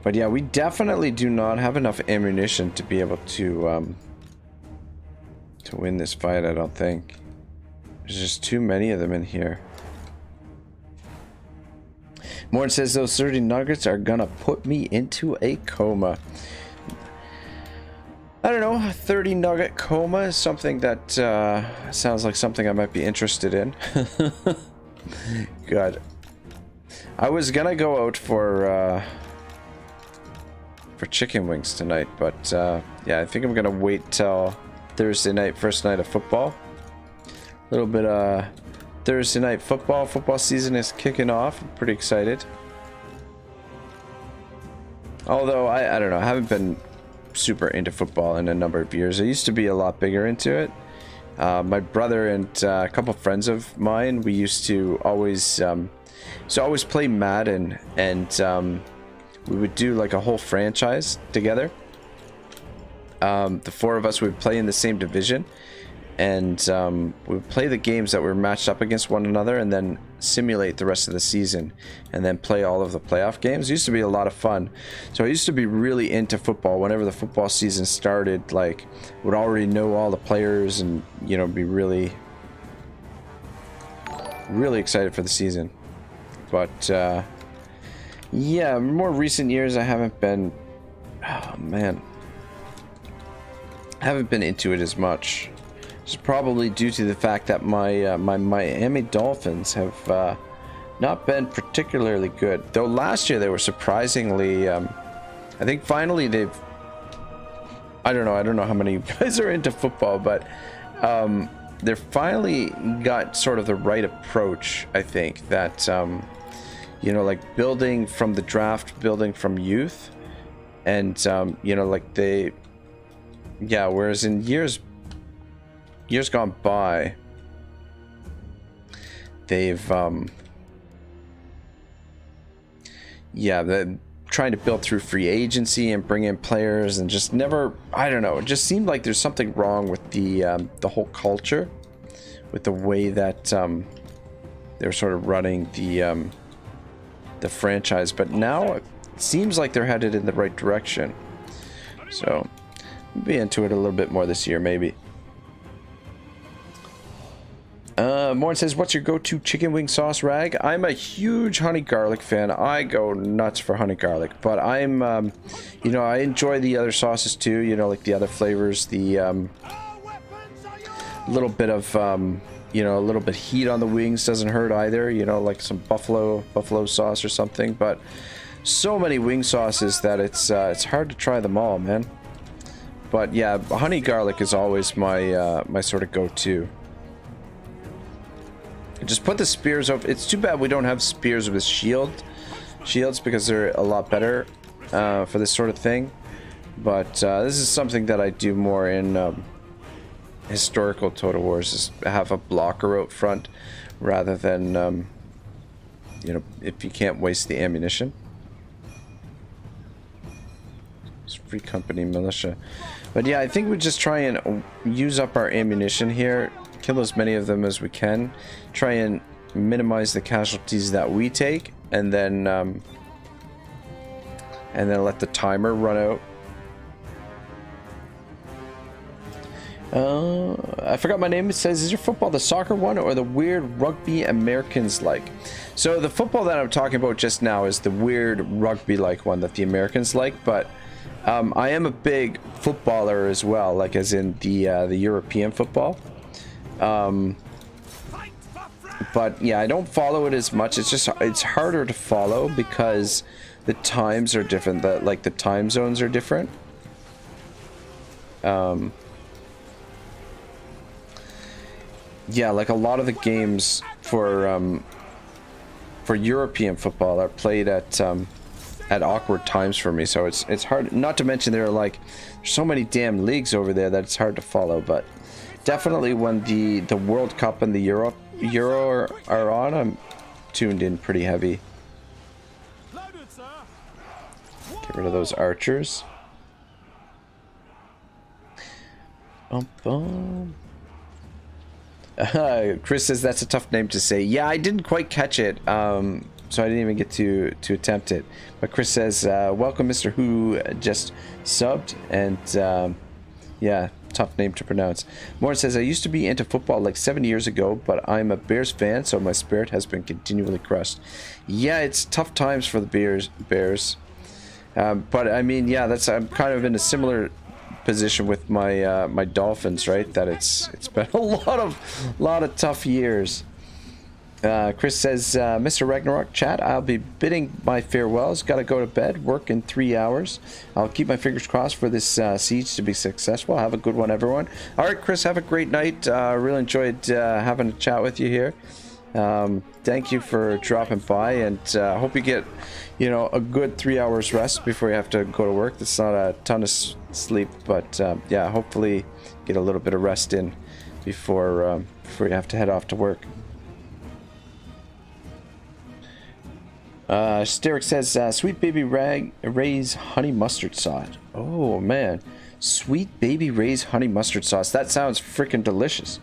But yeah, we definitely do not have enough ammunition to be able to win this fight, I don't think. There's just too many of them in here. Morn says those 30 nuggets are gonna put me into a coma. I don't know, a 30 nugget coma is something that sounds like something I might be interested in. God. I was gonna go out for chicken wings tonight, but yeah, I think I'm gonna wait till Thursday night, first night of football. A little bit Thursday night football season is kicking off. I'm pretty excited, although I don't know, I haven't been super into football in a number of years. I used to be a lot bigger into it. My brother and a couple friends of mine, we used to always play Madden, and we would do like a whole franchise together. The four of us would play in the same division, and we would play the games that were matched up against one another and then simulate the rest of the season and then play all of the playoff games. It used to be a lot of fun. So I used to be really into football. Whenever the football season started, like, would already know all the players and, you know, be really excited for the season. But yeah, more recent years I haven't been, oh man, I haven't been into it as much. It's probably due to the fact that my Miami Dolphins have not been particularly good. Though last year they were surprisingly, I think finally they've, I don't know how many of you guys are into football, but they're finally got sort of the right approach, I think, that you know, like building from the draft, building from youth, and you know, like they, yeah, whereas in years gone by, they've yeah, trying to build through free agency and bring in players and just never, I don't know, it just seemed like there's something wrong with the whole culture, with the way that they're sort of running the franchise. But now it seems like they're headed in the right direction. So I'll be into it a little bit more this year, maybe. Morn says, what's your go-to chicken wing sauce, Rag? I'm a huge honey garlic fan. I go nuts for honey garlic, but I'm, you know, I enjoy the other sauces too, you know, like the other flavors, the, little bit of, you know, a little bit heat on the wings doesn't hurt either, you know, like some buffalo sauce or something. But so many wing sauces that it's hard to try them all, man. But yeah, honey garlic is always my my sort of go-to. Just put the spears over. It's too bad we don't have spears with shields, because they're a lot better for this sort of thing. But this is something that I do more in historical Total Wars, is have a blocker out front rather than you know, if you can't waste the ammunition. It's Free Company Militia. But yeah, I think we just try and use up our ammunition here. Kill as many of them as we can. Try and minimize the casualties that we take, and then let the timer run out. I forgot my name. It says, is your football the soccer one or the weird rugby Americans like? So the football that I'm talking about just now is the weird rugby like one that the Americans like, but I am a big footballer as well, like as in the European football. But yeah, I don't follow it as much. It's harder to follow because the times are different. Like the time zones are different. Yeah, like a lot of the games for European football are played at awkward times for me. So it's hard. Not to mention there's so many damn leagues over there that it's hard to follow. But definitely when the World Cup and the Euro are on, I'm tuned in pretty heavy. Get rid of those archers. Chris says that's a tough name to say. Yeah, I didn't quite catch it, so I didn't even get to attempt it. But Chris says, welcome Mr. Who just subbed, and yeah, tough name to pronounce. Morton says, I used to be into football like 7 years ago, but I'm a Bears fan, so my spirit has been continually crushed. Yeah, it's tough times for the Bears. But I mean, yeah, I'm kind of in a similar position with my my Dolphins, right? That it's been a lot of tough years. Chris says, Mr. Ragnarok chat, I'll be bidding my farewells. Gotta go to bed, work in 3 hours. I'll keep my fingers crossed for this siege to be successful. Have a good one, everyone. All right, Chris, have a great night. Really enjoyed having a chat with you here. Thank you for dropping by, and hope you get, you know, a good 3 hours rest before you have to go to work. That's not a ton of sleep, but yeah, hopefully get a little bit of rest in before you have to head off to work. Steric says, Sweet Baby Ray's honey mustard sauce. Oh man, Sweet Baby Ray's honey mustard sauce. That sounds freaking delicious.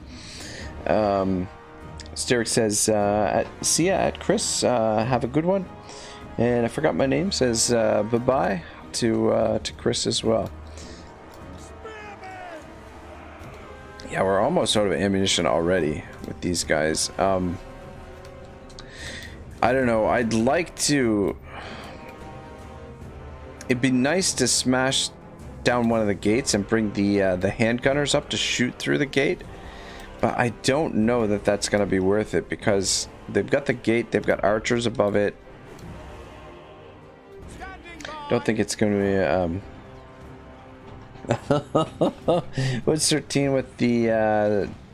Steric says, see ya at Chris. Have a good one. And I forgot my name. Says bye-bye to Chris as well. Yeah, we're almost out of ammunition already with these guys. I don't know. I'd like to... It'd be nice to smash down one of the gates and bring the handgunners up to shoot through the gate. But I don't know that that's going to be worth it, because they've got the gate, they've got archers above it. Don't think it's going to be... What's 13 with the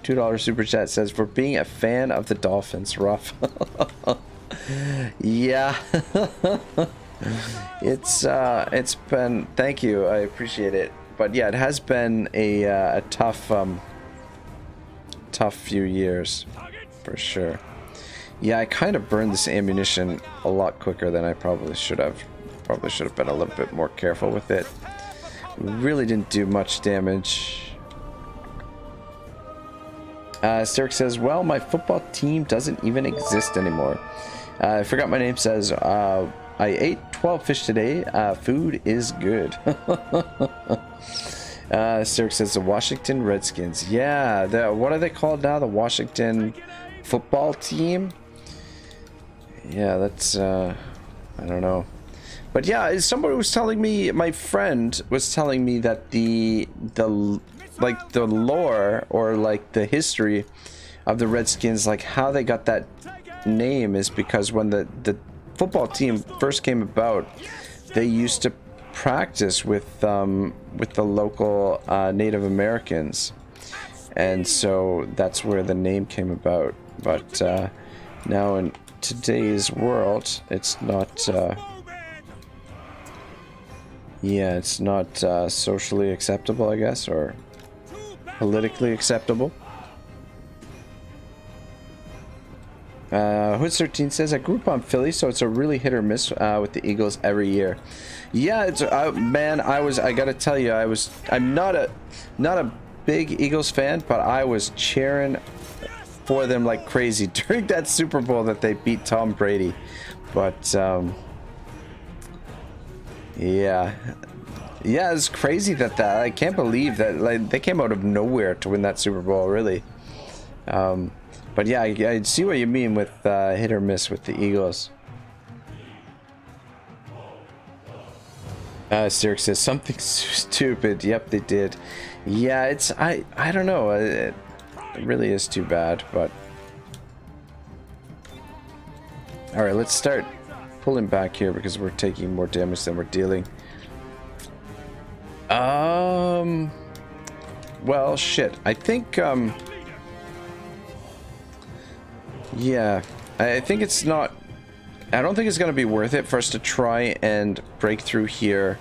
$2 super chat says, for being a fan of the Dolphins, rough. Yeah. It's been, thank you, I appreciate it, but yeah, it has been a tough few years for sure. Yeah, I kind of burned this ammunition a lot quicker than I probably should have. Probably should have been a little bit more careful with it. Really didn't do much damage. Sterk says, well, my football team doesn't even exist anymore. I forgot my name says, I ate 12 fish today. Food is good. Sterk says, the Washington Redskins. Yeah, what are they called now? The Washington football team? Yeah, that's, I don't know. But yeah, somebody was telling me, my friend was telling me that the lore or like the history of the Redskins, like how they got that name is because when the football team first came about, they used to practice with the local Native Americans, and so that's where the name came about. But now in today's world, it's not it's not socially acceptable, I guess, or politically acceptable. Hoods 13 says, I grew up on Philly, so it's a really hit or miss with the Eagles every year. Yeah, it's man, I gotta tell you, I'm not a big Eagles fan, but I was cheering for them like crazy during that Super Bowl that they beat Tom Brady. But yeah, it's crazy that I can't believe that, like, they came out of nowhere to win that Super Bowl, really. But yeah, I see what you mean with hit or miss with the Eagles. Sterk says something stupid. Yep, they did. Yeah, it's I don't know. It really is too bad, but all right, let's start pulling back here because we're taking more damage than we're dealing. Well, shit. I think yeah, I think it's not. I don't think it's going to be worth it for us to try and break through here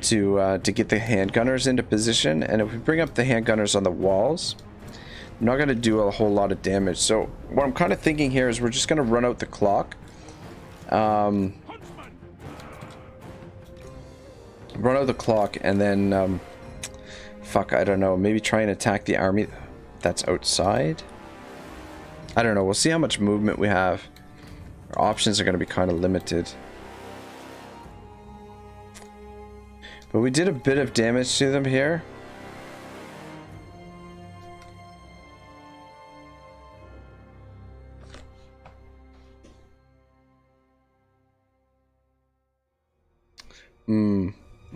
to get the handgunners into position. And if we bring up the handgunners on the walls, I'm not going to do a whole lot of damage. So what I'm kind of thinking here is we're just going to run out the clock. Run out the clock and then fuck, I don't know, maybe try and attack the army that's outside. I don't know, we'll see how much movement we have. Our options are going to be kind of limited. But we did a bit of damage to them here.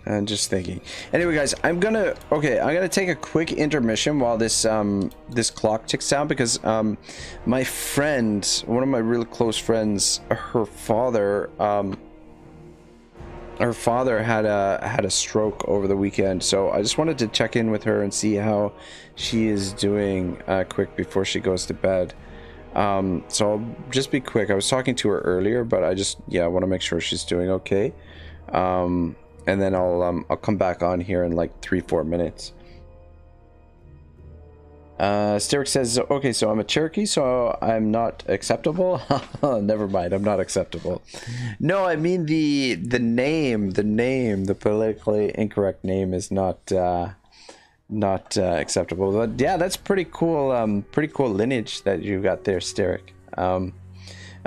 I'm just thinking. Anyway, guys, I'm gonna take a quick intermission while this this clock ticks down, because my friend, one of my really close friends, her father had a stroke over the weekend, so I just wanted to check in with her and see how she is doing quick before she goes to bed. So I'll just be quick. I was talking to her earlier, but I want to make sure she's doing okay. And then I'll come back on here in like 3-4 minutes. Sterk says, okay, so I'm a Cherokee, so I'm not acceptable. Never mind, I'm not acceptable. No, I mean the name, the politically incorrect name is not acceptable. But yeah, that's pretty cool lineage that you got there, Sterk.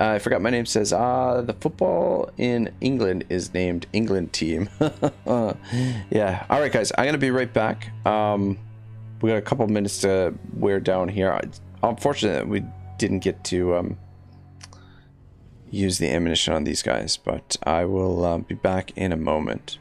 I forgot my name says, the football in England is named England team. Yeah. All right, guys, I'm going to be right back. We got a couple minutes to wear down here. Unfortunately, we didn't get to use the ammunition on these guys, but I will be back in a moment.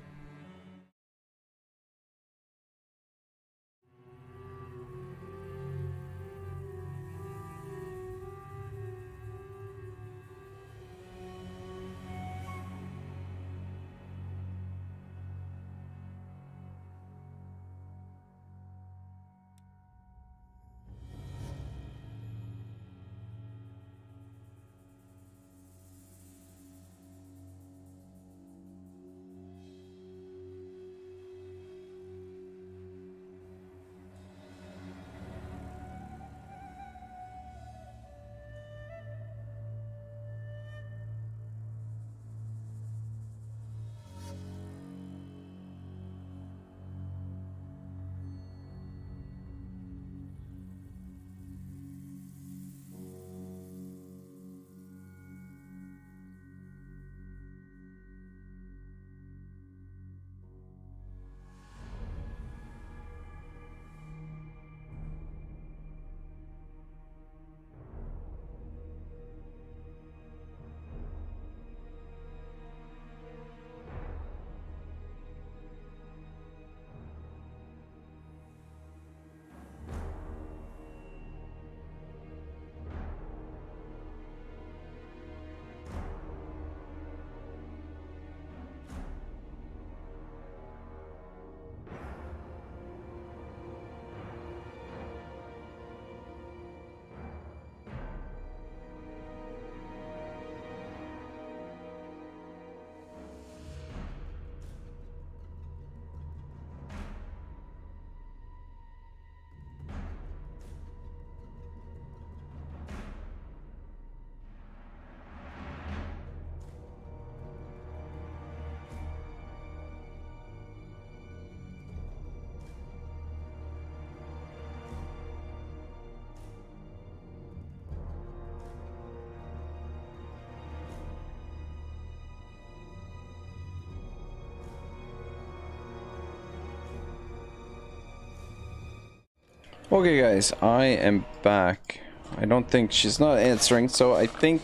Okay guys, I am back. I don't think she's not answering, so I think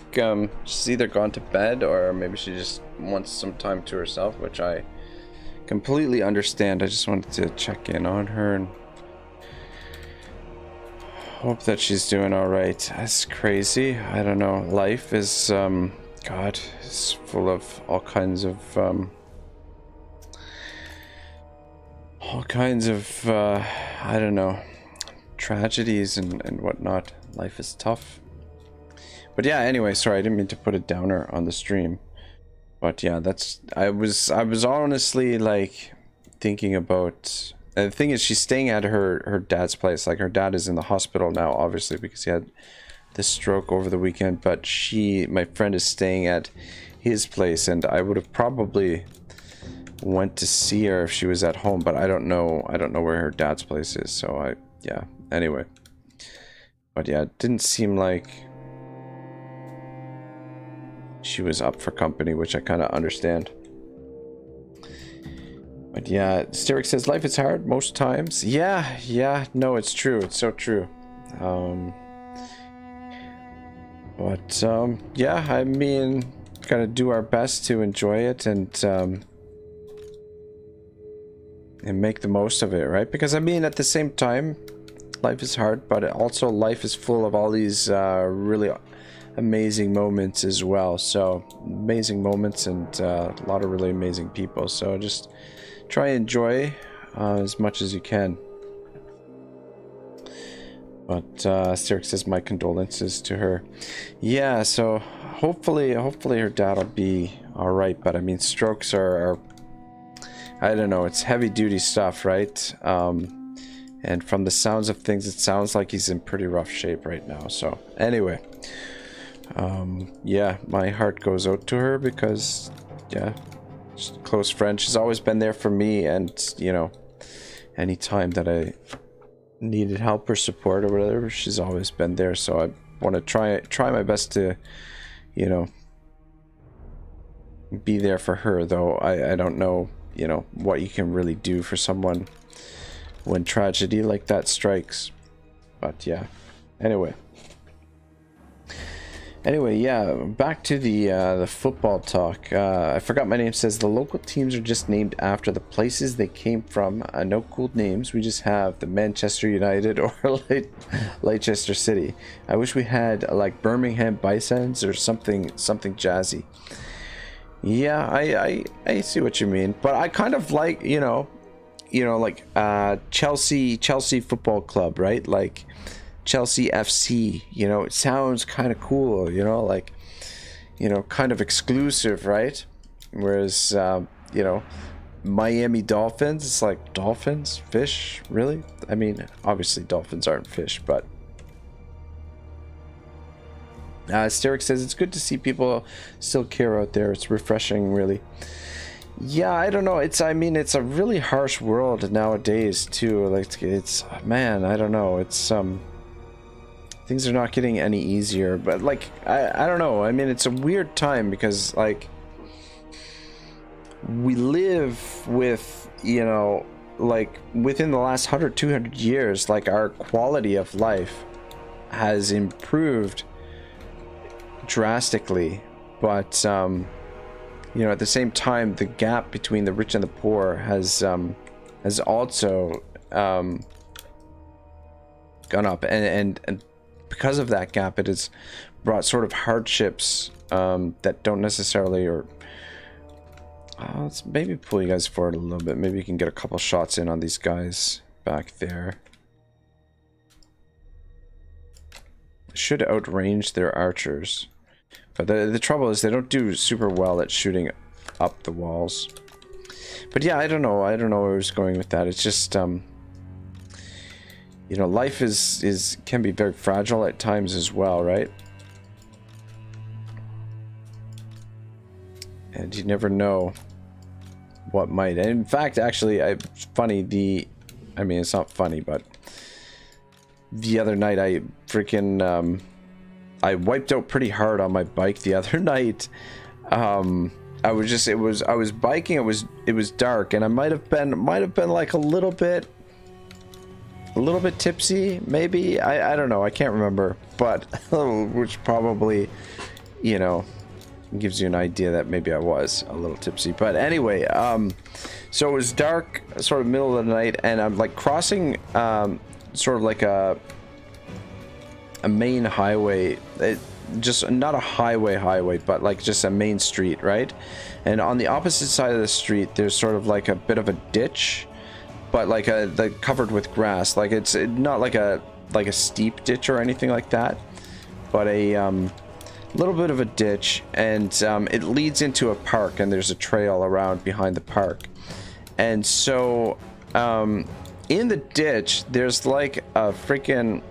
she's either gone to bed or maybe she just wants some time to herself, which I completely understand. I just wanted to check in on her and hope that she's doing all right. That's crazy. I don't know. Life is God, it's full of all kinds of I don't know, tragedies and whatnot. Life is tough. But yeah, anyway, sorry, I didn't mean to put a downer on the stream. But yeah, that's I was honestly like thinking about, and the thing is, she's staying at her dad's place. Like, her dad is in the hospital now, obviously, because he had this stroke over the weekend, but my friend is staying at his place, and I would have probably went to see her if she was at home, but I don't know where her dad's place is, so yeah, anyway. But yeah, it didn't seem like she was up for company, which I kind of understand. But yeah, Styric says life is hard most times. Yeah, no, it's true, it's so true. Yeah, I mean, gotta do our best to enjoy it and make the most of it, right? Because I mean, at the same time, life is hard, but also life is full of all these really amazing moments as well. So amazing moments and a lot of really amazing people. So just try and enjoy as much as you can. But Styric says my condolences to her. Yeah, so hopefully her dad will be all right. But I mean, strokes are I don't know, it's heavy duty stuff, right? And from the sounds of things, it sounds like he's in pretty rough shape right now. So anyway, yeah, my heart goes out to her because, yeah, she's a close friend. She's always been there for me, and you know, anytime that I needed help or support or whatever, she's always been there. So I want to try my best to, you know, be there for her. Though I don't know, you know, what you can really do for someone when tragedy like that strikes. But yeah, anyway, yeah, back to the football talk. I forgot my name. Says the local teams are just named after the places they came from. No cool names. We just have the Manchester United or Leicester City. I wish we had like Birmingham Bisons or something jazzy. Yeah, I see what you mean, but I kind of like, you know, like Chelsea Football Club, right? Like Chelsea FC, you know, it sounds kind of cool, you know, like, you know, kind of exclusive, right? Whereas, you know, Miami Dolphins, it's like dolphins, fish, really? I mean, obviously dolphins aren't fish, but Styric says it's good to see people still care out there. It's refreshing, really. Yeah, I don't know. I mean, it's a really harsh world nowadays too. Like, it's, man, I don't know. It's things are not getting any easier. But like, I don't know. I mean, it's a weird time because like we live with, you know, like within the last 100, 200 years, like our quality of life has improved drastically, but you know, at the same time, the gap between the rich and the poor has also gone up, and because of that gap, it has brought sort of hardships that don't necessarily, or let's maybe pull you guys forward a little bit. Maybe you can get a couple shots in on these guys back there. Should outrange their archers. But the trouble is they don't do super well at shooting up the walls. But yeah, I don't know where I was going with that. It's just you know, life can be very fragile at times as well, right? And you never know what might. And in fact, actually, it's funny, I mean, it's not funny, but the other night I freaking I wiped out pretty hard on my bike the other night. I was biking, it was dark, and I might have been like a little bit a little bit tipsy, maybe. I don't know. I can't remember, but which probably, you know, gives you an idea that maybe I was a little tipsy. But anyway, so it was dark, sort of middle of the night, and I'm like crossing sort of like a main highway. Just not a highway, but like just a main street, right? And on the opposite side of the street, there's sort of like a bit of a ditch, but like covered with grass. Like it's not like a steep ditch or anything like that, but a little bit of a ditch, and it leads into a park, and there's a trail around behind the park. And so in the ditch, there's like a freaking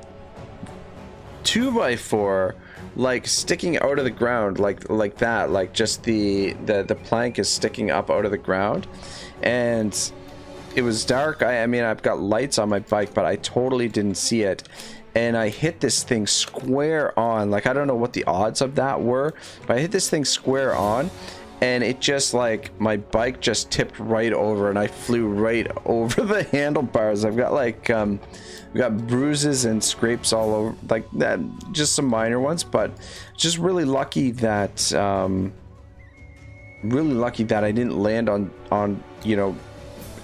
2x4 like sticking out of the ground, like that, like just the plank is sticking up out of the ground. And it was dark. I mean, I've got lights on my bike, but I totally didn't see it, and I hit this thing square on. Like, I don't know what the odds of that were, but I hit this thing square on, and it just, like, my bike just tipped right over, and I flew right over the handlebars. I've got like we got bruises and scrapes all over, like that, just some minor ones, but just really lucky that I didn't land on you know,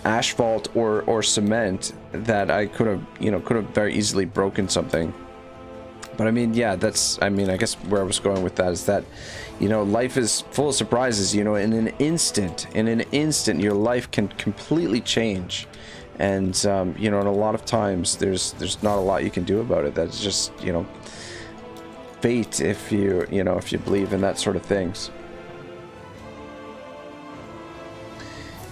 asphalt or cement, that I could have very easily broken something. But I mean, yeah, I guess where I was going with that is that, you know, life is full of surprises. You know, in an instant, your life can completely change. And you know, and a lot of times there's not a lot you can do about it. That's just, you know, fate, if you believe in that sort of things.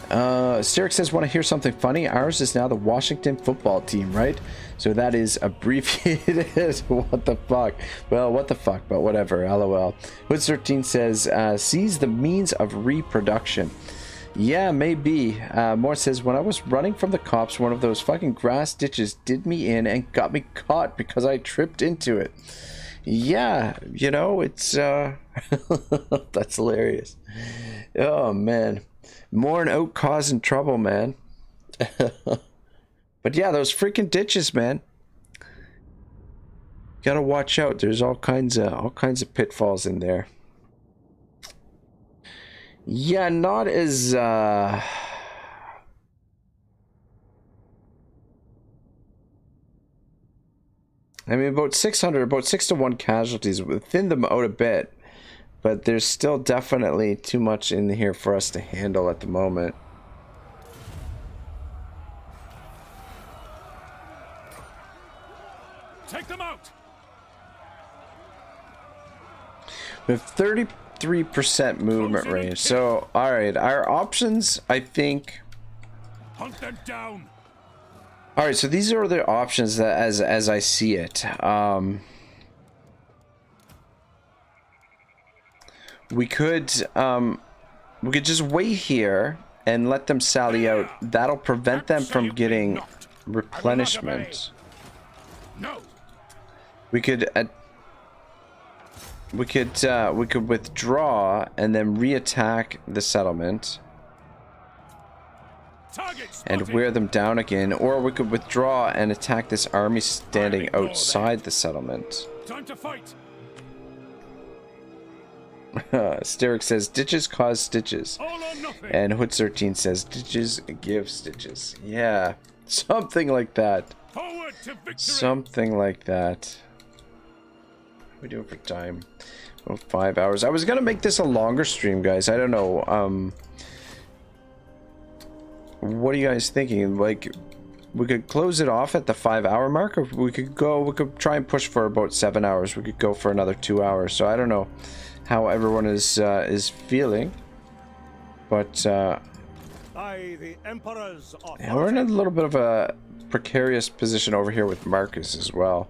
Steric says, want to hear something funny? Ours is now the Washington football team, right? So that is abbreviated. What the fuck? Well, what the fuck, but whatever. LOL. Woods13 says, seize the means of reproduction. Yeah, maybe. Moore says, when I was running from the cops, one of those fucking grass ditches did me in and got me caught because I tripped into it. Yeah, you know, it's that's hilarious. Oh man, more and out causing trouble, man. But yeah, those freaking ditches, man. Gotta watch out. There's all kinds of pitfalls in there. Yeah, not as I mean, about 6 to 1 casualties. We thinned them out a bit, but there's still definitely too much in here for us to handle at the moment. Take them out. We have 33% movement range. So, all right, our options, I think. Hunt them down. All right, so these are the options that, as I see it. We could just wait here and let them sally out. That'll prevent them from getting replenishment. No. We could withdraw and then reattack the settlement and wear them down again, or we could withdraw and attack this army standing outside the settlement. Time to fight. Steric says ditches cause stitches, All or nothing. and Hood13 says ditches give stitches. Yeah, something like that. Forward to victory. Something like that. What are we doing for time? Oh, 5 hours. I was gonna make this a longer stream, guys. I don't know. What are you guys thinking? Like, we could close it off at the 5 hour mark, or we could try and push for about 7 hours. We could go for another 2 hours. So I don't know how everyone is feeling, but I, the Emperor's yeah, we're in a little bit of a precarious position over here with Marcus as well.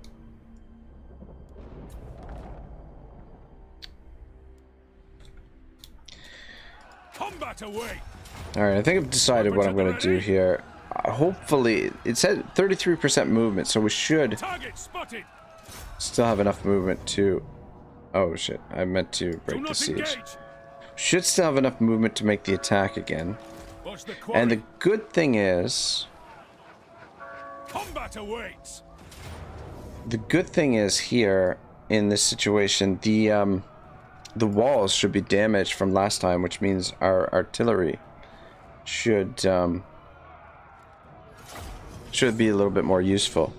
Combat away. Alright, I think I've decided what I'm going to do here. Hopefully, it said 33% movement, so we should still have enough movement to... Oh shit, I meant to break the siege. Should still have enough movement to make the attack again. And the good thing is... Combat awaits. The good thing is here in this situation, the walls should be damaged from last time, which means our artillery should be a little bit more useful.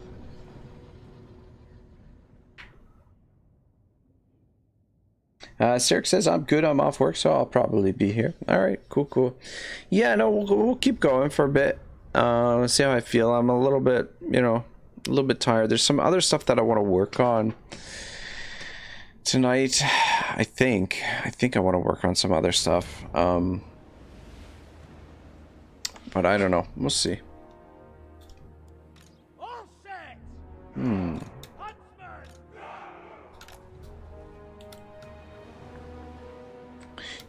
Sirk says, I'm good, I'm off work, so I'll probably be here. Alright, cool. Yeah, no, we'll keep going for a bit. Let's see how I feel. I'm a little bit, you know, a little bit tired. There's some other stuff that I want to work on tonight. I think I want to work on some other stuff. But I don't know. We'll see.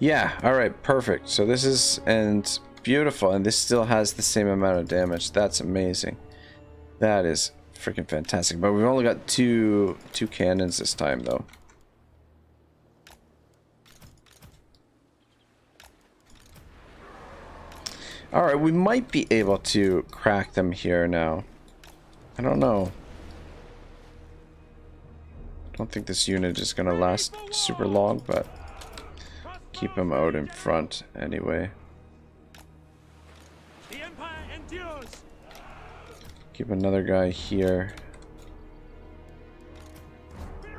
Yeah, alright, perfect. So this is, and beautiful, and this still has the same amount of damage. That's amazing. That is freaking fantastic. But we've only got two cannons this time, though. Alright, we might be able to crack them here now. I don't know. I don't think this unit is going to last super long, but keep them out in front anyway. The Empire endures. Keep another guy here. You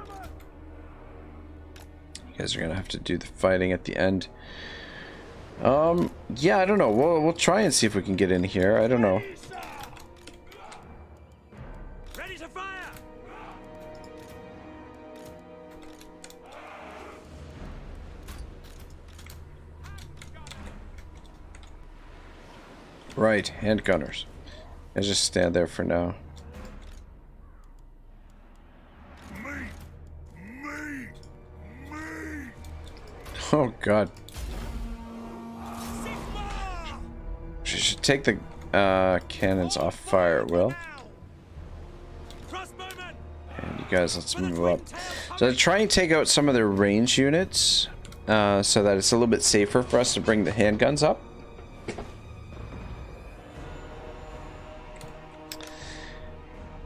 guys are going to have to do the fighting at the end. Yeah, I don't know. We'll try and see if we can get in here. I don't know. Ready to fire. Right, hand gunners. Let's just stand there for now. Oh god. She should take the cannons off fire, Will. And you guys, let's move up. So try and take out some of their range units, so that it's a little bit safer for us to bring the handguns up.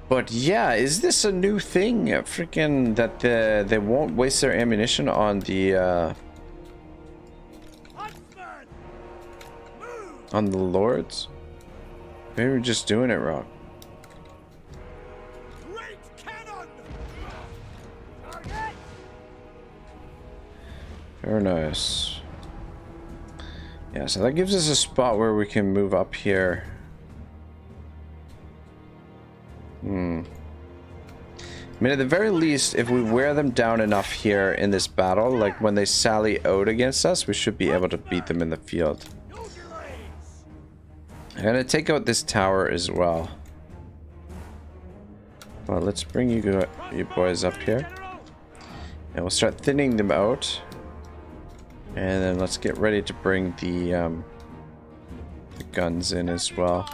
But yeah, is this a new thing? Freaking that they won't waste their ammunition on the lords? Maybe we're just doing it wrong. Very nice. Yeah, so that gives us a spot where we can move up here. I mean, at the very least, if we wear them down enough here in this battle, like when they sally out against us, we should be able to beat them in the field. I'm gonna take out this tower as well. Well, let's bring you boys up here. And we'll start thinning them out. And then let's get ready to bring the guns in as well.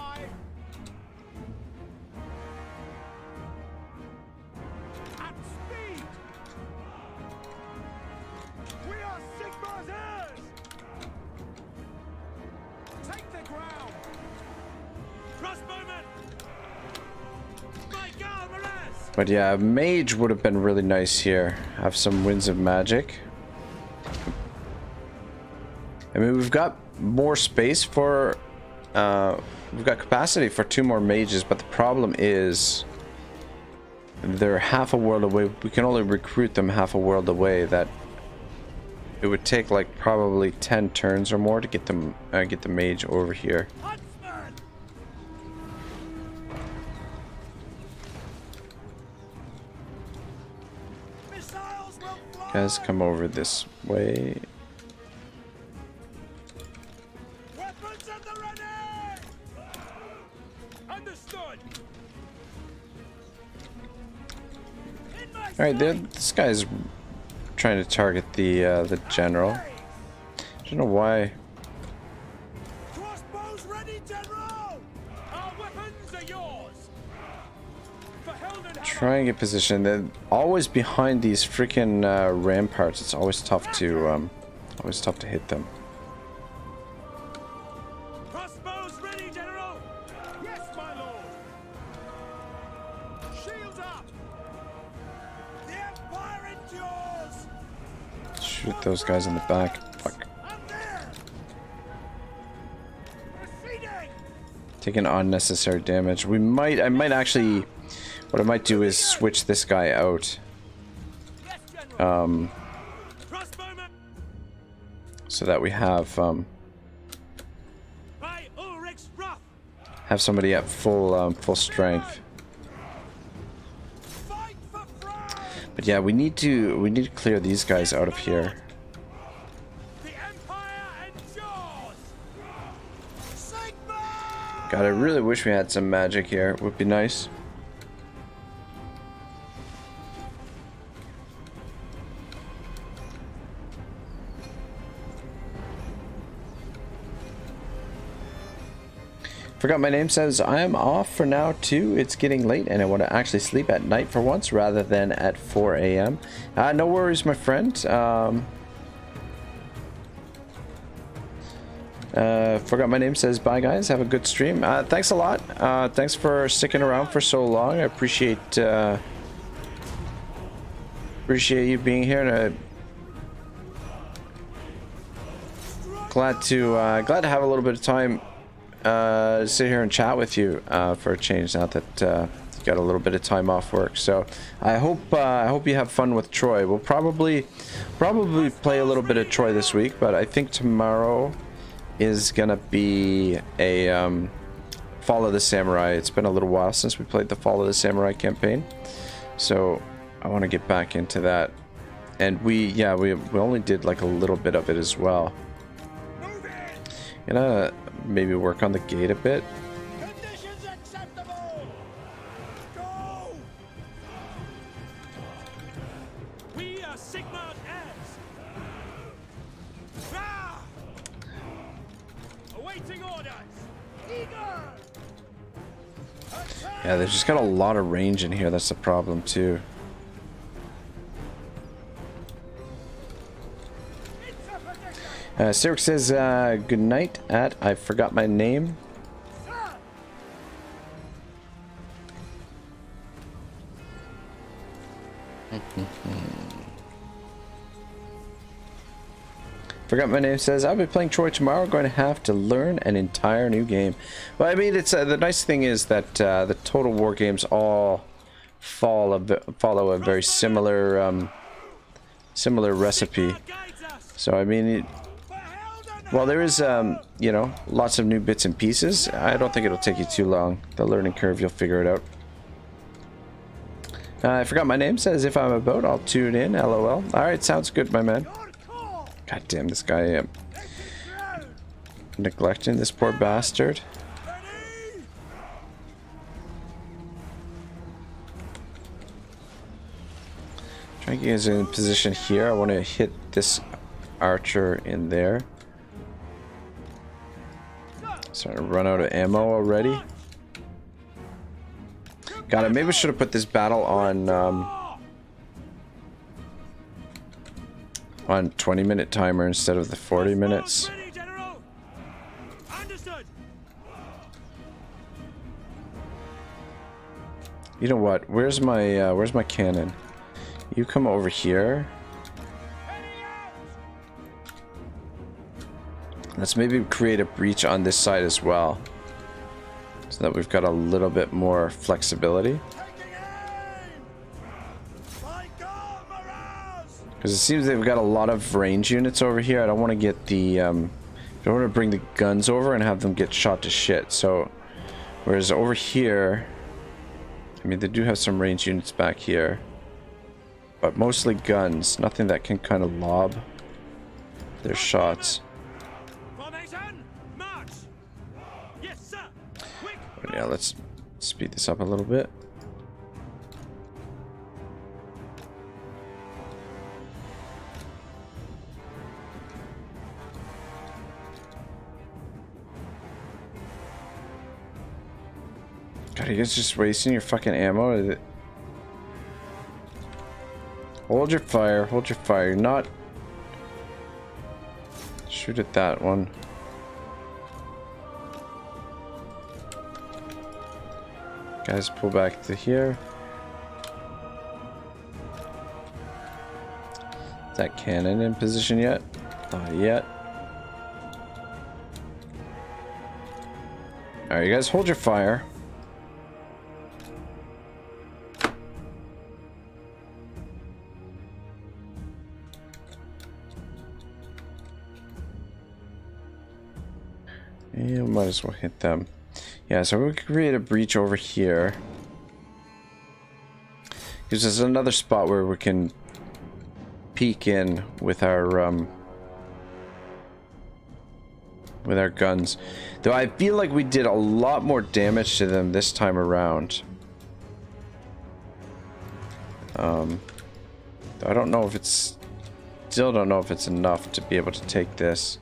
But yeah, mage would have been really nice here. Have some winds of magic. I mean, we've got more space for... we've got capacity for 2 more mages, but the problem is... they're half a world away. We can only recruit them half a world away. That... it would take like probably 10 turns or more to get them get the mage over here. Guys, come over this way. Weapons at the ready. Understood. All right, this guy's trying to target the general. I don't know why. Crossbows ready, General. Our weapons are yours. For Helden Try and get position. They're always behind these freaking ramparts. It's always tough to hit them. Crossbows ready, General. Yes, my lord. those guys in the back. Fuck. Taking unnecessary damage. I might actually, what I might do is switch this guy out. So that we have somebody at full strength. But yeah, we need to clear these guys out of here. God, I really wish we had some magic here. It would be nice. Forgot my name says I am off for now too. It's getting late and I want to actually sleep at night for once rather than at 4 a.m. No worries, my friend. Forgot my name says bye guys. Have a good stream. Thanks a lot. Thanks for sticking around for so long. I appreciate you being here, and glad to have a little bit of time sit here and chat with you for a change now that you got a little bit of time off work. So I hope you have fun with Troy. We'll probably play a little bit of Troy this week, but I think tomorrow is gonna be a Fall of the Samurai. It's been a little while since we played the Fall of the Samurai campaign, so I want to get back into that. And we only did like a little bit of it as well. Gonna maybe work on the gate a bit. Conditions acceptable. Go. We are Sigmund heirs. Ah! Awaiting orders. Eager. Yeah, they've just got a lot of range in here. That's the problem too. Cyrix says, good night at I forgot my name. Forgot my name says, I'll be playing Troy tomorrow. Going to have to learn an entire new game. Well, I mean, it's the nice thing is that the Total War games all follow a very similar recipe. So I mean, well, there is, you know, lots of new bits and pieces. I don't think it'll take you too long. The learning curve, you'll figure it out. I forgot my name says, if I'm about, I'll tune in. LOL. Alright, sounds good, my man. God damn, this guy, neglecting this poor bastard. Trying to get in position here. I want to hit this archer in there. Starting to run out of ammo already. Got it. Maybe I should have put this battle on 20-minute timer instead of the 40 minutes. You know what? Where's my cannon? You come over here. Let's maybe create a breach on this side as well, so that we've got a little bit more flexibility. Because it seems they've got a lot of range units over here. I don't want to get the, I don't want to bring the guns over and have them get shot to shit. So, whereas over here, I mean, they do have some range units back here, but mostly guns. Nothing that can kind of lob their shots. But yeah, let's speed this up a little bit. God, are you guys just wasting your fucking ammo? Hold your fire, hold your fire. You're not... Shoot at that one. Guys, pull back to here. that cannon in position yet. Not yet. Alright, you guys hold your fire. Yeah, might as well hit them. Yeah, so we can create a breach over here. Gives us another spot where we can peek in with our guns. Though I feel like we did a lot more damage to them this time around. I don't know if it's... Still don't know if it's enough to be able to take this.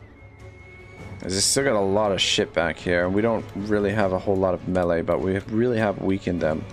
Because it's still got a lot of shit back here. And we don't really have a whole lot of melee, but we really have weakened them.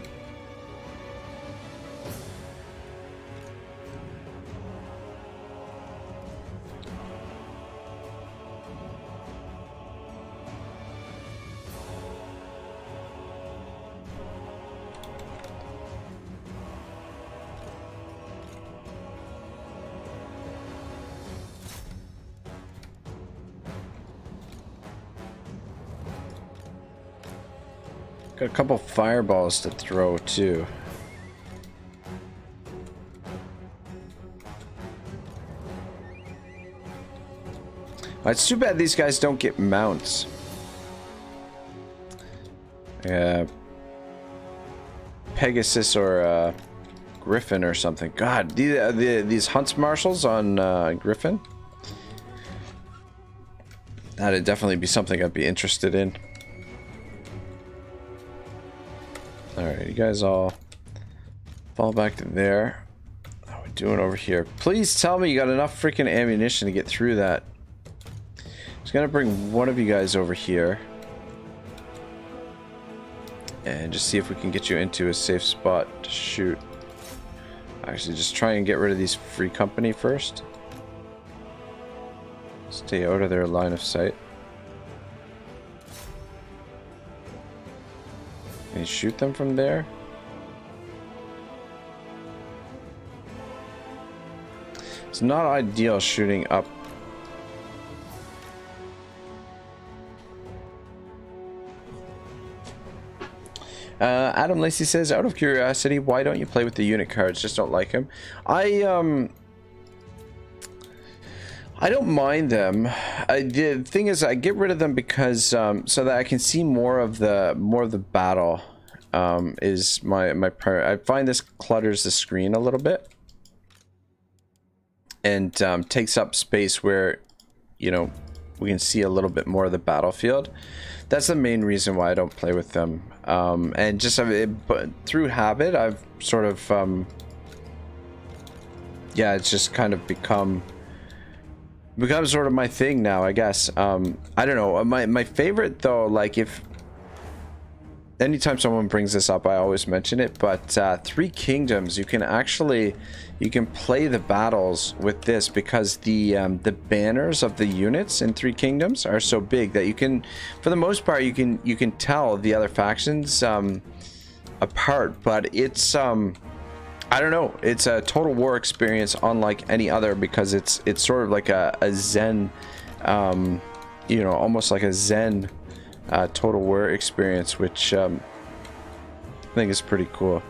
Got a couple fireballs to throw too. It's too bad these guys don't get mounts. Pegasus or Griffin or something. God, these Huntsmarshals on Griffin. That'd definitely be something I'd be interested in. Alright, you guys all fall back to there. How are we doing over here? Please tell me you got enough freaking ammunition to get through that. Just gonna bring one of you guys over here. And just see if we can get you into a safe spot to shoot. Actually, just try and get rid of these free company first. Stay out of their line of sight. Can you shoot them from there? It's not ideal shooting up. Adam Lacey says, out of curiosity, why don't you play with the unit cards? Just don't like them. I don't mind them. The thing is, I get rid of them because so that I can see more of the battle. Is my priority. I find this clutters the screen a little bit, and takes up space where, you know, we can see a little bit more of the battlefield. That's the main reason why I don't play with them. And just but through habit, I've sort of yeah, it's just kind of become sort of my thing now, I guess. I don't know. My favorite though, like if anytime someone brings this up, I always mention it, but Three Kingdoms, you can play the battles with this because the banners of the units in Three Kingdoms are so big that you can, for the most part, you can tell the other factions apart. But it's I don't know, it's a Total War experience unlike any other because it's sort of like a Zen, you know, almost like a Zen Total War experience, which I think is pretty cool.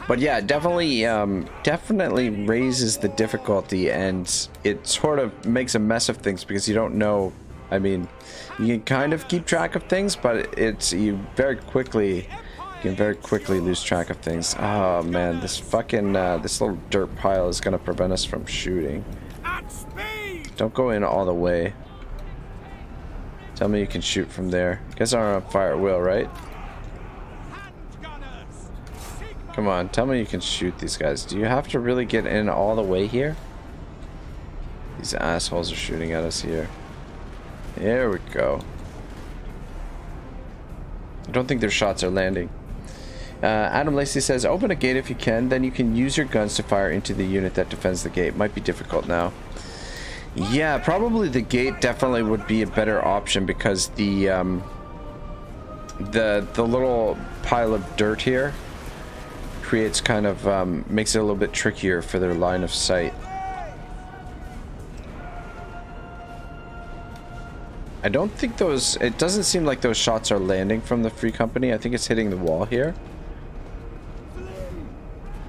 But yeah, definitely raises the difficulty, and it sort of makes a mess of things because you don't know. I mean, you can kind of keep track of things, but you can very quickly lose track of things. Oh man, this fucking this little dirt pile is gonna prevent us from shooting. Don't go in all the way. Tell me you can shoot from there. You guys aren't on fire at will, right? Come on, tell me you can shoot these guys. Do you have to really get in all the way here? These assholes are shooting at us here. There we go. I don't think their shots are landing. Adam Lacey says, open a gate if you can, then you can use your guns to fire into the unit that defends the gate. Might be difficult now. Yeah, probably the gate definitely would be a better option because the little pile of dirt here creates kind of makes it a little bit trickier for their line of sight. I don't think those, it doesn't seem like those shots are landing from the Free Company. I think it's hitting the wall here.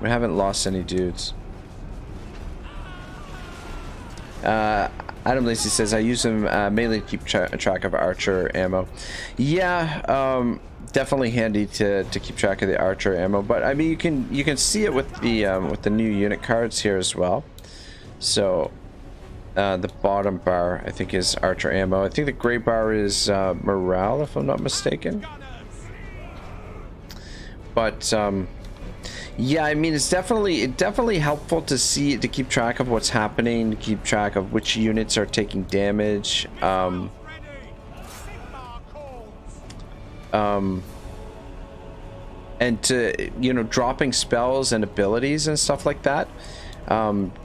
We haven't lost any dudes. Adam Lacey says, I use them mainly to keep track of archer ammo. Yeah, definitely handy to keep track of the archer ammo. But I mean, you can see it with the new unit cards here as well. So the bottom bar, I think, is archer ammo. I think the gray bar is morale, if I'm not mistaken. But yeah, I mean, it's definitely helpful to keep track of what's happening, to keep track of which units are taking damage. And to, you know, dropping spells and abilities and stuff like that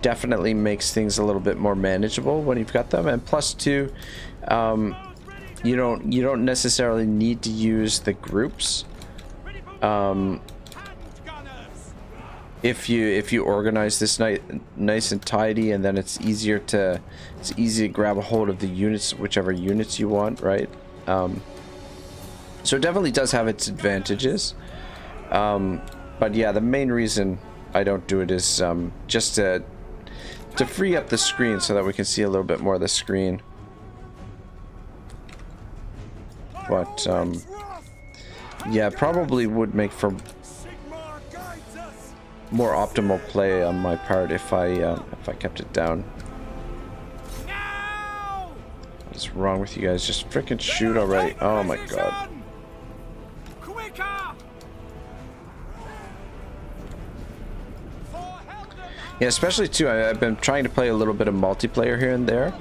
definitely makes things a little bit more manageable when you've got them. And plus two, you don't necessarily need to use the groups. If you organize this nice and tidy, and then it's easy to grab a hold of the units, whichever units you want, right? So it definitely does have its advantages. But yeah, the main reason I don't do it is just to free up the screen so that we can see a little bit more of the screen. But yeah, probably would make for more optimal play on my part if I kept it down. What's wrong with you guys? Just freaking shoot already! Oh my god! Yeah, especially too, I've been trying to play a little bit of multiplayer here and there,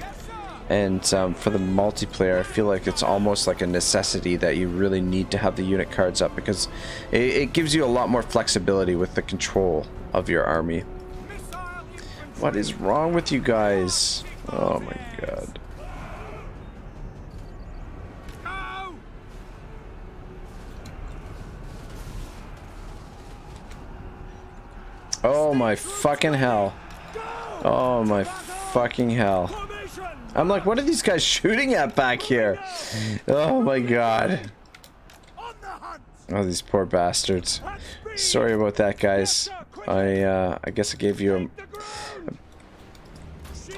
and for the multiplayer I feel like it's almost like a necessity that you really need to have the unit cards up, because it gives you a lot more flexibility with the control of your army. What is wrong with you guys? Oh my god. Oh my fucking hell. Oh my fucking hell. I'm like, what are these guys shooting at back here? Oh my god. Oh, these poor bastards. Sorry about that, guys. I guess I gave you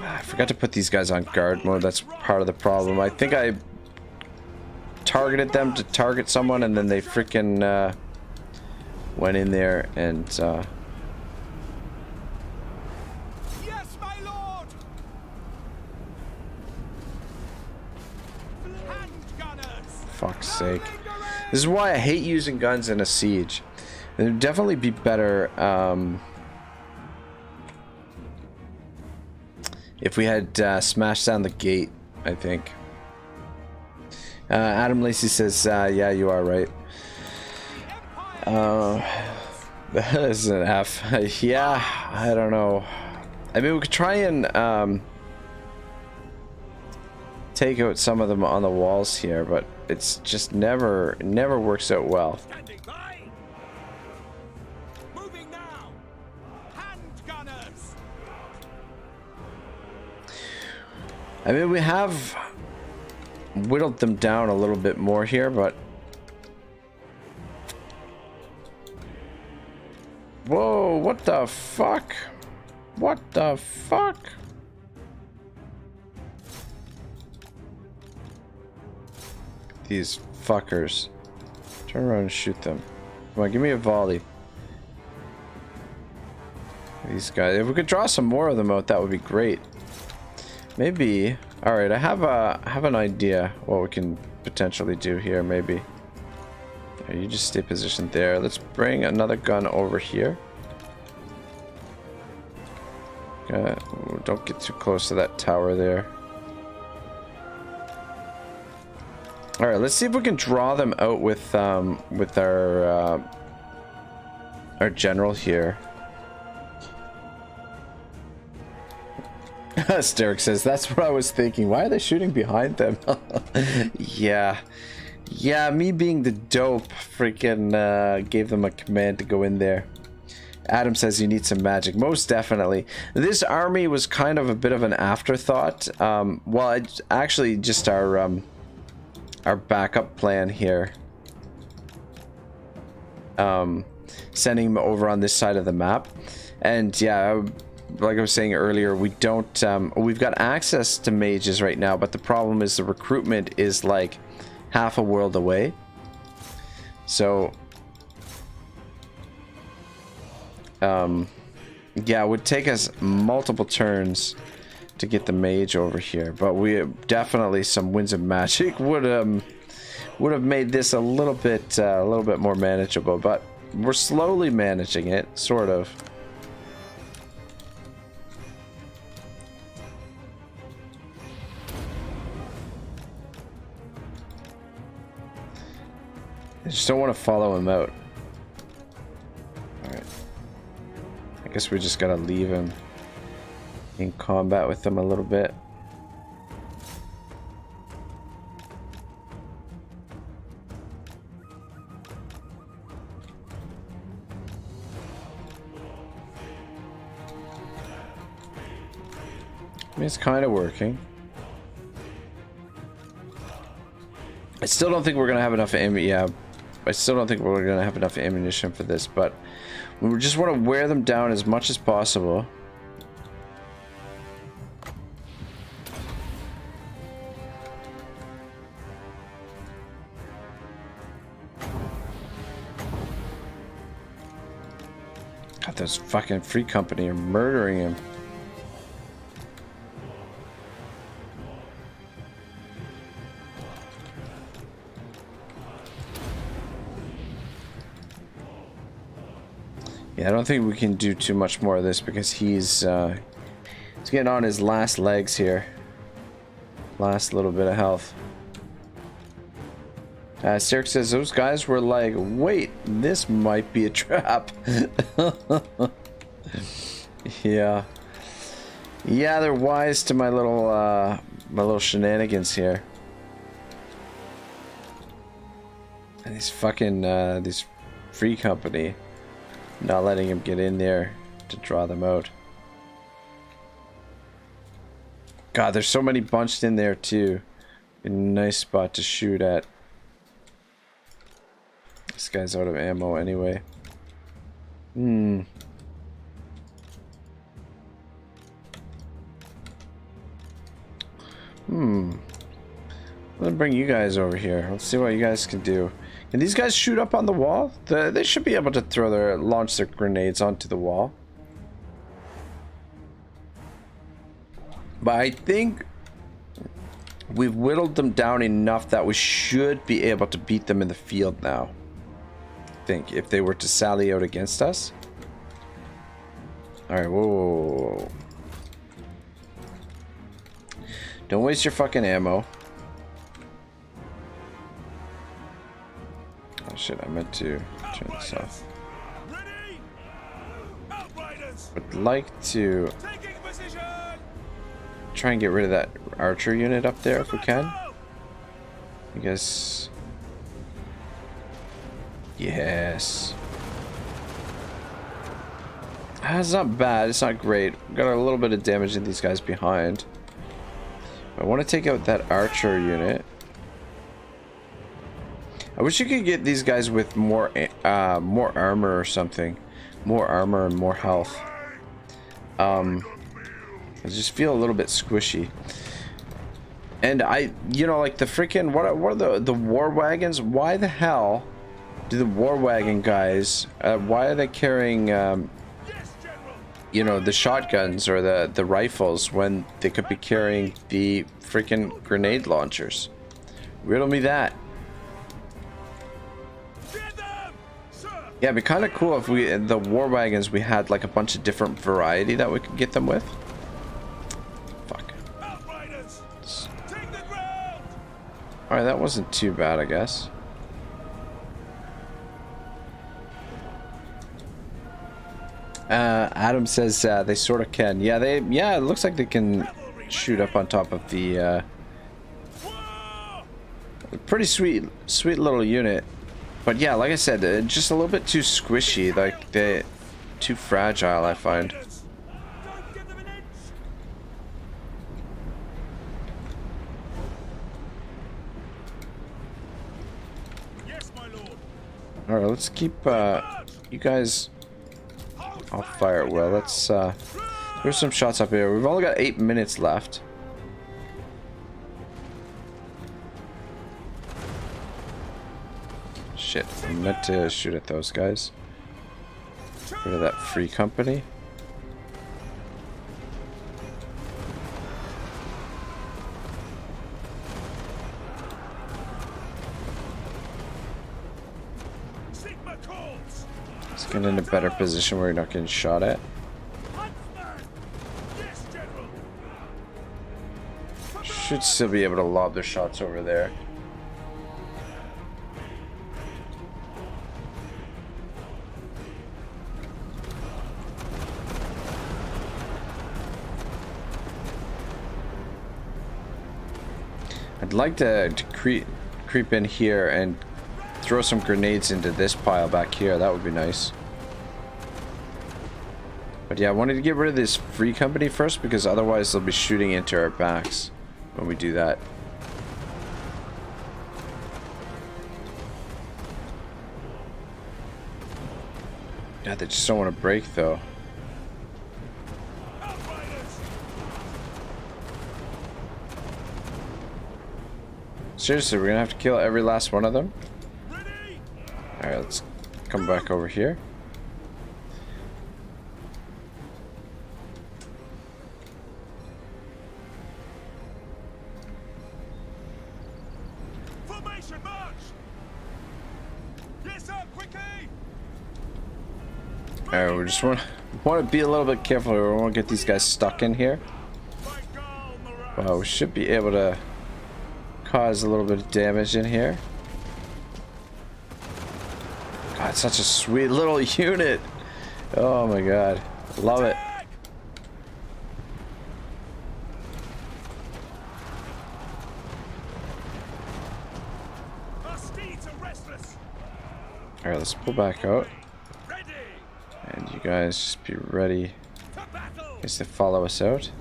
I forgot to put these guys on guard mode. That's part of the problem. I think I targeted them to target someone, and then they freaking went in there and fuck's sake. This is why I hate using guns in a siege. It would definitely be better if we had smashed down the gate, I think. Adam Lacey says, yeah, you are right. That is an F. Yeah, I don't know. I mean, we could try and take out some of them on the walls here, but it's just never works out well. I mean, we have whittled them down a little bit more here, but whoa, what the fuck? What the fuck? These fuckers. Turn around and shoot them. Come on, give me a volley. These guys. If we could draw some more of them out, that would be great. Maybe. All right, I have an idea what we can potentially do here. Maybe. You just stay positioned there. Let's bring another gun over here. Don't get too close to that tower there. All right, let's see if we can draw them out with our general here. Steric says, that's what I was thinking. Why are they shooting behind them? Yeah, me being the dope freaking gave them a command to go in there. Adam says you need some magic. Most definitely. This army was kind of a bit of an afterthought. Well, it's actually just our backup plan here. Sending them over on this side of the map. And yeah, like I was saying earlier, we don't, we've got access to mages right now, but the problem is the recruitment is like half a world away. So yeah, it would take us multiple turns to get the mage over here, but we definitely some winds of magic would have made this a little bit more manageable, but we're slowly managing it, sort of. I just don't want to follow him out. Alright. I guess we just gotta leave him in combat with them a little bit. I mean, it's kind of working. I still don't think we're gonna have enough yeah, I still don't think we're gonna have enough ammunition for this, but we just want to wear them down as much as possible. God, those fucking Free Company are murdering him. Yeah, I don't think we can do too much more of this because he's getting on his last legs here. Last little bit of health. Sirk says those guys were like, wait, this might be a trap. Yeah. Yeah, they're wise to my little shenanigans here. And these fucking this Free Company not letting him get in there to draw them out. God, there's so many bunched in there too. A nice spot to shoot at. This guy's out of ammo anyway. Let me bring you guys over here. Let's see what you guys can do. Can these guys shoot up on the wall? They should be able to launch their grenades onto the wall. But I think we've whittled them down enough that we should be able to beat them in the field now. I think if they were to sally out against us. Alright, whoa. Don't waste your fucking ammo. Oh shit, I meant to turn this off. Would like to try and get rid of that archer unit up there if we can. I guess. Yes. That's not bad, it's not great. Got a little bit of damage in these guys behind. I want to take out that archer unit. I wish you could get these guys with more armor or something. More armor and more health. I just feel a little bit squishy. And like the freaking, what are the war wagons? Why the hell do the war wagon guys, why are they carrying, the shotguns or the rifles when they could be carrying the freaking grenade launchers? Riddle me that. Yeah, it'd be kind of cool if the war wagons, we had like a bunch of different variety that we could get them with. Fuck. Alright, that wasn't too bad, I guess. Adam says they sort of can. Yeah, it looks like they can shoot up on top of the pretty sweet little unit. But yeah, like I said, just a little bit too squishy. Like too fragile, I find. Don't give them an inch. Yes, my lord. All right, let's keep you guys. I'll fire it well. Let's there's some shots up here. We've only got 8 minutes left. Shit, I meant to shoot at those guys. Get rid of that free company. Sigma calls. Let's get in a better position where you're not getting shot at. Huntsman. Yes, General. Should still be able to lob their shots over there. I'd like to creep in here and throw some grenades into this pile back here. That would be nice. But yeah, I wanted to get rid of this free company first because otherwise they'll be shooting into our backs when we do that. Yeah, they just don't want to break though. Seriously, we're gonna have to kill every last one of them? Alright, let's come back over here. Formation march. Yes, sir, quickly. Alright, we just want to be a little bit careful. We won't get these guys stuck in here. Well, we should be able to cause a little bit of damage in here. God, such a sweet little unit. Oh my god. Love it. Alright, let's pull back out. And you guys just be ready to follow us out.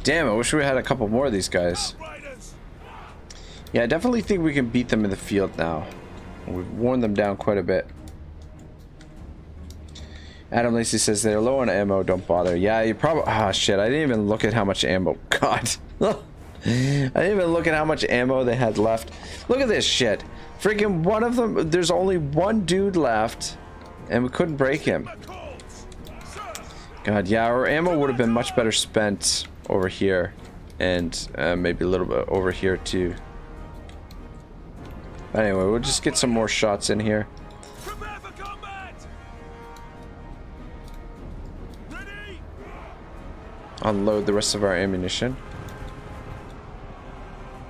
Damn, I wish we had a couple more of these guys. Yeah, I definitely think we can beat them in the field now. We've worn them down quite a bit. Adam Lacey says they're low on ammo, don't bother. Yeah, you probably... Ah, shit, I didn't even look at how much ammo... God. I didn't even look at how much ammo they had left. Look at this shit. Freaking one of them... There's only one dude left, and we couldn't break him. God, yeah, our ammo would have been much better spent over here, and maybe a little bit over here too. But anyway, we'll just get some more shots in here. Prepare for combat. Ready. Unload the rest of our ammunition.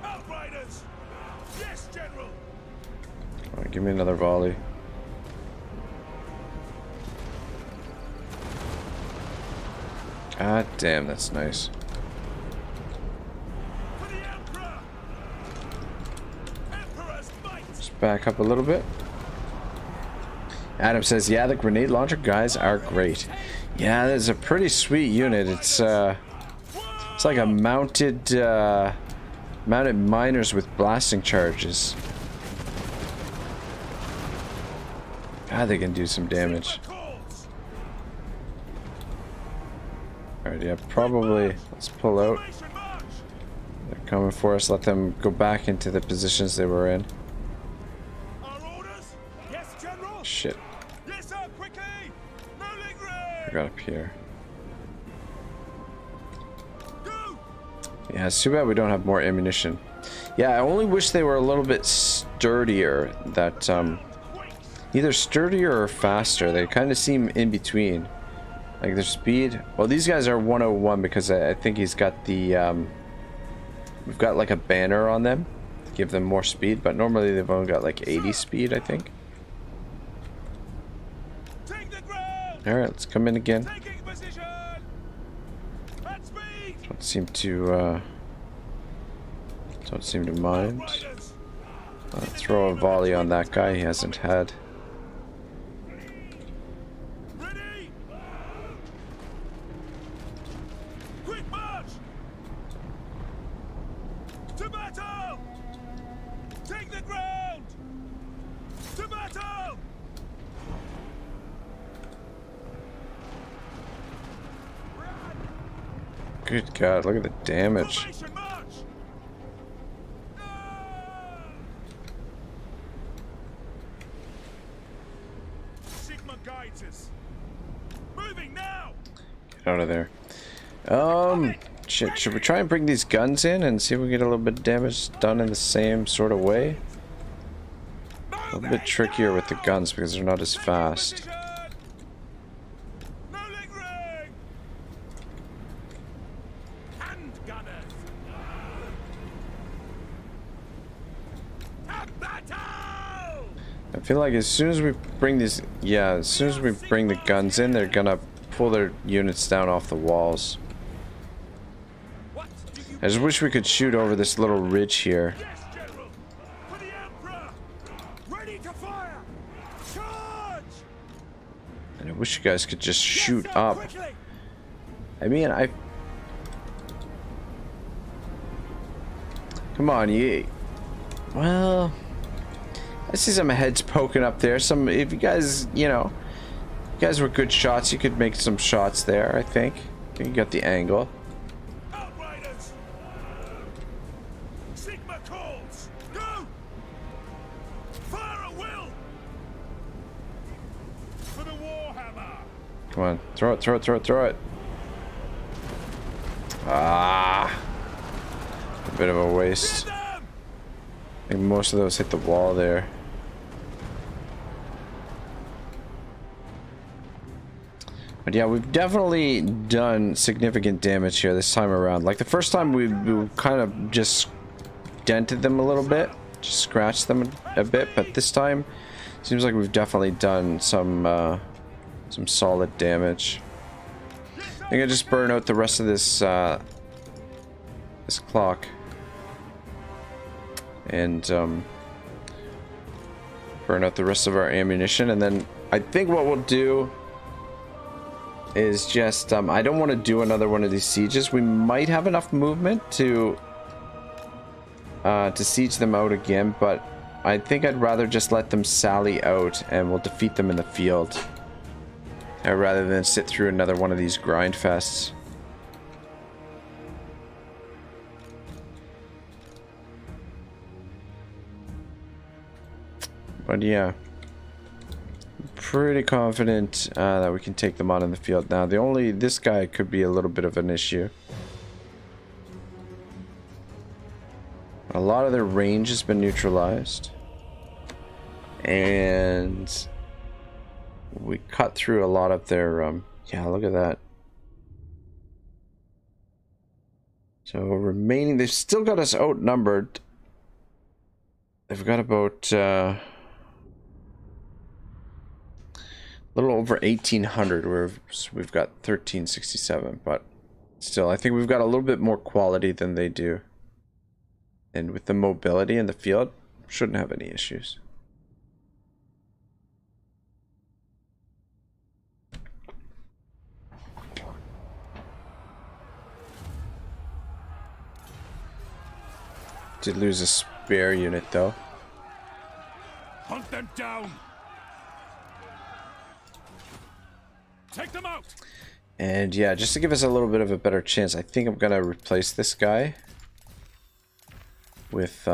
Outriders. Yes, General. All right, give me another volley. God damn, that's nice. Just back up a little bit. Adam says, yeah, the grenade launcher guys are great. Yeah, that's a pretty sweet unit. It's like a mounted miners with blasting charges. God, they can do some damage. Alright, yeah, probably let's pull out. They're coming for us. Let them go back into the positions they were in. Shit. I got up here. Yeah, it's too bad we don't have more ammunition. Yeah, I only wish they were a little bit sturdier. That either sturdier or faster. They kind of seem in between. Like their speed. Well, these guys are 101 because I think he's got the we've got like a banner on them to give them more speed, but normally they've only got like 80 speed, I think. All right, let's come in again. Don't seem to mind. I'll throw a volley on that guy he hasn't had. Ready? Quick march! To battle! Take the ground! To battle! Good God, look at the damage. Formation march! Sigma guides us. Moving now! Get out of there. Shit, should we try and bring these guns in and see if we get a little bit of damage done in the same sort of way? A little bit trickier with the guns because they're not as fast. No lingering! Hand gunners! To battle! I feel like as soon as we bring these, yeah, as soon as we bring the guns in, they're gonna pull their units down off the walls. What do you I just wish we could shoot over this little ridge here. Yes, General! For the Emperor! Ready to fire! Charge! And I wish you guys could just shoot Yes, sir, up. quickly! I mean, come on, you. Well, I see some heads poking up there. Some, if you guys, you know, you guys were good shots, you could make some shots there, I think. You got the angle. Outriders! Sigma calls! Go! Fire at will! For the Warhammer! Come on, throw it, throw it, throw it, throw it. Ah, a bit of a waste. Hit them! I think most of those hit the wall there. But yeah, we've definitely done significant damage here this time around. Like the first time we kind of just dented them a little bit, just scratched them a bit, but this time seems like we've definitely done some solid damage. I think I just burn out the rest of this this clock and burn out the rest of our ammunition, and then I think what we'll do is just I don't want to do another one of these sieges. We might have enough movement to siege them out again, but I think I'd rather just let them sally out and we'll defeat them in the field rather than sit through another one of these grind fests. But yeah, pretty confident that we can take them on in the field now. This guy could be a little bit of an issue. A lot of their range has been neutralized, and we cut through a lot of their yeah, look at that. So remaining, they've still got us outnumbered. They've got about a little over 1,800, where we've got 1,367, but still, I think we've got a little bit more quality than they do. And with the mobility in the field, shouldn't have any issues. Did lose a spare unit though. Hunt them down! Take them out! And yeah, just to give us a little bit of a better chance, I think I'm gonna replace this guy with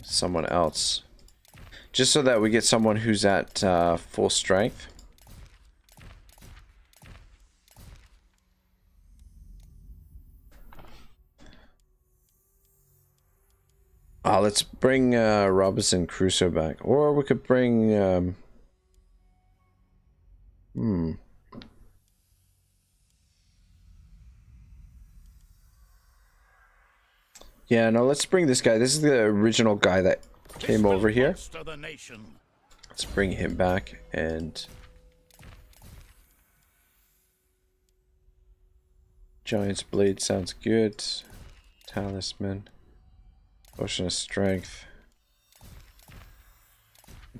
someone else, just so that we get someone who's at full strength. Let's bring Robinson Crusoe back, or we could bring yeah, no, let's bring this guy. This is the original guy that came over here. Let's bring him back. And Giant's Blade sounds good. Talisman. Potion of Strength.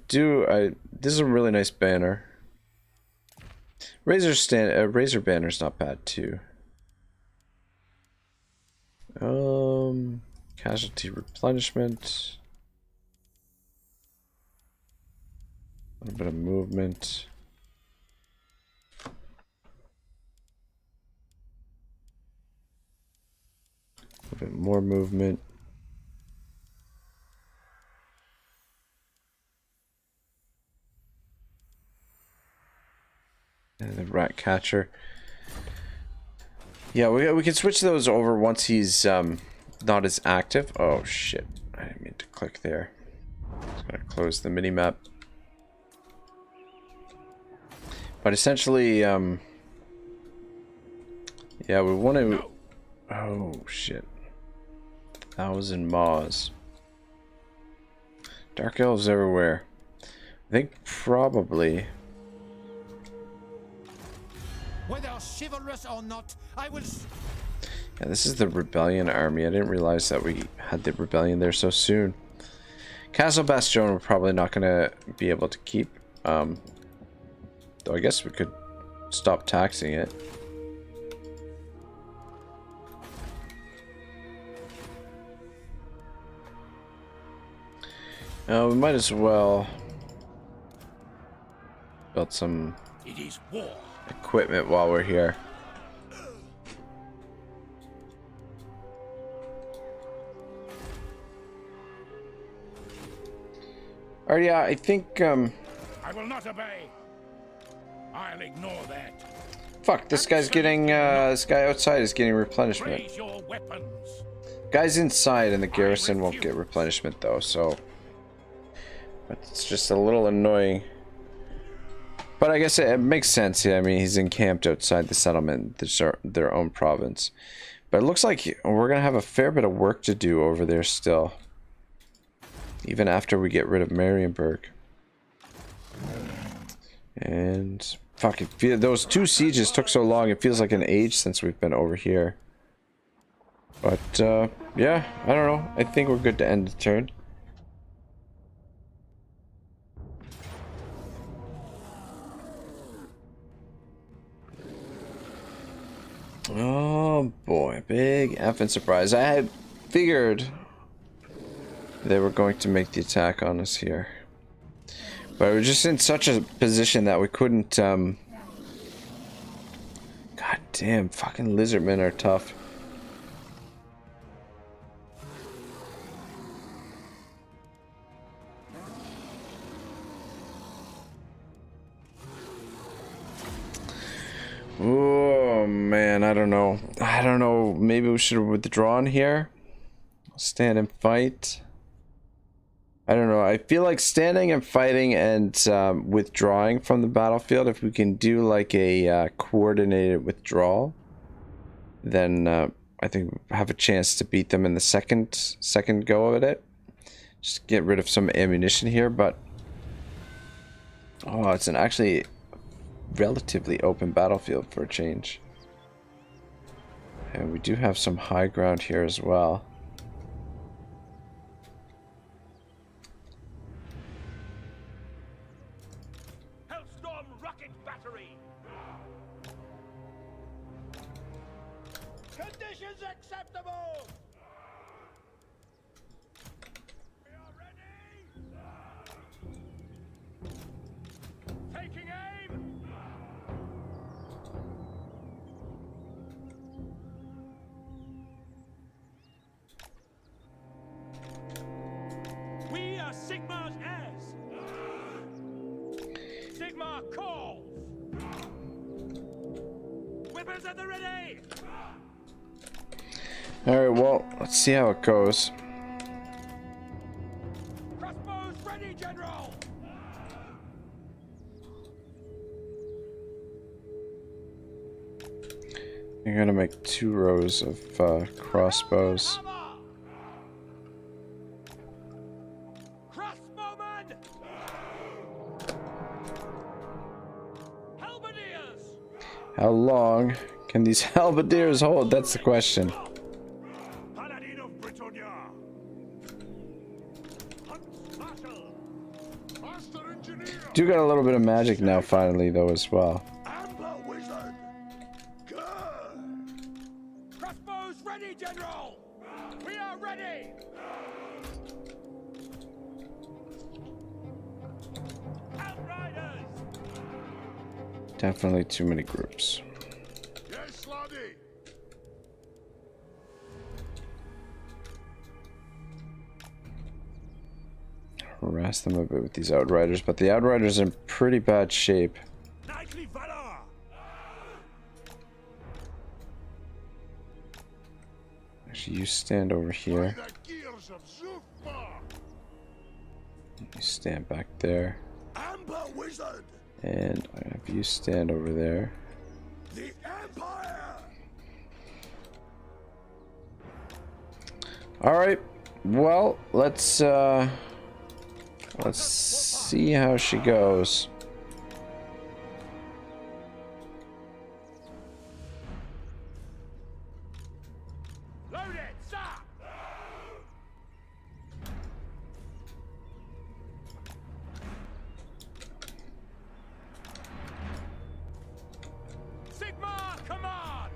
This is a really nice banner. Razor banner's not bad too. Casualty replenishment. A little bit of movement. A bit more movement. And the rat catcher. Yeah, we can switch those over once he's not as active. Oh shit! I didn't mean to click there. Just gotta close the mini map. But essentially, yeah, we want to. Oh shit! 1,000 maws. Dark elves everywhere. I think probably. Whether chivalrous or not, I will. Yeah, this is the rebellion army. I didn't realize that we had the rebellion there so soon. Castle Bastion we're probably not gonna be able to keep. Though I guess we could stop taxing it. We might as well build some equipment while we're here. Alright, yeah, I think I will not obey. I'll ignore that. Fuck, this guy's getting this guy outside is getting replenishment. Raise your weapons. Guys inside in the garrison won't get replenishment though, so but it's just a little annoying. But I guess it makes sense. Yeah, I mean, he's encamped outside the settlement, their own province. But it looks like we're gonna have a fair bit of work to do over there still, even after we get rid of Marienburg. And fuck it, those 2 sieges took so long. It feels like an age since we've been over here. But yeah, I don't know. I think we're good to end the turn. Oh boy, big effing surprise. I had figured they were going to make the attack on us here. But we're just in such a position that we couldn't, God damn, fucking lizardmen are tough. Oh man, I don't know. Maybe we should have withdrawn here. Stand and fight. I don't know. I feel like standing and fighting and withdrawing from the battlefield, if we can do like a coordinated withdrawal, then I think we have a chance to beat them in the second go at it. Just get rid of some ammunition here, but oh, it's an actually relatively open battlefield for a change. And we do have some high ground here as well. Hellstorm rocket battery. Conditions acceptable. We are ready. Taking aim. We are Sigmar's heirs. Sigmar calls. Weapons at the ready. Alright, well, let's see how it goes. Crossbows ready, General. You're gonna make 2 rows of crossbows. Crossbowmen. Halberdiers. How long can these halberdiers hold? That's the question. Paladin of Britannia. Huntsmarshal. Master do got a little bit of magic now, finally, though, as well. Amber wizard. Good. Crossbows ready, General. We are ready. Outriders. Definitely too many groups. Yes, laddie. Harass them a bit with these outriders, but the outriders are in pretty bad shape. Knightly valor. Actually, you stand over here. By the gears of Wulfart. You stand back there. Amber wizard. And I have you stand over there. The Empire. Alright. Well, let's see how she goes. Load it, sir. Sigma commands.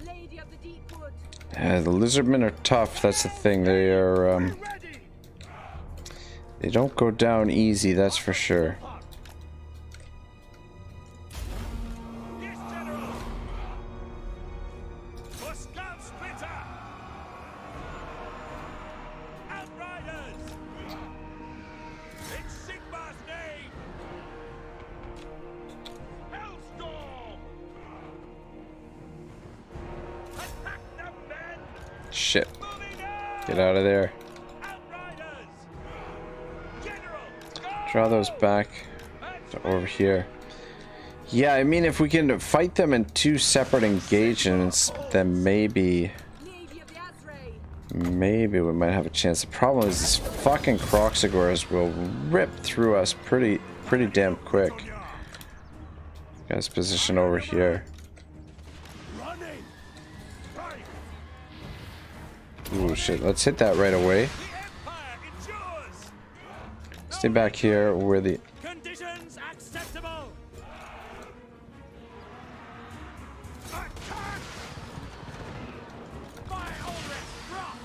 Lady of the Deep Wood. The lizardmen are tough, that's the thing. They are Ready. they don't go down easy, that's for sure. Yes, General. For Scout Splitter. Outriders. In Sigma's name. Hellstorm. Attack them, men. Shit. Moving out. Get out of there. Outriders. General. Go. Draw those back to over here. Yeah, I mean, if we can fight them in two separate engagements, then maybe Lady of the Azray. we might have a chance. The problem is these fucking Croxagors will rip through us pretty damn quick. Guys, position over here. Running. Right. Ooh, shit. Let's hit that right away. The Empire endures. Stay back here where the... Conditions acceptable. Attack! By Ulrich, drop!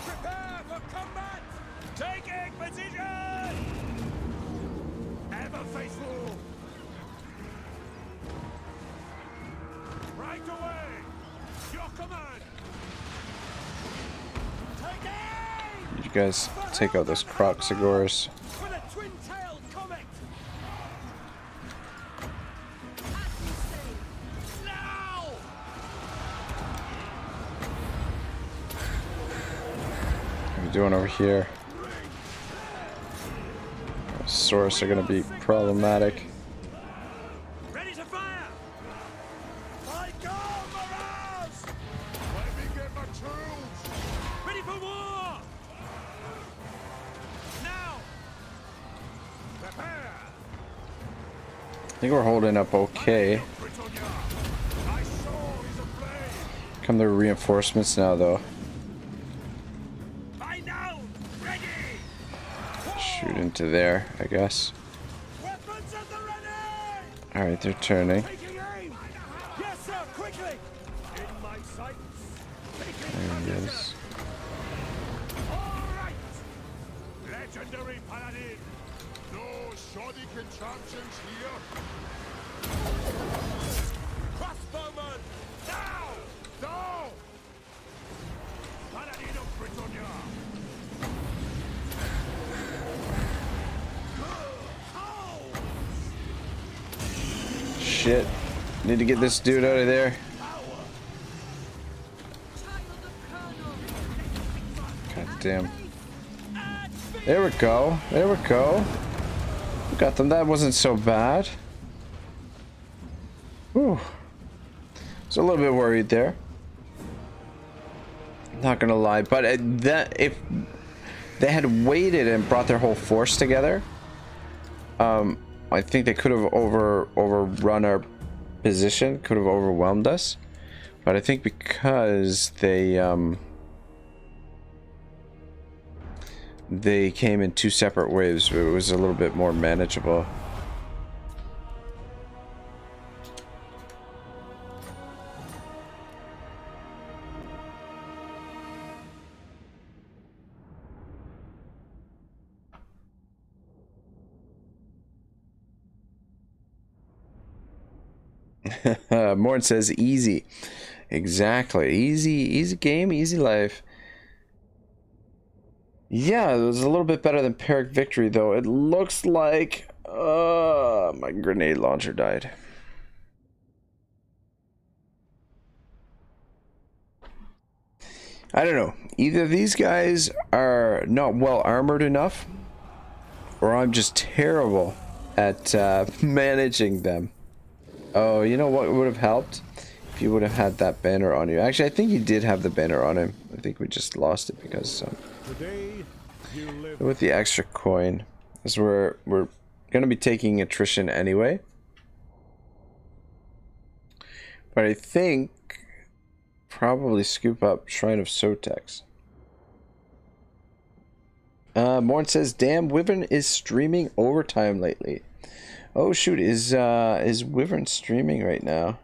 Prepare for combat! Taking position! Ever faithful! Right away! Your command! Take aim! You guys take out those Croxagors. For the twin-tailed comet! Now! What are we doing over here? Source are gonna be problematic. Ready to fire! I go, Mirage! Let me get my tools! Ready for war! Now! Prepare! I think we're holding up okay. Britannia! My sword is aflame! Come the reinforcements now, though. I know! Ready! Shoot into there, I guess. Weapons at the ready! Alright, they're turning. Taking aim! Yes, sir, quickly! In my sights! There he is. All right! Legendary paladin! No shoddy contraptions here! Crossbowman! Now! Down! Paladin of Britannia! Shit. Need to get this dude out of there. God damn. There we go. There we go. We got them. That wasn't so bad. Whew. Was a little bit worried there. Not gonna lie, but that if they had waited and brought their whole force together, I think they could have overrun our position, could have overwhelmed us. But I think because they they came in 2 separate waves. It was a little bit more manageable. Morn says easy. Exactly. Easy game, easy life. Yeah, it was a little bit better than Pyrrhic Victory, though. It looks like my grenade launcher died. I don't know. Either these guys are not well armored enough, or I'm just terrible at managing them. Oh, you know what would have helped? If you would have had that banner on you. Actually, I think you did have the banner on him. I think we just lost it because Today, you live with the extra coin, as we're gonna be taking attrition anyway. But I think probably scoop up Shrine of Sotex. Morn says, "Damn, Wyvern is streaming overtime lately." Oh shoot, is Wyvern streaming right now?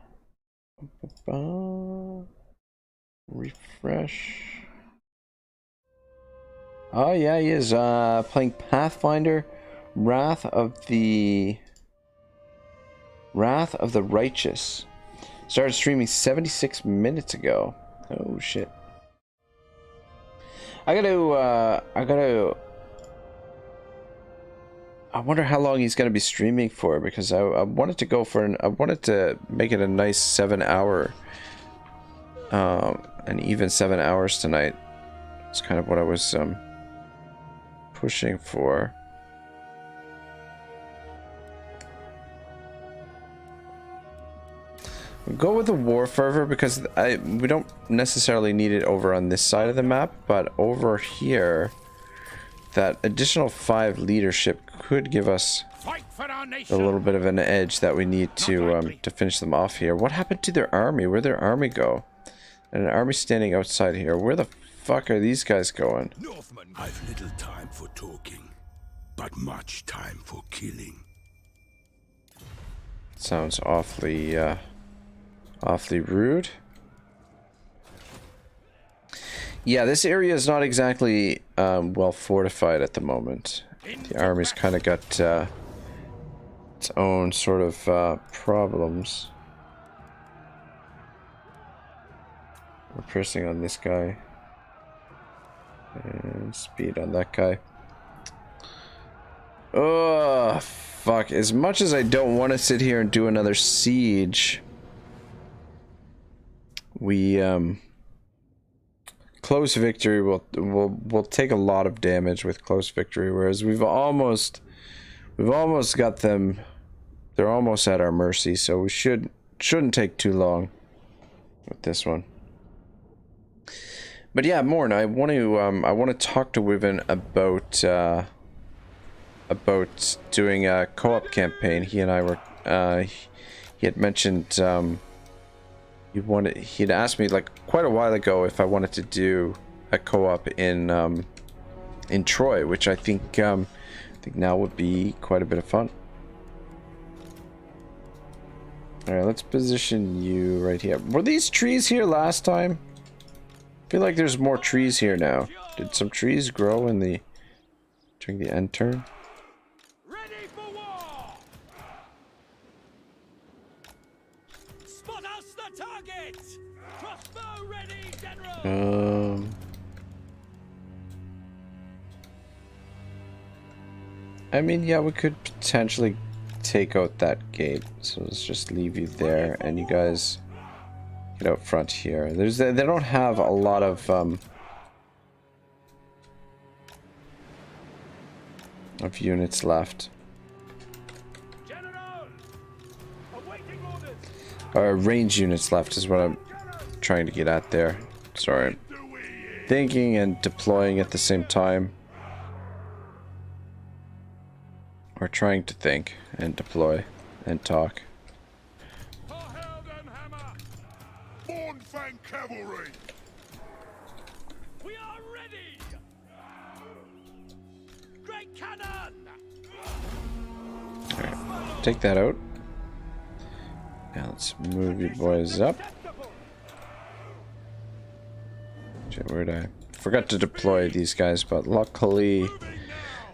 Refresh. Oh yeah, he is playing Pathfinder, Wrath of the Righteous. Started streaming 76 minutes ago. Oh shit. I wonder how long he's gonna be streaming for, because I wanted to go for I wanted to make it a nice 7 hour, an even 7 hours tonight. It's kind of what I was pushing for. We'll go with the War Fervor because we don't necessarily need it over on this side of the map, but over here, that additional 5 leadership could give us a little bit of an edge that we need to finish them off here. What happened to their army? Where'd their army go? And an army standing outside here. Where the fuck are these guys going? Northman, I've little time for talking, but much time for killing. Sounds awfully rude. Yeah, this area is not exactly well fortified at the moment. The army's kind of got its own sort of problems. We're pressing on this guy. And speed on that guy. Oh, fuck. As much as I don't want to sit here and do another siege, we close victory will take a lot of damage with close victory, whereas we've almost got them. They're almost at our mercy, so we shouldn't take too long with this one. But yeah, Morn, I want to talk to Wyvern about doing a co-op campaign. He and I were he had mentioned he'd asked me like quite a while ago if I wanted to do a co-op in Troy, which I think now would be quite a bit of fun. All right, let's position you right here. Were these trees here last time? I feel like there's more trees here now. Did some trees grow in during the end turn? Ready for war! Spot us the target! Crossbow ready, General! I mean, yeah, we could potentially take out that gate. So let's just leave you there, and you guys get out front here. They don't have a lot of units left. General! Awaiting orders! Range units left is what I'm trying to get at there. Sorry. Thinking and deploying at the same time. Or trying to think and deploy and talk. Cavalry. We are ready! Alright, take that out. Now let's move you boys up. Shit, where'd I... Forgot to deploy these guys, but luckily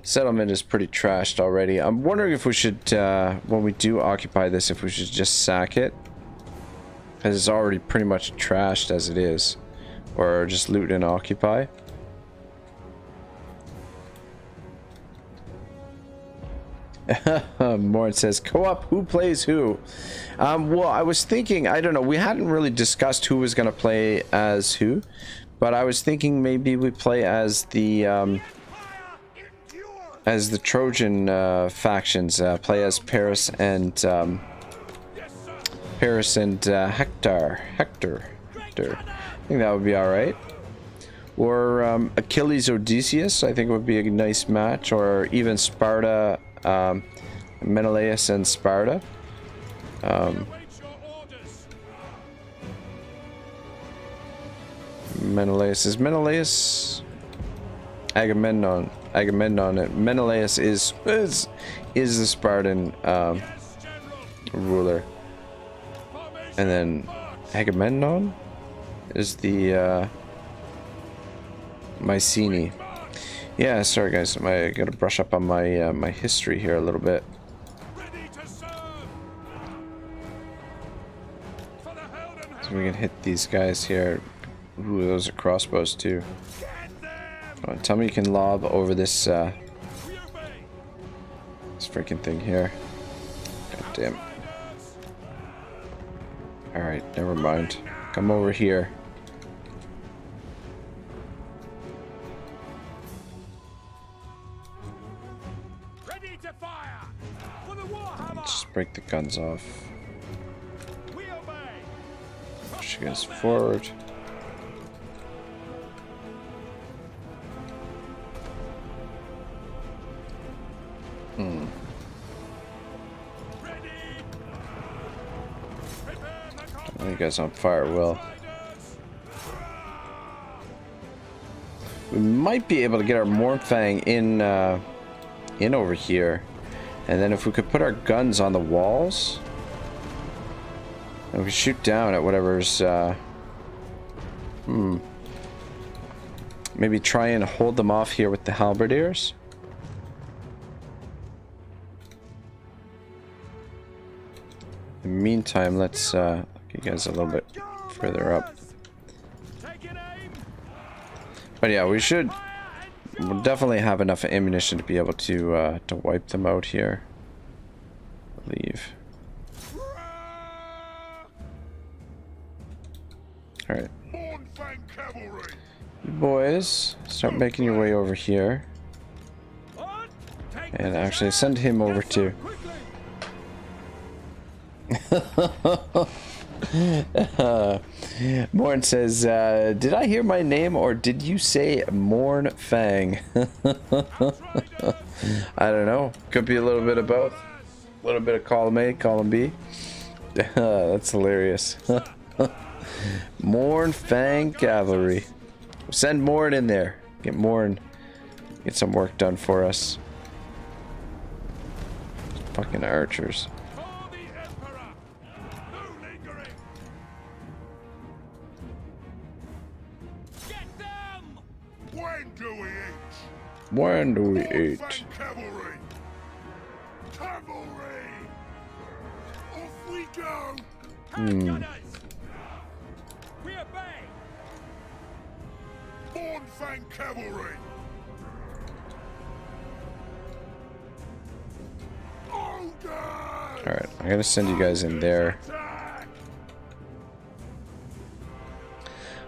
settlement is pretty trashed already. I'm wondering if we should, when we do occupy this, if we should just sack it. Because it's already pretty much trashed as it is. Or just loot and occupy. Morin says, co-op, who plays who? Well, I was thinking, I don't know, we hadn't really discussed who was going to play as who. But I was thinking maybe we play as the Trojan factions, play as Paris and Hector. I think that would be all right. Or Achilles Odysseus, I think would be a nice match. Or even Sparta, Menelaus and Sparta. Menelaus is Menelaus. Agamemnon. Menelaus is the Spartan ruler, and then Agamemnon is the Mycenae. Yeah, sorry guys, I gotta brush up on my my history here a little bit. So we can hit these guys here. Ooh, those are crossbows too. Come on, tell me you can lob over this this freaking thing here. God damn. Alright, never mind. Come over here. Ready to fire for the War Warhammer. Just break the guns off. Push you guys forward. You guys on fire, Will. We might be able to get our Mornfang in over here, and then if we could put our guns on the walls, and we shoot down at whatever's maybe try and hold them off here with the halberdiers. In the meantime, let's you guys a little bit further up. But yeah, we'll definitely have enough ammunition to be able to wipe them out here. I believe. All right, you boys, start making your way over here, and actually send him over too. Morn says, did I hear my name or did you say Morn Fang? I don't know. Could be a little bit of both. A little bit of column A, column B. That's hilarious. Morn Fang Cavalry. Send Morn in there. Get Morn. Get some work done for us. Fucking archers. When do we eat? Cavalry! Off we go! We obey! Mornfang Cavalry! Alright, I'm gonna send you guys in there.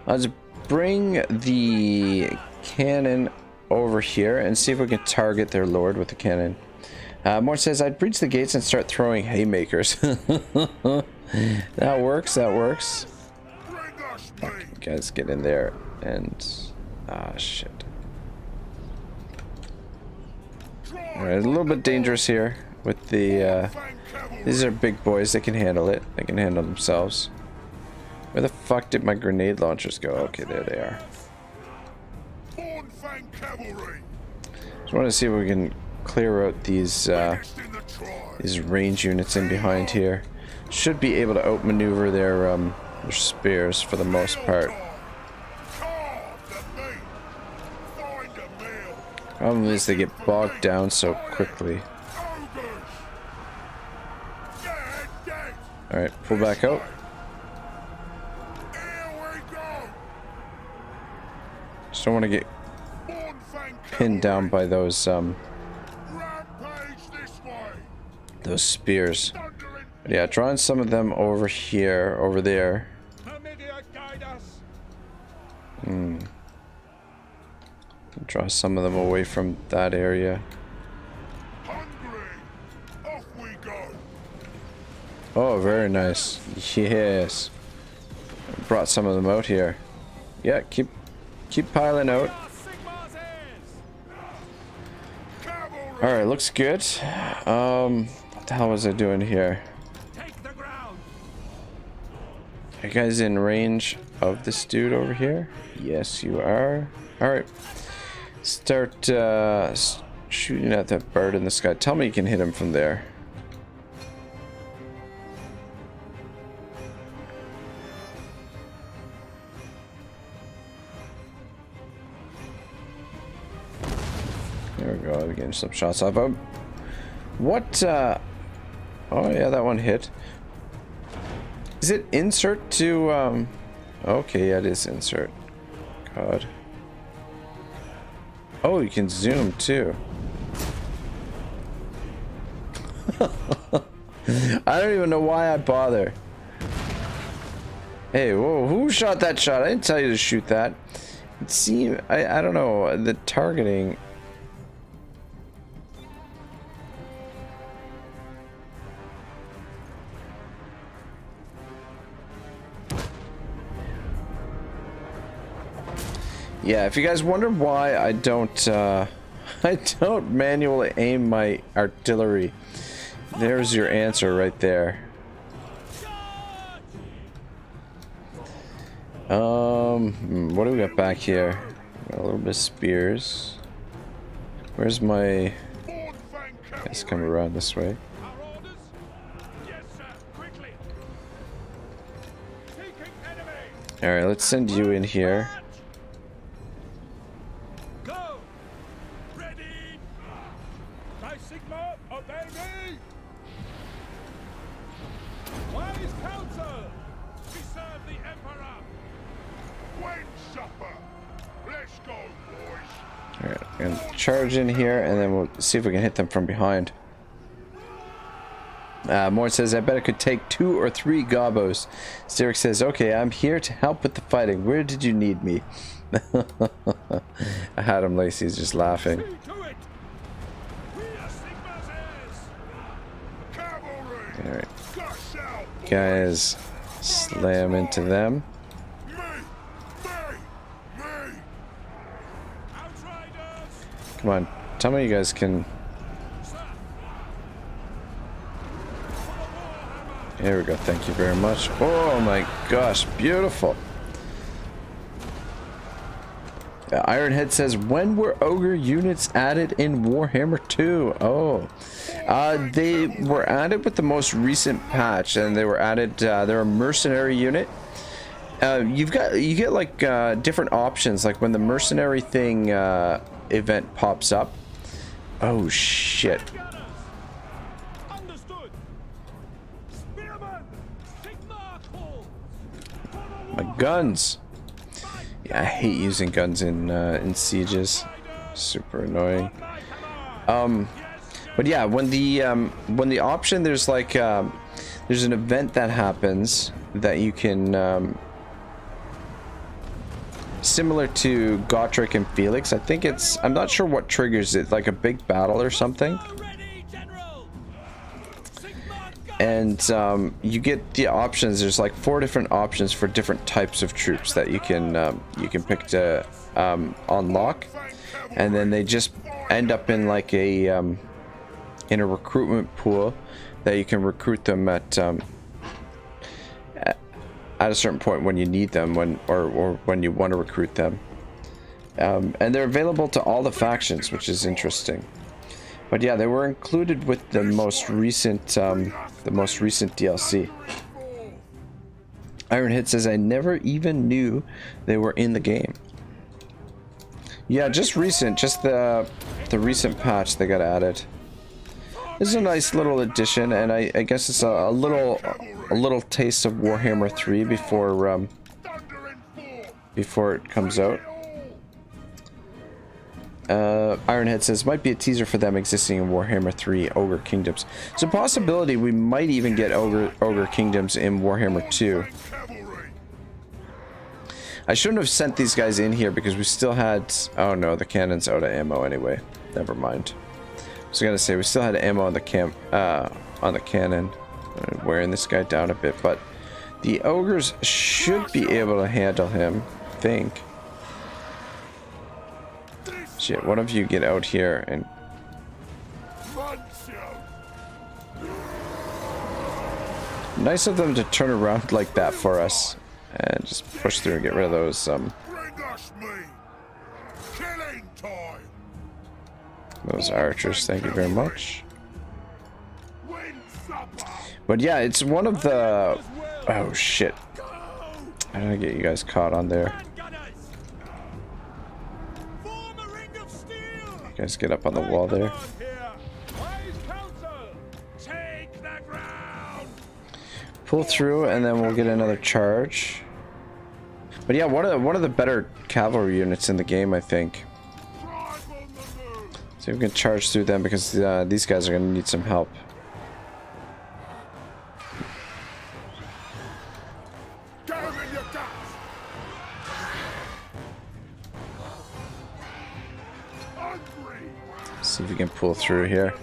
Let's bring the cannon over here and see if we can target their lord with the cannon. Moore says, I'd breach the gates and start throwing haymakers. That works, that works. You guys get in there and... ah, shit. Alright, a little bit dangerous here with the... these are big boys, they can handle it. They can handle themselves. Where the fuck did my grenade launchers go? Okay, there they are. Just want to see if we can clear out these range units in behind here. Should be able to outmaneuver their spears for the most part. Problem is they get bogged down so quickly. Alright, pull back out. Just don't want to get pinned down by those spears. But yeah, drawing some of them over here, over there. Draw some of them away from that area. Oh, very nice. Yes. Brought some of them out here. Yeah, keep piling out. Alright, looks good. What the hell was I doing here? Are you guys in range of this dude over here? Yes, you are. Alright. Start shooting at that bird in the sky. Tell me you can hit him from there. There we go. Getting some shots off him. What? Oh yeah, that one hit. Is it insert to? Okay, yeah, it is insert. God. Oh, you can zoom too. I don't even know why I bother. Hey, whoa, who shot that shot? I didn't tell you to shoot that. It seemed, I don't know, the targeting. Yeah, if you guys wonder why I don't manually aim my artillery, there's your answer right there. What do we got back here? Got a little bit of spears. Where's my? Let's come around this way. All right, let's send you in here. Alright, I'm gonna charge in here and then we'll see if we can hit them from behind. Moore says, I bet I could take 2 or 3 gobos. Styric says, okay, I'm here to help with the fighting. Where did you need me? Adam Lacey's just laughing. Alright. Guys, slam into them. Come on, tell me you guys can. Here we go, thank you very much. Oh my gosh, beautiful. Ironhead says, when were ogre units added in Warhammer 2? Oh, they were added with the most recent patch, and they were added. They're a mercenary unit. You get like different options, like when the mercenary thing event pops up. Oh shit. My guns. Yeah, I hate using guns in sieges. Super annoying. But yeah, when the option, there's like there's an event that happens that you can similar to Gotrek and Felix. I think it's, I'm not sure what triggers it, like a big battle or something. And you get the options. There's like 4 different options for different types of troops that you can pick to unlock, and then they just end up in like a in a recruitment pool that you can recruit them at a certain point when you need them, or when you want to recruit them. And they're available to all the factions, which is interesting. But yeah, they were included with the most recent DLC. Ironhead says, I never even knew they were in the game. Yeah, just recent, just the recent patch they got added. This is a nice little addition, and I guess it's a little taste of Warhammer 3 before it comes out. Ironhead says, might be a teaser for them existing in Warhammer 3 Ogre Kingdoms. It's a possibility we might even get Ogre Kingdoms in Warhammer 2. I shouldn't have sent these guys in here because we still had... Oh no, the cannon's out of ammo anyway. Never mind. I was gonna say, we still had ammo on the cannon. Wearing this guy down a bit, but the ogres should be able to handle him, I think. Shit, one of you get out here and... Nice of them to turn around like that for us. And just push through and get rid of those, those archers, thank you very much. But yeah, it's one of the... Oh shit. I don't get you guys caught on there. You guys get up on the wall there. Pull through and then we'll get another charge. But yeah, one of the better cavalry units in the game, I think. So we can charge through them because these guys are going to need some help. See if we can pull through here.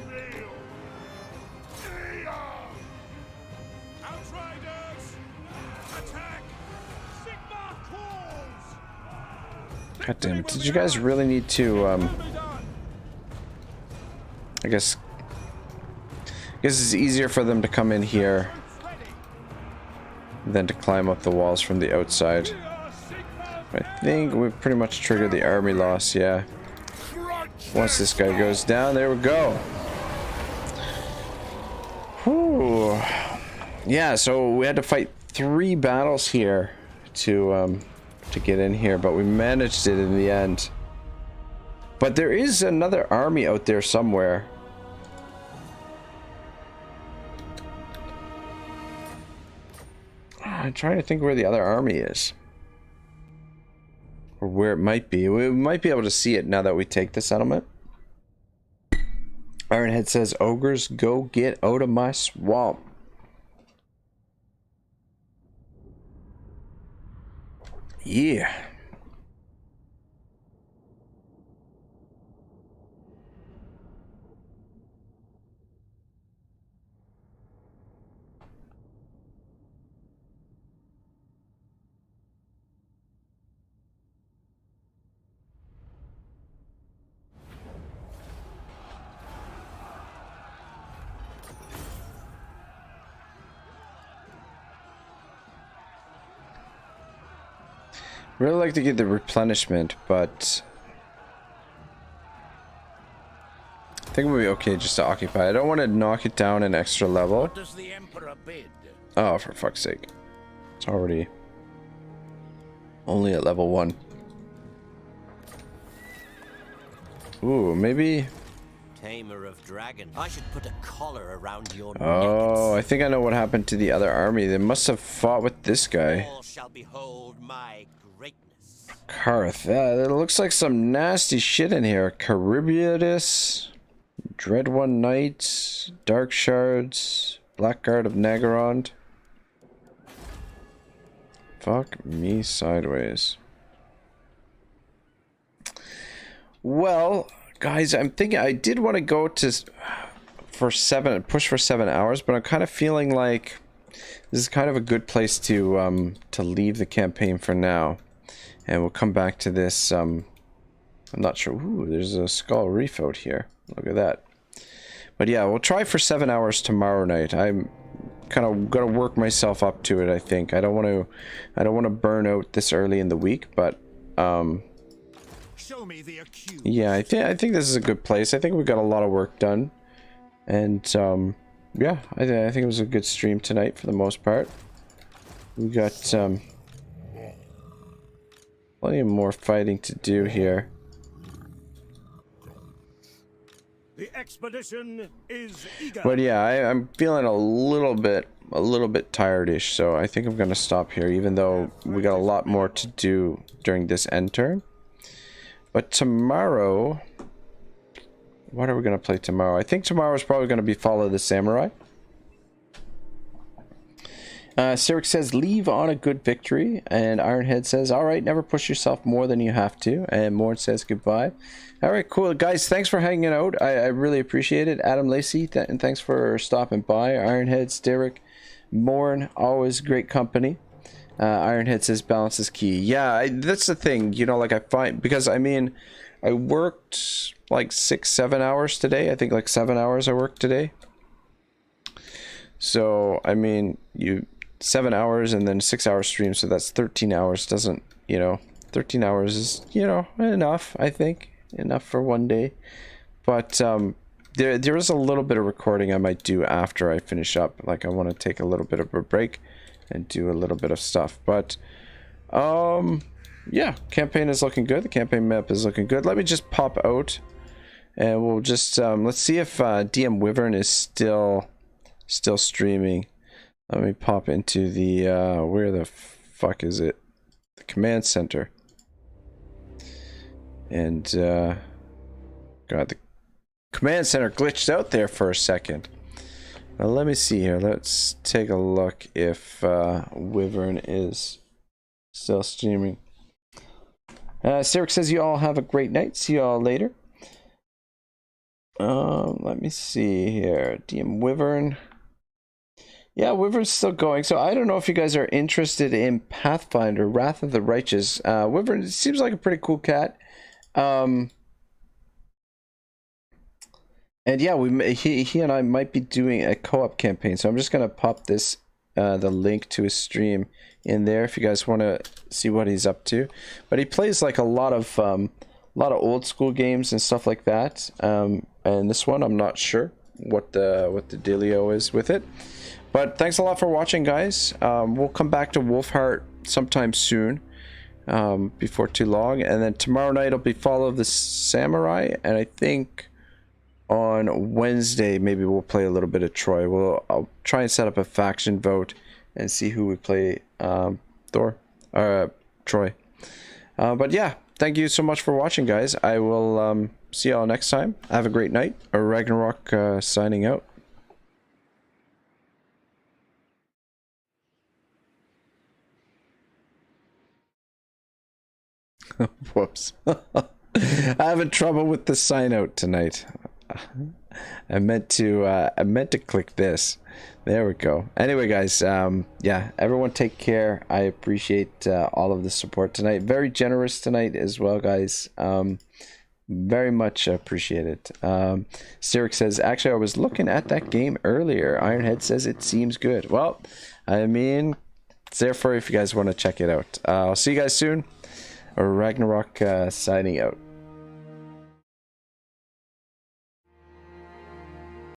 God damn it, did you guys really need to, I guess it's easier for them to come in here than to climb up the walls from the outside. I think we pretty much triggered the army loss, yeah. Once this guy goes down, there we go. Whew. Yeah, so we had to fight 3 battles here to get in here, but we managed it in the end. But there is another army out there somewhere. I'm trying to think where the other army is. Or where it might be. We might be able to see it now that we take the settlement. Ironhead says, ogres, go get out of my swamp. Yeah. Really like to get the replenishment, but I think we'll be okay just to occupy. I don't want to knock it down an extra level. What does the Emperor bid? Oh, for fuck's sake. It's already only at level 1. Ooh, maybe... Tamer of dragon. I should put a collar around your neck. Oh, I think I know what happened to the other army. They must have fought with this guy. All shall behold my greatness. Karth. It looks like some nasty shit in here. Charybdis, Dread One Knight, Dark Shards, Blackguard of Nagarond. Fuck me sideways. Well, guys, I'm thinking I did want to go to push for 7 hours, but I'm kind of feeling like this is kind of a good place to leave the campaign for now, and we'll come back to this. I'm not sure. Ooh, there's a Skull Reef out here. Look at that. But yeah, we'll try for 7 hours tomorrow night. I'm kind of gonna work myself up to it. I think I don't want to burn out this early in the week, but Show me the accused. Yeah, I think this is a good place. I think we got a lot of work done, and yeah, I think it was a good stream tonight for the most part. We got plenty more fighting to do here. The expedition is eager. But yeah, I'm feeling a little bit tired-ish, so I think I'm gonna stop here, even though we got a lot more to do during this end turn. But tomorrow, what are we gonna play tomorrow? I think tomorrow is probably gonna be Follow the Samurai. Cyric says, leave on a good victory. And Ironhead says, alright, never push yourself more than you have to. And Morn says, goodbye. Alright, cool. Guys, thanks for hanging out. I really appreciate it. Adam Lacey, and thanks for stopping by. Ironhead, Styric, Morn, always great company. Ironhead says, balance is key. Yeah, that's the thing. You know, like I find, because I mean, I worked like 6-7 hours today. I think like 7 hours I worked today. So, I mean, 7 hours and then 6 hour stream, so that's 13 hours. Doesn't, you know, 13 hours is, you know, enough, I think. Enough for one day. But there is a little bit of recording I might do after I finish up. Like, I want to take a little bit of a break and do a little bit of stuff. But yeah, campaign is looking good. The campaign map is looking good. Let me just pop out and we'll just let's see if DM Wyvern is still streaming. Let me pop into the where the fuck is it? The command center. And God, the command center glitched out there for a second. Now let me see here. Let's take a look if Wyvern is still streaming. Cyric says you all have a great night. See you all later. Let me see here. DM Wyvern. Yeah, Wyvern's still going. So I don't know if you guys are interested in Pathfinder, Wrath of the Righteous. Wyvern seems like a pretty cool cat. And yeah, he and I might be doing a co-op campaign. So I'm just gonna pop this the link to his stream in there if you guys want to see what he's up to. But he plays like a lot of old school games and stuff like that. And this one I'm not sure what the dealio is with it. But thanks a lot for watching, guys. We'll come back to Wulfhart sometime soon, before too long. And then tomorrow night will be Follow the Samurai. And I think on Wednesday, maybe we'll play a little bit of Troy. I'll try and set up a faction vote and see who we play, Troy. But yeah, thank you so much for watching, guys. I will see y'all next time. Have a great night. Ragnarok signing out. Whoops. I'm having trouble with the sign out tonight. I meant to click this. There we go. Anyway, guys, yeah, everyone take care. I appreciate all of the support tonight. Very generous tonight as well, guys. Very much appreciated. Styric says, actually, I was looking at that game earlier. Ironhead says it seems good. Well, I mean, it's there for if you guys want to check it out. I'll see you guys soon. Ragnarok signing out.